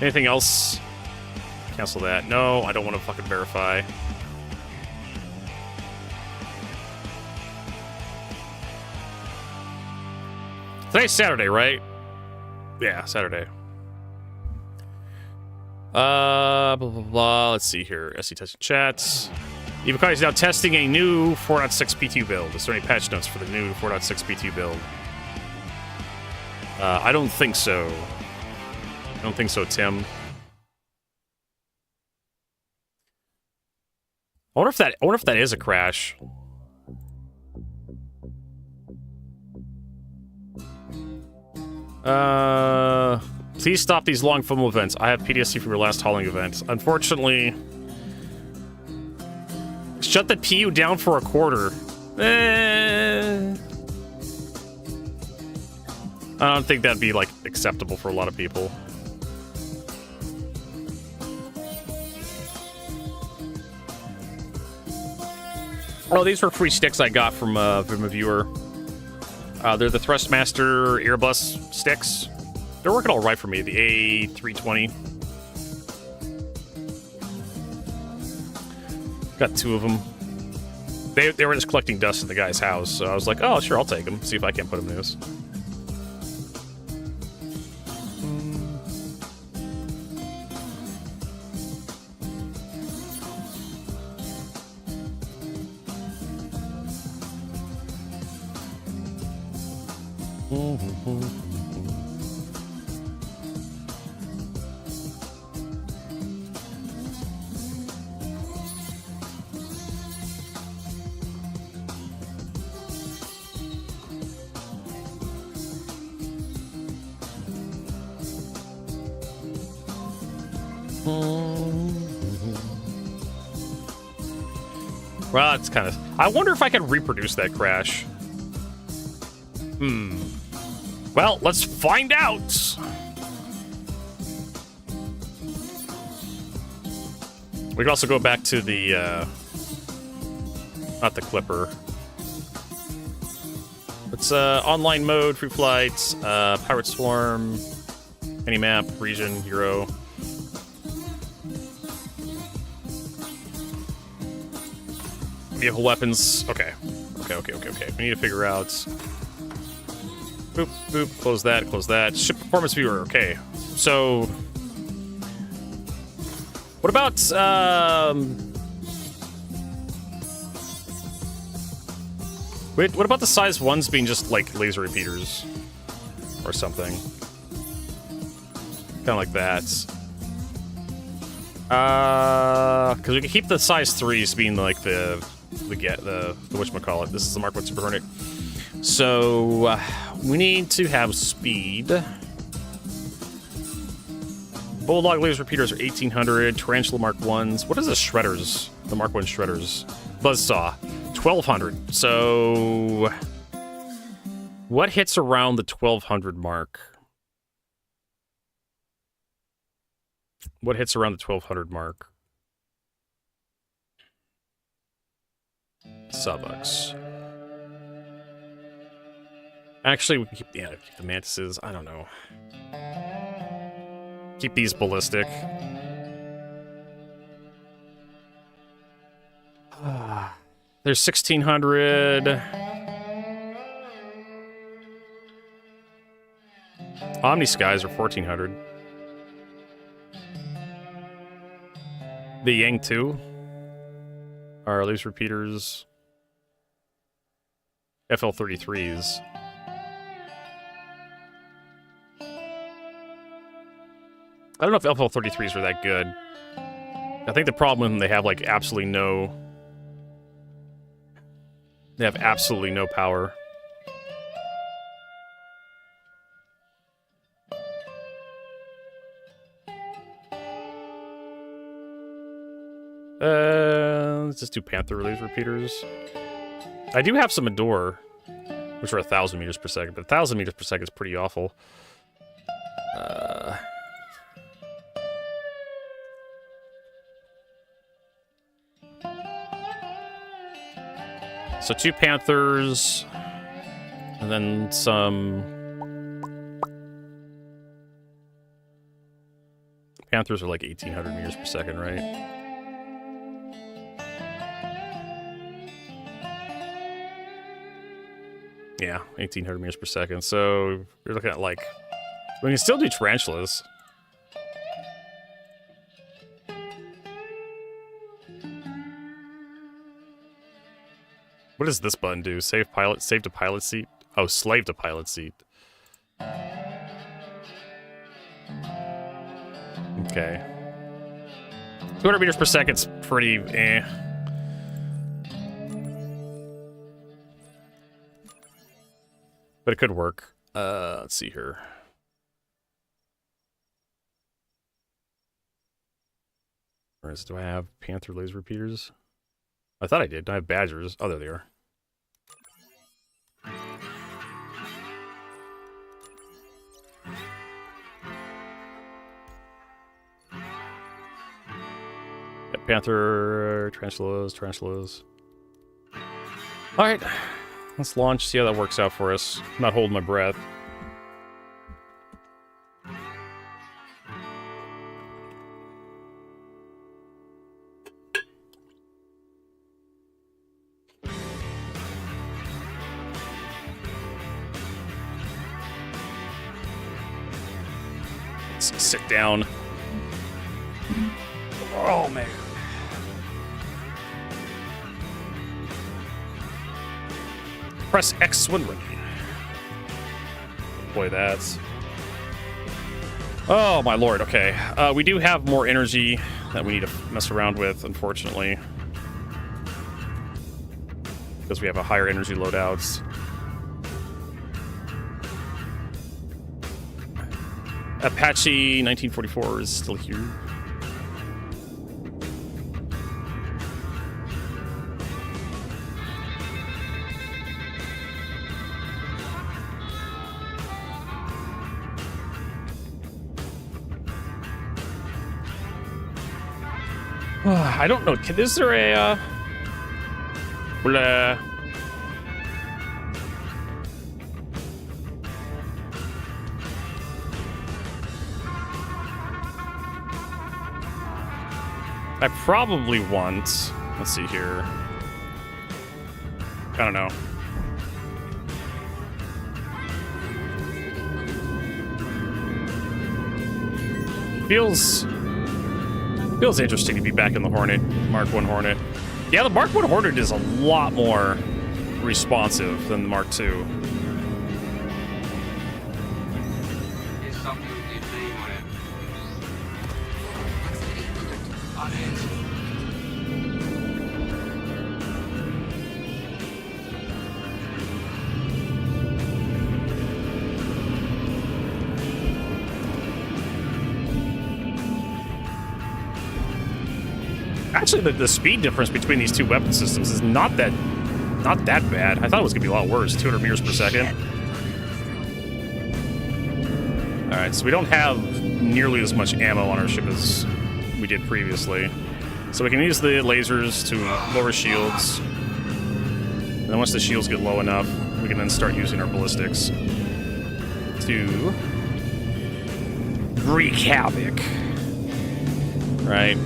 Anything else? Cancel that. No, I don't want to fucking verify. Today's Saturday, right? Yeah, Saturday. Blah, blah, blah. Let's see here. SC testing chats. Evakai is now testing a new 4.6 P2 build. Is there any patch notes for the new 4.6 P2 build? I don't think so. I don't think so, Tim. I wonder if that is a crash. Please stop these long FOMO events. I have PTSD from your last hauling event. Unfortunately, shut the PU down for a quarter. I don't think that'd be like acceptable for a lot of people. Oh, these were free sticks I got from a viewer. They're the Thrustmaster Airbus sticks. They're working all right for me, the A320. Got 2 of them. They were just collecting dust in the guy's house, so I was like, oh, sure, I'll take them. See if I can't put them in this. Well, it's kind of... I wonder if I can reproduce that crash. Well, let's find out! We can also go back to the, not the Clipper. It's, online mode, free flights, Pirate Swarm, mini-map, region, Euro. Vehicle weapons. Okay. Okay. We need to figure out... Boop, boop. Close that. Ship performance viewer. Okay. So... What about, Wait, what about the size 1s being just, like, laser repeaters? Or something. Kind of like that. Because we can keep the size 3s being, like, the whatchamacallit. This is the Mark 1 Super Hornet. So, we need to have speed. Bulldog laser repeaters are 1800. Tarantula Mark 1s. What is the shredders? The Mark 1 shredders. Buzzsaw. 1200. So, what hits around the 1200 mark? What hits around the 1200 mark? Subucks. Actually, we can keep the mantises. I don't know. Keep these ballistic. There's 1600. Omni Skies are 1400. The Yang 2 are laser repeaters. FL33s. I don't know if FL33s are that good. I think the problem with them, they have like absolutely no... They have absolutely no power. Let's just do Panther Relays repeaters. I do have some Adore, which are 1,000 meters per second, but 1,000 meters per second is pretty awful. So 2 Panthers, and then some... Panthers are like 1,800 meters per second, right? Yeah, 1,800 meters per second. So you're looking at like... We can still do tarantulas. What does this button do? Save to pilot seat? Oh, slave to pilot seat. Okay. 200 meters per second's pretty eh. But it could work. Let's see here. Do I have Panther laser repeaters? I thought I did. I have Badgers. Oh, there they are. Yeah, Panther, tarantulas. All right, let's launch. See how that works out for us. I'm not holding my breath. Sit down. Oh, man. Press X when ready. Boy, that's... Oh, my lord. Okay. We do have more energy that we need to mess around with, unfortunately. Because we have a higher energy loadouts. Apache 1944 is still here. I don't know. Is there a... Blah. I probably want... Let's see here. I don't know. Feels interesting to be back in the Hornet, Mark 1 Hornet. Yeah, the Mark 1 Hornet is a lot more responsive than the Mark 2. Actually, the speed difference between these two weapon systems is not that bad. I thought it was gonna be a lot worse. 200 meters per second. All right, so we don't have nearly as much ammo on our ship as we did previously. So we can use the lasers to lower shields. And then once the shields get low enough, we can then start using our ballistics to wreak havoc. Right?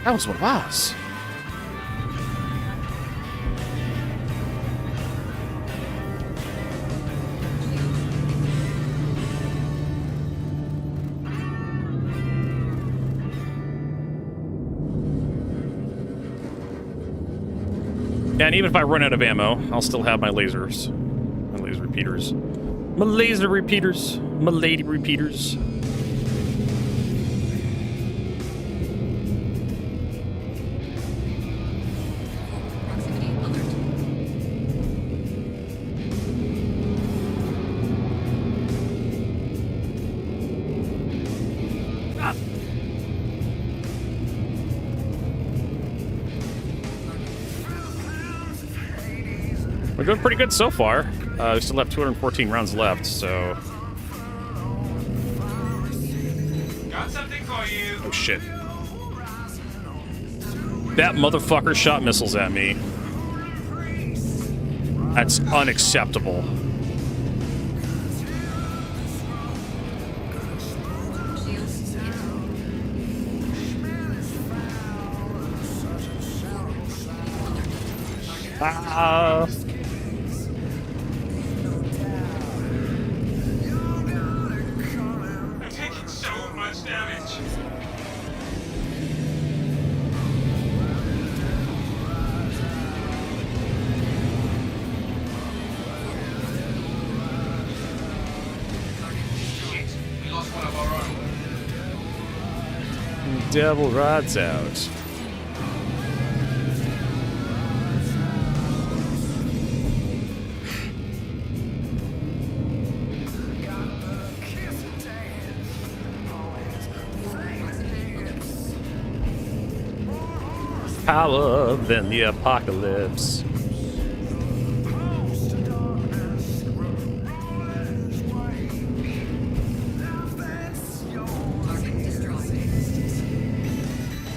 That was what it was. And even if I run out of ammo, I'll still have my lasers. My laser repeaters. My laser repeaters. My lady repeaters. We're doing pretty good so far. We still have 214 rounds left, so... Got something for you. Oh, shit. That motherfucker shot missiles at me. That's unacceptable. I'm taking so much damage. Shit, we lost one of our own. Devil rides out. Power than the apocalypse.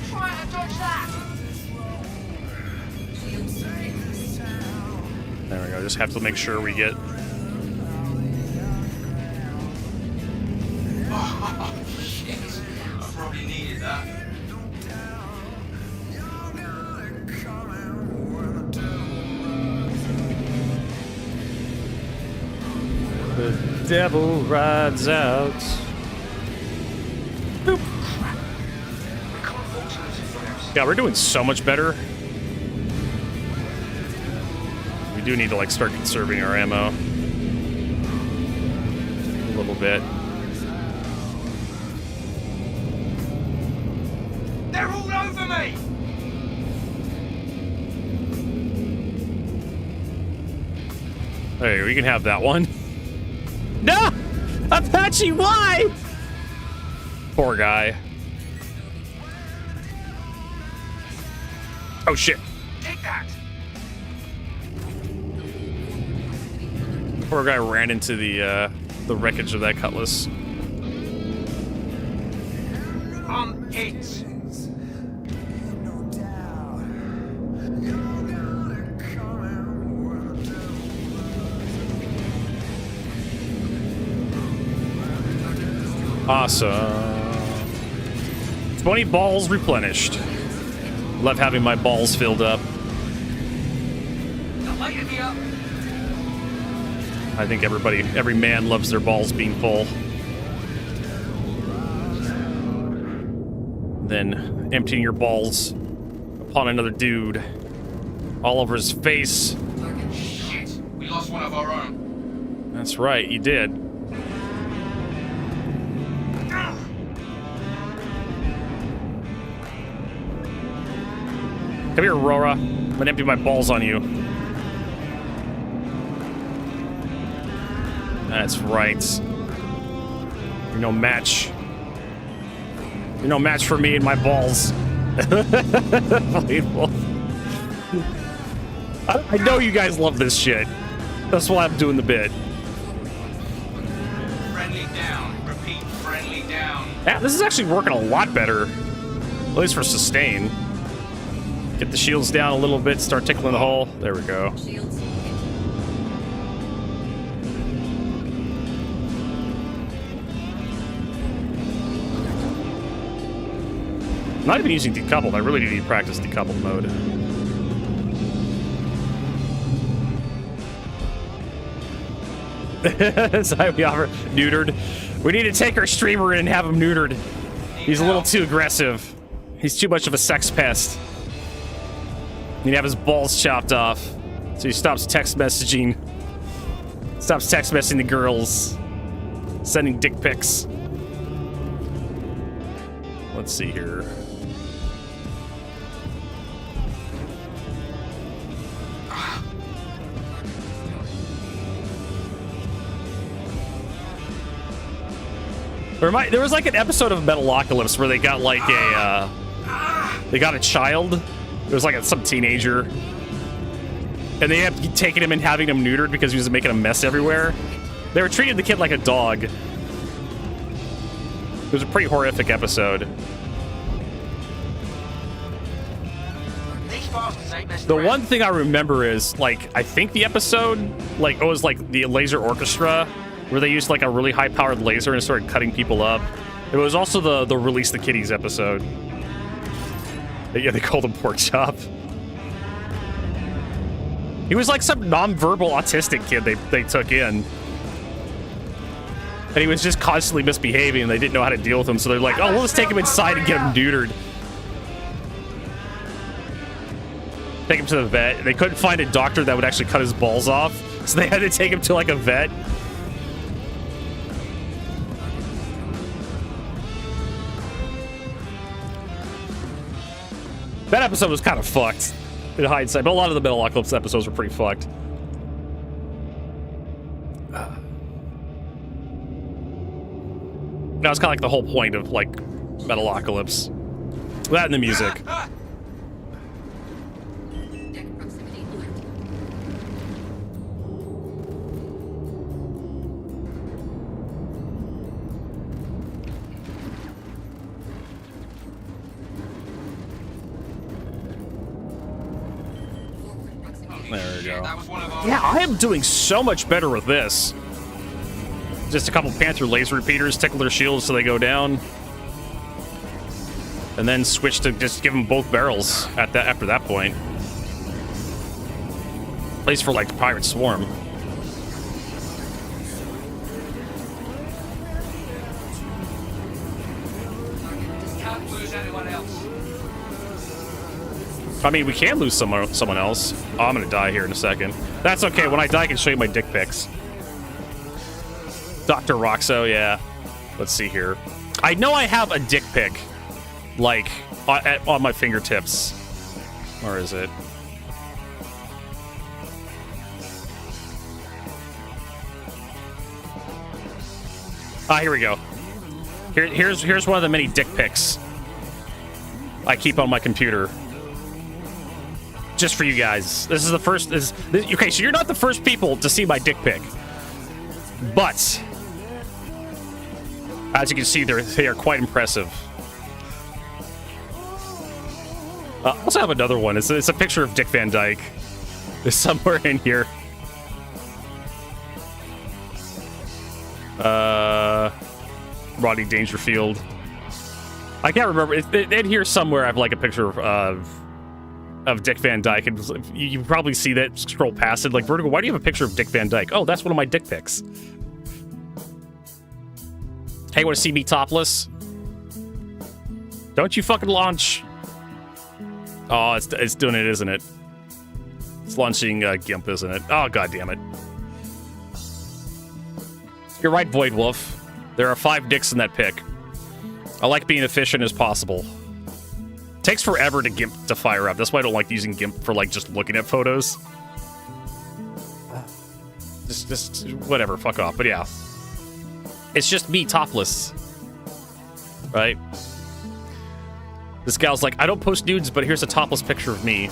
Try to dodge that. There we go. Just have to make sure we get. Oh, shit. I probably needed that. The devil rides out. Boop. Yeah, we're doing so much better. We do need to like start conserving our ammo a little bit. They're all over me. Hey, we can have that one. No! Apache, why? Poor guy. Oh shit. Take that. Poor guy ran into the wreckage of that cutlass. On it. Awesome. 20 balls replenished. Love having my balls filled up. They're lighting me up. I think every man loves their balls being full. Then emptying your balls upon another dude. All over his face. Shit, we lost one of our own. That's right, you did. Come here, Aurora. I'm gonna empty my balls on you. That's right. You're no match. You're no match for me and my balls. Unbelievable. I know you guys love this shit. That's why I'm doing the bit. Friendly down. Repeat, friendly down. Yeah, this is actually working a lot better. At least for sustain. Get the shields down a little bit, start tickling the hole. There we go. I'm not even using decoupled. I really do need to practice decoupled mode. So we offer neutered. We need to take our streamer in and have him neutered. He's a little too aggressive. He's too much of a sex pest. He'd have his balls chopped off. So he stops text messaging. Stops text messaging the girls. Sending dick pics. Let's see here. There was like an episode of Metalocalypse where they got like a child. It was like some teenager, and they had taken him and having him neutered because he was making a mess everywhere. They were treating the kid like a dog. It was a pretty horrific episode. The one thing I remember is, like, I think the episode, like, it was like the laser orchestra, where they used like a really high-powered laser and started cutting people up. It was also the Release the Kitties episode. Yeah, they called him Pork Chop. He was like some non-verbal autistic kid they took in. And he was just constantly misbehaving and they didn't know how to deal with him, so they're like, oh, we'll just take him inside and get him neutered. Take him to the vet. They couldn't find a doctor that would actually cut his balls off, so they had to take him to like a vet. That episode was kind of fucked in hindsight, but a lot of the Metalocalypse episodes were pretty fucked. That was kind of like the whole point of like Metalocalypse. That and the music. There we go. Yeah, I am doing so much better with this. Just a couple Panther laser repeaters, tickle their shields so they go down. And then switch to just give them both barrels after that point. At least for like the Pirate Swarm. Can't lose anyone else. I mean, we can lose someone else. Oh, I'm gonna die here in a second. That's okay. When I die, I can show you my dick pics. Dr. Roxo, yeah. Let's see here. I know I have a dick pic, like, on my fingertips. Or is it? Ah, here we go. Here's one of the many dick pics I keep on my computer. Just for you guys. This is the first. Okay, so you're not the first people to see my dick pic. But, as you can see, they are quite impressive. I also have another one. It's a picture of Dick Van Dyke. It's somewhere in here. Rodney Dangerfield. I can't remember. In here somewhere, I have like a picture of Dick Van Dyke, and you probably see that scroll past it. Like, Vertigo, why do you have a picture of Dick Van Dyke? Oh, that's one of my dick pics. Hey, want to see me topless? Don't you fucking launch. Oh, it's doing it, isn't it? It's launching GIMP, isn't it? Oh, god damn it. You're right, Void Wolf. There are 5 dicks in that pic. I like being efficient as possible. Takes forever to GIMP to fire up. That's why I don't like using GIMP for like just looking at photos. Just whatever, fuck off. But yeah. It's just me topless. Right? This gal's like, I don't post nudes, but here's a topless picture of me.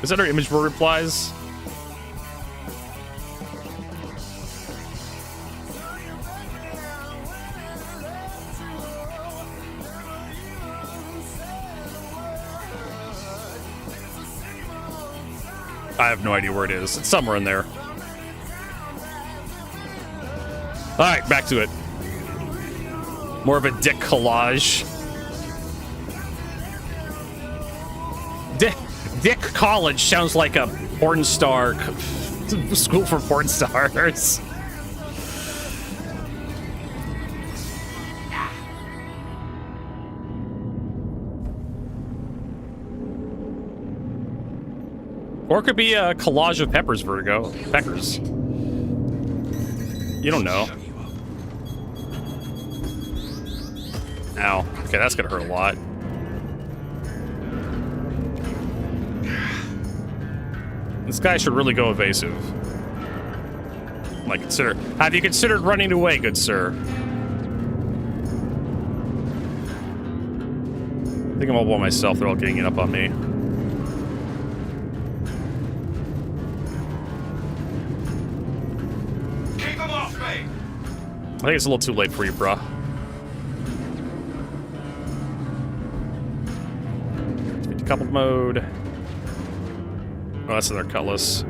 Is that our image board replies? I have no idea where it is. It's somewhere in there. Alright, back to it. More of a dick collage. Dick College sounds like a porn star school for porn stars. Or it could be a collage of peppers, Vertigo. Peckers. You don't know. Ow. Okay, that's gonna hurt a lot. This guy should really go evasive. Like, have you considered running away, good sir? I think I'm all by myself. They're all getting up on me. Keep them off me! I think it's a little too late for you, bruh. Coupled mode. Oh, that's another cutlass.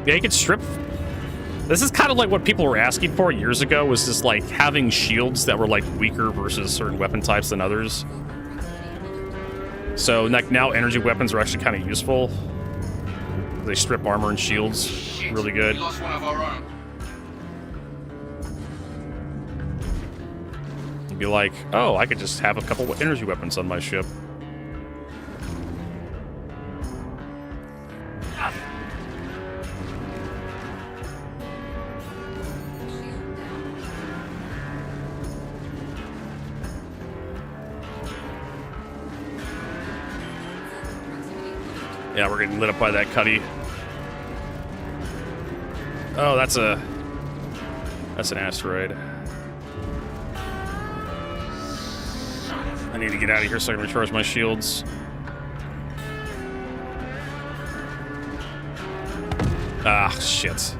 Yeah, you can strip. This is kind of like what people were asking for years ago, was just like having shields that were like weaker versus certain weapon types than others. So like now energy weapons are actually kind of useful. They strip armor and shields really good. We lost one of our own. Be like, oh, I could just have a couple of energy weapons on my ship. Yeah, we're getting lit up by that cutty. Oh, that's an asteroid. I need to get out of here so I can recharge my shields. Ah, shit.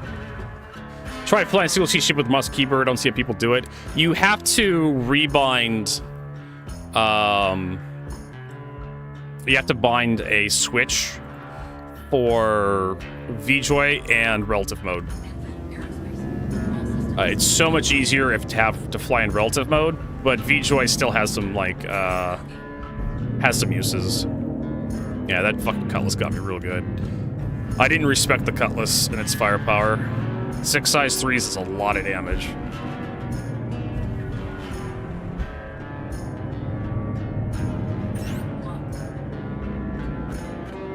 Try flying single C ship with Musk keyboard. I don't see how people do it. You have to rebind. You have to bind a switch for VJoy and relative mode. It's so much easier if to have to fly in relative mode, but VJoy still has some like has some uses. Yeah, that fucking cutlass got me real good. I didn't respect the cutlass and its firepower. 6 size 3s is a lot of damage.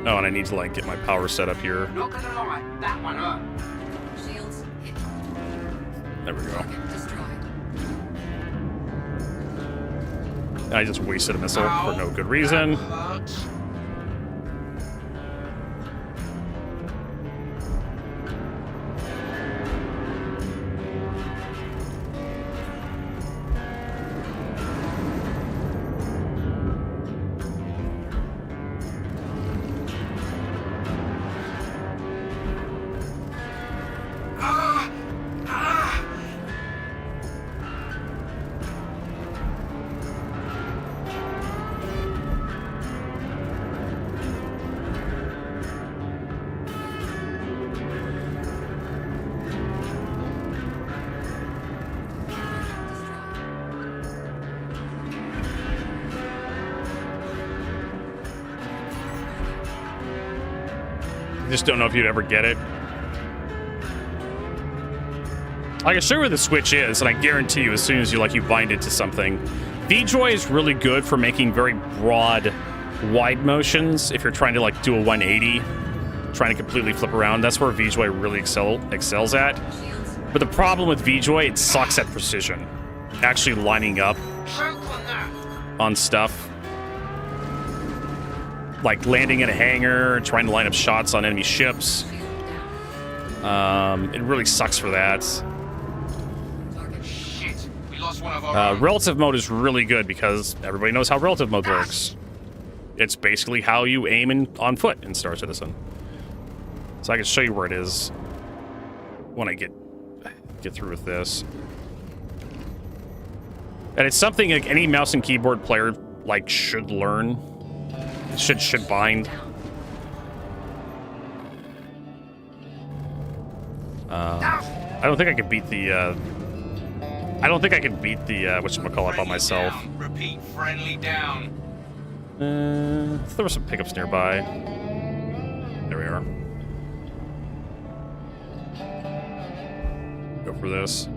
Oh, and I need to like get my power set up here. Not gonna lie, that one hurt. There we go. I just wasted a missile for no good reason. Just don't know if you'd ever get it. I can show you where the switch is, and I guarantee you, as soon as you bind it to something, VJoy is really good for making very broad, wide motions. If you're trying to do a 180, trying to completely flip around, that's where VJoy really excels at. But the problem with VJoy, it sucks at precision. Actually lining up on stuff. Like landing in a hangar, trying to line up shots on enemy ships. It really sucks for that. Shit, we lost one of our own. Relative mode is really good because everybody knows how relative mode works. It's basically how you aim on foot in Star Citizen. So I can show you where it is when I get through with this. And it's something like any mouse and keyboard player should learn. Should bind. I don't think I could beat the. I don't think I can beat the whatchamacallit by myself. Repeat, friendly down. There were some pickups nearby. There we are. Go for this.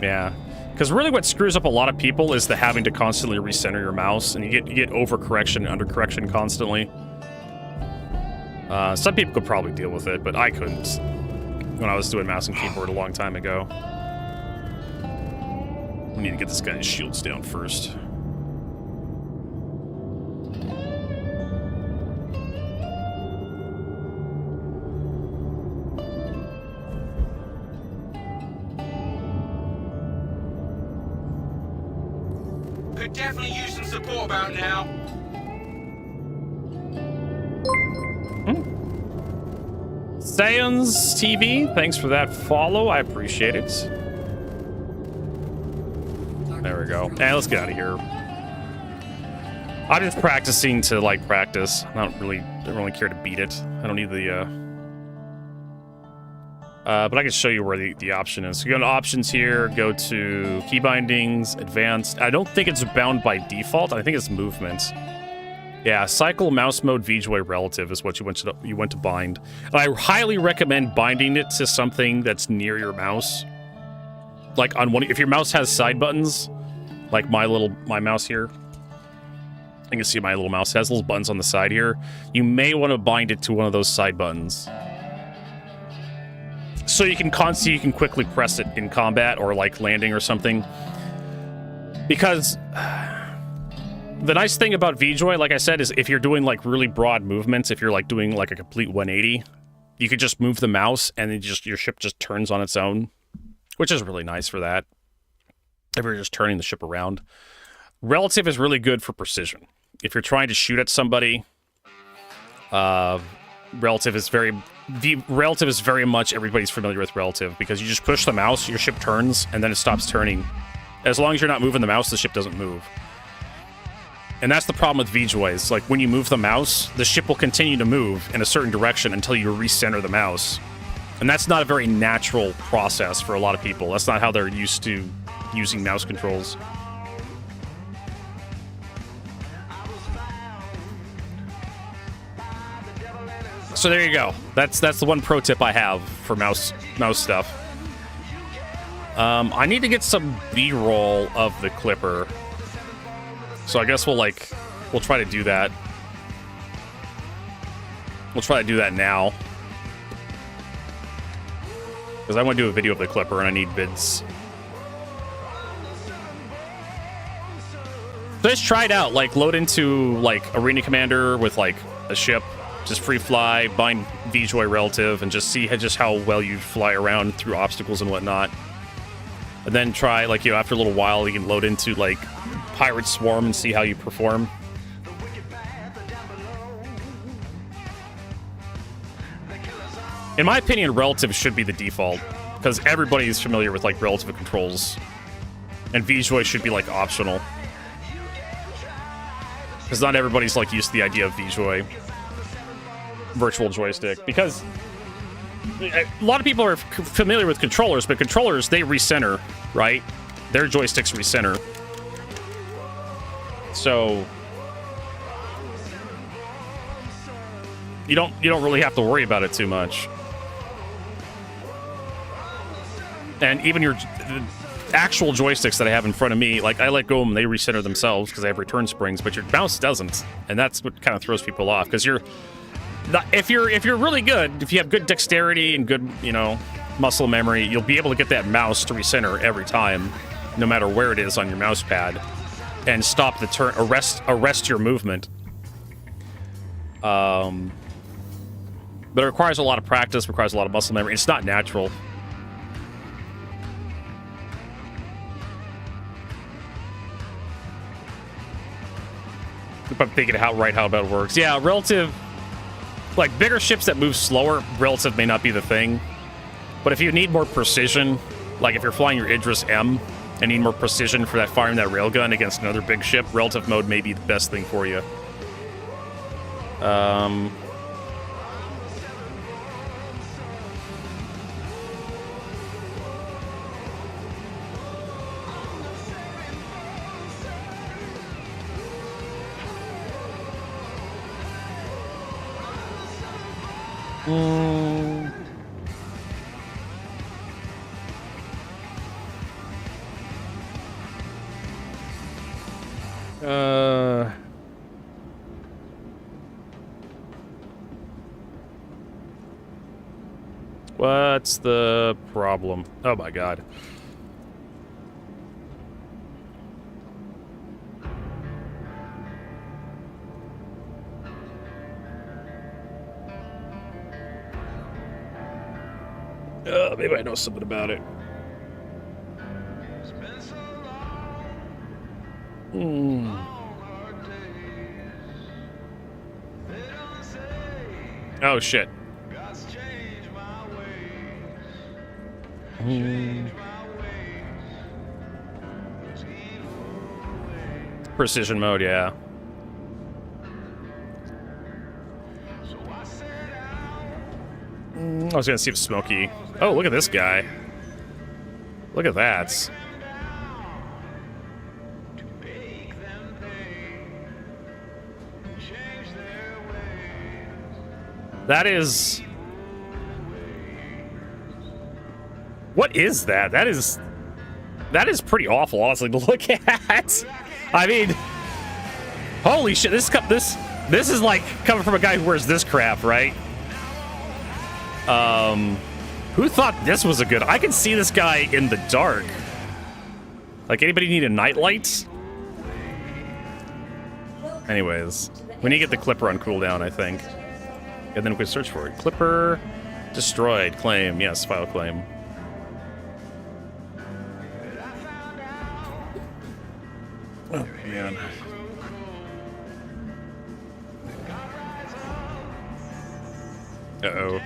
Yeah. Because really what screws up a lot of people is the having to constantly recenter your mouse, and you get overcorrection and undercorrection constantly. Some people could probably deal with it, but I couldn't when I was doing mouse and keyboard a long time ago. We need to get this guy's shields down first. Could definitely use some support about now. Sayans TV, thanks for that follow. I appreciate it. There we go. Hey, let's get out of here. I'm just practicing to like practice. I don't really care to beat it. I don't need the but I can show you where the option is. So you go to options here, go to key bindings, advanced. I don't think it's bound by default. I think it's movement. Yeah, cycle mouse mode VJoy relative is what you went to bind. And I highly recommend binding it to something that's near your mouse. Like on one, if your mouse has side buttons, like my mouse here. You can see my little mouse has little buttons on the side here. You may want to bind it to one of those side buttons. So you can quickly press it in combat or like landing or something. Because the nice thing about VJoy, like I said, is if you're doing like really broad movements, if you're like doing like a complete 180, you could just move the mouse and then your ship just turns on its own, which is really nice for that. If you're just turning the ship around. Relative is really good for precision. If you're trying to shoot at somebody, relative is very much, everybody's familiar with relative, because you just push the mouse, your ship turns, and then it stops turning. As long as you're not moving the mouse, the ship doesn't move. And that's the problem with VJoys. Like, when you move the mouse, the ship will continue to move in a certain direction until you recenter the mouse. And that's not a very natural process for a lot of people. That's not how they're used to using mouse controls. So there you go. That's the one pro tip I have for mouse stuff. I need to get some B-roll of the Clipper. So I guess we'll try to do that. We'll try to do that now. Because I want to do a video of the Clipper and I need vids. So just try it out. Like, load into, like, Arena Commander with, like, a ship. Just free fly, bind VJoy relative, and just see just how well you fly around through obstacles and whatnot. And then try, like, after a little while, you can load into, like, Pirate Swarm and see how you perform. In my opinion, relative should be the default, because everybody is familiar with, like, relative controls. And VJoy should be, like, optional. Because not everybody's, like, used to the idea of VJoy. Virtual joystick, because a lot of people are familiar with controllers, but controllers, they recenter, right? Their joysticks recenter. So you don't really have to worry about it too much. And even the actual joysticks that I have in front of me, like, I let go of them, they recenter themselves because they have return springs, but your mouse doesn't, and that's what kind of throws people off, because if you're really good, if you have good dexterity and good, muscle memory, you'll be able to get that mouse to recenter every time, no matter where it is on your mouse pad, and stop the turn, arrest your movement. But it requires a lot of practice, requires a lot of muscle memory. It's not natural. If I'm thinking how about it works. Yeah, relative. Like, bigger ships that move slower, relative may not be the thing. But if you need more precision, like if you're flying your Idris M and need more precision for firing that railgun against another big ship, relative mode may be the best thing for you. What's the problem? Oh my god. Maybe I know something about it. Oh shit. Precision mode, yeah. I was gonna see if Smokey. Oh, look at this guy. Look at that. That is. What is that? That is pretty awful, honestly, to look at. I mean, holy shit! This is like coming from a guy who wears this crap, right? Who thought this was a good? I can see this guy in the dark. Like, anybody need a nightlight? Anyways, we need to get the Clipper on cooldown, I think, and then we can search for it. Clipper destroyed. Claim. Yes, file claim. Oh man. Uh-oh.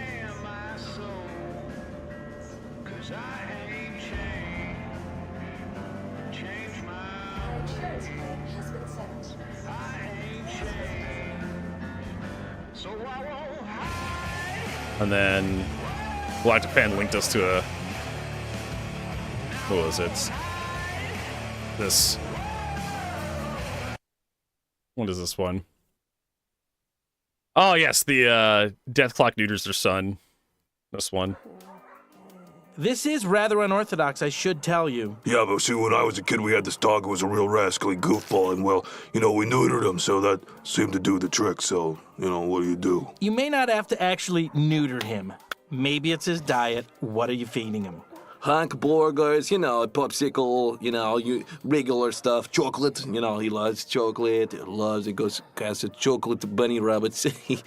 And then we'll have to pan linked us to a. What was it? This. What is this one? Oh yes, the Death Clock neuters their son. This one. This is rather unorthodox, I should tell you. Yeah, but see, when I was a kid, we had this dog who was a real rascally goofball, and well, you know, we neutered him, so that seemed to do the trick, so, you know, what do you do? You may not have to actually neuter him. Maybe it's his diet. What are you feeding him? Hank burgers, you know, popsicle, you know, regular stuff, chocolate, you know, he loves chocolate, he goes cast a chocolate bunny rabbit, he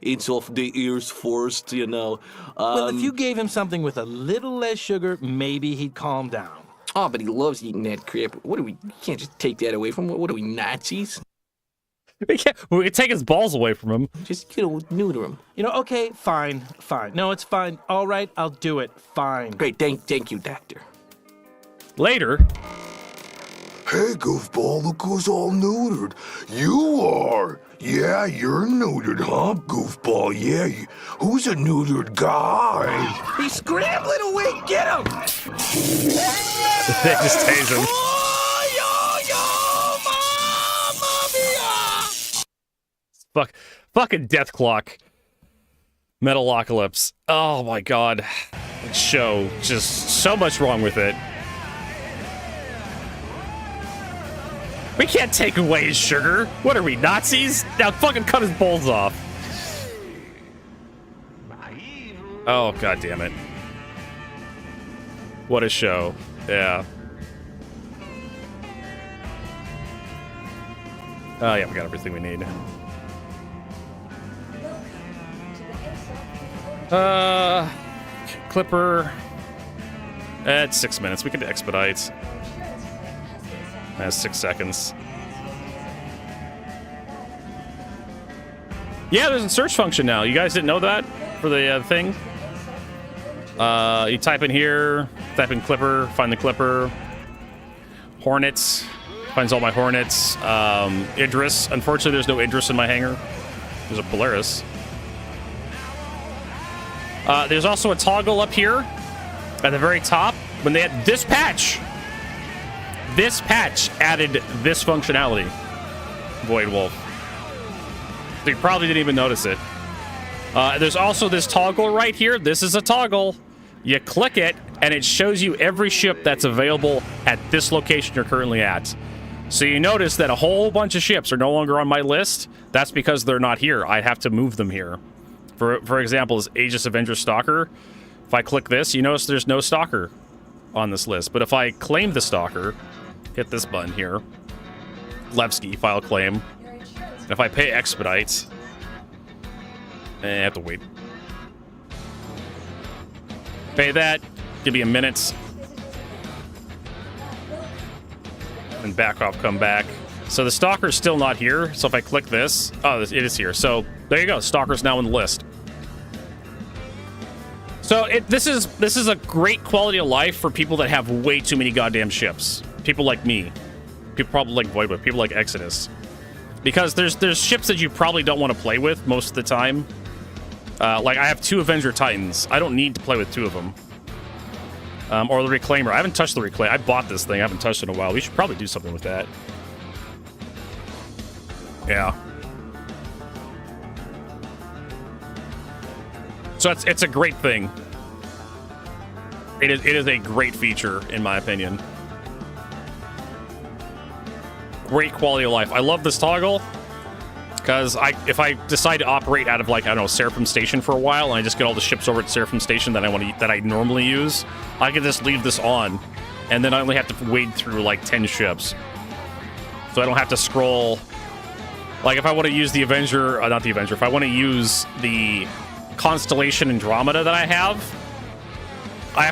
eats off the ears first, you know. Well, if you gave him something with a little less sugar, maybe he'd calm down. Oh, but he loves eating that crap. You can't just take that away from him. What are we, Nazis? We can take his balls away from him. Just, you know, neuter him. You know, okay, fine. No, it's fine. All right, I'll do it. Fine. Great, thank you, Doctor. Later. Hey, goofball, look who's all neutered. You are. Yeah, you're neutered, huh, goofball? Yeah, who's a neutered guy? He's scrambling away. Get him! They just tase him. Fucking Death Clock. Metalocalypse. Oh my god. That show, just so much wrong with it. We can't take away his sugar. What are we, Nazis? Now fucking cut his balls off. Oh, god damn it. What a show. Yeah. Oh yeah, we got everything we need. Clipper. At 6 minutes. We can expedite. That's 6 seconds. Yeah, there's a search function now. You guys didn't know that for the thing? You type in here, type in Clipper, find the Clipper. Hornets. Finds all my Hornets. Idris. Unfortunately, there's no Idris in my hangar. There's a Polaris. There's also a toggle up here at the very top when they had this patch. This patch added this functionality. Void Wolf. So you probably didn't even notice it. There's also this toggle right here. This is a toggle. You click it, and it shows you every ship that's available at this location you're currently at. So you notice that a whole bunch of ships are no longer on my list. That's because they're not here. I have to move them here. For example, this Aegis Avenger Stalker. If I click this, you notice there's no Stalker on this list. But if I claim the Stalker, hit this button here, Levski, file claim. And if I pay expedite, I have to wait. Pay that, give me a minute. And back off, come back. So the Stalker's still not here. So if I click this, oh, it is here. So there you go. Stalker's now in the list. So this is a great quality of life for people that have way too many goddamn ships. People like me. People probably like Voidwood. People like Exodus. Because there's ships that you probably don't want to play with most of the time. Like I have 2 Avenger Titans. I don't need to play with 2 of them. Or the Reclaimer. I haven't touched the Reclaimer. I bought this thing. I haven't touched it in a while. We should probably do something with that. Yeah. So it's a great thing. It is a great feature, in my opinion. Great quality of life. I love this toggle. Because if I decide to operate out of, like, I don't know, Seraphim Station for a while, and I just get all the ships over at Seraphim Station that I normally use, I can just leave this on, and then I only have to wade through like 10 ships. So I don't have to scroll. Like if I want to use the Avenger, not the Avenger, if I want to use the Constellation Andromeda that I have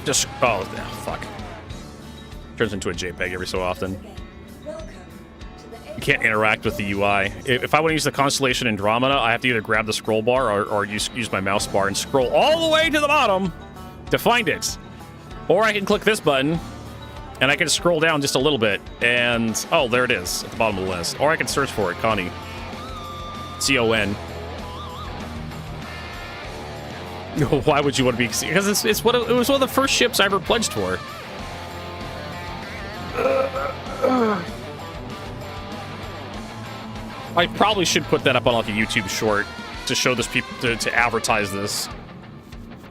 to. Oh, fuck! Turns into a JPEG every so often. You can't interact with the UI. If I want to use the Constellation Andromeda, I have to either grab the scroll bar or use my mouse bar and scroll all the way to the bottom to find it. Or I can click this button, and I can scroll down just a little bit, and oh, there it is at the bottom of the list. Or I can search for it, Connie. C-O-N. Why would you want to be? Because it was one of the first ships I ever pledged for. I probably should put that up on like a YouTube short to show this people to advertise this.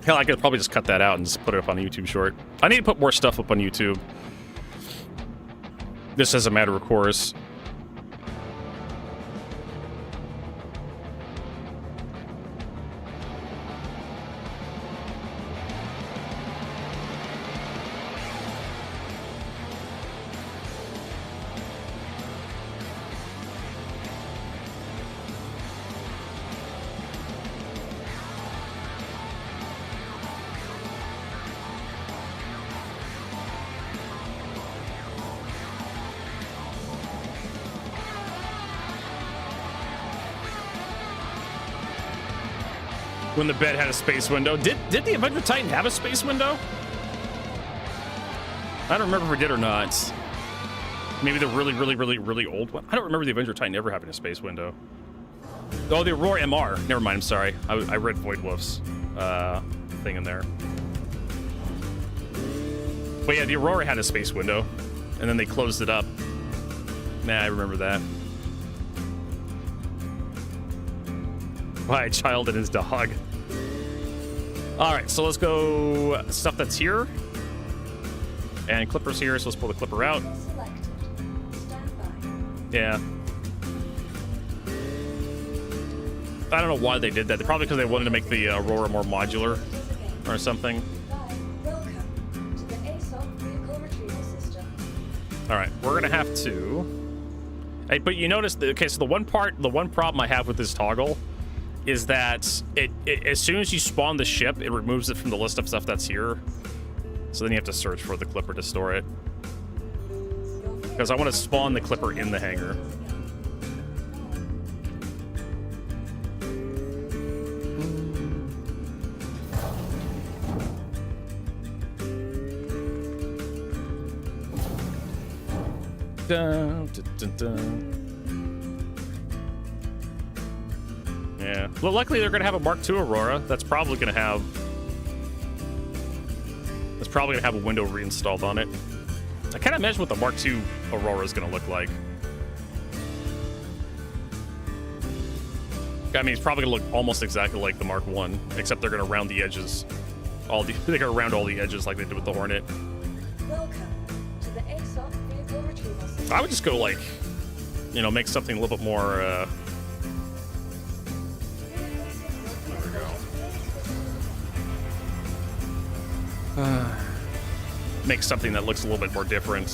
Hell, I could probably just cut that out and just put it up on a YouTube short. I need to put more stuff up on YouTube. This as a matter of course. When the bed had a space window. Did the Avenger Titan have a space window? I don't remember if it did or not. Maybe the really old one. I don't remember the Avenger Titan ever having a space window. Oh, the Aurora MR. Never mind, I'm sorry. I read Void Wolf's thing in there. But yeah, the Aurora had a space window, and then they closed it up. Nah, I remember that. Why a child and his dog. All right, so let's go stuff that's here. And Clipper's here, so let's pull the Clipper out. Yeah. I don't know why they did that. Probably because they wanted to make the Aurora more modular or something. All right, we're gonna have to. Hey, but you notice, okay, so the one problem I have with this toggle is that it as soon as you spawn the ship, it removes it from the list of stuff that's here. So then you have to search for the Clipper to store it. Because I want to spawn the Clipper in the hangar. Dun, dun, dun, dun. Yeah. Well, luckily they're going to have a Mark II Aurora. That's probably going to have a window reinstalled on it. I can't imagine what the Mark II Aurora is going to look like. I mean, it's probably going to look almost exactly like the Mark I, except they're going to round the edges. They're going to round all the edges like they did with the Hornet. Welcome to the ASOP vehicle retrieval system. I would just go like, you know, make something a little bit more. There we go. Make something that looks a little bit more different.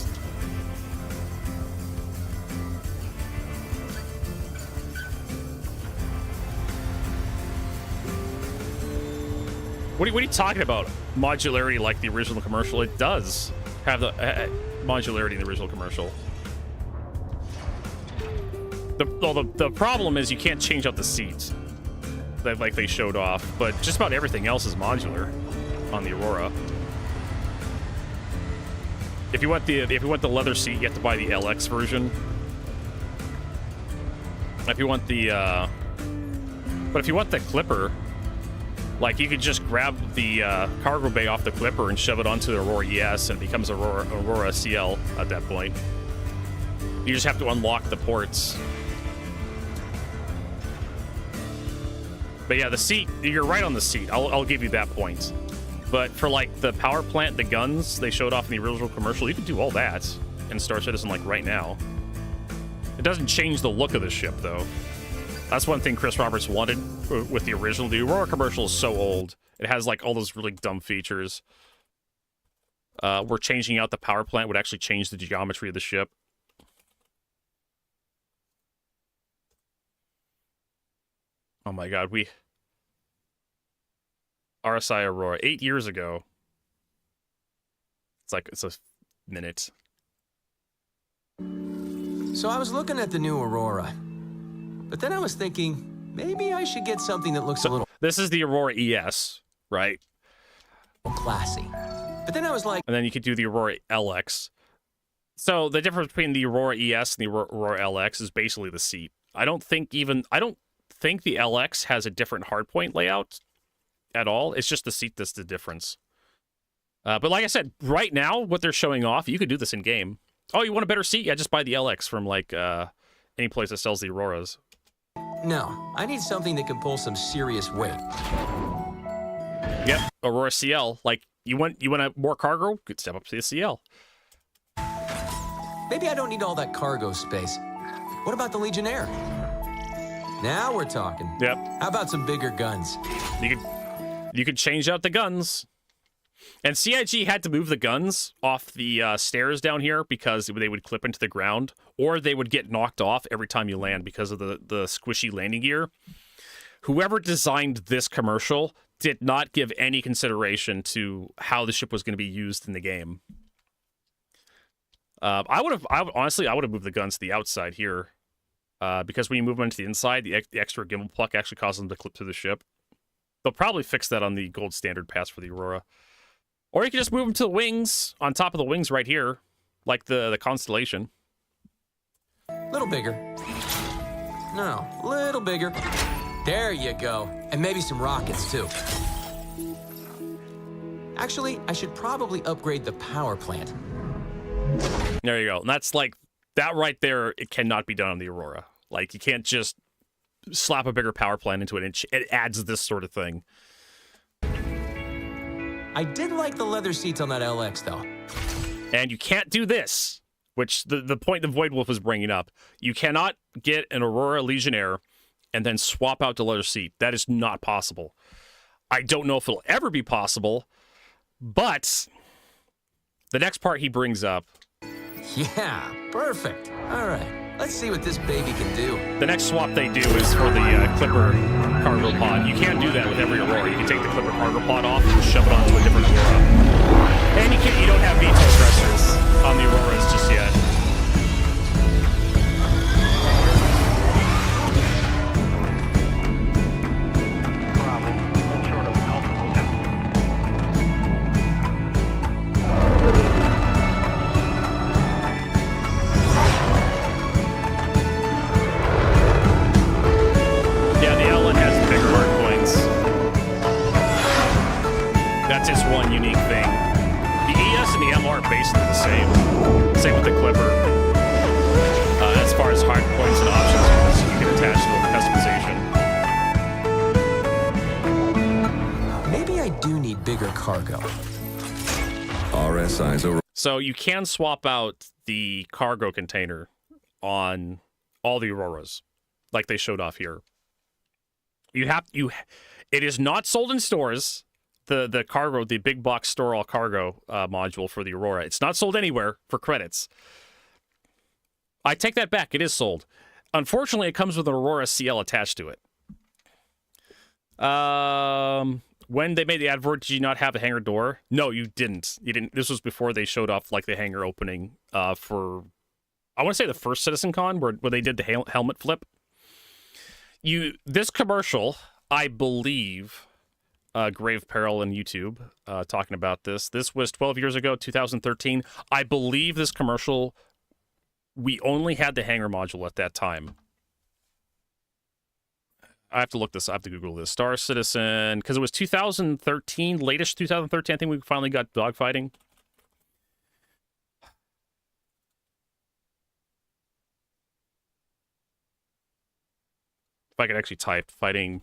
What are you talking about? Modularity like the original commercial? It does have the modularity in the original commercial. The problem is you can't change out the seats that like they showed off, but just about everything else is modular on the Aurora. If you want the leather seat, you have to buy the LX version. If you want the but if you want the Clipper, like you could just grab the cargo bay off the Clipper and shove it onto the Aurora ES, and it becomes Aurora CL at that point. You just have to unlock the ports. But yeah, the seat, you're right on the seat. I'll give you that point. But for like the power plant, the guns they showed off in the original commercial, you could do all that in Star Citizen like right now. It doesn't change the look of the ship though. That's one thing Chris Roberts wanted with the original. The Aurora commercial is so old. It has like all those really dumb features. Where changing out the power plant would actually change the geometry of the ship. Oh my god, RSI Aurora, 8 years ago. It's a minute. So I was looking at the new Aurora, but then I was thinking, maybe I should get something that looks a little... This is the Aurora ES, right? Classy. But then I was like... And then you could do the Aurora LX. So the difference between the Aurora ES and the Aurora LX is basically the seat. I don't think the LX has a different hardpoint layout at all. It's just the seat that's the difference. But like I said, right now, what they're showing off, you could do this in game. Oh, you want a better seat? Yeah, just buy the LX from like any place that sells the Auroras. No, I need something that can pull some serious weight. Yep, Aurora CL. Like you want more cargo? Could step up to the CL. Maybe I don't need all that cargo space. What about the Legionnaire? Now we're talking. Yep. How about some bigger guns? You could change out the guns. And CIG had to move the guns off the stairs down here because they would clip into the ground, or they would get knocked off every time you land because of the squishy landing gear. Whoever designed this commercial did not give any consideration to how the ship was going to be used in the game. I would have moved the guns to the outside here. Because when you move them to the inside, the extra gimbal pluck actually causes them to clip through the ship. They'll probably fix that on the gold standard pass for the Aurora. Or you can just move them to the wings, on top of the wings right here, like the Constellation. Little bigger. No, little bigger. There you go. And maybe some rockets, too. Actually, I should probably upgrade the power plant. There you go. And that's like... That right there, it cannot be done on the Aurora. Like, you can't just slap a bigger power plant into it. It adds this sort of thing. I did like the leather seats on that LX, though. And you can't do this, which the point the Void Wolf was bringing up. You cannot get an Aurora Legionnaire and then swap out the leather seat. That is not possible. I don't know if it'll ever be possible, but the next part he brings up... Yeah, perfect. All right, let's see what this baby can do. The next swap they do is for the Clipper cargo pod. You can't do that with every Aurora. You can take the Clipper cargo pod off and shove it onto a different Aurora. And you don't have VTOL thrusters on the Auroras just yet. That's its one unique thing. The ES and the MR are basically the same. Same with the Clipper. As far as hard points and options you can attach to customization. Maybe I do need bigger cargo. RSI's over. So you can swap out the cargo container on all the Auroras, like they showed off here. It is not sold in stores. The cargo, the big box store all cargo module for the Aurora. It's not sold anywhere for credits. I take that back. It is sold. Unfortunately, it comes with an Aurora CL attached to it. When they made the advert, did you not have a hangar door? No, you didn't. You didn't. This was before they showed off like the hangar opening for, I want to say the first CitizenCon where they did the helmet flip. This commercial, I believe, Grave Peril on YouTube talking about this. This was 12 years ago, 2013. I believe this commercial, we only had the hangar module at that time. I have to look this. I have to Google this. Star Citizen, because it was 2013, latest 2013. I think we finally got dogfighting. If I could actually type fighting.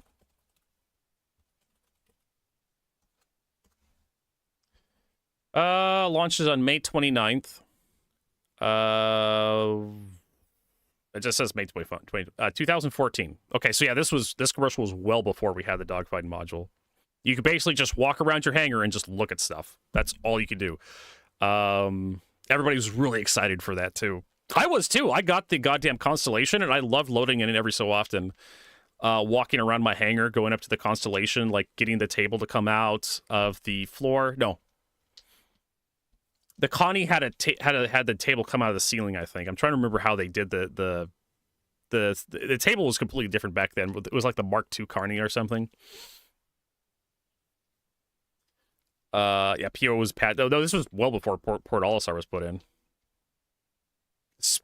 Launches on May 29th. It just says May 2014. Okay, so yeah, this commercial was well before we had the dogfighting module. You could basically just walk around your hangar and just look at stuff. That's all you could do. Everybody was really excited for that too. I was too. I got the goddamn Constellation, and I loved loading in it every so often. Walking around my hangar, going up to the Constellation, like getting the table to come out of the floor. No. The Connie had the table come out of the ceiling, I think. I'm trying to remember how they did the table was completely different back then. It was like the Mark II Carney or something. Yeah, PO was Pat. No, this was well before Port Olisar was put in.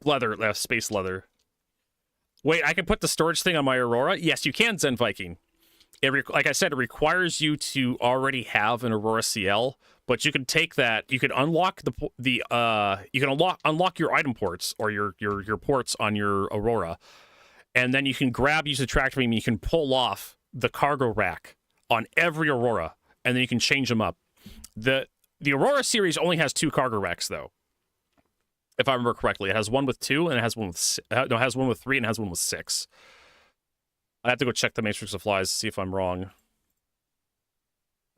Leather, space leather. Wait, I can put the storage thing on my Aurora? Yes, you can, Zen Viking. Like I said, it requires you to already have an Aurora CL, but you can take that. You can unlock you can unlock your item ports or your ports on your Aurora, and then you can use the tractor beam. You can pull off the cargo rack on every Aurora, and then you can change them up. The Aurora series only has 2 cargo racks, though. If I remember correctly, it has one with 2, and it has one with it has one with 3, and it has one with 6. I have to go check the Matrix of Flies to see if I'm wrong.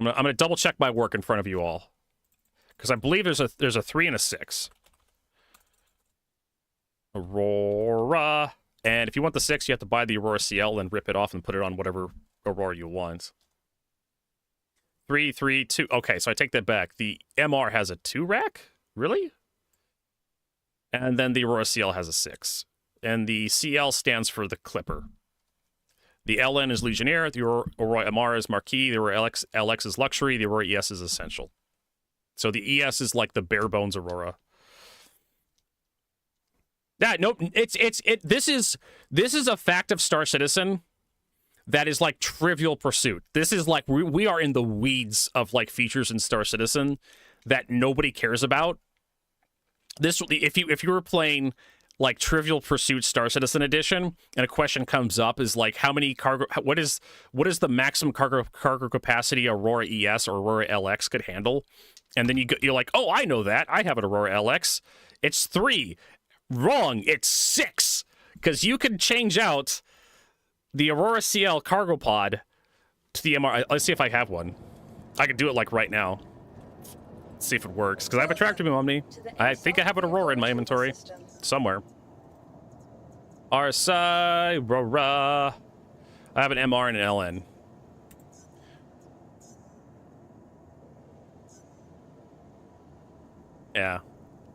I'm gonna double check my work in front of you all, because I believe there's a 3 and a 6. Aurora, and if you want the 6, you have to buy the Aurora CL and rip it off and put it on whatever Aurora you want. 3, 3, 2. Okay, so I take that back. The MR has a 2 rack, really, and then the Aurora CL has a 6, and the CL stands for the Clipper. The LN is Legionnaire, the Aurora MR is Marquis, the Aurora LX is Luxury, the Aurora ES is Essential. So the ES is like the bare bones Aurora. Nope, this is a fact of Star Citizen that is like Trivial Pursuit. This is like we are in the weeds of like features in Star Citizen that nobody cares about. This, if you were playing like Trivial Pursuit Star Citizen Edition, and a question comes up is like, how many cargo? What is the maximum cargo capacity Aurora ES or Aurora LX could handle? And then you're like, oh, I know that. I have an Aurora LX. It's 3. Wrong. It's 6, because you can change out the Aurora CL cargo pod to the MR. Let's see if I have one. I can do it like right now. Let's see if it works, because I have a tractor beam on me. I think I have an Aurora in my inventory somewhere. RSI, Aurora. I have an MR and an LN. Yeah.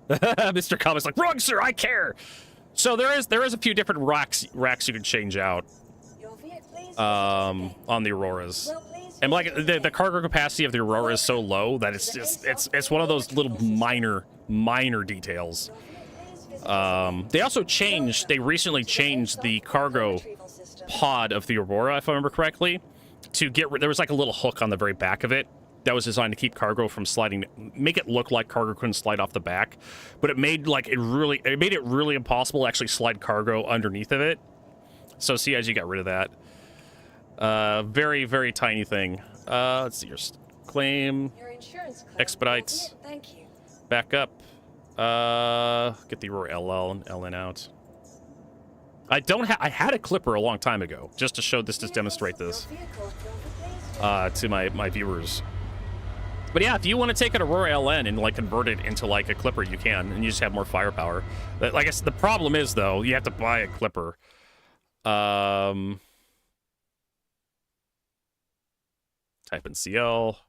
Mr. Comet's like, wrong, sir, I care. So there is a few different racks you can change out on the Auroras. And like the cargo capacity of the Aurora is so low that it's one of those little minor details. They recently changed the cargo pod of the Aurora, if I remember correctly, there was like a little hook on the very back of it that was designed to keep cargo from sliding, make it look like cargo couldn't slide off the back, but it made it really impossible to actually slide cargo underneath of it. So CIG got rid of that. Very, very tiny thing. Let's see your claim. Your insurance claim. Expedites. Thank you. Back up. Get the Aurora LL and LN out. I had a clipper a long time ago, just to show this, to demonstrate this to my viewers. But yeah, if you want to take an Aurora LN and like convert it into like a clipper, you can, and you just have more firepower. But like I said, the problem is though, you have to buy a clipper. Type in CL.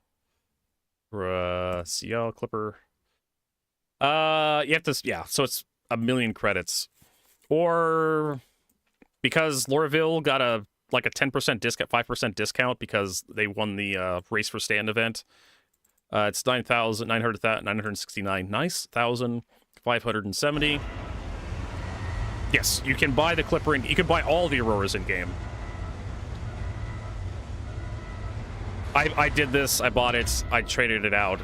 CL clipper. You have to, yeah, so it's 1,000,000 credits. Or because Lorville got a 10% discount, 5% discount because they won the Race for Stand event. It's 969. Nice. 1,570. Yes, you can buy the clipper, and you can buy all the Auroras in game. I did this. I bought it. I traded it out.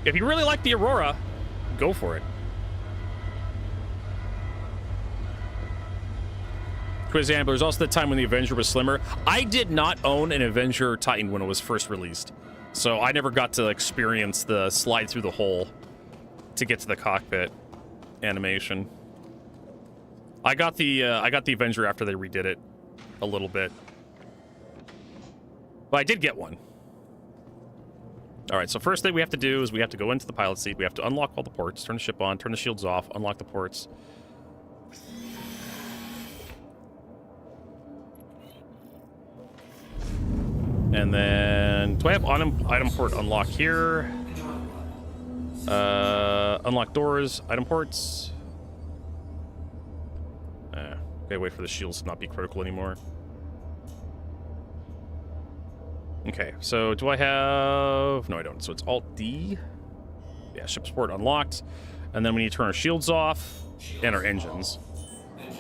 If you really like the Aurora, go for it. Quiz Amber, there's also the time when the Avenger was slimmer. I did not own an Avenger Titan when it was first released, so I never got to experience the slide through the hole to get to the cockpit animation. I got the Avenger after they redid it a little bit, but I did get one. All right, so first thing we have to do is we have to go into the pilot seat. We have to unlock all the ports, turn the ship on, turn the shields off, unlock the ports. And then, do I have item port unlock here? Unlock doors, item ports. Okay, wait for the shields to not be critical anymore. Okay, so do I have... No, I don't. So it's Alt-D. Yeah, ship support unlocked. And then we need to turn our shields off and our engines.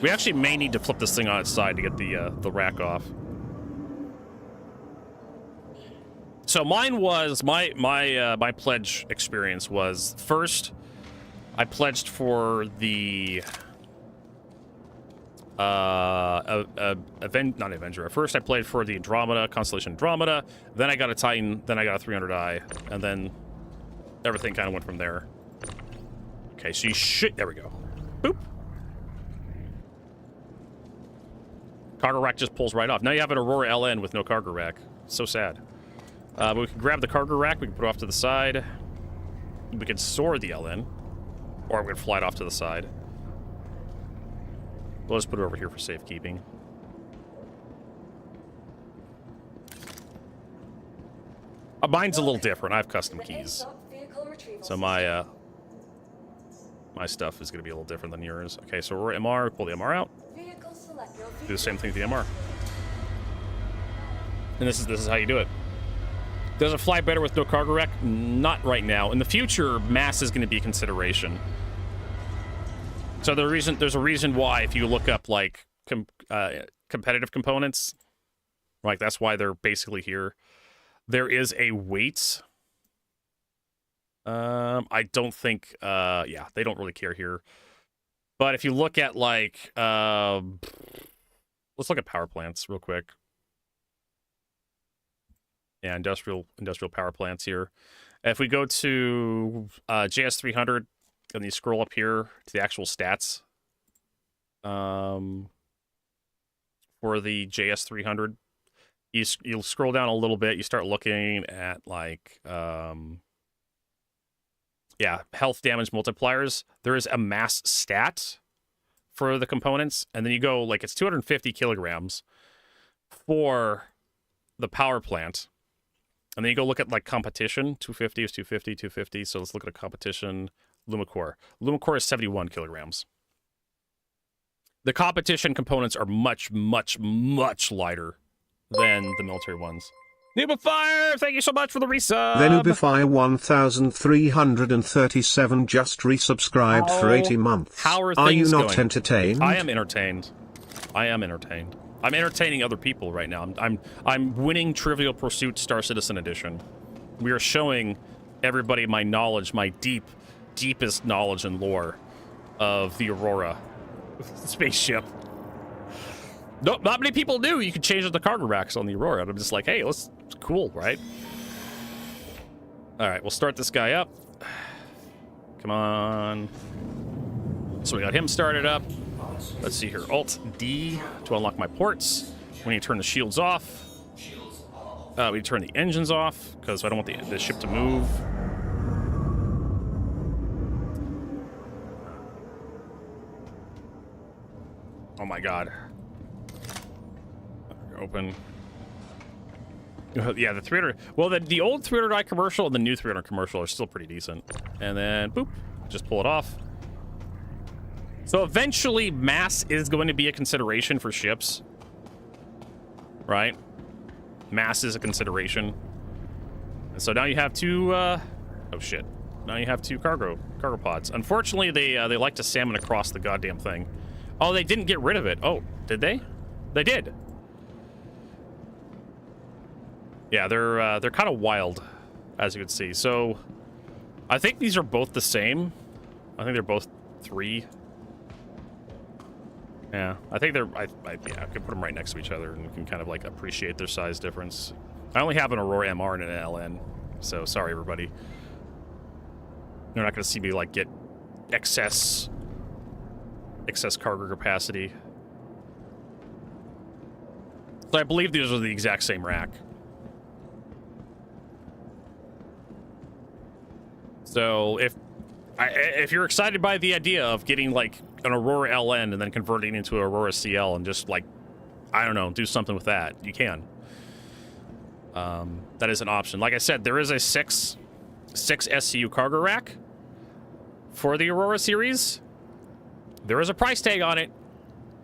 We actually may need to flip this thing on its side to get the rack off. So mine was... My pledge experience was... First, I pledged for the... not Avenger. First I played for the Andromeda, Constellation Andromeda, then I got a Titan, then I got a 300i, and then everything kind of went from there. Okay, so you should... There we go. Boop. Cargo rack just pulls right off. Now you have an Aurora LN with no cargo rack. So sad. But we can grab the cargo rack, we can put it off to the side. We can soar the LN, or we can fly it off to the side. We'll just put it over here for safekeeping. Mine's a little different. I have custom keys. So my stuff is going to be a little different than yours. Okay, so we're MR. Pull the MR out. Do the same thing with the MR. And this is how you do it. Does it fly better with no cargo rack? Not right now. In the future, mass is going to be a consideration. So there's a reason why, if you look up like competitive components, like that's why they're basically here. There is a weight. I don't think yeah, they don't really care here. But if you look at like let's look at power plants real quick. Yeah, industrial power plants here. If we go to JS300 and you scroll up here to the actual stats for the JS300, you'll scroll down a little bit. You start looking at like yeah, health damage multipliers. There is a mass stat for the components, and then you go like it's 250 kilograms for the power plant. And then you go look at like competition. 250 is 250, 250. So let's look at a competition. Lumicore. Lumicore is 71 kilograms. The competition components are much, much, much lighter than the military ones. Nubifire, thank you so much for the resub. Then Nubifire 1337 just resubscribed for 80 months. How are you things not going? entertained? I am entertained. I am entertained. I'm entertaining other people right now. I'm winning Trivial Pursuit Star Citizen Edition. We are showing everybody my knowledge, my deepest knowledge and lore of the Aurora spaceship. No, not many people knew you could change the cargo racks on the Aurora. And I'm just like, hey, it's cool, right? All right, we'll start this guy up. Come on. So we got him started up. Let's see here. Alt D to unlock my ports. We need to turn the shields off. We need to turn the engines off because I don't want the ship to move. Oh my god. Open. Yeah, the 300. Well, the old 300i commercial and the new 300 commercial are still pretty decent. And then, boop, just pull it off. So eventually, mass is going to be a consideration for ships. Right? Mass is a consideration. And so now you have two, oh shit. Now you have two cargo pods. Unfortunately, they like to salmon across the goddamn thing. Oh, they didn't get rid of it. Oh, did they? They did. Yeah, they're kind of wild, as you can see. So, I think these are both the same. I think they're both 3. Yeah, I think they're. Yeah, I could put them right next to each other, and you can kind of like appreciate their size difference. I only have an Aurora MR and an LN, so sorry everybody. You're not going to see me like get excess cargo capacity. So I believe these are the exact same rack. So if you're excited by the idea of getting like an Aurora LN and then converting into Aurora CL and just like, I don't know, do something with that, you can. That is an option. Like I said, there is a 6 SCU cargo rack for the Aurora series. There is a price tag on it,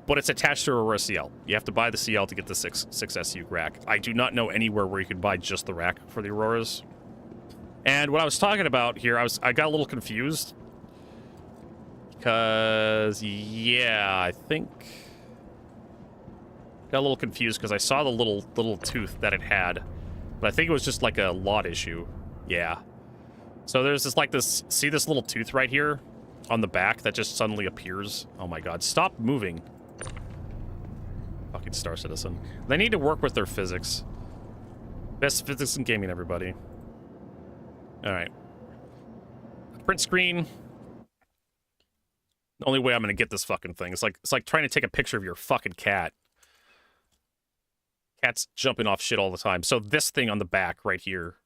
but it's attached to Aurora CL. You have to buy the CL to get the 6 SCU rack. I do not know anywhere where you could buy just the rack for the Auroras. And what I was talking about here, I got a little confused. Because, yeah, I think... Got a little confused because I saw the little tooth that it had. But I think it was just like a lot issue. Yeah. So there's this, see this little tooth right here? On the back that just suddenly appears? Oh my god, stop moving. Fucking Star Citizen. They need to work with their physics. Best physics in gaming, everybody. Alright. Print screen. The only way I'm gonna get this fucking thing. It's like trying to take a picture of your fucking cat. Cat's jumping off shit all the time. So this thing on the back right here.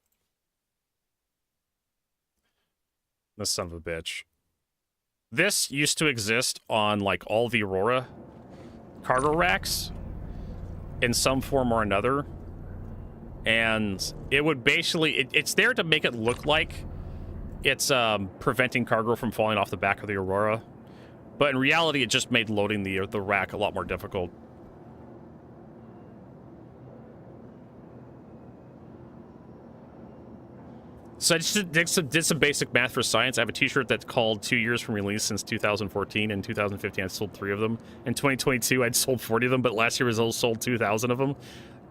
This son of a bitch. This used to exist on like all the Aurora cargo racks in some form or another. And it would basically, it's there to make it look like it's preventing cargo from falling off the back of the Aurora. But in reality, it just made loading the rack a lot more difficult. So I just did some basic math for science. I have a t-shirt that's called 2 years from release since 2014. In 2015, I sold 3 of them. In 2022, I'd sold 40 of them, but last year I sold 2,000 of them.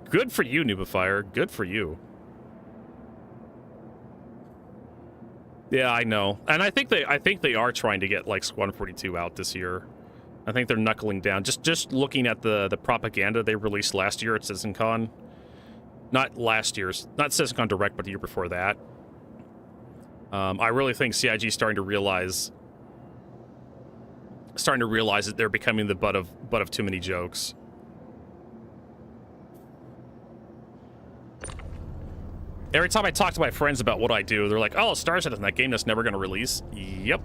Good for you, Nubifier. Good for you. Yeah, I know. And I think they are trying to get like Squadron 42 out this year. I think they're knuckling down. Just looking at the propaganda they released last year at CitizenCon. Not last year's, not CitizenCon Direct, but the year before that. I really think CIG is starting to realize that they're becoming the butt of too many jokes. Every time I talk to my friends about what I do, they're like, "Oh, Star Citizen, that game that's never going to release." Yep.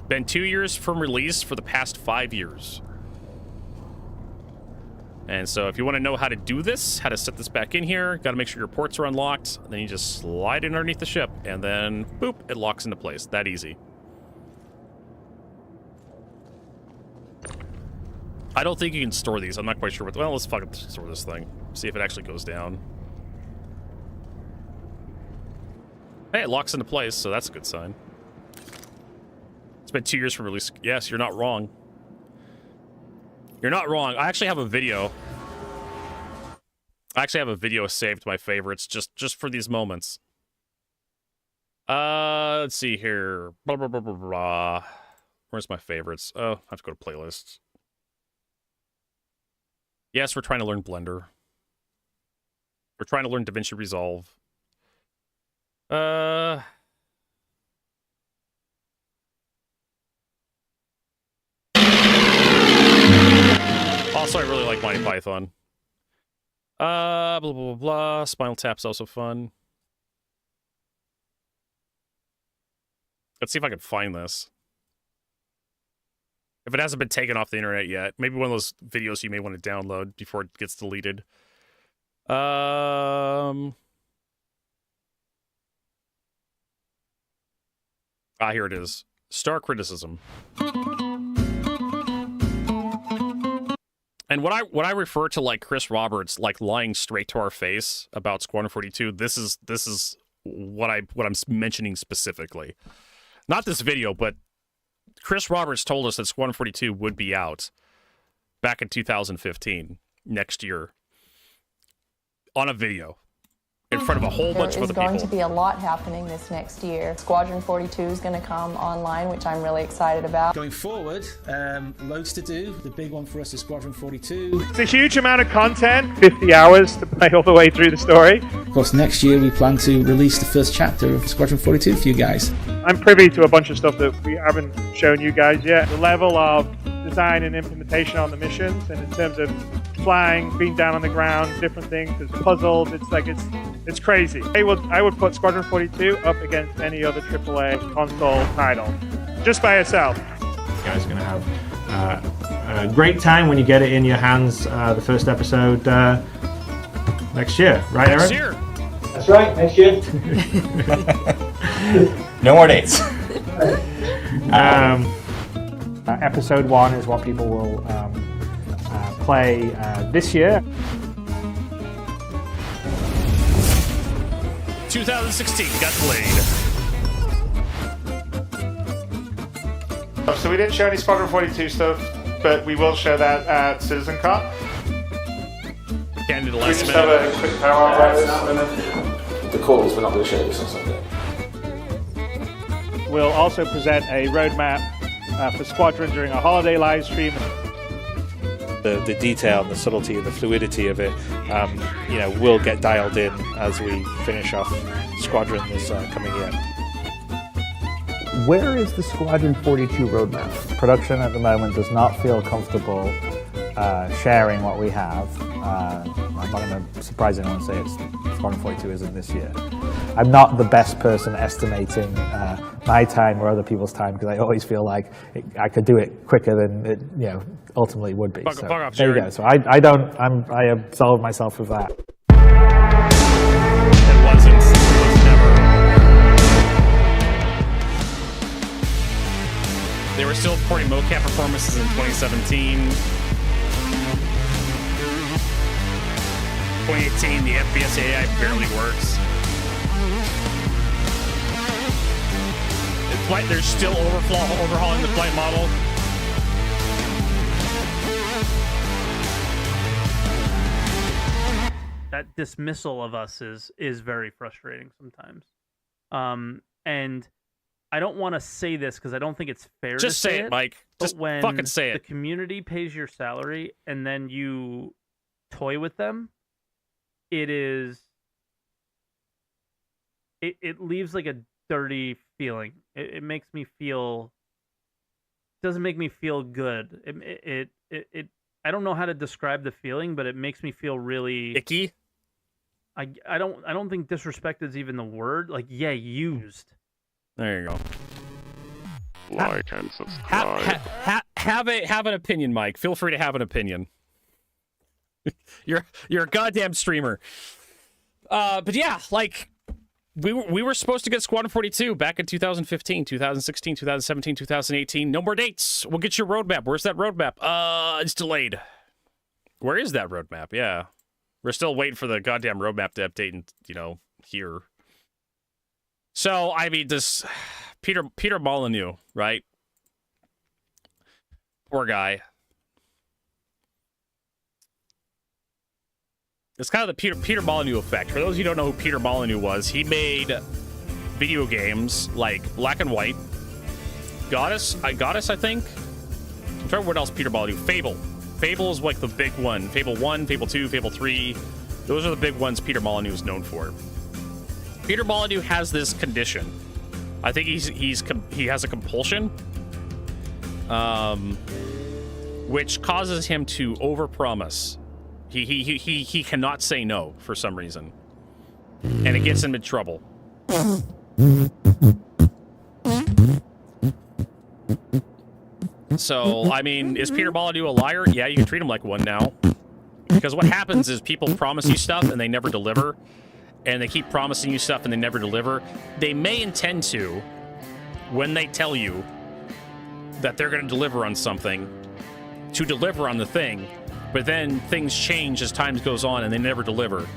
Been 2 years from release for the past 5 years. And so if you want to know how to do this, how to set this back in here, got to make sure your ports are unlocked. Then you just slide it underneath the ship, and then, boop, it locks into place. That easy. I don't think you can store these. I'm not quite sure what... Well, let's fucking store this thing. See if it actually goes down. Hey, it locks into place, so that's a good sign. It's been 2 years from release. Yes, you're not wrong. You're not wrong. I actually have a video. I actually have a video saved to my favorites just for these moments. Let's see here. Blah, blah, blah, blah, blah. Where's my favorites? Oh, I have to go to playlists. Yes, we're trying to learn Blender. We're trying to learn DaVinci Resolve. Also, I really like Monty Python. Blah, blah, blah, blah. Spinal Tap's also fun. Let's see if I can find this. If it hasn't been taken off the internet yet. Maybe one of those videos you may want to download before it gets deleted. Here it is. Star criticism. And when I refer to like Chris Roberts like lying straight to our face about Squadron 42, this is what I'm mentioning specifically. Not this video, but Chris Roberts told us that Squadron 42 would be out back in 2015, next year, on a video in front of a whole bunch of other people. There's going to be a lot happening this next year. Squadron 42 is going to come online, which I'm really excited about. Going forward, loads to do. The big one for us is Squadron 42. It's a huge amount of content, 50 hours to play all the way through the story. Of course, next year we plan to release the first chapter of Squadron 42 for you guys. I'm privy to a bunch of stuff that we haven't shown you guys yet. The level of design and implementation on the missions, and in terms of flying, being down on the ground, different things, there's puzzles, it's crazy. I would put Squadron 42 up against any other AAA console title, just by itself. You guys are going to have a great time when you get it in your hands, the first episode next year, right, Aaron? Next year. That's right, next year. No more dates. Episode 1 is what people will play this year. 2016 got delayed. So we didn't show any Squadron 42 stuff, but we will show that at CitizenCon. Can't do the We last just minute. have a quick power about this. The calls, we're not going to show this on Sunday. We'll also present a roadmap for Squadron during our holiday live stream. The detail and the subtlety and the fluidity of it, will get dialed in as we finish off Squadron this coming year. Where is the Squadron 42 roadmap? Production at the moment does not feel comfortable sharing what we have. I'm not going to surprise anyone and say it's Squadron 42 isn't this year. I'm not the best person estimating my time or other people's time, because I always feel like I could do it quicker than it ultimately would be. So, off, there you Jared. go. So I absolve myself of that. It wasn't. It was never. They were still reporting mocap performances in 2017. 2018, the FPS AI barely works. They're still overhauling the flight model. That dismissal of us is very frustrating sometimes. And I don't want to say this because I don't think it's fair Just to say it, Mike. But Just when fucking say it. the community pays your salary and then you toy with them, it leaves like a dirty feeling. It makes me feel. Doesn't make me feel good. It I don't know how to describe the feeling, but it makes me feel really icky. I don't think disrespect is even the word. Like, yeah, used. There you go. Like and subscribe. Have an opinion, Mike. Feel free to have an opinion. You're a goddamn streamer. But yeah, like we were supposed to get Squadron 42 back in 2015, 2016, 2017, 2018. No more dates. We'll get your roadmap. Where's that roadmap? It's delayed. Where is that roadmap? Yeah. We're still waiting for the goddamn roadmap to update and, here. So, I mean, this Peter Molyneux, right? Poor guy. It's kind of the Peter Molyneux effect. For those of you who don't know who Peter Molyneux was, he made video games like Black and White, Goddess, I think. I'm trying to what else Peter Molyneux. Fable. Fable is like the big one. Fable 1, Fable 2, Fable 3. Those are the big ones Peter Molyneux is known for. Peter Molyneux has this condition. I think he has a compulsion. which causes him to overpromise. He cannot say no for some reason, and it gets him in trouble. So, I mean, is Peter Molyneux a liar? Yeah, you can treat him like one now. Because what happens is people promise you stuff and they never deliver. And they keep promising you stuff and they never deliver. They may intend to, when they tell you that they're going to deliver on something, to deliver on the thing, but then things change as time goes on and they never deliver.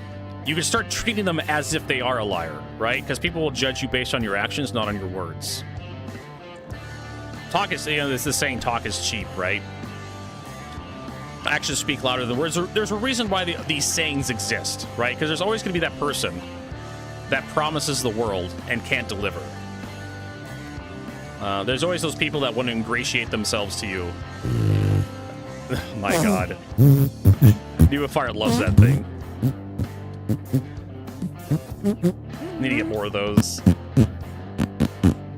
You can start treating them as if they are a liar, right? Because people will judge you based on your actions, not on your words. Talk is, it's the saying, talk is cheap, right? Actions speak louder than words. There's a reason why these sayings exist, right? Because there's always going to be that person that promises the world and can't deliver. There's always those people that want to ingratiate themselves to you. My God. Neophyte loves that thing. Need to get more of those.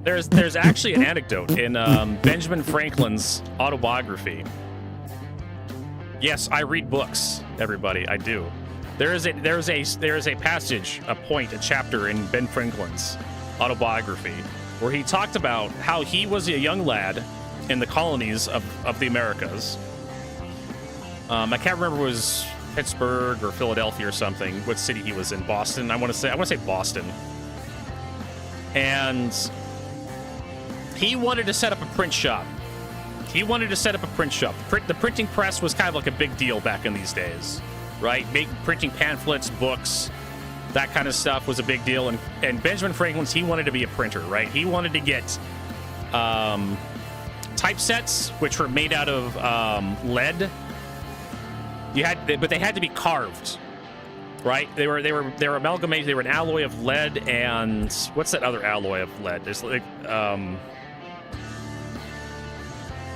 There's actually an anecdote in Benjamin Franklin's autobiography. Yes, I read books, everybody. I do. There is a passage, a point, a chapter in Ben Franklin's autobiography where he talked about how he was a young lad in the colonies of the Americas. I can't remember if it was Pittsburgh or Philadelphia or something. What city he was in? Boston. I want to say Boston. And he wanted to set up a print shop. The printing press was kind of like a big deal back in these days, right? Printing pamphlets, books, that kind of stuff was a big deal. And Benjamin Franklin's, he wanted to be a printer, right? He wanted to get typesets, which were made out of lead. But they had to be carved, right? They were amalgamated. They were an alloy of lead and what's that other alloy of lead? There's like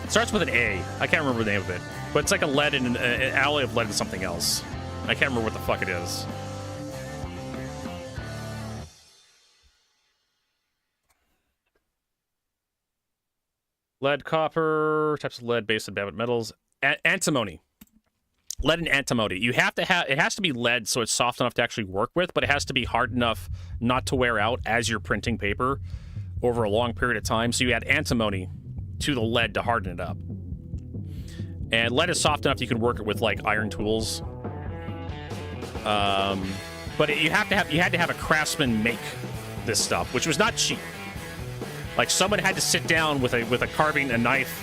starts with an A. I can't remember the name of it, but it's like a lead and an alloy of lead and something else. I can't remember what the fuck it is. Lead, copper, types of lead, base of metals, antimony. Lead and antimony. You have to have, it has to be lead so it's soft enough to actually work with, but it has to be hard enough not to wear out as you're printing paper over a long period of time. So you add antimony to the lead to harden it up. And lead is soft enough you can work it with like iron tools. But you had to have a craftsman make this stuff, which was not cheap. Like someone had to sit down with a carving, a knife,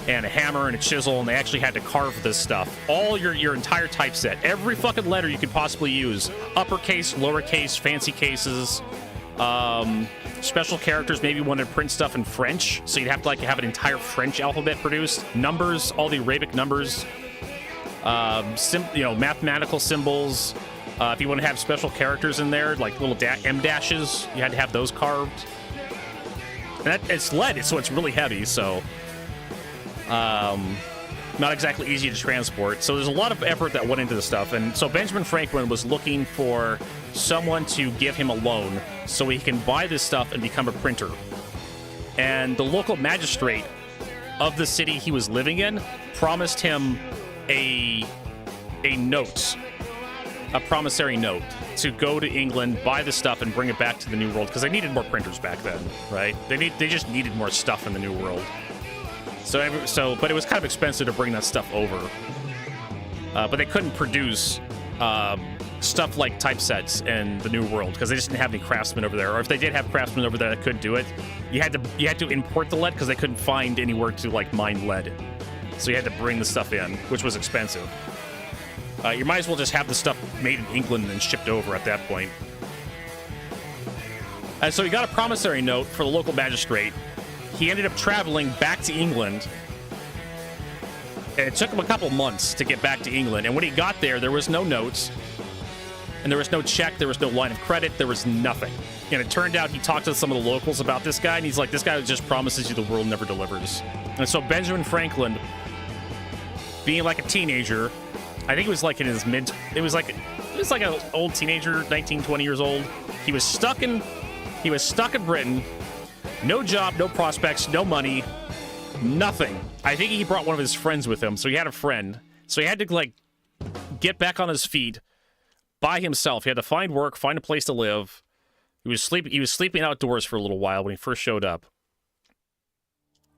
and a hammer and a chisel, and they actually had to carve this stuff. All your entire typeset, every fucking letter you could possibly use, uppercase, lowercase, fancy cases, special characters. Maybe you wanted to print stuff in French, so you'd have to like have an entire French alphabet produced. Numbers, all the Arabic numbers, mathematical symbols. If you want to have special characters in there, like little M dashes, you had to have those carved. And it's lead, so it's really heavy, so not exactly easy to transport. So there's a lot of effort that went into the stuff. And so Benjamin Franklin was looking for someone to give him a loan so he can buy this stuff and become a printer. And the local magistrate of the city he was living in promised him a note, a promissory note, to go to England, buy the stuff, and bring it back to the New World, because they needed more printers back then, right? They just needed more stuff in the New World. But it was kind of expensive to bring that stuff over. But they couldn't produce stuff like typesets in the New World because they just didn't have any craftsmen over there. Or if they did have craftsmen over there that could do it, you had to import the lead because they couldn't find anywhere to like mine lead. So you had to bring the stuff in, which was expensive. You might as well just have the stuff made in England and shipped over at that point. And so he got a promissory note for the local magistrate. He ended up traveling back to England. And it took him a couple months to get back to England. And when he got there, there was no notes. And there was no check. There was no line of credit. There was nothing. And it turned out he talked to some of the locals about this guy. And he's like, this guy just promises you the world, never delivers. And so Benjamin Franklin, being like a teenager, I think it was like in his it was like an old teenager, 19, 20 years old. He was stuck in Britain. No job, no prospects, no money. Nothing. I think he brought one of his friends with him, so he had a friend. So he had to, like, get back on his feet by himself. He had to find work, find a place to live. He was sleeping outdoors for a little while when he first showed up.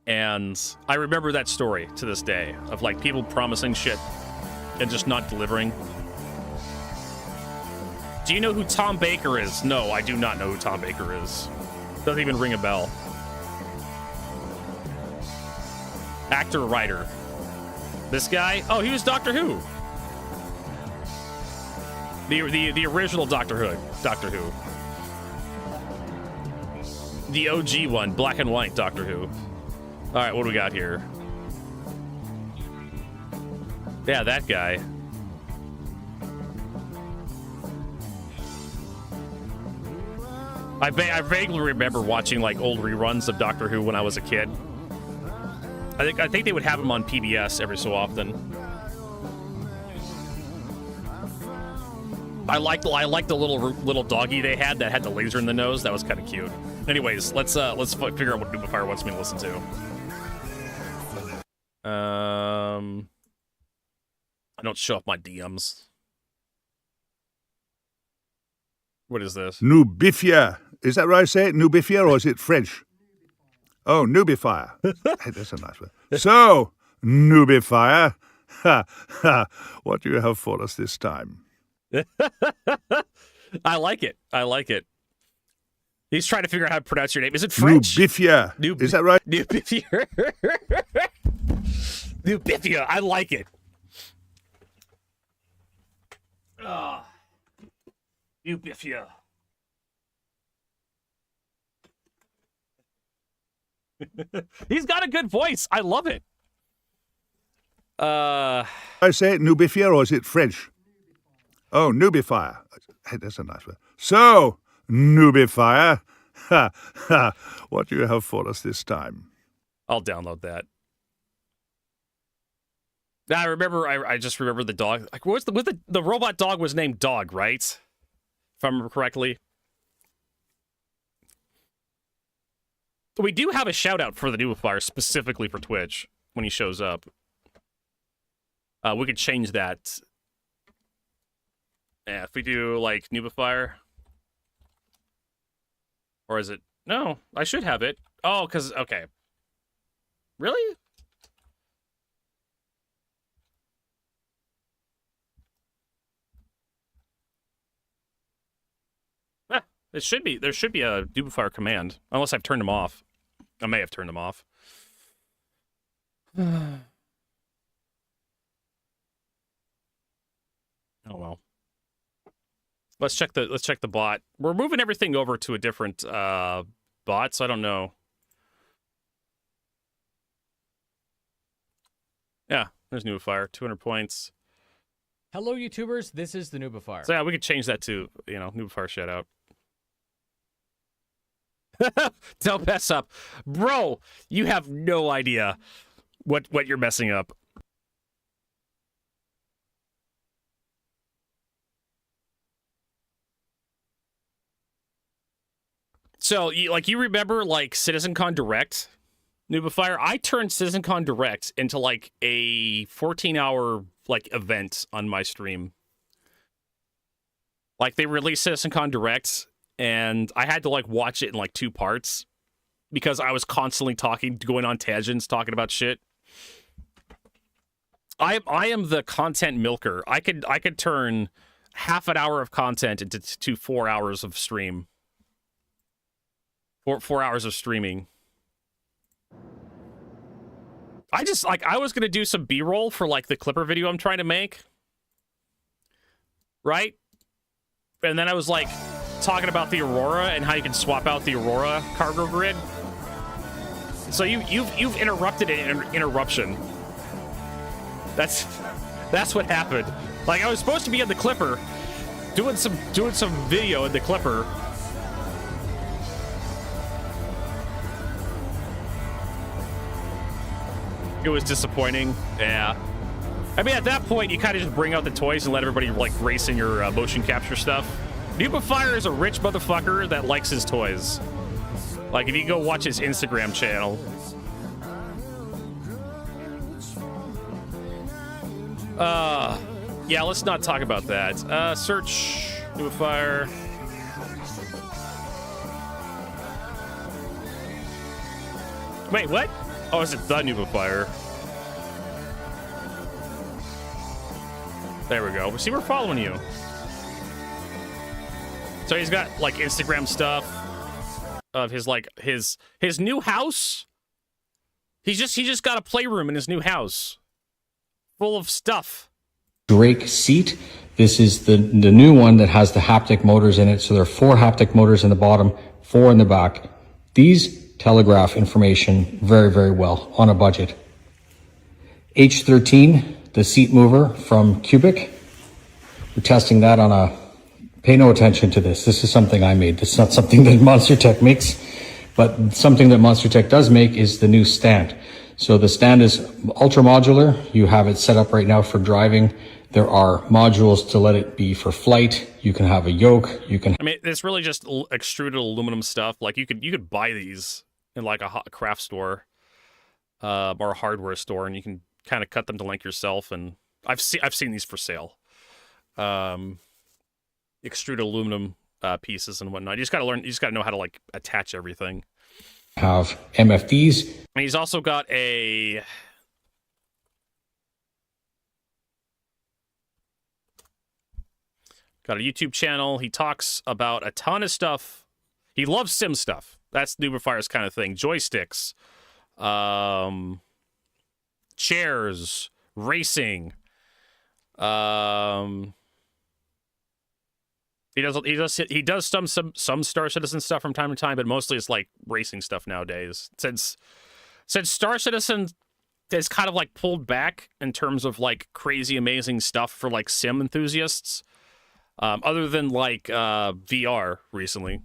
And I remember that story to this day of, like, people promising shit and just not delivering. Do you know who Tom Baker is? No, I do not know who Tom Baker is. Doesn't even ring a bell. Actor, writer. This guy? Oh, he was Doctor Who. The original Doctor Who. The OG one, black and white Doctor Who. All right, what do we got here? Yeah, that guy. I vaguely remember watching like old reruns of Doctor Who when I was a kid. I think they would have him on PBS every so often. I liked the little doggy they had that had the laser in the nose. That was kind of cute. Anyways, let's figure out what Doomfire wants me to listen to. I don't show up my DMs. What is this? Nubifia. Is that right I say it? Nubifia, or is it French? Oh, Nubifier. Hey, that's a nice word. So, Nubifier, what do you have for us this time? I like it. He's trying to figure out how to pronounce your name. Is it French? Nubifia. Is that right? Nubifia. Nubifia. I like it. Nubifia. He's got a good voice. I love it. I say it Nubifia, or is it French? Oh, Nubifier. Hey, that's a nice word. So, Nubifier, what do you have for us this time? I'll download that. I remember. I just remember the dog. Like, what's the robot dog was named Dog, right? If I remember correctly. We do have a shout out for the Nubifier specifically for Twitch when he shows up. We could change that. Yeah, if we do like Nubifier. Or is it? No, I should have it. Oh, because, okay. Really? It should be. There should be a Nubifier command, unless I've turned them off. I may have turned them off. Oh well. Let's check the bot. We're moving everything over to a different bot, so I don't know. Yeah, there's Nubifier, 200 points. Hello, YouTubers. This is the Nubifier. So yeah, we could change that to, Nubifier shout out. Don't mess up. Bro, you have no idea what you're messing up. So, you remember, CitizenCon Direct, Nubifier? I turned CitizenCon Direct into, a 14-hour, event on my stream. They released CitizenCon Direct, and I had to, watch it in, 2 parts because I was constantly going on tangents, talking about shit. I am the content milker. I could turn half an hour of content into 4 hours of stream. 4 hours of streaming. I just, I was going to do some B-roll for, the Clipper video I'm trying to make. Right? And then I was, talking about the Aurora and how you can swap out the Aurora cargo grid. So you've interrupted an interruption. That's what happened. I was supposed to be in the Clipper, doing some video in the Clipper. It was disappointing. Yeah. I mean, at that point, you kind of just bring out the toys and let everybody, race in your motion capture stuff. Nubifier is a rich motherfucker that likes his toys. If you go watch his Instagram channel, Yeah, let's not talk about that. Search Nubifier. Wait, what? Oh, is it the Nubifier? There we go. See, we're following you. So he's got like Instagram stuff of his his new house. He just got a playroom in his new house full of stuff. Drake seat. This is the new one that has the haptic motors in it. So there are 4 haptic motors in the bottom, 4 in the back. These telegraph information very, very well on a budget. H13, the seat mover from Cubic. We're testing that on a, pay no attention to this. This is something I made. This is not something that Monster Tech makes, but something that Monster Tech does make is the new stand. So the stand is ultra modular. You have it set up right now for driving. There are modules to let it be for flight. You can have a yoke. You can. I mean, it's really just extruded aluminum stuff. Like you could buy these in like a craft store, or a hardware store, and you can kind of cut them to length yourself. And I've seen these for sale. Extruded aluminum pieces and whatnot. You just gotta learn. You just gotta know how to like attach everything. Have MFDs. And he's also got a. Got a YouTube channel. He talks about a ton of stuff. He loves sim stuff. That's Nubifier's kind of thing. Joysticks, chairs, racing. He does some Star Citizen stuff from time to time, but mostly it's like racing stuff nowadays. Since Star Citizen is kind of like pulled back in terms of like crazy amazing stuff for like sim enthusiasts. Other than like VR recently.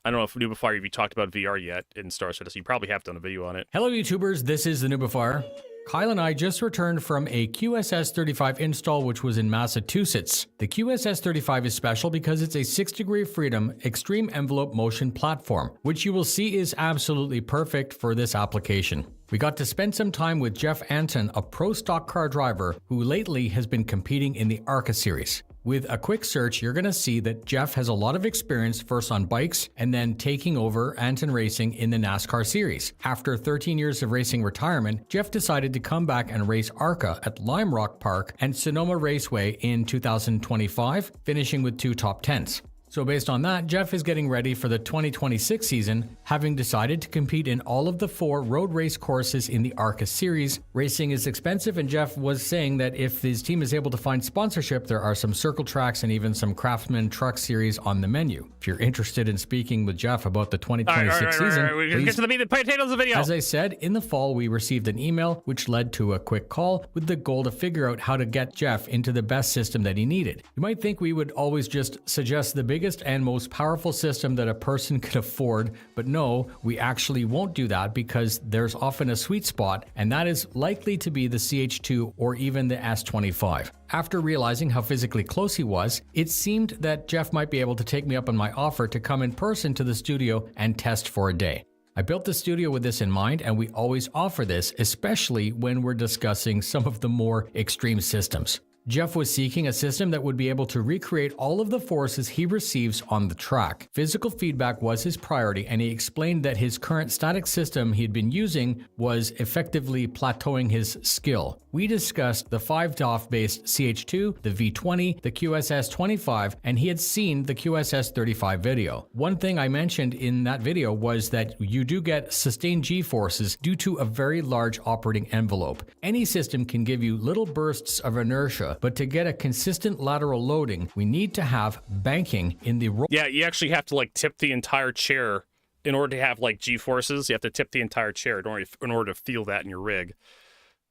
I don't know if Nubifier, if you talked about VR yet in Star Citizen. You probably have done a video on it. Hello, YouTubers. This is the Nubifier. Kyle and I just returned from a QSS-35 install, which was in Massachusetts. The QSS-35 is special because it's a 6-degree of freedom extreme envelope motion platform, which you will see is absolutely perfect for this application. We got to spend some time with Jeff Anton, a pro stock car driver who lately has been competing in the ARCA series. With a quick search, you're going to see that Jeff has a lot of experience first on bikes and then taking over Anton Racing in the NASCAR series. After 13 years of racing retirement, Jeff decided to come back and race ARCA at Lime Rock Park and Sonoma Raceway in 2025, finishing with 2 top 10s. So based on that, Jeff is getting ready for the 2026 season, having decided to compete in all of the 4 road race courses in the ARCA series. Racing is expensive, and Jeff was saying that if his team is able to find sponsorship, there are some circle tracks and even some Craftsman truck series on the menu. If you're interested in speaking with Jeff about the 2026 season, please get to the meat and potatoes of the video. As I said, in the fall, we received an email which led to a quick call with the goal to figure out how to get Jeff into the best system that he needed. You might think we would always just suggest the biggest and most powerful system that a person could afford, but no, we actually won't do that because there's often a sweet spot, and that is likely to be the CH2 or even the S25. After realizing how physically close he was, it seemed that Jeff might be able to take me up on my offer to come in person to the studio and test for a day. I built the studio with this in mind, and we always offer this, especially when we're discussing some of the more extreme systems. Jeff was seeking a system that would be able to recreate all of the forces he receives on the track. Physical feedback was his priority, and he explained that his current static system he had been using was effectively plateauing his skill. We discussed the 5-DOF-based CH2, the V20, the QSS-25, and he had seen the QSS-35 video. One thing I mentioned in that video was that you do get sustained G-forces due to a very large operating envelope. Any system can give you little bursts of inertia, but to get a consistent lateral loading, we need to have banking in the... Yeah, you actually have to like tip the entire chair in order to have like G-forces. You have to tip the entire chair in order to feel that in your rig.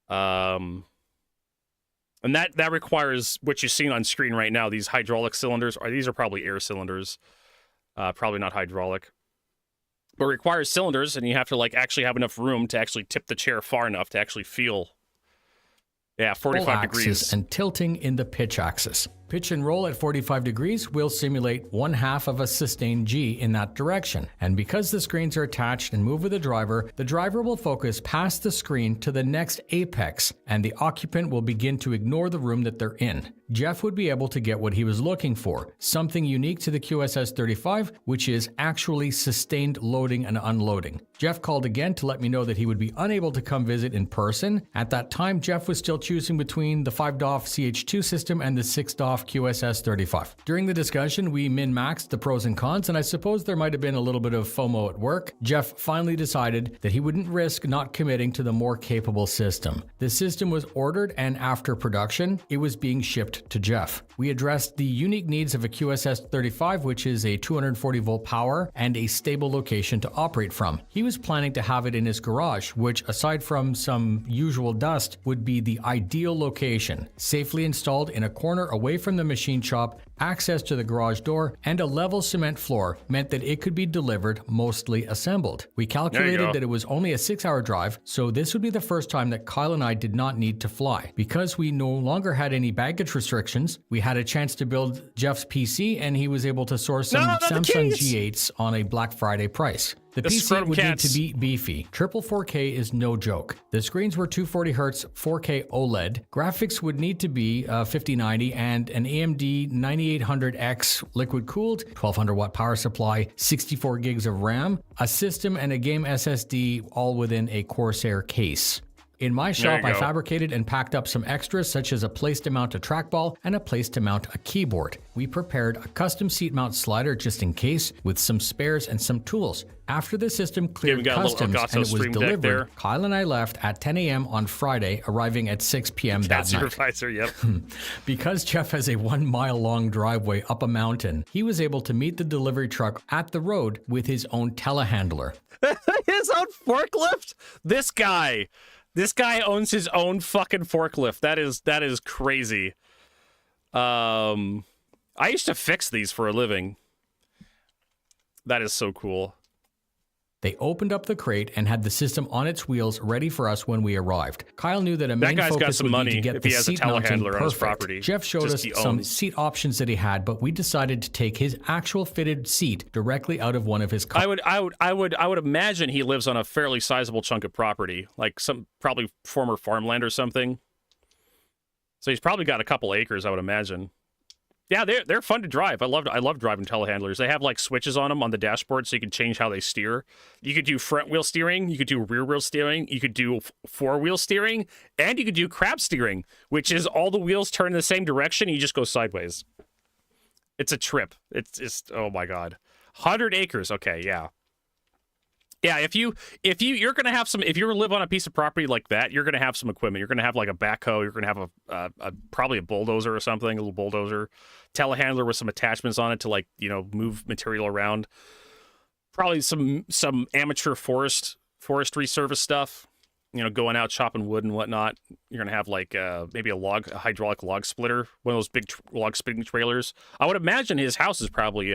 And that requires what you're seeing on screen right now. These hydraulic cylinders, these are probably air cylinders, probably not hydraulic, but it requires cylinders, and you have to like actually have enough room to actually tip the chair far enough to actually feel. Yeah, 45 degrees. And tilting in the pitch axis. Pitch and roll at 45 degrees will simulate 1/2 of a sustained G in that direction. And because the screens are attached and move with the driver will focus past the screen to the next apex, and the occupant will begin to ignore the room that they're in. Jeff would be able to get what he was looking for, something unique to the QSS-35, which is actually sustained loading and unloading. Jeff called again to let me know that he would be unable to come visit in person. At that time, Jeff was still choosing between the 5DOF CH2 system and the 6DOF QSS-35. During the discussion, we min-maxed the pros and cons, and I suppose there might have been a little bit of FOMO at work. Jeff finally decided that he wouldn't risk not committing to the more capable system. The system was ordered, and after production, it was being shipped to Jeff. We addressed the unique needs of a QSS-35, which is a 240 volt power and a stable location to operate from. He was planning to have it in his garage, which aside from some usual dust, would be the ideal location. Safely installed in a corner away from the machine shop, access to the garage door, and a level cement floor meant that it could be delivered mostly assembled. We calculated that it was only a 6-hour drive, so this would be the first time that Kyle and I did not need to fly. Because we no longer had any baggage restrictions, we had a chance to build Jeff's PC, and he was able to source some Samsung G8s on a Black Friday price. The PC would need to be beefy. Triple 4K is no joke. The screens were 240Hz 4K OLED. Graphics would need to be 5090 and an AMD 9800X liquid-cooled, 1200 watt power supply, 64 gigs of RAM, a system and a game SSD, all within a Corsair case. In my shop, I fabricated and packed up some extras such as a place to mount a trackball and a place to mount a keyboard. We prepared a custom seat mount slider just in case, with some spares and some tools. After the system cleared customs and it was delivered, Kyle and I left at 10 a.m. on Friday, arriving at 6 p.m. that night. Supervisor, yep. Because Jeff has a 1 mile long driveway up a mountain, he was able to meet the delivery truck at the road with his own telehandler. His own forklift? This guy owns his own fucking forklift. That is crazy. I used to fix these for a living. That is so cool. They opened up the crate and had the system on its wheels ready for us when we arrived. Kyle knew that a main focus would be to get the seat mounting perfect. Jeff showed us some seat options that he had, but we decided to take his actual fitted seat directly out of one of his cars. I would imagine he lives on a fairly sizable chunk of property, like some probably former farmland or something. So he's probably got a couple acres, I would imagine. Yeah, they're fun to drive. I love driving telehandlers. They have like switches on them on the dashboard, so you can change how they steer. You could do front wheel steering, you could do rear wheel steering, you could do 4-wheel steering, and you could do crab steering, which is all the wheels turn in the same direction. You just go sideways. It's a trip. It's just, oh my god, 100 acres. Okay, yeah. Yeah, if you're gonna have some, if you live on a piece of property like that, you're gonna have some equipment. You're gonna have like a backhoe. You're gonna have a probably a bulldozer or something, a little bulldozer, telehandler with some attachments on it to like move material around. Probably some amateur forestry service stuff. Going out chopping wood and whatnot. You're gonna have like maybe a hydraulic log splitter, one of those big log splitting trailers. I would imagine his house is probably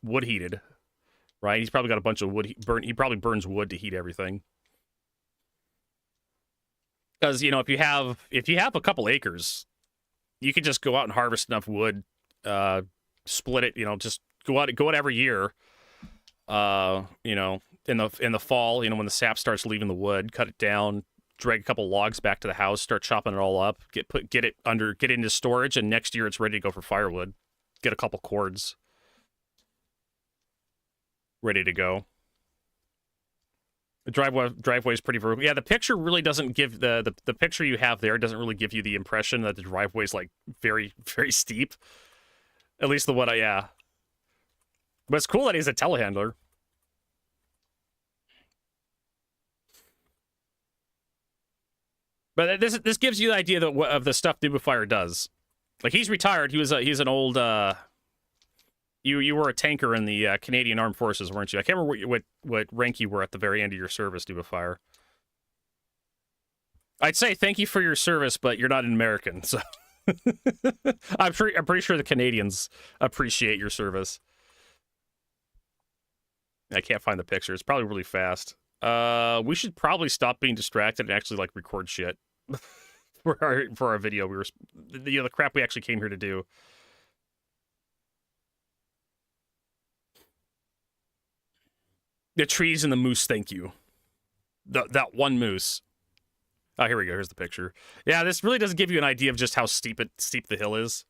wood heated. Right, he's probably got a bunch of wood. He probably burns wood to heat everything. Because if you have a couple acres, you can just go out and harvest enough wood, split it. Just go out every year. In the fall, when the sap starts leaving the wood, cut it down, drag a couple logs back to the house, start chopping it all up, get it into storage, and next year it's ready to go for firewood. Get a couple cords ready to go. The driveway is pretty vertical. Yeah, the picture really doesn't give the picture you have there doesn't really give you the impression that the driveway is like very, very steep. At least yeah. But it's cool that he's a telehandler. But this gives you the idea of the stuff Nubifier does. Like he's retired. He's an old. You were a tanker in the Canadian Armed Forces, weren't you? I can't remember what rank you were at the very end of your service, Nubifier. I'd say thank you for your service, but you're not an American, so I'm pretty sure the Canadians appreciate your service. I can't find the picture. It's probably really fast. We should probably stop being distracted and actually like record shit. for our video. We were, the crap we actually came here to do. The trees and the moose, thank you. That one moose. Oh, here we go. Here's the picture. Yeah, this really doesn't give you an idea of just how steep the hill is.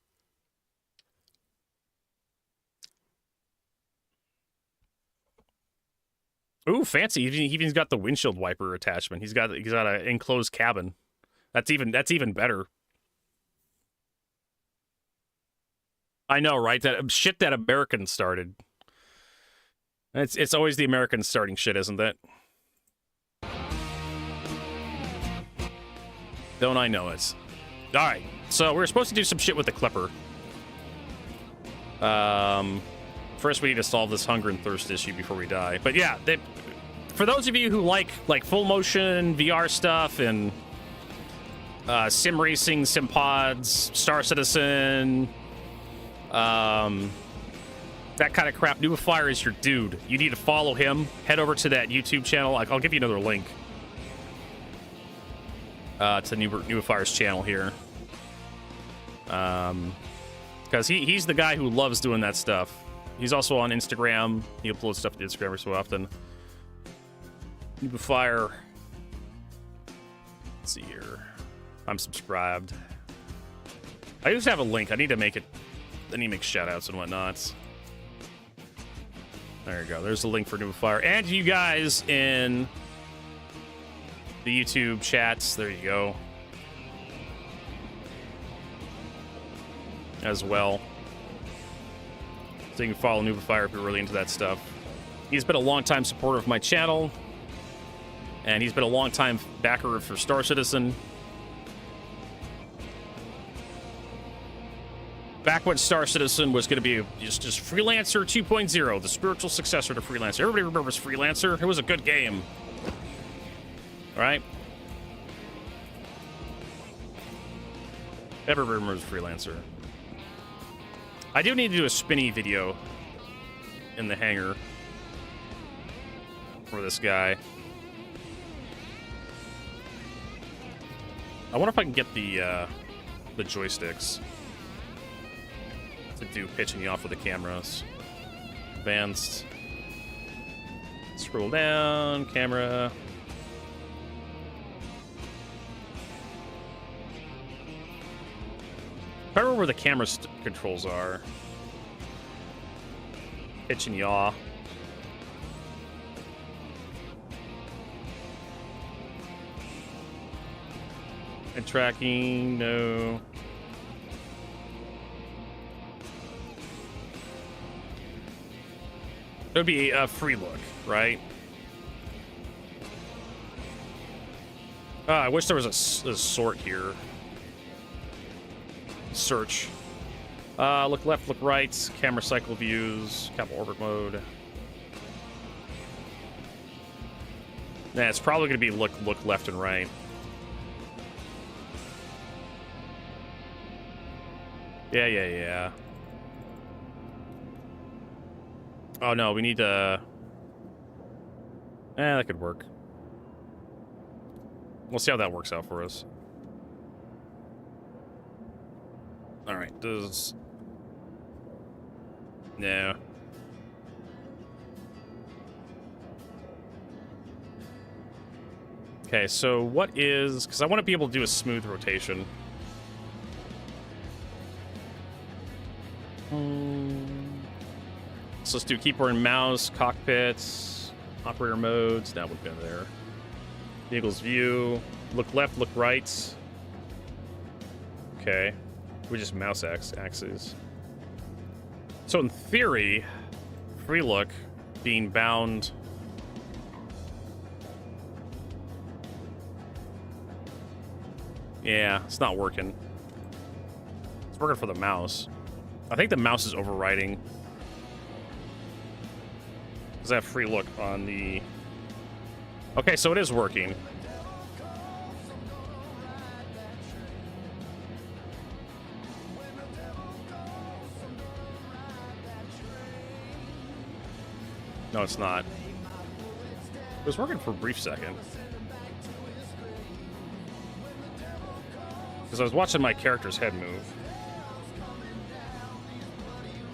Ooh, fancy. He even's got the windshield wiper attachment. He's got an enclosed cabin. That's even better. I know, right? That shit that Americans started. It's always the Americans starting shit, isn't it? Don't I know it? All right, so we're supposed to do some shit with the Clipper. First we need to solve this hunger and thirst issue before we die. But yeah, for those of you who like full motion VR stuff and sim racing, sim pods, Star Citizen, that kind of crap, Nubifier is your dude. You need to follow him. Head over to that YouTube channel. I'll give you another link to Nubifier's channel here. Because he's the guy who loves doing that stuff. He's also on Instagram. He uploads stuff to Instagram every so often. Nubifier. Let's see here. I'm subscribed. I just have a link. I need to make shout outs and whatnot. There you go. There's the link for Nubifier. And you guys in the YouTube chats. There you go. As well. So you can follow Nubifier if you're really into that stuff. He's been a long-time supporter of my channel. And he's been a long-time backer for Star Citizen. Back when Star Citizen was going to be just Freelancer 2.0, the spiritual successor to Freelancer. Everybody remembers Freelancer. It was a good game. All right? Everybody remembers Freelancer. I do need to do a spinny video in the hangar for this guy. I wonder if I can get the joysticks to do pitching you off with the cameras. Advanced. Scroll down, camera. I remember where the camera controls are. Pitch and yaw. And tracking, no. It would be a free look, right? I wish there was a sort here. Search. Look left, look right. Camera cycle views. Capital orbit mode. Nah, it's probably going to be look left and right. Yeah. Oh no, we need to... that could work. We'll see how that works out for us. Alright, does... No. Okay, so what is... Because I want to be able to do a smooth rotation. So let's do keyboard and mouse, cockpits, operator modes. That would be there. Vehicle's view. Look left, look right. Okay. We just mouse axes. So in theory, free look being bound. Yeah, it's not working. It's working for the mouse. I think the mouse is overriding. Does that have free look on the... Okay, so it is working. No, it's not. It was working for a brief second. Because I was watching my character's head move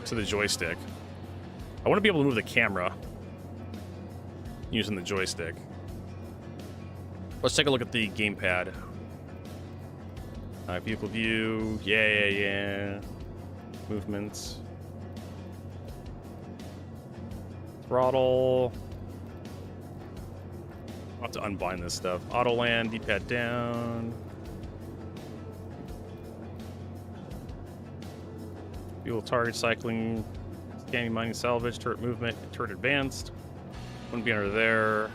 to the joystick. I want to be able to move the camera using the joystick. Let's take a look at the gamepad. Vehicle view. Yeah. Movements. Throttle. I'll have to unbind this stuff. Auto land, D-pad down. Fuel, target, cycling, scanning, mining, salvage, turret movement, turret advanced. Wouldn't be under there.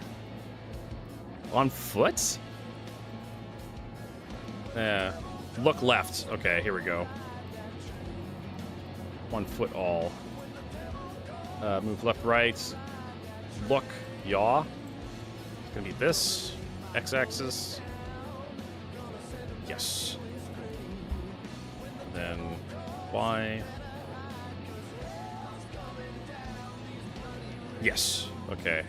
On foot? Yeah. Look left. Okay, here we go. 1 foot all. Move left, right. Look, yaw. It's gonna be this. X-axis. Yes. Then Y. Yes. Okay.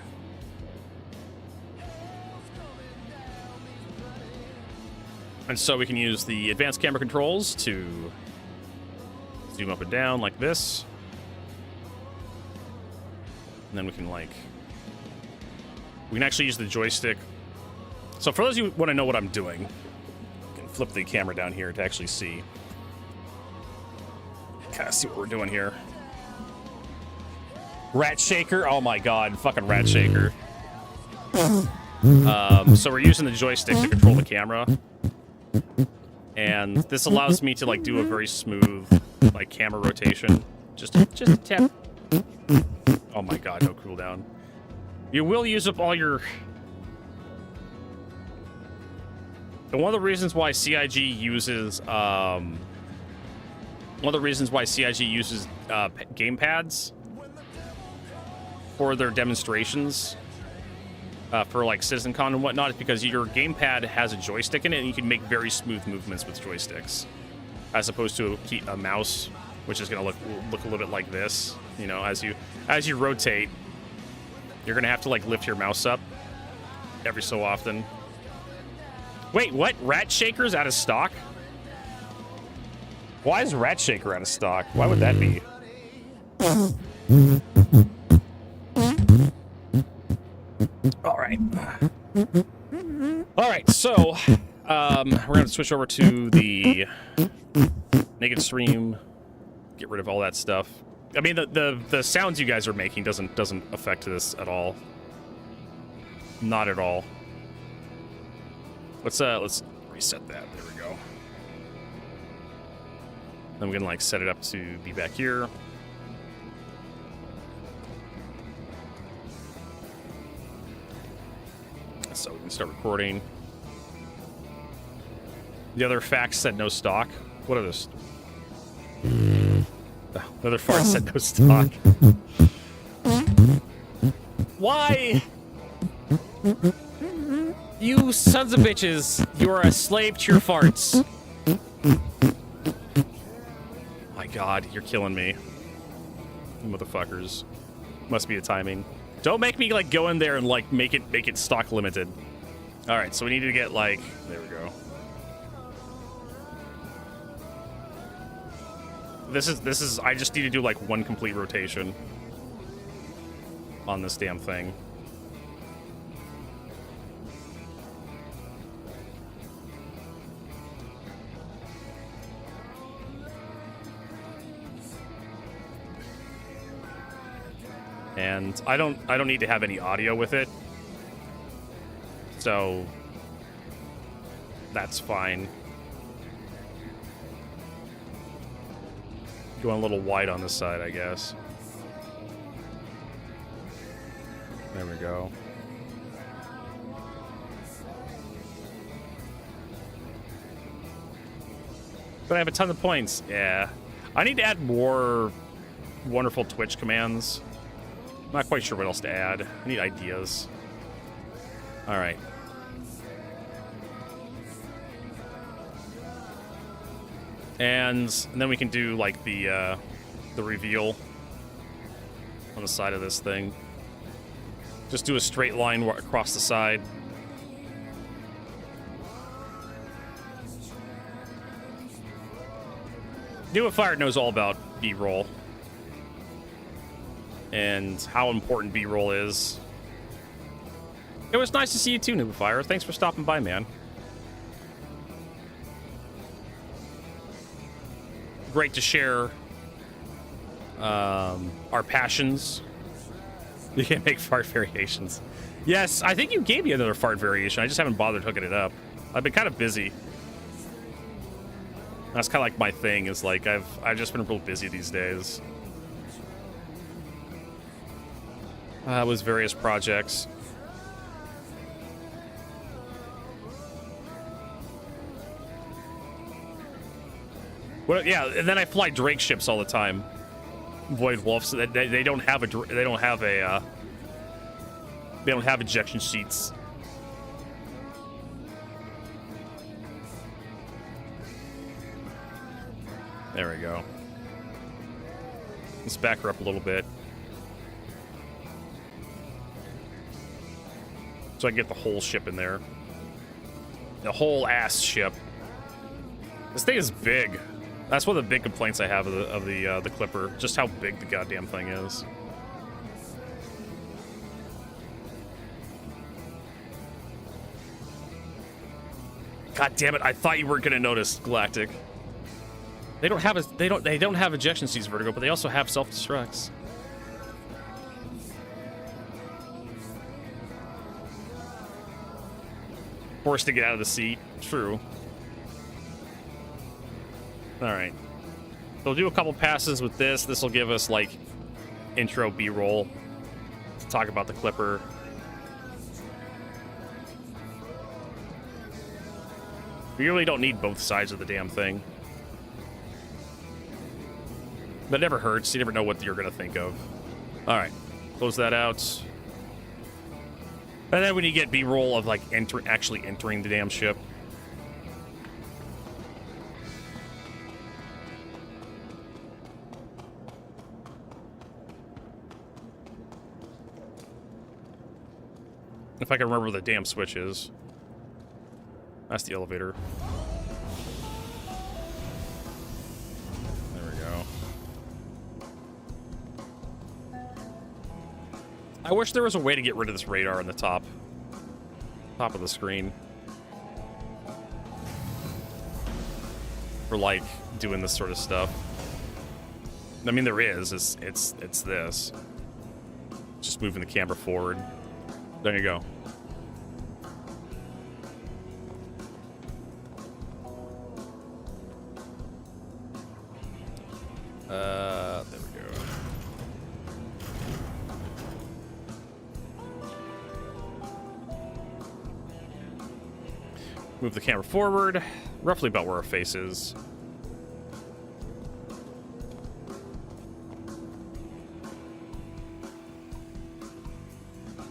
And so we can use the advanced camera controls to zoom up and down like this. And then we can actually use the joystick. So for those of you who want to know what I'm doing, I can flip the camera down here to actually see. Kind of see what we're doing here. Rat shaker. Oh my god, fucking rat shaker. So we're using the joystick to control the camera. And this allows me to do a very smooth camera rotation. Just a tap. Oh my god, no cooldown. You will use up all your... And one of the reasons why CIG uses gamepads for their demonstrations for CitizenCon and whatnot is because your gamepad has a joystick in it and you can make very smooth movements with joysticks, as opposed to a mouse, which is going to look a little bit like this. You know, as you rotate, you're going to have to lift your mouse up every so often. Wait, what? Rat Shaker's out of stock? Why is Rat Shaker out of stock? Why would that be? All right, so we're going to switch over to the naked stream, get rid of all that stuff. I mean, the sounds you guys are making doesn't affect this at all. Not at all. Let's reset that. There we go. Then we can set it up to be back here. So we can start recording. The other facts said no stock. What are those? The other farts said no stock. Why? You sons of bitches. You are a slave to your farts. My god, you're killing me. You motherfuckers. Must be the timing. Don't make me go in there and make it stock limited. All right, so we need to get there we go. This is I just need to do one complete rotation on this damn thing. And I don't need to have any audio with it. So that's fine. Going a little wide on this side, I guess. There we go. But I have a ton of points. Yeah. I need to add more wonderful Twitch commands. I'm not quite sure what else to add. I need ideas. All right. And then we can do the reveal on the side of this thing. Just do a straight line across the side. Fire knows all about B-roll and how important B-roll is. It was nice to see you too, Fire. Thanks for stopping by, man. Great to share our passions. You can't make fart variations. Yes, I think you gave me another fart variation. I just haven't bothered hooking it up. I've been kind of busy. That's kind of like my thing, is like I've just been real busy these days. With various projects. Well, yeah, and then I fly Drake ships all the time. Void Wolves. They don't have ejection seats. There we go. Let's back her up a little bit. So I can get the whole ship in there. The whole ass ship. This thing is big. That's one of the big complaints I have of the Clipper. Just how big the goddamn thing is. God damn it! I thought you weren't gonna notice, Galactic. They don't have ejection seats, Vertigo, but they also have self-destructs. Forced to get out of the seat. True. All right. So we'll do a couple passes with this. This will give us like intro B-roll to talk about the Clipper. We really don't need both sides of the damn thing. But it never hurts. You never know what you're going to think of. All right. Close that out. And then when you get B-roll of like actually entering the damn ship. If I can remember where the damn switch is. That's the elevator. There we go. I wish there was a way to get rid of this radar on the top of the screen. For like doing this sort of stuff. I mean, there is. It's this. Just moving the camera forward. There you go. There we go. Move the camera forward, roughly about where our face is.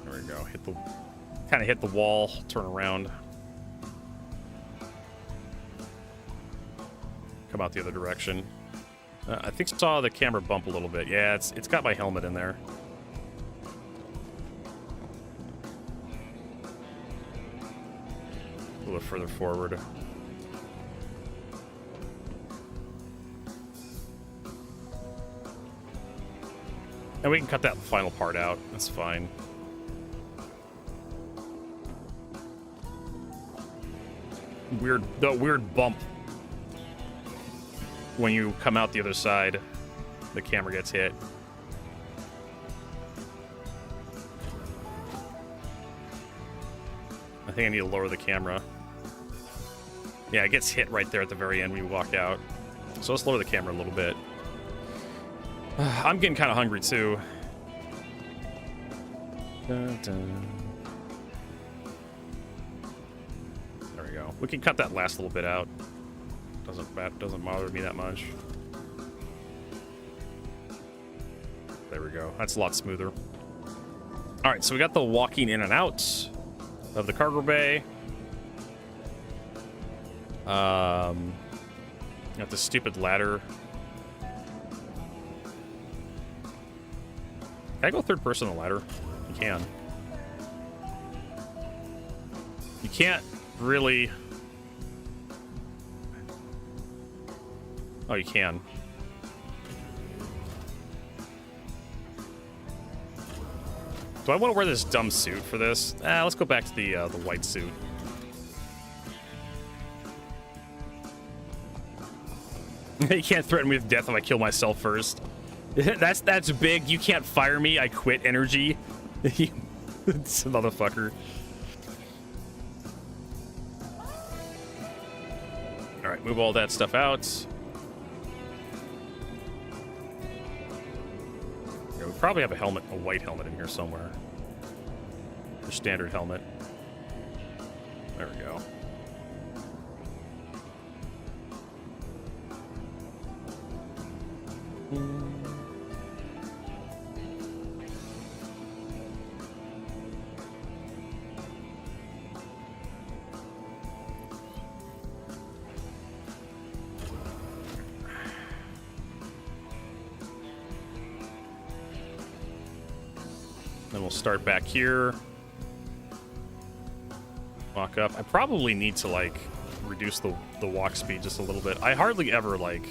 There we go. Kind of hit the wall, turn around. Come out the other direction. I think I saw the camera bump a little bit. Yeah, it's got my helmet in there. A little further forward. And we can cut that final part out. That's fine. Weird bump. When you come out the other side, the camera gets hit. I think I need to lower the camera. Yeah, it gets hit right there at the very end when you walk out. So let's lower the camera a little bit. I'm getting kind of hungry too. Dun, dun. There we go. We can cut that last little bit out. Doesn't bother me that much. There we go. That's a lot smoother. All right, so we got the walking in and out of the cargo bay. Got the stupid ladder. Can I go third person on the ladder? You can. You can't really... Oh, you can. Do I want to wear this dumb suit for this? Let's go back to the white suit. You can't threaten me with death if I kill myself first. That's big. You can't fire me. I quit energy. This motherfucker. All right, move all that stuff out. Yeah, we probably have a helmet, a white helmet in here somewhere. The standard helmet. There we go. Then we'll start back here. Walk up. I probably need to, like, reduce the walk speed just a little bit. I hardly ever, like...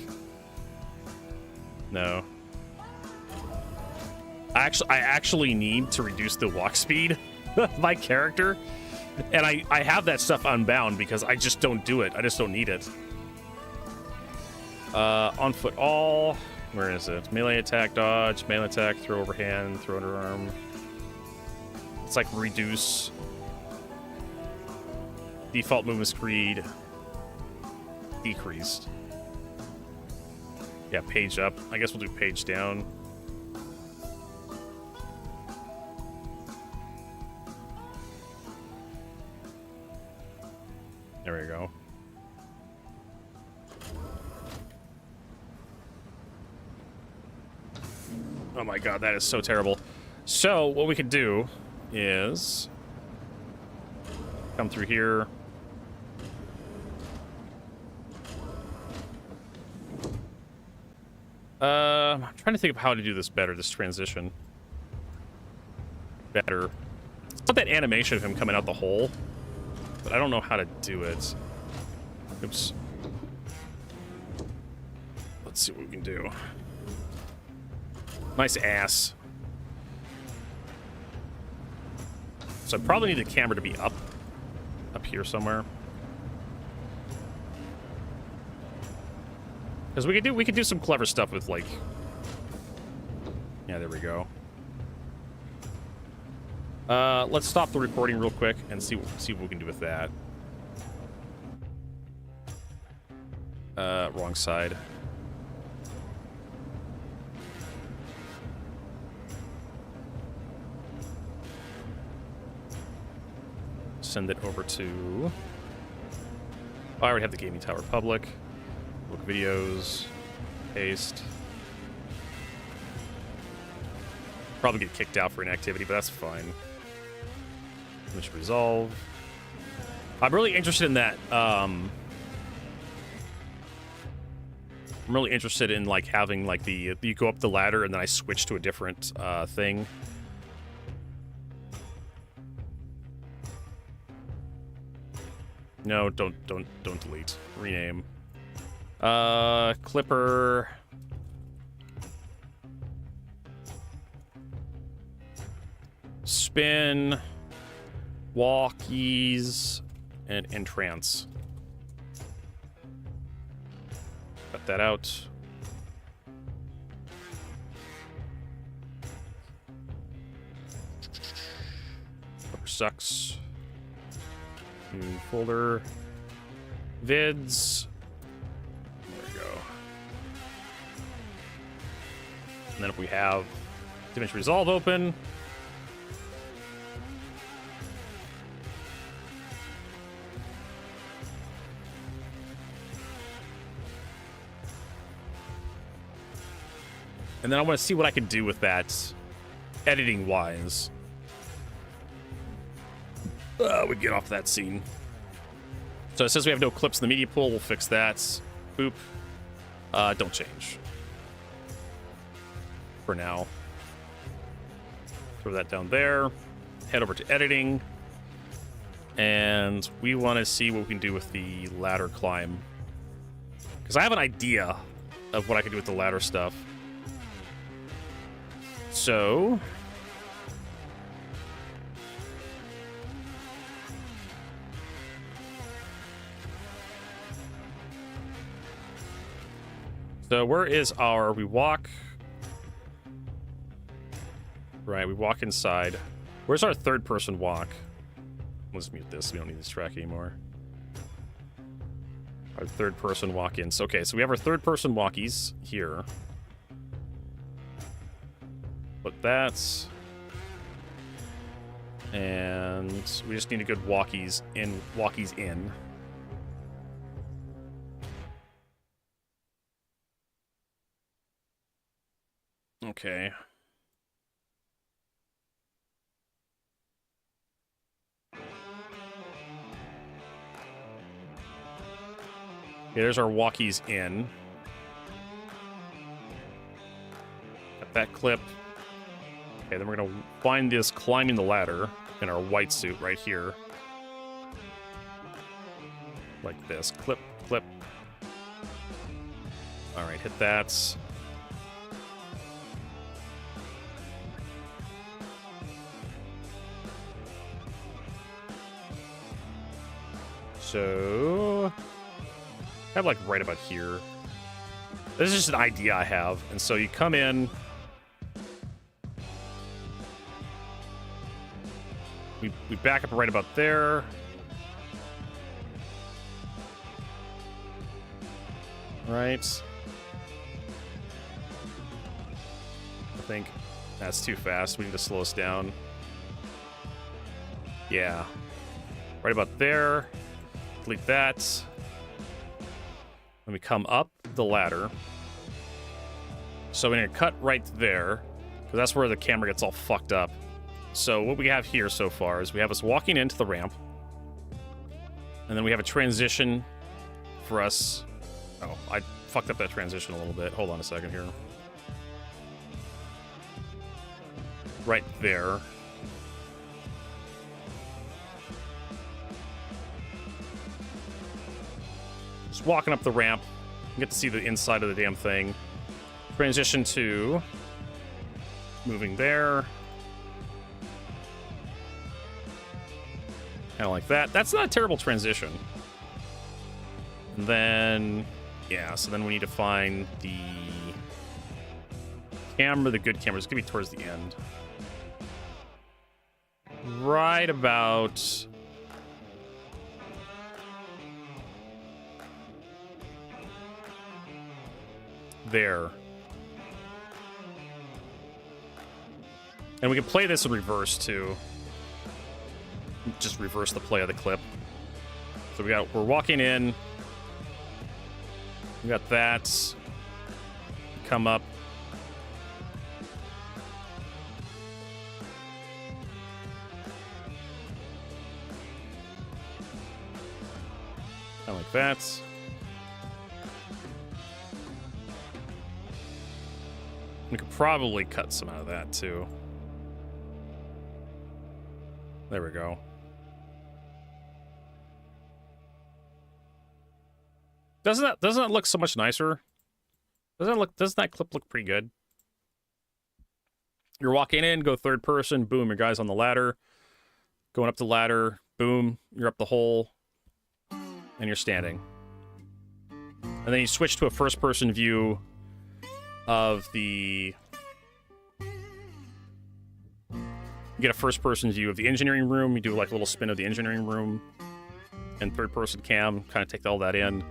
No. I actually need to reduce the walk speed of my character. And I have that stuff unbound because I just don't do it. I just don't need it. On foot all. Where is it? Melee attack, dodge, melee attack, throw overhand, throw underarm. It's like reduce. Default movement speed. Decreased. Yeah, page up. I guess we'll do page down. There we go. Oh my god, that is so terrible. So, what we could do is come through here. I'm trying to think of how to do this better, this transition. Better. It's not that animation of him coming out the hole, but I don't know how to do it. Oops. Let's see what we can do. Nice ass. So I probably need the camera to be up here somewhere. Because we could do some clever stuff with, like... Yeah, there we go. Let's stop the recording real quick and see what we can do with that. Wrong side. Send it over to... Oh, I already have the Gaming Tower Public. Look videos. Paste. Probably get kicked out for inactivity, but that's fine. Image resolve. I'm really interested in that. I'm really interested in, like, having, like, you go up the ladder and then I switch to a different thing. No, don't delete. Rename. Clipper. Spin. Walk, ease, and entrance. Cut that out. Clipper sucks. New folder. Vids. There we go. And then if we have image resolve open. And then I want to see what I can do with that editing wise. We get off that scene. So it says we have no clips in the media pool. We'll fix that. Boop. Don't change. For now. Throw that down there. Head over to editing. And we want to see what we can do with the ladder climb. Because I have an idea of what I can do with the ladder stuff. So... So where is our... We walk... Right, we walk inside. Where's our third-person walk? Let's mute this. We don't need this track anymore. Our third-person walk-ins. Okay, so we have our third-person walkies here. But that's... And we just need a good walkies in. Okay. Okay, there's our walkies in. Got that clip. Okay, then we're gonna find this climbing the ladder in our white suit right here. Like this. Clip, clip. Alright, hit that. So... kind of like right about here. This is just an idea I have. And so you come in. We back up right about there. Right. I think that's too fast. We need to slow us down. Yeah. Right about there. Delete that. Then we come up the ladder. So we're going to cut right there, because that's where the camera gets all fucked up. So what we have here so far is we have us walking into the ramp. And then we have a transition for us. Oh, I fucked up that transition a little bit. Hold on a second here. Right there. Just walking up the ramp. You get to see the inside of the damn thing. Transition to moving there. Kind of like that. That's not a terrible transition. And then, yeah, so then we need to find the camera, the good camera. It's going to be towards the end. Right about... there. And we can play this in reverse too. Just reverse the play of the clip. So we're walking in. We got that. Come up. Kind of like that. We could probably cut some out of that too. There we go. Doesn't that look so much nicer? Doesn't that clip look pretty good? You're walking in, go third person, boom, your guy's on the ladder. Going up the ladder, boom, you're up the hole, and you're standing. And then you switch to a first person view of the... You get a first-person view of the engineering room. You do like a little spin of the engineering room. And third-person cam, kind of take all that in.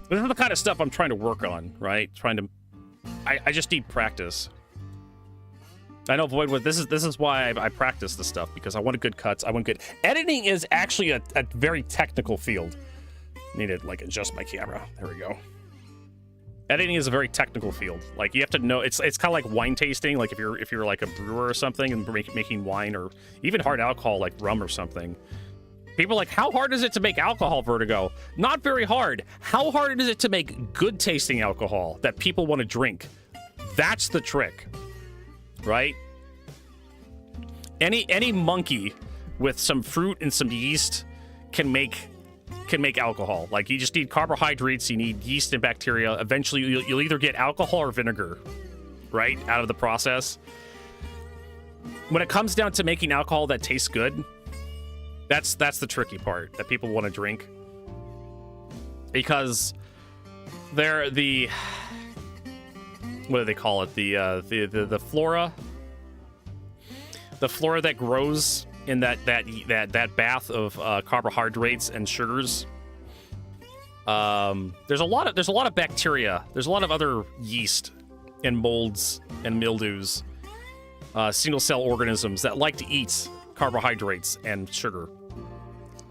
This is the kind of stuff I'm trying to work on, right? I just need practice. I know Void was. This is why I practice this stuff, because I wanted good cuts. I want good... Editing is actually a very technical field. Need to like adjust my camera. There we go. Editing is a very technical field. Like, you have to know, it's kind of like wine tasting. Like if you're like a brewer or something and making wine, or even hard alcohol like rum or something. People are like, how hard is it to make alcohol, Vertigo? Not very hard. How hard is it to make good tasting alcohol that people want to drink? That's the trick, right? Any monkey with some fruit and some yeast can can make alcohol. Like, you just need carbohydrates, you need yeast and bacteria. Eventually, you'll either get alcohol or vinegar, right, out of the process. When it comes down to making alcohol that tastes good, that's the tricky part that people want to drink. Because they're the... what do they call it? The flora? The flora that grows in that bath of carbohydrates and sugars. There's a lot of bacteria. There's a lot of other yeast and molds and mildews, single cell organisms that like to eat carbohydrates and sugar,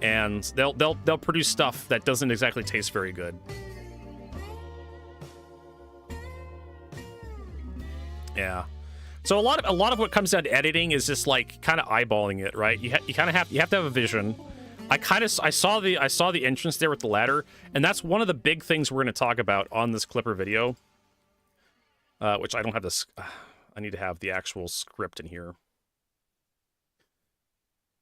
and they'll produce stuff that doesn't exactly taste very good. Yeah. So a lot of what comes down to editing is just like kind of eyeballing it, right? You kind of have to have a vision. I saw the entrance there with the ladder, and that's one of the big things we're going to talk about on this Clipper video. Which I don't have this. I need to have the actual script in here.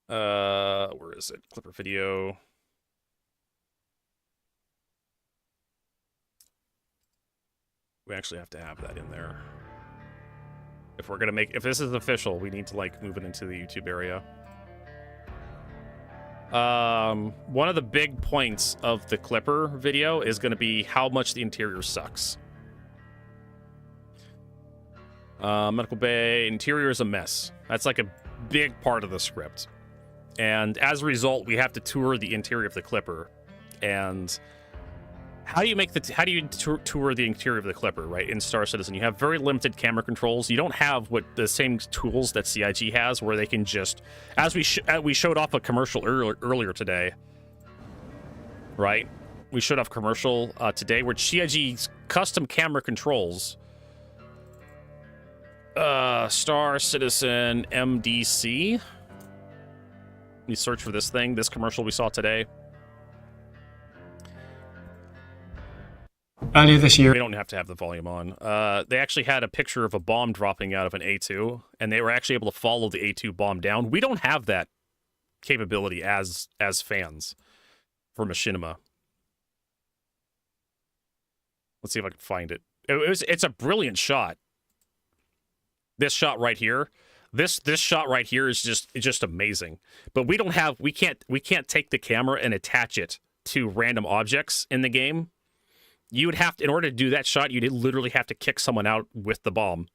Where is it? Clipper video. We actually have to have that in there. If we're gonna if this is official, we need to like move it into the YouTube area. One of the big points of the Clipper video is gonna be how much the interior sucks. Medical bay, interior is a mess. That's like a big part of the script. And as a result, we have to tour the interior of the Clipper. And how do you tour the interior of the Clipper, right? In Star Citizen, you have very limited camera controls. You don't have the same tools that CIG has, where they can just, as we showed off a commercial earlier today, right? We showed off commercial today where CIG's custom camera controls. Star Citizen MDC. Let me search for this thing, this commercial we saw today. Earlier this year, we don't have to have the volume on. They actually had a picture of a bomb dropping out of an A2, and they were actually able to follow the A2 bomb down. We don't have that capability as fans for Machinima. Let's see if I can find it. It's a brilliant shot. This shot right here, this shot right here is just amazing. But we can't take the camera and attach it to random objects in the game. You would have to, in order to do that shot, you'd literally have to kick someone out with the bomb.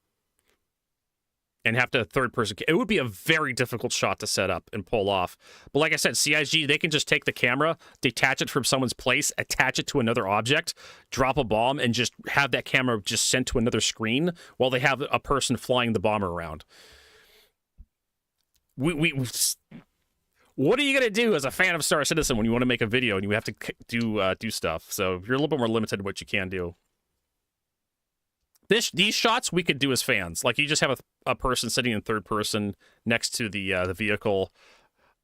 And have to third person. It would be a very difficult shot to set up and pull off. But like I said, CIG, they can just take the camera, detach it from someone's place, attach it to another object, drop a bomb, and just have that camera just sent to another screen while they have a person flying the bomber around. What are you going to do as a fan of Star Citizen when you want to make a video and you have to do stuff? So you're a little bit more limited in what you can do. These shots we could do as fans. Like, you just have a person sitting in third person next to the vehicle.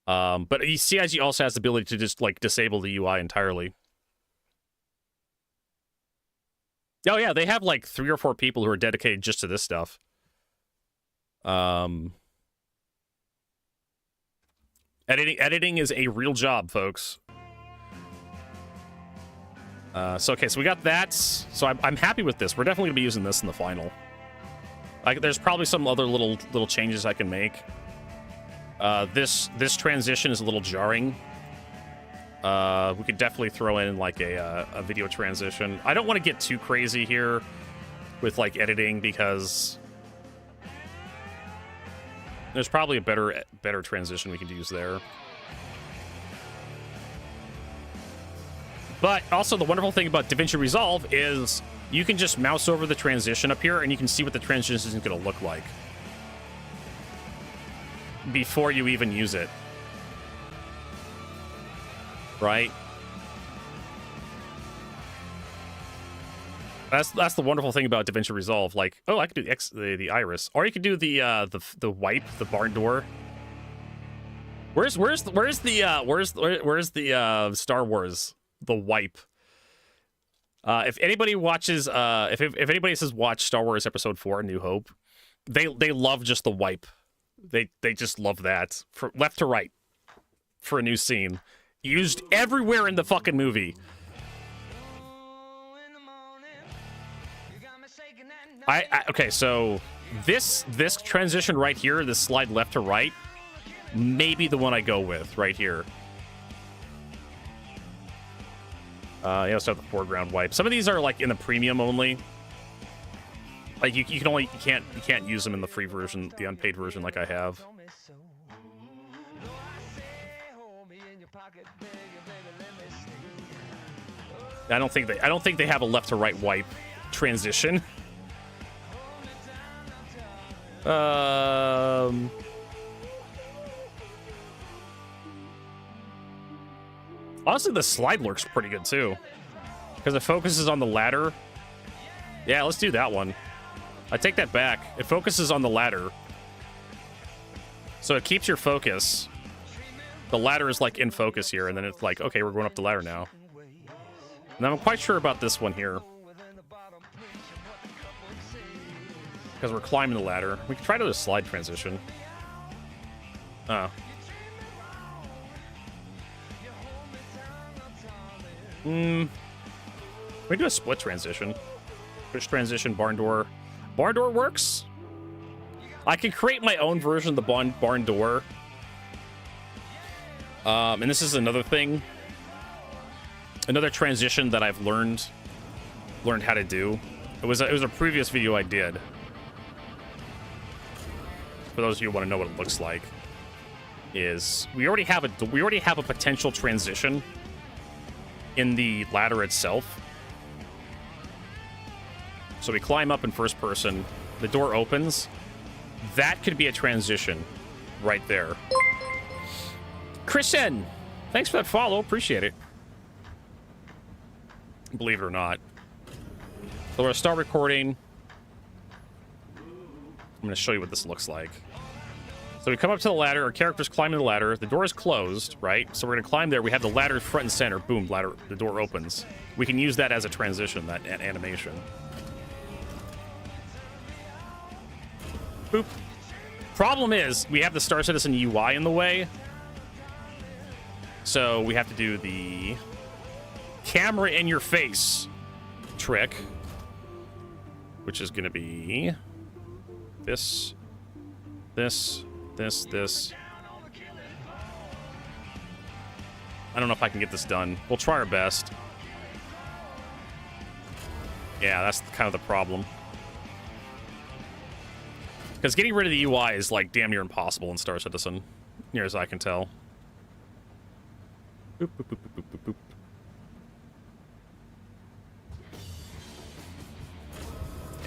But CIG also has the ability to just, like, disable the UI entirely. Oh, yeah, they have, like, 3 or 4 people who are dedicated just to this stuff. Editing is a real job, folks. So we got that. So I'm happy with this. We're definitely gonna be using this in the final. Like, there's probably some other little changes I can make. This transition is a little jarring. We could definitely throw in like a video transition. I don't want to get too crazy here with like editing, because there's probably a better transition we could use there. But also, the wonderful thing about DaVinci Resolve is you can just mouse over the transition up here and you can see what the transition is going to look like before you even use it. Right? That's the wonderful thing about DaVinci Resolve. Like, oh, I could do the iris, or you could do the wipe, the barn door. Where's the Star Wars, the wipe? If anybody watches, if anybody has watched Star Wars Episode 4: A New Hope, they love just the wipe. They just love that, from left to right for a new scene. Used everywhere in the fucking movie. Okay, so this transition right here, this slide left to right, maybe the one I go with right here. You also have the foreground wipe. Some of these are like in the premium only. Like you can't use them in the free version, the unpaid version, like I have. I don't think they have a left to right wipe transition. Honestly, the slide lurk's pretty good too, because it focuses on the ladder. Yeah, let's do that one. I take that back. It focuses on the ladder, so it keeps your focus. The ladder is like in focus here, and then it's like, okay, we're going up the ladder now. And I'm quite sure about this one here, because we're climbing the ladder. We can try to do a slide transition. Oh. We do a split transition. Push transition, barn door. Barn door works. I can create my own version of the barn door. And this is another thing. Another transition that I've learned how to do. It was a previous video I did. For those of you who want to know what it looks like, is we already have a potential transition in the ladder itself. So we climb up in first person. The door opens. That could be a transition right there. Christian, thanks for that follow. Appreciate it. Believe it or not. So we're going to start recording. I'm going to show you what this looks like. So we come up to the ladder. Our character's climbing the ladder. The door is closed, right? So we're going to climb there. We have the ladder front and center. Boom, ladder. The door opens. We can use that as a transition, that animation. Boop. Problem is, we have the Star Citizen UI in the way. So we have to do the camera in your face trick, which is going to be this. I don't know if I can get this done. We'll try our best. Yeah, that's kind of the problem. Because getting rid of the UI is like damn near impossible in Star Citizen, near as I can tell. Boop, boop, boop, boop, boop, boop.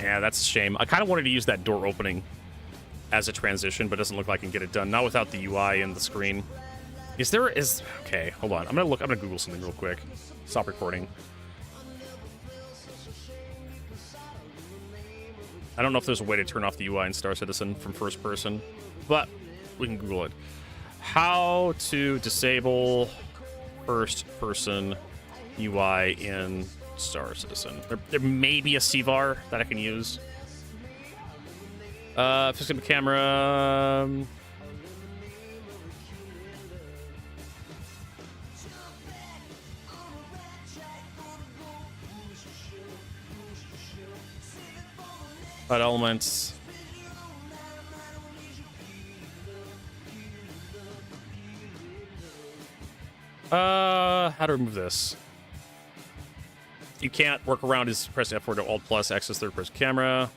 Yeah, that's a shame. I kind of wanted to use that door opening as a transition, but it doesn't look like I can get it done. Not without the UI and the screen. Okay, hold on. I'm gonna Google something real quick. Stop recording. I don't know if there's a way to turn off the UI in Star Citizen from first person, but we can Google it. How to disable first person UI in Star Citizen. There may be a CVAR that I can use. Fixing the camera. Elements. How to remove this? You can't work around is press F4 to Alt plus access third person camera.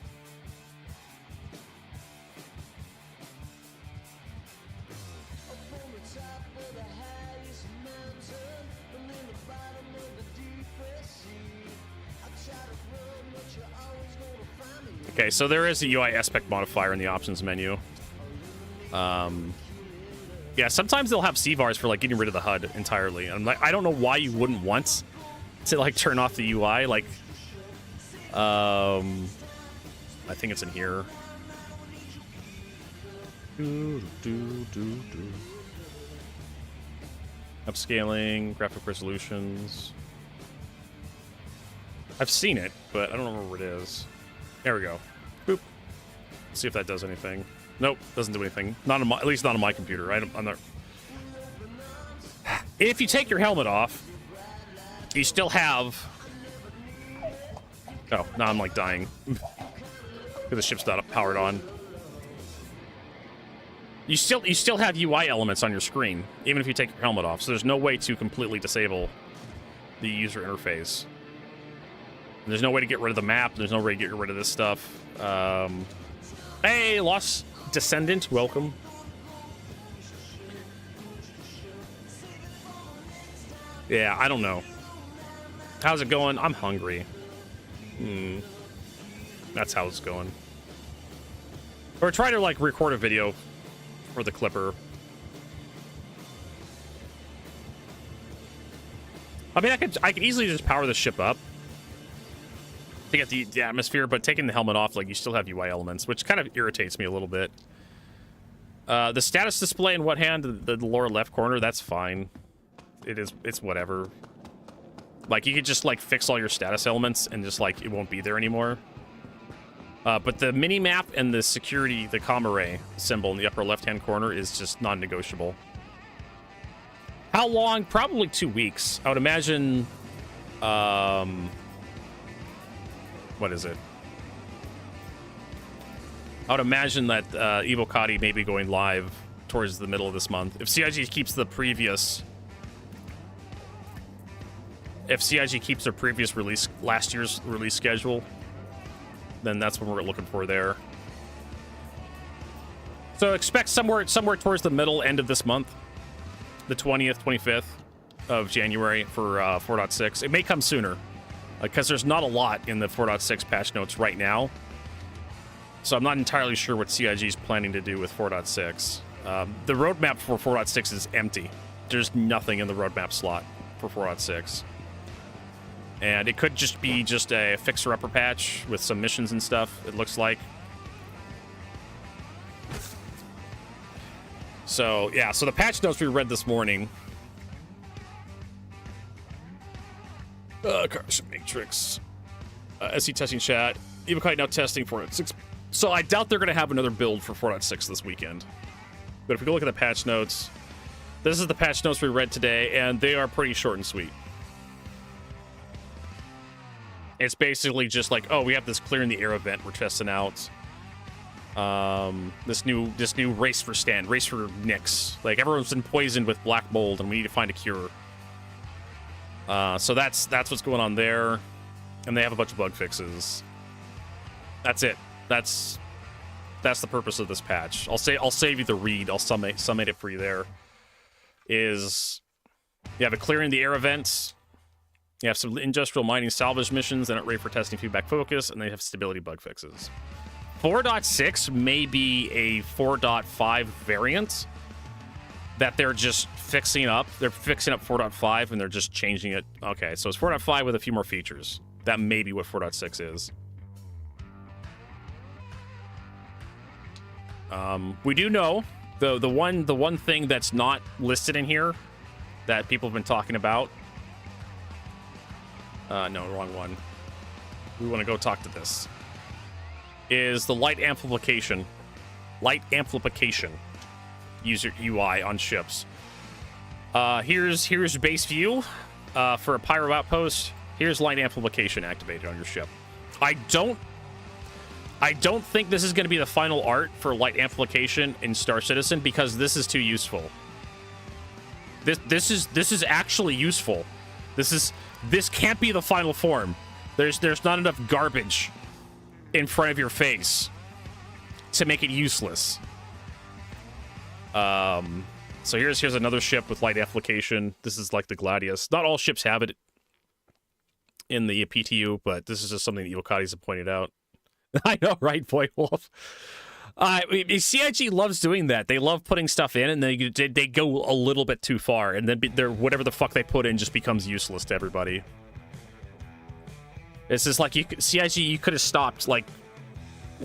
Okay, so there is a UI aspect modifier in the options menu. Yeah, sometimes they'll have CVARs for like getting rid of the HUD entirely. I'm like, I don't know why you wouldn't want to like turn off the UI. Like, I think it's in here. Upscaling, graphic resolutions. I've seen it, but I don't remember where it is. There we go. Boop. Let's see if that does anything. Nope, doesn't do anything. Not on my, at least not on my computer. I'm not. if you take your helmet off, you still have... Oh, now I'm like dying. Because the ship's not powered on. You still have UI elements on your screen, even if you take your helmet off. So there's no way to completely disable the user interface. And there's no way to get rid of the map. There's no way to get rid of this stuff. Hey, Lost Descendant, welcome. Yeah, I don't know. How's it going? I'm hungry. That's how it's going. Or try to like record a video for the clipper. I mean, I could easily just power the ship up to get the atmosphere, but taking the helmet off, like, you still have UI elements, which kind of irritates me a little bit. The status display in what hand? The lower left corner, that's fine. It's whatever. Like, you could just, like, fix all your status elements and just, like, it won't be there anymore. But the mini-map and the security, the comm array symbol in the upper left-hand corner is just non-negotiable. How long? Probably 2 weeks. I would imagine, what is it? I would imagine that Evocati may be going live towards the middle of this month. If CIG keeps the previous... If CIG keeps their previous release, last year's release schedule, then that's what we're looking for there. So expect somewhere towards the middle end of this month, the 20th, 25th of January for 4.6. It may come sooner, because there's not a lot in the 4.6 patch notes right now. So I'm not entirely sure what CIG is planning to do with 4.6. The roadmap for 4.6 is empty. There's nothing in the roadmap slot for 4.6. And it could just be just a fixer-upper patch with some missions and stuff, it looks like. So, yeah, so the patch notes we read this morning. Carson Matrix. SE testing chat. Evocati now testing 4.6. So I doubt they're going to have another build for 4.6 this weekend. But if we go look at the patch notes, this is the patch notes we read today, and they are pretty short and sweet. It's basically just like, oh, we have this clearing the air event we're testing out. This new race for Nyx. Like, everyone's been poisoned with black mold, and we need to find a cure. So that's what's going on there, and they have a bunch of bug fixes. That's it. That's the purpose of this patch. I'll save you the read. I'll summate it for you. There is, you have a clearing the air event. You have some industrial mining salvage missions that aren't ready for testing feedback focus, and they have stability bug fixes. 4.6 may be a 4.5 variant that they're just fixing up. They're fixing up 4.5 and they're just changing it. Okay, so it's 4.5 with a few more features. That may be what 4.6 is. We do know the one thing that's not listed in here that people have been talking about. No, wrong one. We want to go talk to this. Is the light amplification user UI on ships. Here's base view for a pyro outpost. Here's light amplification activated on your ship. I don't think this is going to be the final art for light amplification in Star Citizen, because this is too useful. This is actually useful. This can't be the final form. There's not enough garbage in front of your face to make it useless. So here's another ship with light amplification. This is like the Gladius. Not all ships have it in the PTU, but this is just something that Evocatis have pointed out. I know, right, Void Wolf? CIG loves doing that. They love putting stuff in, and they go a little bit too far, and then whatever the fuck they put in just becomes useless to everybody. It's just like CIG, you could have stopped like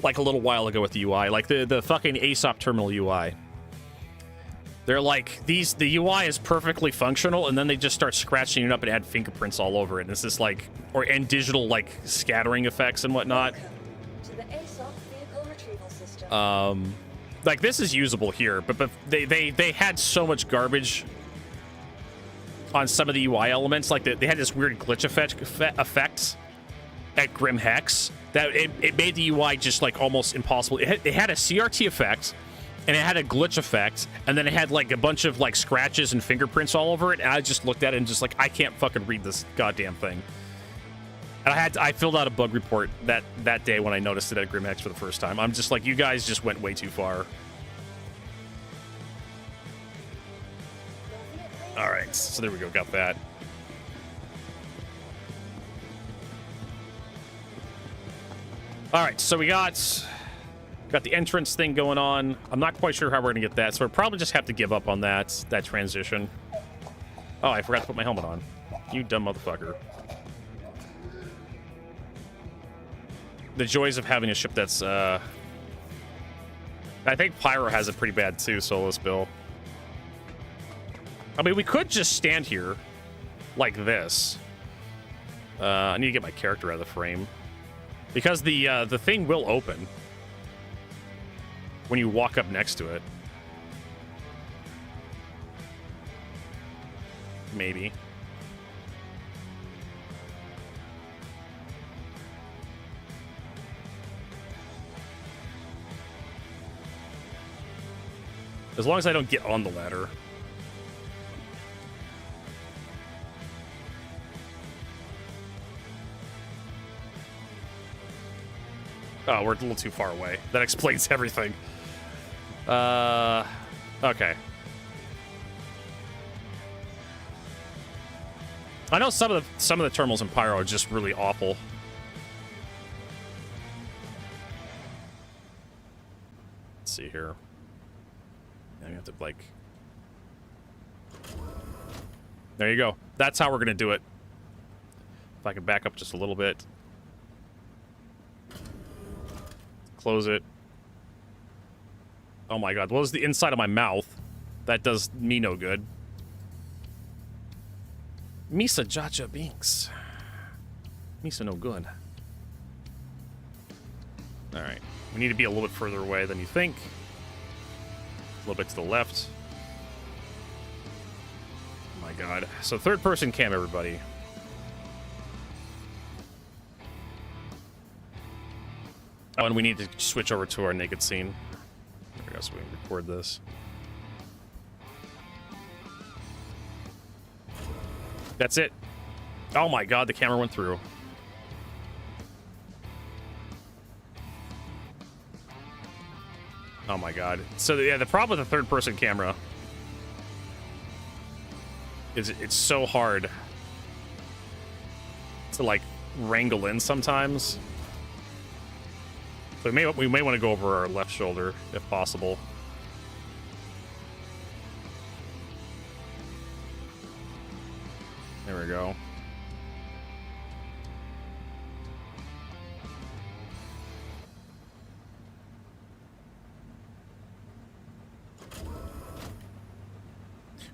a little while ago with the UI, like the fucking ASOP terminal UI. They're like, the UI is perfectly functional, and then they just start scratching it up and add fingerprints all over it. And it's just like, and digital like scattering effects and whatnot. To the ASOP vehicle retrieval system. Like, this is usable here, but they had so much garbage on some of the UI elements. Like they had this weird glitch effect at Grim Hex that it made the UI just like almost impossible. It had a CRT effect, and it had a glitch effect, and then it had like a bunch of like scratches and fingerprints all over it. And I just looked at it and just like, I can't fucking read this goddamn thing. And I filled out a bug report that day when I noticed it at Grim Hex for the first time. I'm just like, you guys just went way too far. All right, so there we go, got that. All right, so we got the entrance thing going on. I'm not quite sure how we're gonna get that, so we'll probably just have to give up on that transition. Oh, I forgot to put my helmet on. You dumb motherfucker. The joys of having a ship that's, I think Pyro has it pretty bad too, Solus Bill. I mean, we could just stand here like this. I need to get my character out of the frame. Because the thing will open when you walk up next to it. Maybe. As long as I don't get on the ladder. Oh, we're a little too far away. That explains everything. Okay. I know some of the terminals in Pyro are just really awful. Let's see here. I have to like. There you go. That's how we're gonna do it. If I can back up just a little bit. Close it. Oh my god, what was the inside of my mouth? That does me no good. Misa Jaja Binks. Misa no good. Alright. We need to be a little bit further away than you think. A little bit to the left. Oh my god. So third person cam, everybody. Oh, and we need to switch over to our naked scene. There we go, so we can record this. That's it. Oh my god, the camera went through. Oh my god. So yeah, the problem with the third person camera is it's so hard to like wrangle in sometimes. So we may want to go over our left shoulder if possible. There we go.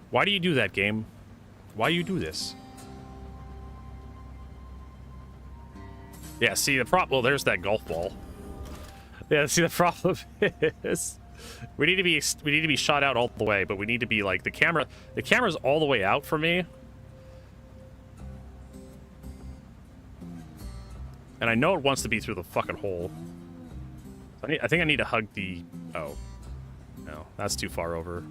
Why do you do that, game? Why do you do this? Yeah, see the problem. Well, there's that golf ball. Yeah, see the problem is we need to be shot out all the way, but we need to be like the camera's all the way out for me. And I know it wants to be through the fucking hole. I think I need to hug the... Oh. No, that's too far over.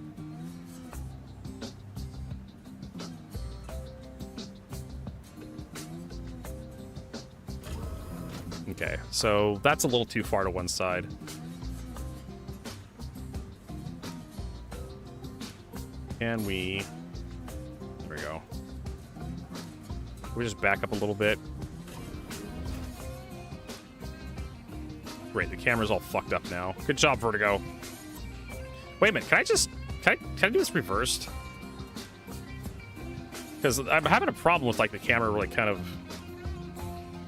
Okay, so that's a little too far to one side. Can we... There we go. We just back up a little bit. Great, the camera's all fucked up now. Good job, Vertigo. Wait a minute, can I do this reversed? Because I'm having a problem with like the camera really kind of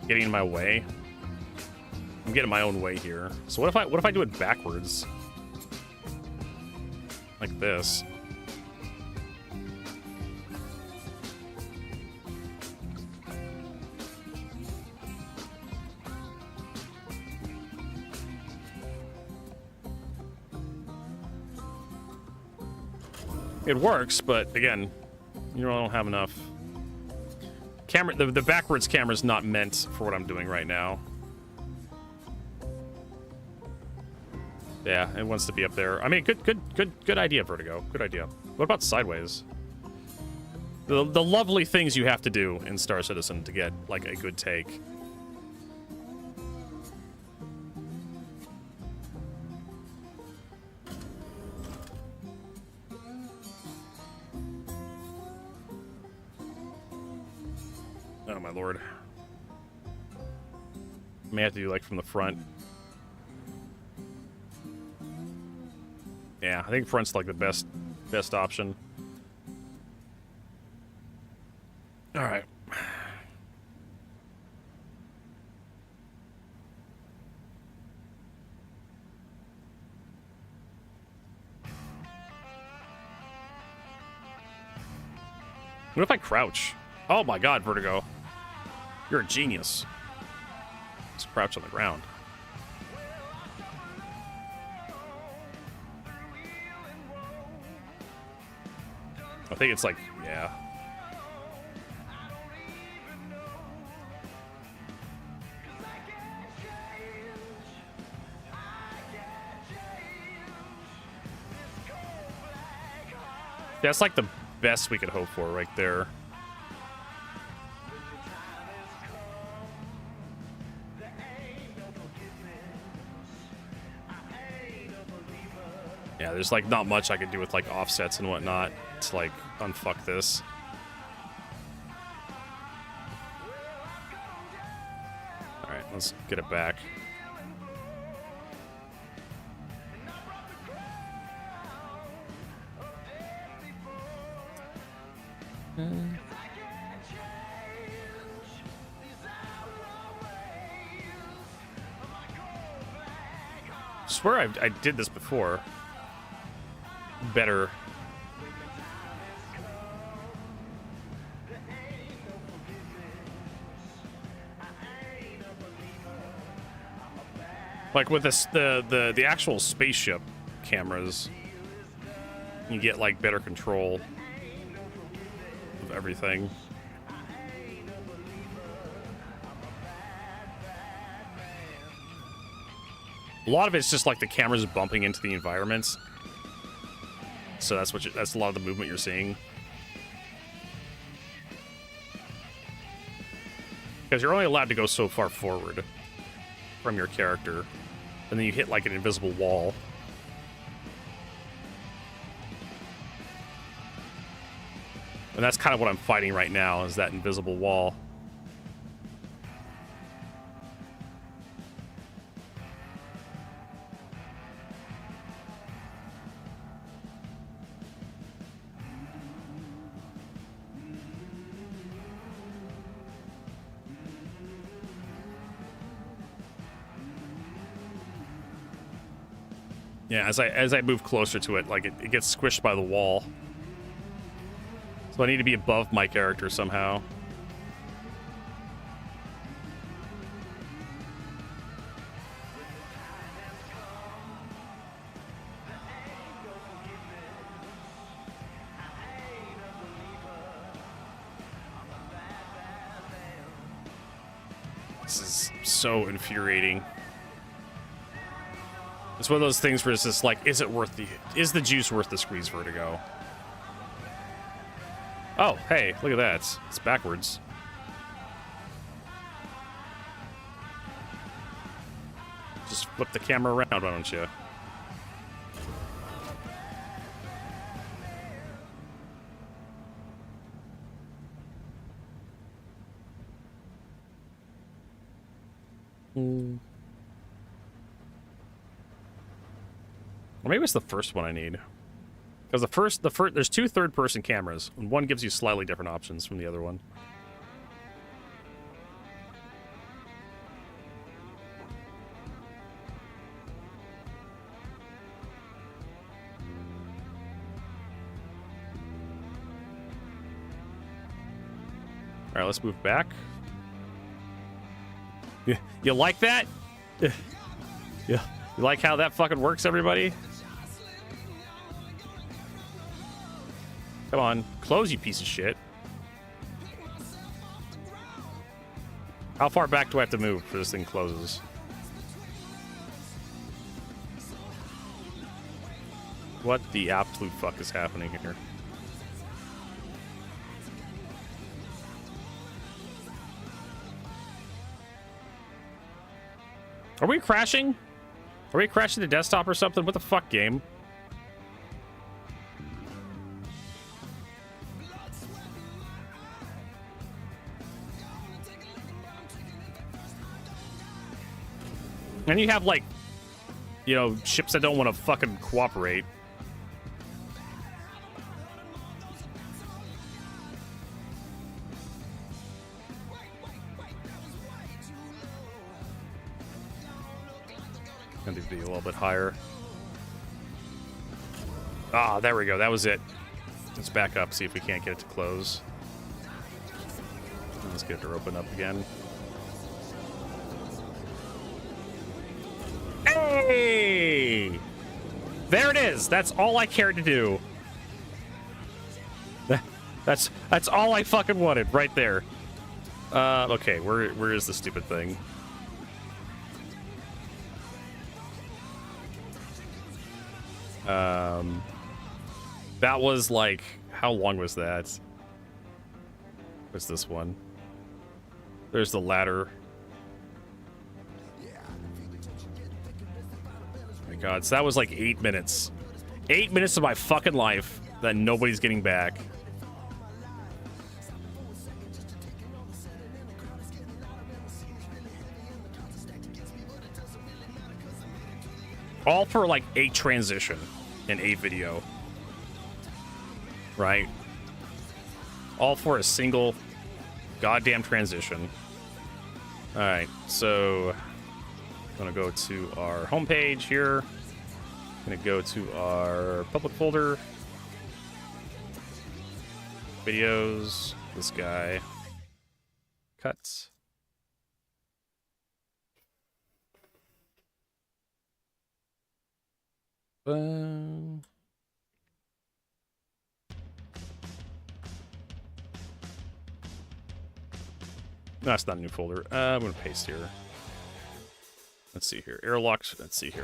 getting in my way. I'm getting my own way here. So what if I do it backwards? Like this. It works, but again, You don't have enough. Camera, the backwards camera's not meant for what I'm doing right now. Yeah, it wants to be up there. I mean, good idea, Vertigo. Good idea. What about sideways? The lovely things you have to do in Star Citizen to get, like, a good take. Oh, my lord. May have to do, like, from the front. Yeah, I think front's, like, the best option. All right. What if I crouch? Oh my god, Vertigo. You're a genius. Let's crouch on the ground. I think it's like, yeah. That's like the best we could hope for right there. Yeah, there's like not much I could do with like offsets and whatnot to like unfuck this. Alright, let's get it back. I swear I did this before. Better. Like with this, the actual spaceship cameras, you get like better control of everything. A lot of it's just like the cameras bumping into the environments. So that's that's a lot of the movement you're seeing. Because you're only allowed to go so far forward from your character. And then you hit like an invisible wall. And that's kind of what I'm fighting right now, is that invisible wall. Yeah, as I move closer to it, like it gets squished by the wall. So I need to be above my character somehow. This is so infuriating. It's one of those things where it's just like, is the juice worth the squeeze, Vertigo? Oh, hey, look at that. It's backwards. Just flip the camera around, why don't you? Or maybe it's the first one I need. Because the first, there's two third-person cameras, and one gives you slightly different options from the other one. All right, let's move back. You like that? Yeah. You like how that fucking works, everybody? Come on, close, you piece of shit. How far back do I have to move before this thing closes? What the absolute fuck is happening here? Are we crashing? Are we crashing the desktop or something? What the fuck, game? And you have, like, you know, ships that don't want to fucking cooperate. I need to be a little bit higher. Ah, there we go. That was it. Let's back up, see if we can't get it to close. Let's get it to open up again. Hey! There it is. That's all I cared to do. That's all I fucking wanted right there. Okay, where is the stupid thing? That was like, how long was that? What's this one? There's the ladder. Oh my god, so that was like 8 minutes. 8 minutes of my fucking life that nobody's getting back. All for like a transition in a video. Right? All for a single goddamn transition. Alright, so I'm gonna go to our homepage here. I'm gonna go to our public folder. Videos. This guy. Cuts. No, it's not a new folder. I'm gonna paste here. Let's see here. Airlocks. Let's see here.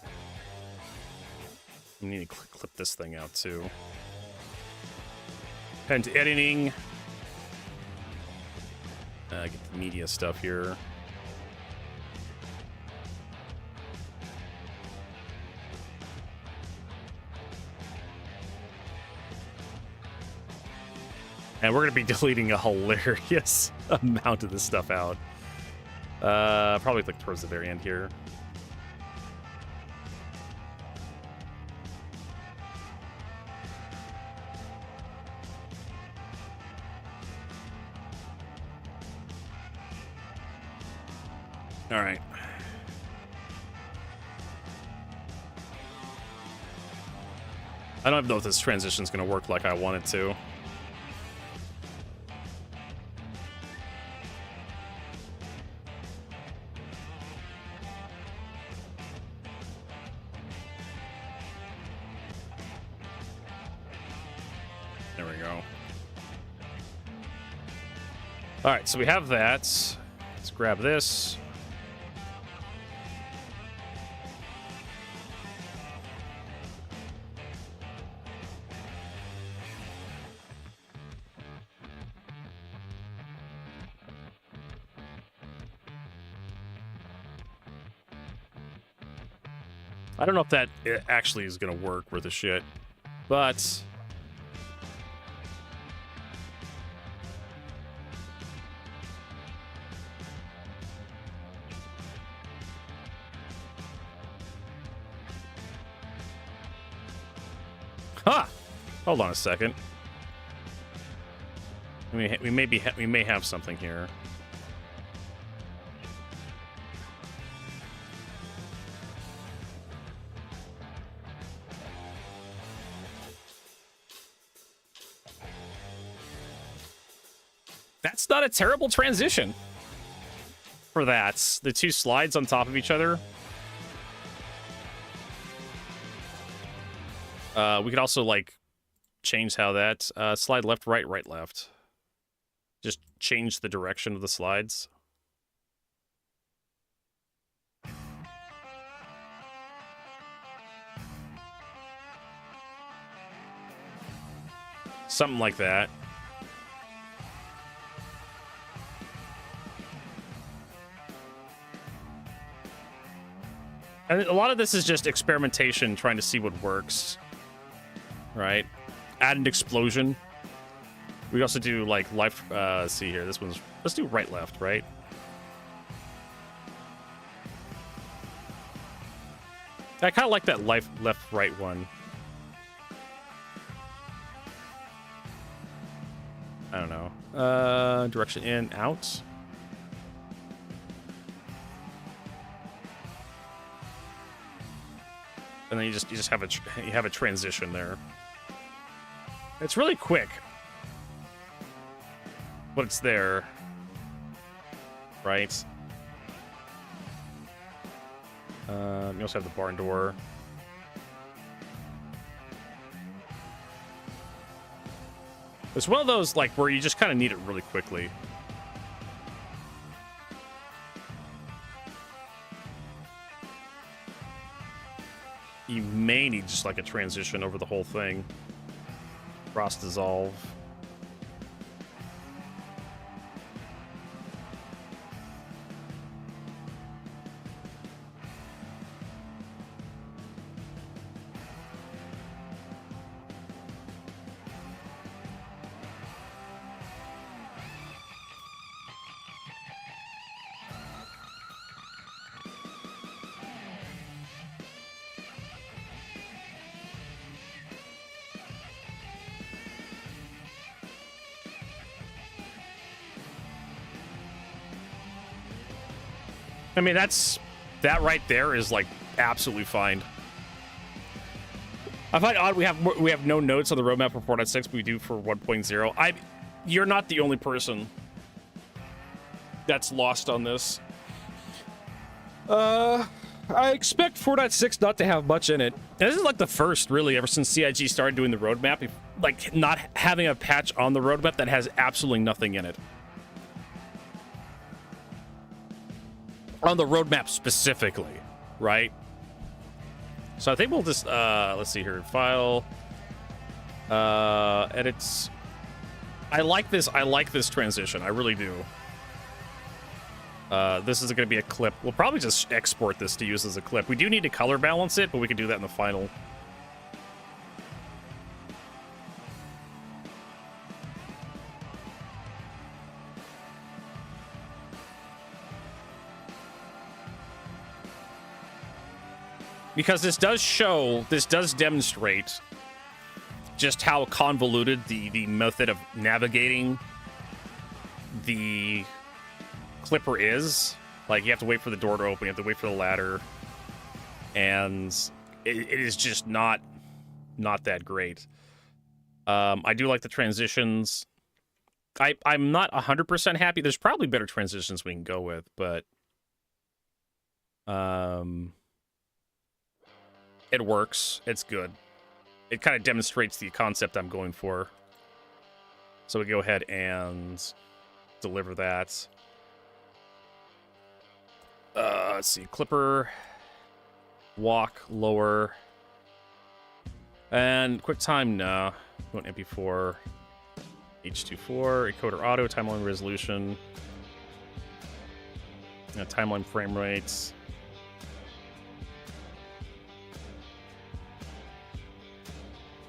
I need to clip this thing out too. Head to editing. Get the media stuff here. And we're going to be deleting a hilarious amount of this stuff out. Probably like towards the very end here. All right. I don't even know if this transition is going to work like I want it to. There we go. All right, so we have that. Let's grab this. I don't know if that actually is going to work worth a shit, but huh? Hold on a second. We may have something here. That's not a terrible transition for that. The two slides on top of each other. We could also like change how that slide left, right, right, left. Just change the direction of the slides. Something like that. And a lot of this is just experimentation, trying to see what works. Right? Add an explosion. We also do like left. Let's see here. This one's. Let's do right, left, right? I kind of like that left, right one. I don't know. Direction in, out. And then you just have a transition there. It's really quick, but it's there, right? You also have the barn door. It's one of those like where you just kind of need it really quickly. You may need just like a transition over the whole thing. Cross dissolve. I mean, that right there is like absolutely fine. I find odd we have no notes on the roadmap for 4.6, but we do for 1.0. You're not the only person that's lost on this. I expect 4.6 not to have much in it. And this is like the first, really, ever since CIG started doing the roadmap, like not having a patch on the roadmap that has absolutely nothing in it. On the roadmap specifically, right? So I think we'll just, let's see here, file, edits. I like this transition, I really do. This is going to be a clip. We'll probably just export this to use as a clip. We do need to color balance it, but we can do that in the final. Because this does demonstrate just how convoluted the method of navigating the clipper is. Like, you have to wait for the door to open, you have to wait for the ladder, and it is just not that great. I do like the transitions. I'm not 100% happy. There's probably better transitions we can go with, but it works. It's good. It kind of demonstrates the concept I'm going for. So we go ahead and deliver that. Let's see. Clipper. Walk. Lower. And QuickTime, no. We want MP4. H24. Encoder auto. Timeline resolution. Timeline frame rates.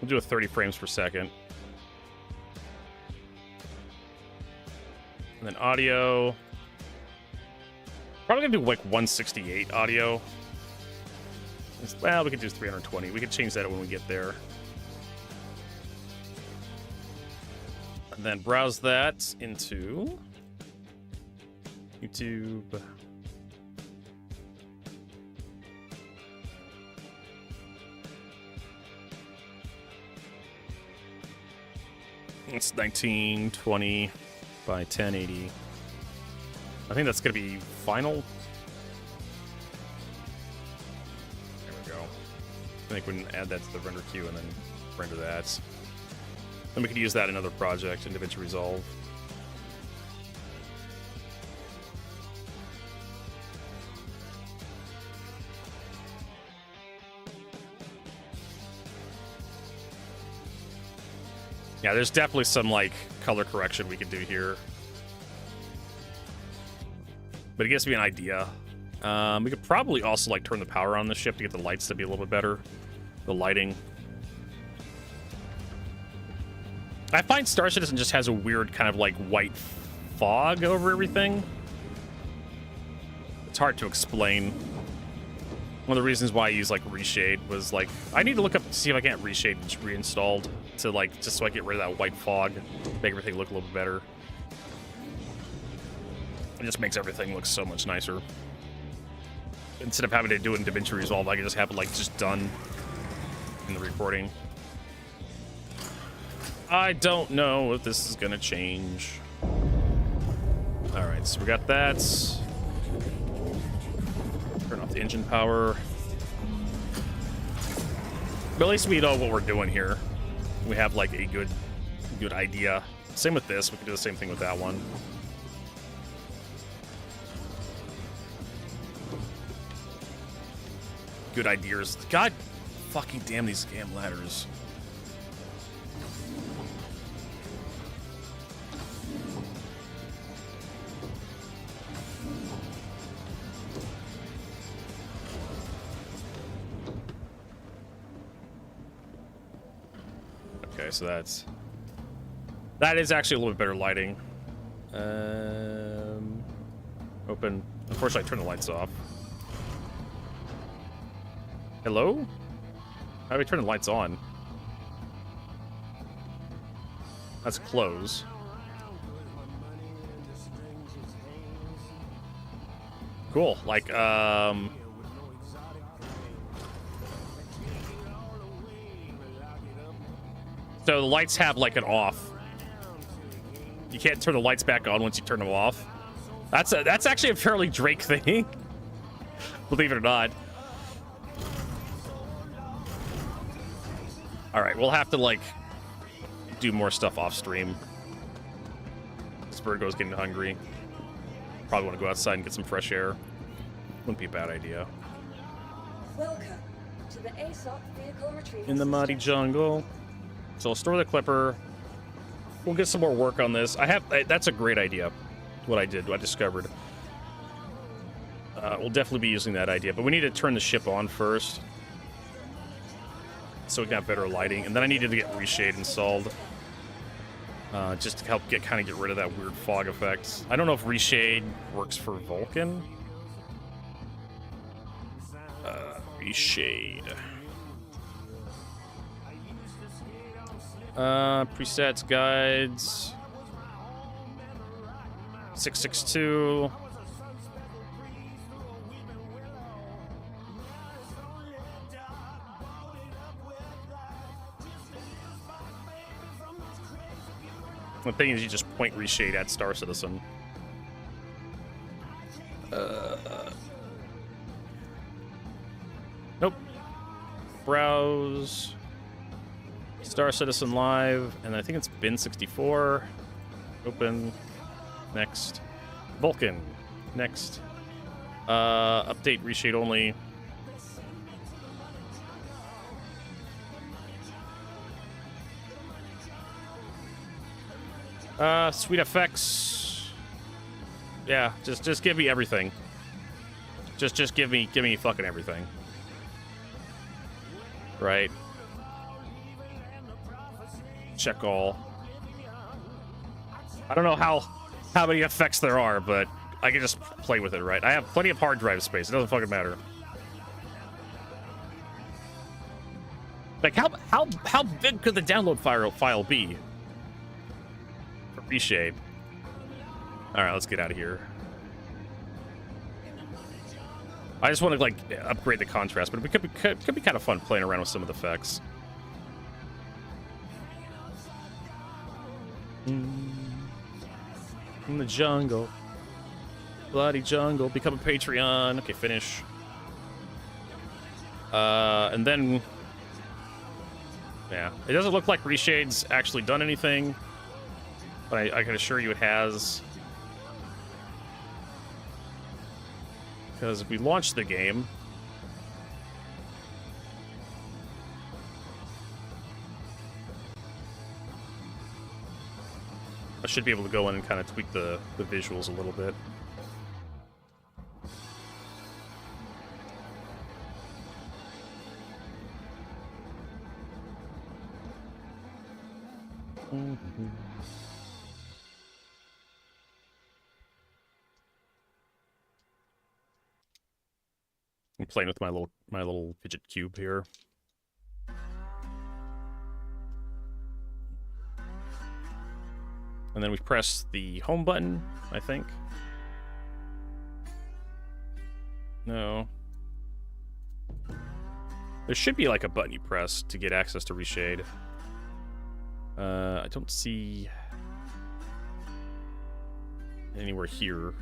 We'll do a 30 frames per second. And then audio. Probably gonna do like 168 audio. Well, we could do 320. We could change that when we get there. And then browse that into YouTube. It's 1920 by 1080. I think that's going to be final. There we go. think we can add that to the render queue and then render that. Then we could use that in another project in DaVinci Resolve. Yeah, there's definitely some, like, color correction we could do here. But it gives me an idea. We could probably also, like, turn the power on the ship to get the lights to be a little bit better. The lighting. I find Star Citizen just has a weird kind of, like, white fog over everything. It's hard to explain. One of the reasons why I use, like, Reshade was, like, I need to look up to see if I can't Reshade and just reinstalled to, like, just so I get rid of that white fog, make everything look a little bit better. It just makes everything look so much nicer. Instead of having to do it in DaVinci Resolve, I can just have it, like, just done in the recording. I don't know if this is gonna change. Alright, so we got that. Turn off the engine power. But at least we know what we're doing here. We have, like, a good idea. Same with this. We can do the same thing with that one. Good ideas. God fucking damn these damn ladders. Okay, so that is actually a little bit better lighting. Open. Unfortunately, I turned the lights off. Hello? How do we turn the lights on? That's close. Cool. Like, so the lights have, like, an off. You can't turn the lights back on once you turn them off. That's actually a fairly Drake thing. Believe it or not. Alright, we'll have to, like, do more stuff off stream. This Virgo's getting hungry. Probably want to go outside and get some fresh air. Wouldn't be a bad idea. Welcome to the ASOP vehicle retrieval In the muddy jungle. So I'll store the clipper. We'll get some more work on this. That's a great idea. What I discovered. We'll definitely be using that idea, but we need to turn the ship on first, so we can have better lighting. And then I needed to get Reshade installed, just to help get rid of that weird fog effect. I don't know if Reshade works for Vulcan. Reshade. Presets, guides. 662. The thing is, you just point Reshade at Star Citizen. Nope. Browse. Star Citizen Live, and I think it's bin 64. Open. Next. Vulcan. Next. Update Reshade only. Sweet effects. Yeah, just give me everything. Just give me fucking everything. Right. Check all. I don't know how many effects there are, but I can just play with it, right? I have plenty of hard drive space. It doesn't fucking matter. Like, how big could the download file be? For Reshade. Alright, let's get out of here. I just want to, like, upgrade the contrast, but it could be kind of fun playing around with some of the effects. In the jungle. Bloody jungle. Become a Patreon. Okay, finish. And then Yeah, it doesn't look like Reshade's actually done anything, but I can assure you it has. Because if we launch the game, I should be able to go in and kind of tweak the visuals a little bit. I'm playing with my little fidget cube here. And then we press the home button, I think. No. There should be like a button you press to get access to Reshade. I don't see anywhere here.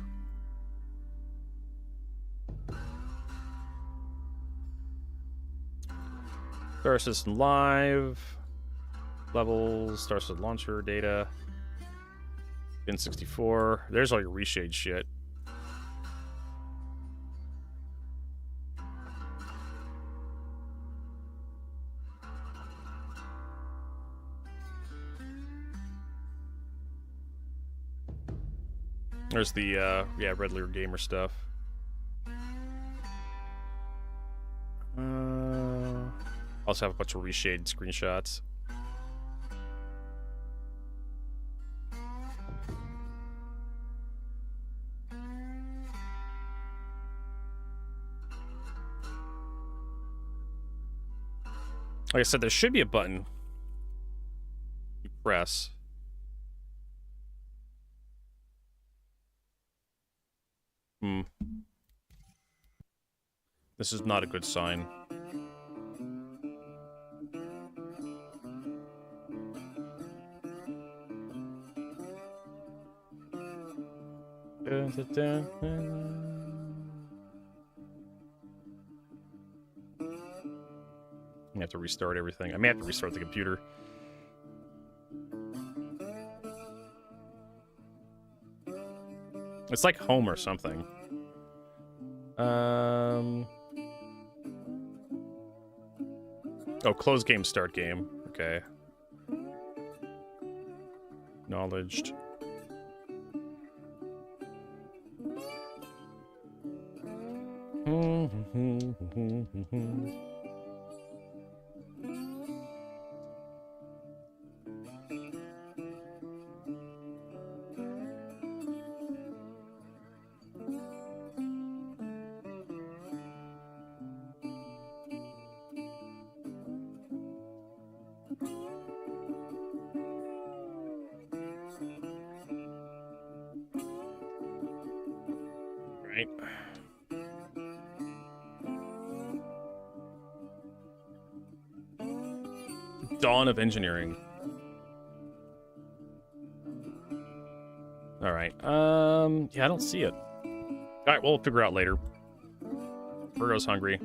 Star Citizen Live. Levels, Star Citizen Launcher, data. Bin 64. There's all your Reshade shit. There's the, yeah, Red Lear Gamer stuff. Also have a bunch of Reshade screenshots. Like I said, there should be a button you press. This is not a good sign. I have to restart everything. I may have to restart the computer. It's like home or something. Oh, close game, start game. Okay. Acknowledged. Right. Dawn of engineering. All right. Yeah, I don't see it. All right, we'll figure out later. Virgo's hungry.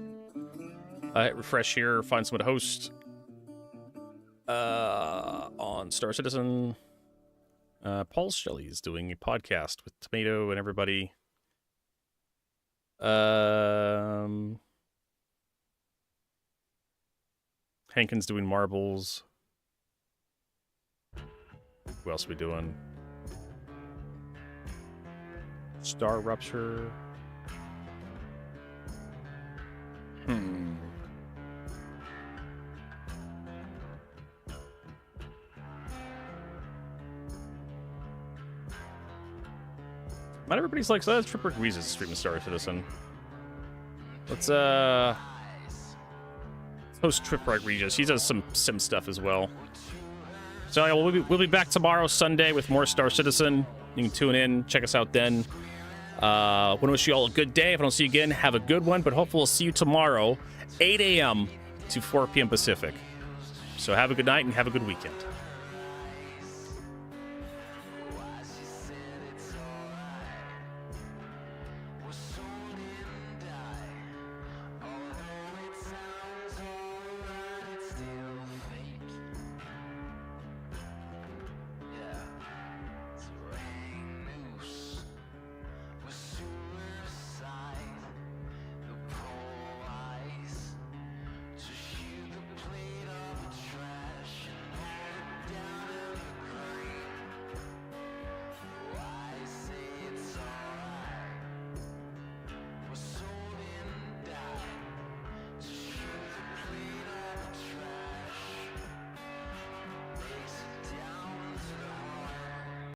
Hit refresh here. Find someone to host. On Star Citizen. Paul Shelley is doing a podcast with Tomato and everybody. Hankins doing marbles. Who else are we doing? Star Rupture. Not everybody's like, so that's Tripper Guiza's streaming Star Citizen. Let's host Tripwreck Regis. He does some sim stuff as well. So yeah, we'll be back tomorrow, Sunday, with more Star Citizen. You can tune in, check us out then. Want to wish you all a good day. If I don't see you again, have a good one. But hopefully we'll see you tomorrow, 8 a.m. to 4 p.m. Pacific. So have a good night and have a good weekend.